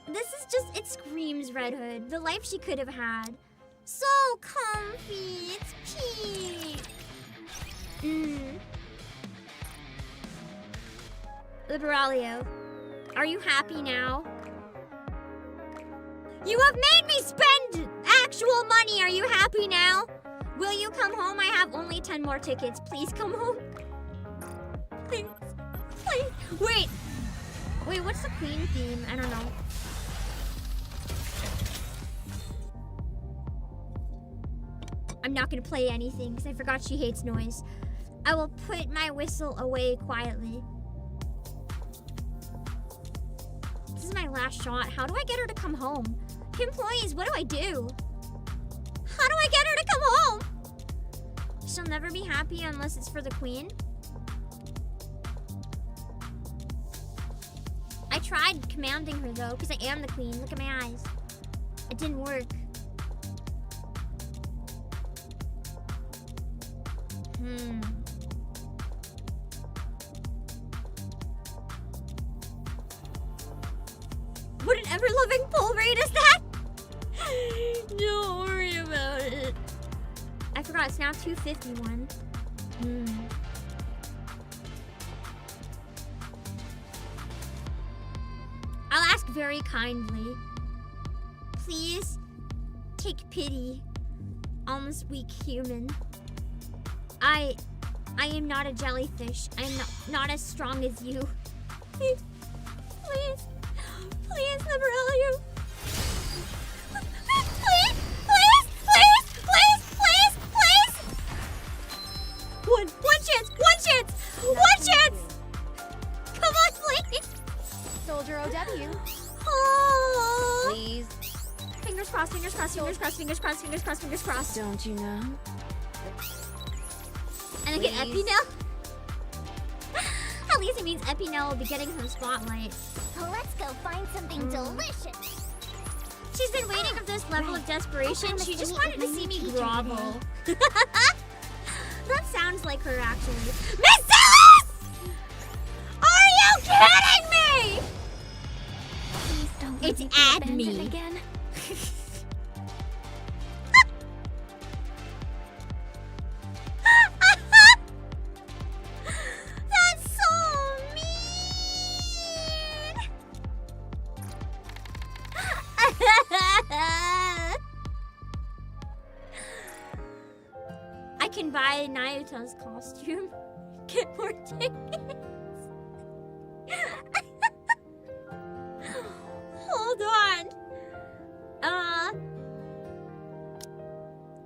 This is just, it screams Red Hood. The life she could have had. So comfy. It's peak. Liberalia, are you happy now? You have made me spend actual money. Are you happy now? Will you come home? I have only 10 more tickets. Please come home. Please. Please. Wait, what's the queen theme? I don't know. I'm not gonna play anything because I forgot she hates noise. I will put my whistle away quietly. This is my last shot. How do I get her to come home? Employees, what do I do? How do I get her to come home? She'll never be happy unless it's for the queen. I tried commanding her though, because I am the queen. Look at my eyes. It didn't work. What an ever-loving pull rate is that? Don't worry about it. I forgot Oh, it's now 251. I'll ask very kindly. Please take pity on this weak human. I am not a jellyfish. I am not as strong as you. Please, let me tell you. Please. One chance. Come on, please. Soldier OW. Oh. Please. Fingers crossed. Don't you know? And I get Epi now. At least it means Epi now will be getting some spotlight. Let's go find something delicious. She's been waiting for this level of desperation. She just wanted to see me grovel. That sounds like her, actually. Miss Silas! Are you kidding me? Please don't It's let me Adme. again. That's so mean. I can buy Nayuta's costume. Get more tickets. Hold on.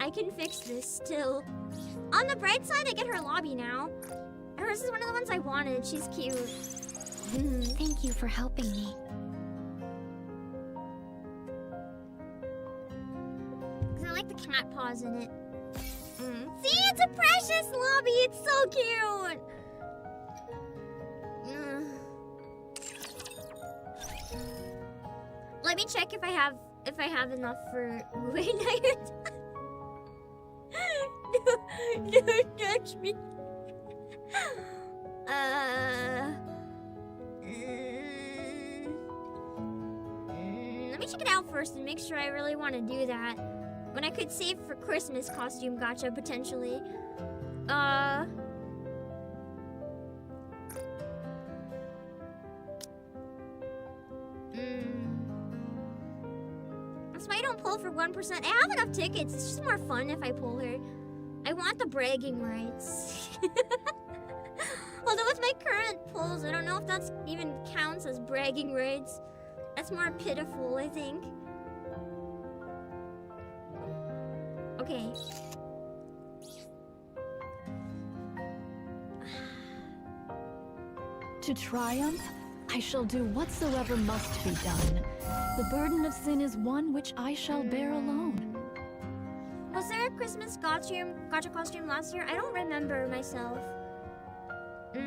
I can fix this still. On the bright side, I get her lobby now. Hers is one of the ones I wanted. She's cute. Thank you for helping me. Because I like the cat paws in it. See, it's a precious lobby. It's so cute. Let me check if I have enough for moving night. Don't touch me. Let me check it out first and make sure I really want to do that. When I could save for Christmas costume gacha potentially. That's why I don't pull for 1%. I have enough tickets. It's just more fun if I pull her. I want the bragging rights. Although with my current pulls, I don't know if that's even counts as bragging rights. That's more pitiful, I think. Okay. To triumph, I shall do whatsoever must be done. The burden of sin is one which I shall bear alone. Was there a Christmas gacha costume last year? I don't remember myself. I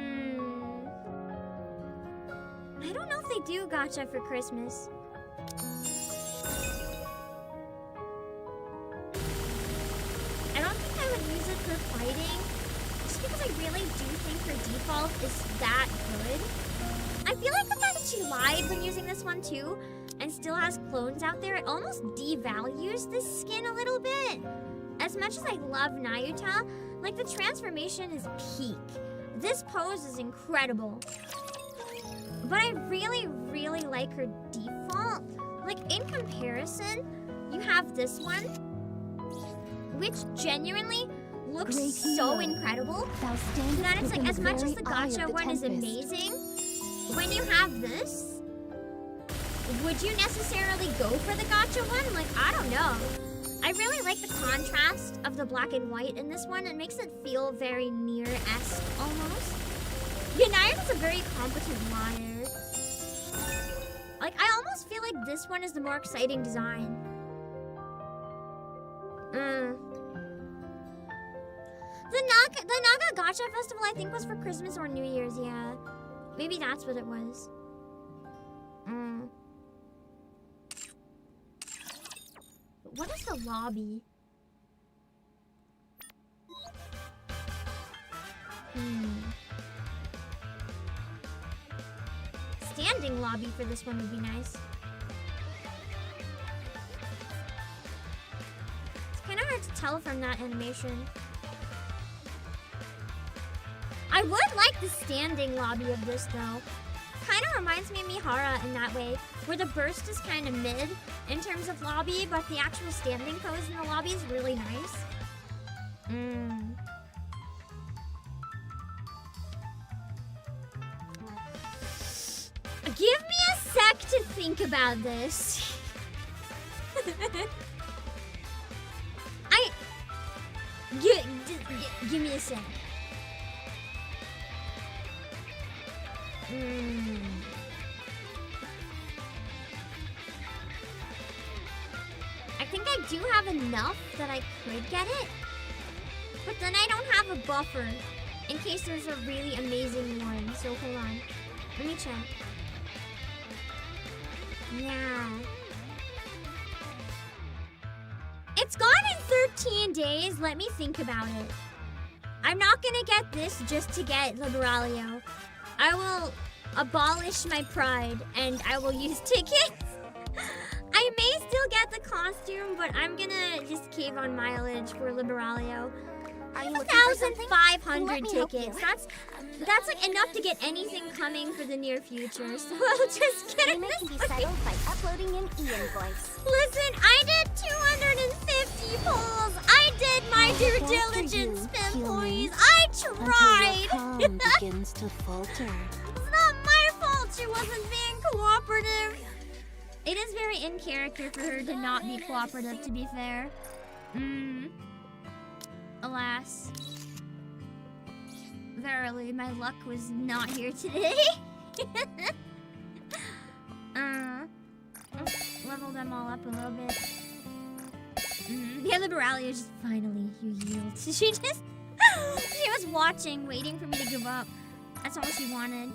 don't know if they do gacha for Christmas. I don't think I would use it for fighting. Just because I really do think her default is that good. I feel like the fact that she lied when using this one too, and still has clones out there, it almost devalues this skin a little bit. As much as I love Nayuta, like the transformation is peak. This pose is incredible. But I really, really like her default. Like in comparison, you have this one, which genuinely looks so incredible that it's like as much as the gacha one is amazing, when you have this, would you necessarily go for the gacha one? Like, I don't know. I really like the contrast of the black and white in this one. It makes it feel very Nier-esque almost. United is a very competent liar. Like, I almost feel like this one is the more exciting design. The Naga Gacha Festival, I think, was for Christmas or New Year's, yeah. Maybe that's what it was. What is the lobby? Standing lobby for this one would be nice. It's kind of hard to tell tell from that animation. I would like the standing lobby of this though. Kind of reminds me of Mihara in that way, where the burst is kind of mid in terms of lobby, but the actual standing pose in the lobby is really nice. Give me a sec to think about this. Give me a sec. I think I do have enough that I could get it, but then I don't have a buffer in case there's a really amazing one. So hold on, let me check. Yeah. It's gone in 13 days. Let me think about it. I'm not gonna get this just to get Liberalia. I will abolish my pride and I will use tickets. I may still get the costume, but I'm gonna just cave on mileage for Liberalia. 1,500 tickets. That's like enough to get anything coming for the near future. So I'll just get it. Can be settled by uploading an e-invoice. Listen, I did 250 polls. I did my due diligence, employees. I tried. Begins to falter. It's not my fault she wasn't being cooperative. It is very in character for her to not be cooperative, to be fair. Alas. Verily, my luck was not here today. Level them all up a little bit. Yeah, Liberalia just finally, you yield. She was watching, waiting for me to give up. That's all she wanted.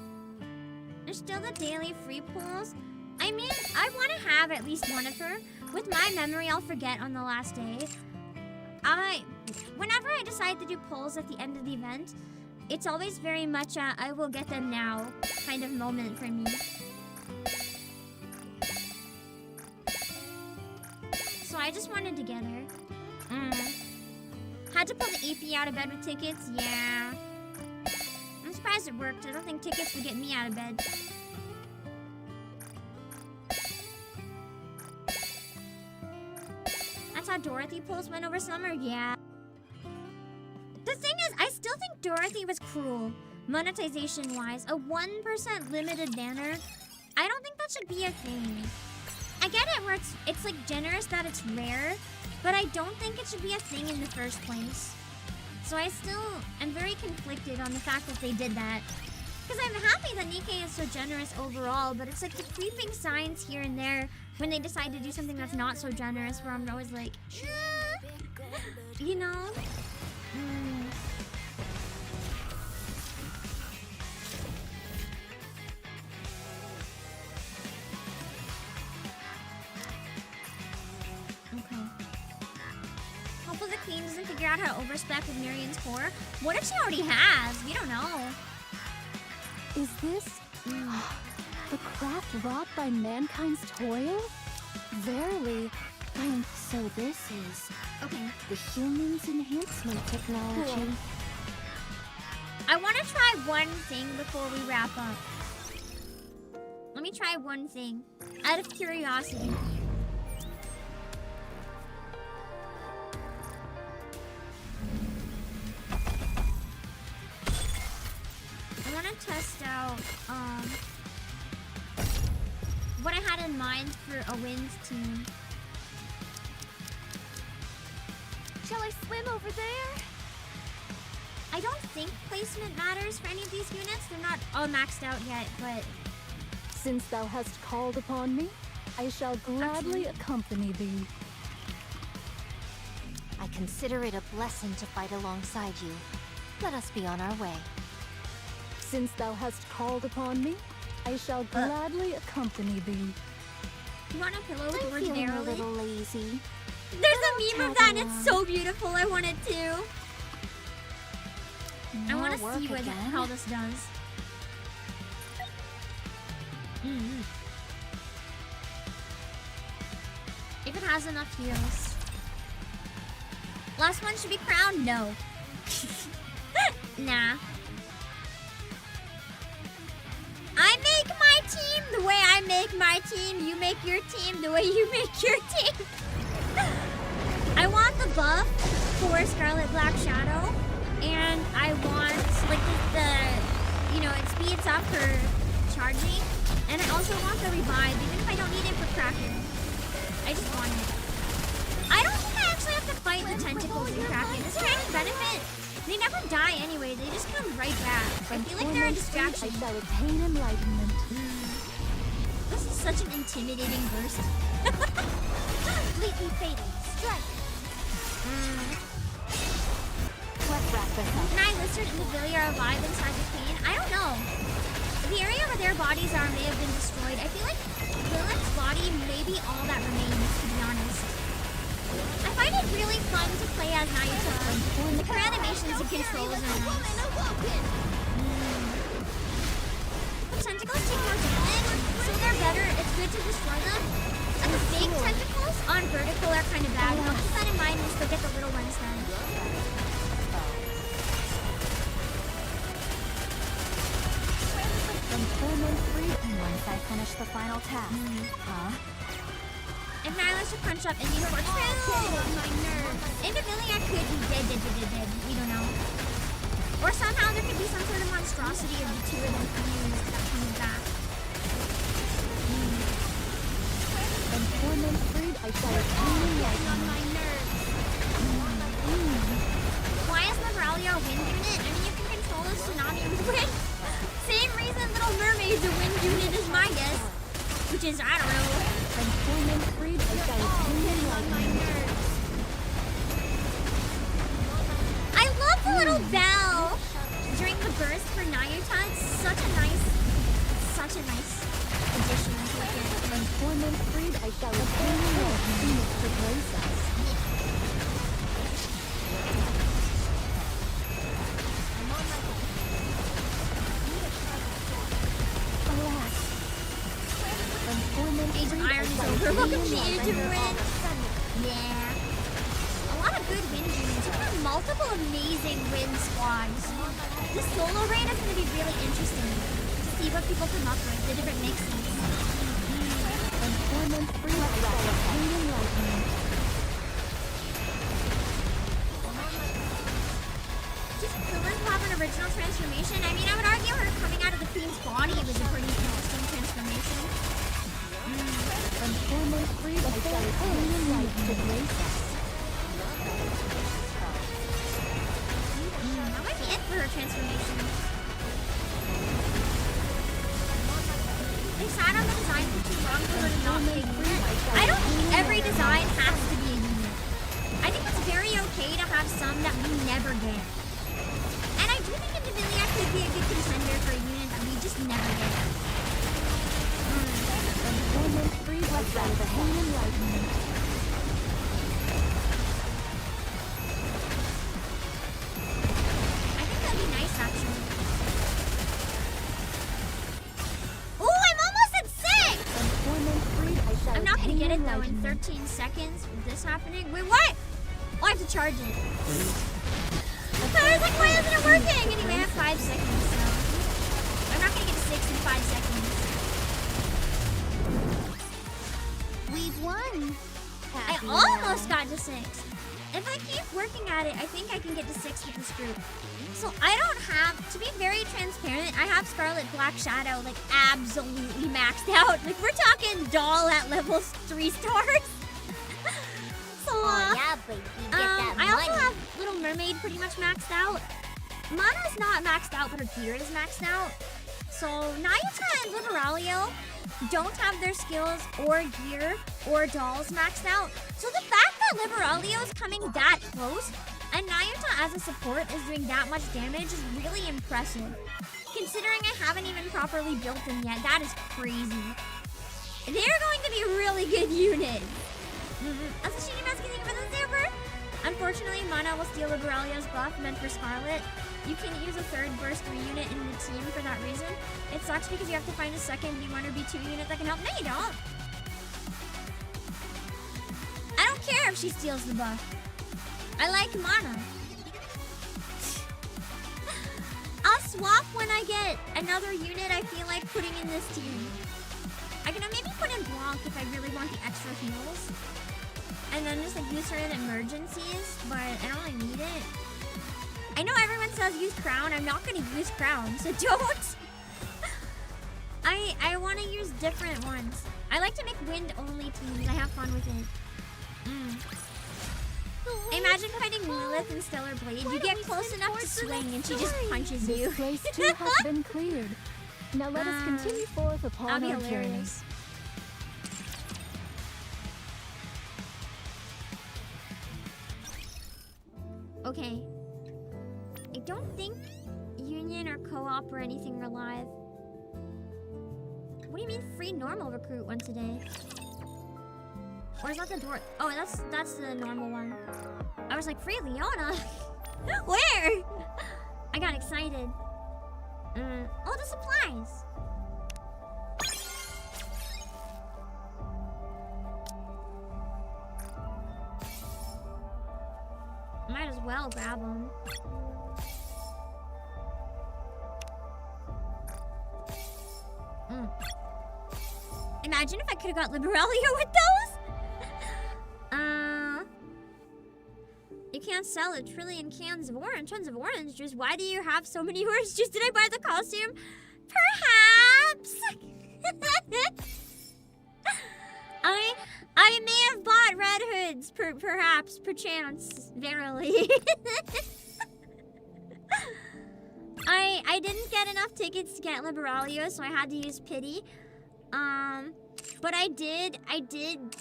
There's still the daily free pulls. I mean, I want to have at least one of her. With my memory, I'll forget on the last day. Whenever I decide to do polls at the end of the event, it's always very much a I will get them now kind of moment for me. So I just wanted to get her. Had to pull the EP out of bed with tickets? Yeah. I'm surprised it worked. I don't think tickets would get me out of bed. That's how Dorothy polls went over summer? Yeah. The thing is, I still think Dorothy was cruel, monetization-wise. A 1% limited banner, I don't think that should be a thing. I get it where it's like generous that it's rare, but I don't think it should be a thing in the first place. So I still am very conflicted on the fact that they did that. Because I'm happy that NIKKE is so generous overall, but it's like the creeping signs here and there when they decide to do something that's not so generous, where I'm always like, you know? Okay. Hopefully the queen doesn't figure out how to overspec with Marion's core. What if she already has? We don't know. Is this the craft wrought by mankind's toil? Verily, so this is the human's enhancement technology. Cool. I want to try one thing before we wrap up. Let me try one thing, out of curiosity. I want to test out what I had in mind for a wins team. Shall I swim over there? I don't think placement matters for any of these units. They're not all maxed out yet, but... Since thou hast called upon me, I shall gladly accompany thee. I consider it a blessing to fight alongside you. Let us be on our way. Since thou hast called upon me, I shall gladly accompany thee. You want a pillow with I'm words feeling a narrowly? little lazy. There's a meme of that and it's so beautiful. I want it too. I want to see how this does. If it has enough heals. Last one should be crowned? No. Nah. I make my team the way I make my team. You make your team the way you make your team. I want the buff for Scarlet Black Shadow, and I want like the you know, it speeds up her charging, and I also want the revive, even if I don't need it for Kraken. I just want it. I don't think I actually have to fight the tentacles in Kraken. Is there any benefit? They never die anyway. They just come right back. I feel like they're a distraction. I shall attain enlightenment. This is such an intimidating burst. Completely fatal. Strike. Can I Lizard and the Villi are alive inside the queen? I don't know. The area where their bodies are may have been destroyed. I feel like Lilith's body may be all that remains, to be honest. I find it really fun to play as Nayuta. Like, her animations and controls are nice. Tentacles take more damage, so they're better. It's good to destroy them. And the big tentacles on vertical are kind of bad. I'll keep that in mind and still get the little ones then. Once I finish the final task. If Nyla should punch up Indy for my nerve. Indivilia could be dead. We don't know. Or somehow there could be some sort of monstrosity of the two of them fused that comes back. When torment freed, I shall attain on my nerves. Why is Livralia a wind unit? I mean, you can control a tsunami with wind. Same reason Little Mermaid's a wind unit is my guess. Which is, I don't know. When torment freed, I shall attain on my nerves. I love the little bell during the burst for Nayuta. It's such a nice addition to it. When torment freed, I shall attain enlightenment to grace us. Age of Iron is over. Welcome to Age of Wind. Yeah. A lot of good wind units. You have multiple amazing wind squads. The solo raid is going to be really interesting to see what people come up with, the different mixes. Just Kulan to have an original transformation. I mean, I would argue her coming out of the queen's body was a pretty interesting transformation. When torment freed, I shall attain enlightenment to grace us. That might be it for her transformation. They sat on the design for too long for her to not be a unit. I don't think every design has to be a unit. I think it's very okay to have some that we never get. And I do think Indivilia could be a good contender for a unit that we just never get. Torment freed, I shall attain enlightenment. I think that'd be nice, actually. Ooh, I'm almost at 6! I'm not gonna get it, though, in 13 seconds with this happening. Wait, what? Oh, I have to charge it. I was like, why isn't it working? Anyway, I have 5 seconds, so... I'm not gonna get 6 in 5 seconds. We've won. I almost got to 6. If I keep working at it, I think I can get to 6 with this group. So I don't have, to be very transparent, I have Scarlet Black Shadow like absolutely maxed out. Like we're talking doll at level 3 stars. So yeah, baby, get that I also money. have Little Mermaid pretty much maxed out. Mana's not maxed out, but her gear is maxed out. So Nayuta and Liberalia don't have their skills or gear or dolls maxed out. So the fact that Liberalia is coming that close and Nayuta as a support is doing that much damage is really impressive. Considering I haven't even properly built them yet, that is crazy. They're going to be a really good unit. As a shitty mask for the server. Unfortunately, Mana will steal Liberalia's buff meant for Scarlet. You can use a third burst unit in the team for that reason. It sucks because you have to find a second B1 or B2 unit that can help. No, you don't. I don't care if she steals the buff. I like mana. I'll swap when I get another unit I feel like putting in this team. I can maybe put in Blanc if I really want the extra heals. And then just like use her in emergencies, but I don't really need it. I know everyone says use Crown. I'm not gonna use Crown, so don't. I want to use different ones. I like to make wind-only teams. I have fun with it. Imagine fighting Lilith in Stellar Blade. You get close enough to swing and she just punches you. This place too has been cleared. Now let us continue forth upon our journey. Hilarious. Okay. I don't think Union or Co-op or anything are live. What do you mean free normal recruit once a day? Or is that the door? Oh, that's the normal one. I was like, free Leona? Where? I got excited. Oh, the supplies. Might as well grab them. Imagine if I could have got Liberalia with those. You can't sell a trillion tons of orange juice. Why do you have so many orange juice? Did I buy the costume? Perhaps. I may have bought Red Hoods. Perhaps, perchance, verily. I didn't get enough tickets to get Liberalia, so I had to use Pity. But I did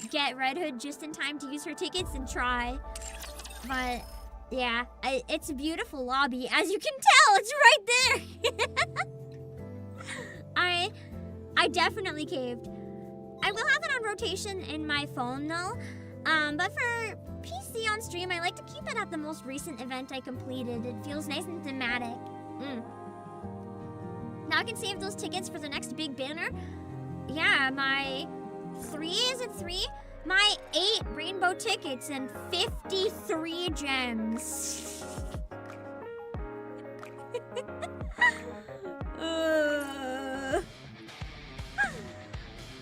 get Red Hood just in time to use her tickets and try. But yeah, it's a beautiful lobby. As you can tell, it's right there. I definitely caved. I will have it on rotation in my phone though. But for PC on stream, I like to keep it at the most recent event I completed. It feels nice and thematic. Now I can save those tickets for the next big banner. Yeah, my 3? My 8 rainbow tickets and 53 gems.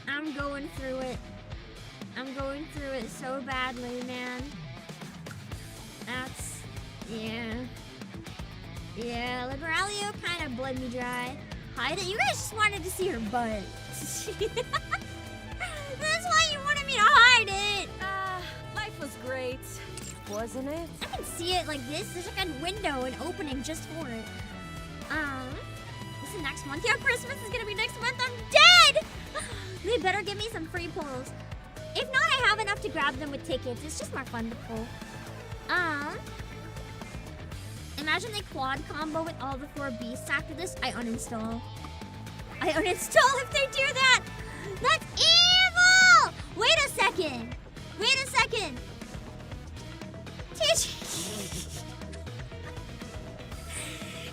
I'm going through it. I'm going through it so badly, man. That's... yeah. Yeah, Liberalia kind of bled me dry. Hide it? You guys just wanted to see her butt. That's why you wanted me to hide it. Life was great, wasn't it? I can see it like this. There's like a window, an opening just for it. This is next month. Yeah, Christmas is gonna be next month. I'm dead! They better give me some free pulls. If not, I have enough to grab them with tickets. It's just more fun to pull. Imagine they quad combo with all the 4 beasts after this. I uninstall. I uninstall if they do that. That's evil! Wait a second.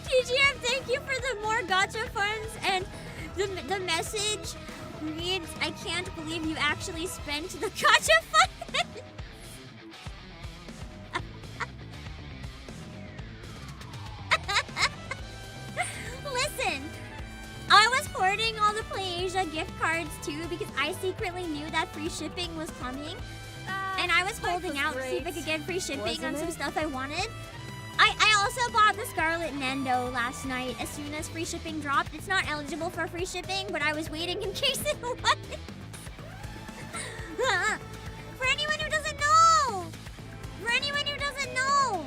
TGM, thank you for the more gacha funds. And the message reads, I can't believe you actually spent the gacha funds. Listen, I was hoarding all the Playasia gift cards too because I secretly knew that free shipping was coming. And I was holding out to see if I could get free shipping on some stuff I wanted. I also bought the Scarlet Nendo last night as soon as free shipping dropped. It's not eligible for free shipping, but I was waiting in case it was. For anyone who doesn't know,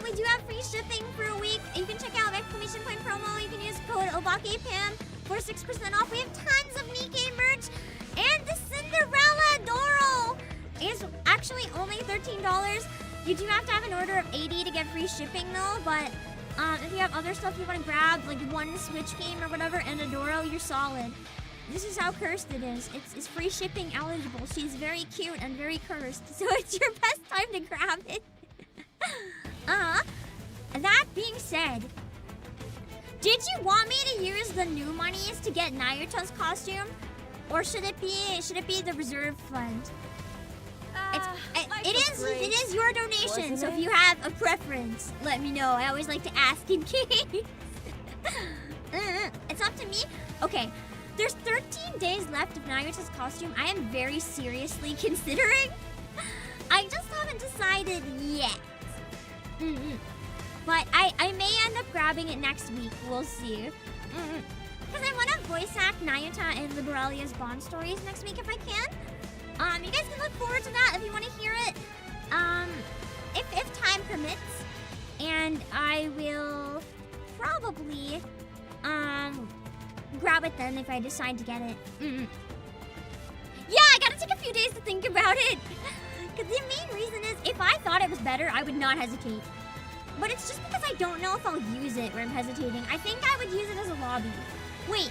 we do have free shipping for a week. You can check out exclamation point promo. You can use code Obake Pam for 6% off. We have tons of NIKKE merch, and the Cinderella Doro is actually only $13. You do have to have an order of 80 to get free shipping though, but if you have other stuff you want to grab, like one Switch game or whatever and a Doro, you're solid. This is how cursed it is. It's free shipping eligible. She's very cute and very cursed, so it's your best time to grab it. That being said, did you want me to use the new monies to get Nayuta's costume? Or should it be the reserve fund? It is your donation, so if you have a preference, let me know. I always like to ask in case. It's up to me. Okay, there's 13 days left of Nayuta's costume. I am very seriously considering. I just haven't decided yet. But I may end up grabbing it next week. We'll see. Because I want to voice act Nayuta and Liberalia's Bond stories next week if I can. You guys can look forward to that if you want to hear it. If time permits. And I will probably grab it then if I decide to get it. Yeah, I gotta take a few days to think about it. Because the main reason is if I thought it was better, I would not hesitate. But it's just because I don't know if I'll use it where I'm hesitating. I think I would use it as a lobby. Wait,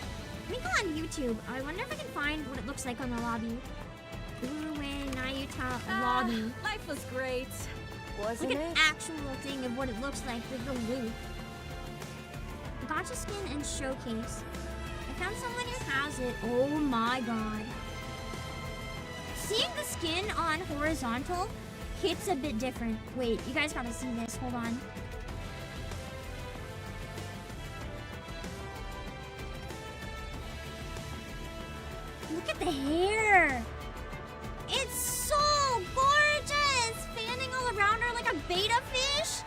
let me go on YouTube. I wonder if I can find what it looks like on the lobby. Uruwe Nayuta lobby. Life was great, wasn't like it? An actual thing of what it looks like with the loop. Gotcha skin and showcase. I found someone who has it. Oh my god. Seeing the skin on horizontal hits a bit different. Wait, you guys gotta see this. Hold on. Look at the hair. It's so gorgeous. Fanning all around her like a beta fish.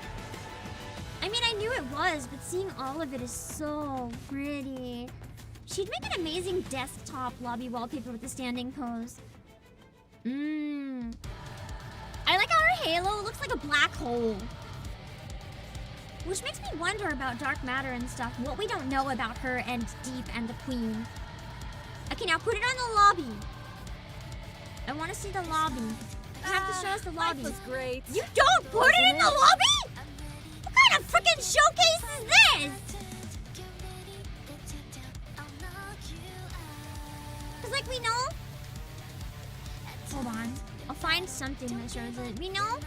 I mean, I knew it was, but seeing all of it is so pretty. She'd make an amazing desktop lobby wallpaper with the standing pose. I like how her halo looks like a black hole. Which makes me wonder about dark matter and stuff, what we don't know about her and Deep and the Queen. Okay, now put it on the lobby. I want to see the lobby. You have to show us the lobby. Life was great. You don't put it in the lobby? What kind of freaking showcase is this? Because, like, we know... Hold on. I'll find something that shows it. We know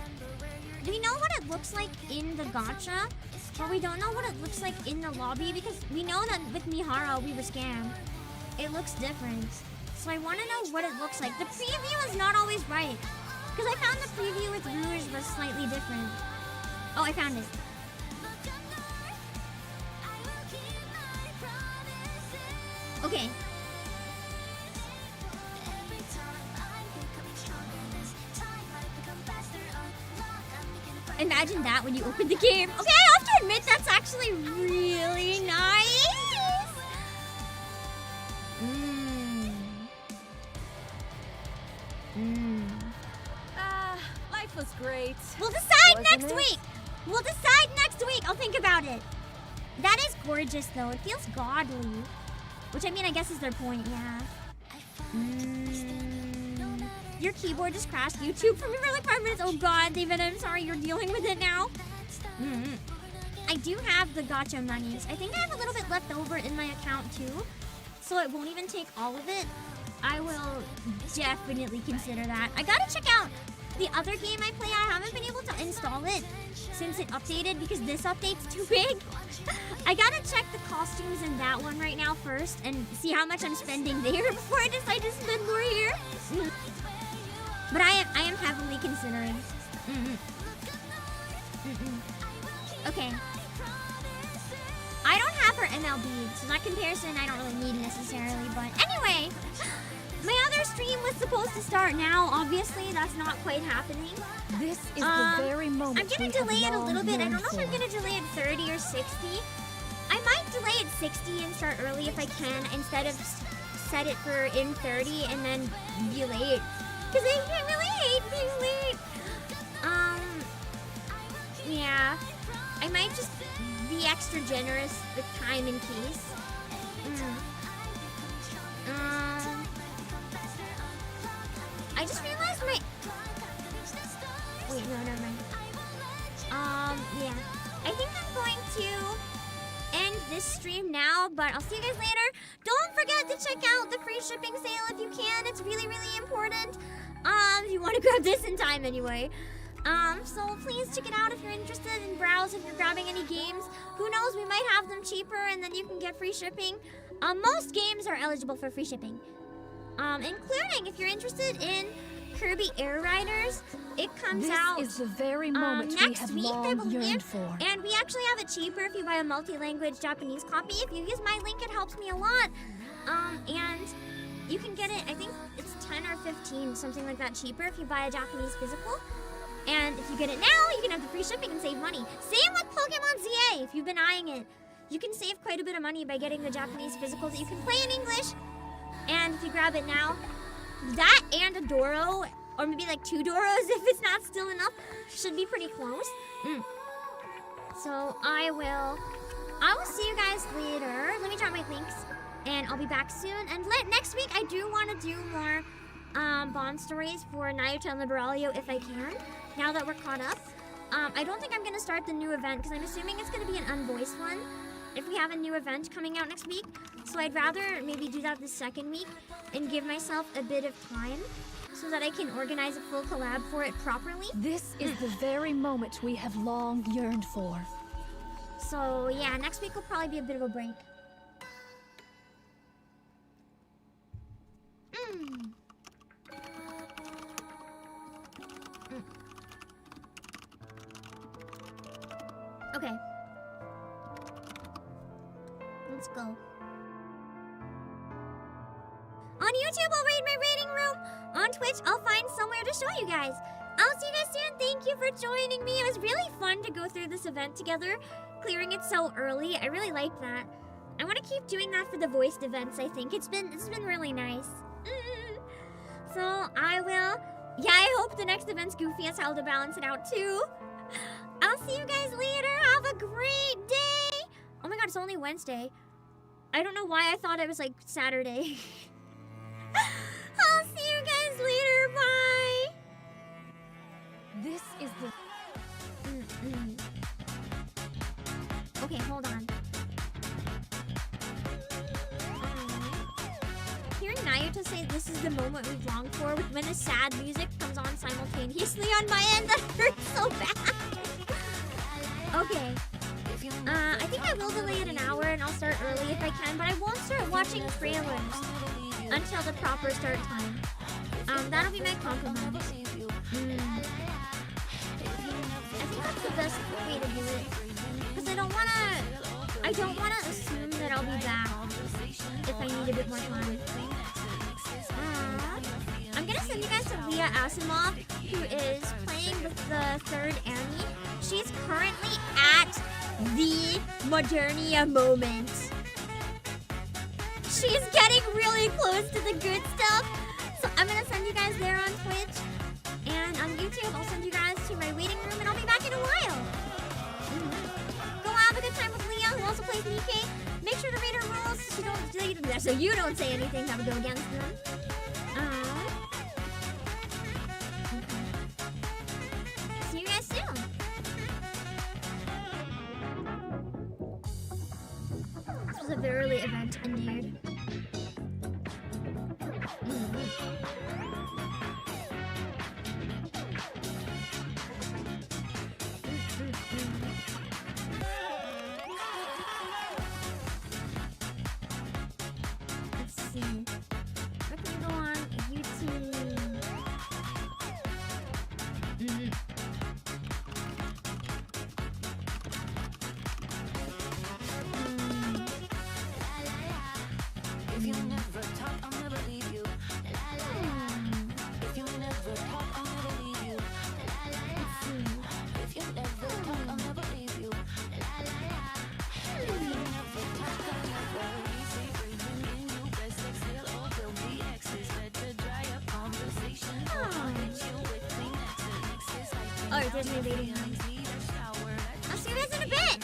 what it looks like in the gacha, but we don't know what it looks like in the lobby because we know that with Mihara we were scammed. It looks different. So I want to know what it looks like. The preview is not always right. Because I found the preview with Rouge was slightly different. Oh, I found it. Okay. Imagine that when you open the game. Okay, I have to admit that's actually really nice. Life was great. We'll decide next week. We'll decide next week. I'll think about it. That is gorgeous, though. It feels godly. Which, I mean, I guess is their point, yeah. Your keyboard just crashed YouTube for me for like 5 minutes. Oh god, David, I'm sorry you're dealing with it now. I do have the gacha monies. I think I have a little bit left over in my account too. So it won't even take all of it. I will definitely consider that. I gotta check out the other game I play. I haven't been able to install it since it updated because this update's too big. I gotta check the costumes in that one right now first and see how much I'm spending there before I decide to spend more here. But I am heavily considering. Okay. I don't have her MLB, so that comparison I don't really need necessarily. But anyway, my other stream was supposed to start now. Obviously, that's not quite happening. This is the very moment. I'm gonna delay it a little bit. I don't know if I'm gonna delay it 30 or 60. I might delay it 60 and start early if I can, instead of set it for in 30 and then be late. Because I really hate being late. Yeah. I might just be extra generous with time in case. I just realized my... Wait, no, never mind. Yeah. I think I'm going to end this stream now, but I'll see you guys later. Don't forget to check out the free shipping sale if you can. It's really, really important. If you want to grab this in time anyway. So please check it out if you're interested and browse if you're grabbing any games. Who knows, we might have them cheaper and then you can get free shipping. Most games are eligible for free shipping. Including if you're interested in Kirby Air Riders. It comes This out is the very moment we next have week, I long believe. yearned for. And we actually have it cheaper if you buy a multi-language Japanese copy. If you use my link, it helps me a lot. And you can get it, I think it's 10 or 15, something like that, cheaper if you buy a Japanese physical. And if you get it now, you can have the free shipping and save money. Same with Pokemon ZA, if you've been eyeing it. You can save quite a bit of money by getting the Japanese physical that you can play in English. And if you grab it now, that and a Doro, or maybe like 2 Doros if it's not still enough, should be pretty close. So I will see you guys later. Let me drop my links, and I'll be back soon. And next week, I do want to do more bond stories for Naruto and Liberalia if I can, now that we're caught up. I don't think I'm going to start the new event, because I'm assuming it's going to be an unvoiced one if we have a new event coming out next week. So I'd rather maybe do that the second week and give myself a bit of time so that I can organize a full collab for it properly. This is the very moment we have long yearned for. So yeah, next week will probably be a bit of a break. Okay. Let's go. On YouTube, I'll raid my rating room. On Twitch, I'll find somewhere to show you guys. I'll see you guys soon. Thank you for joining me. It was really fun to go through this event together, clearing it so early. I really like that. I want to keep doing that for the voiced events, I think. It's been really nice. So I will... Yeah, I hope the next event's goofy as hell to balance it out too. I'll see you guys later. Have a great day. Oh my god, it's only Wednesday. I don't know why I thought it was like Saturday. I'll see you guys later. Bye. This is the... Okay, hold on. Hearing Naruto say this is the moment we've longed for when the sad music comes on simultaneously on my end, that hurts so bad. Okay. I think I will delay it an hour and I'll start early if I can, but I won't start watching trailers until the proper start time. That'll be my compromise. I think that's the best way to do it. Because I don't wanna assume that I'll be back if I need a bit more time. I'm gonna send you guys to Leah Asimov, who is playing with the third Annie. She's currently at the Modernia moment. She's getting really close to the good stuff. So I'm gonna send you guys there on Twitch. And on YouTube, I'll send you guys to my waiting room, and I'll be back in a while. Go have a good time with Leah, who also plays NIKKE. Make sure to read her rules so you don't say anything that would go against them. See you guys soon. This was a very early event, indeed. Let's see. What can we go on YouTube? If you never talk, I'll never leave you. If you never talk, I'll never leave you. If you never talk, I'll never leave you. If you never talk, I'll never easy breathing in you. Best exhale or there'll be X's. Better dry up conversation. Get you with Kleenexes. Oh, there's my waiting room. I'll see you guys in a bit.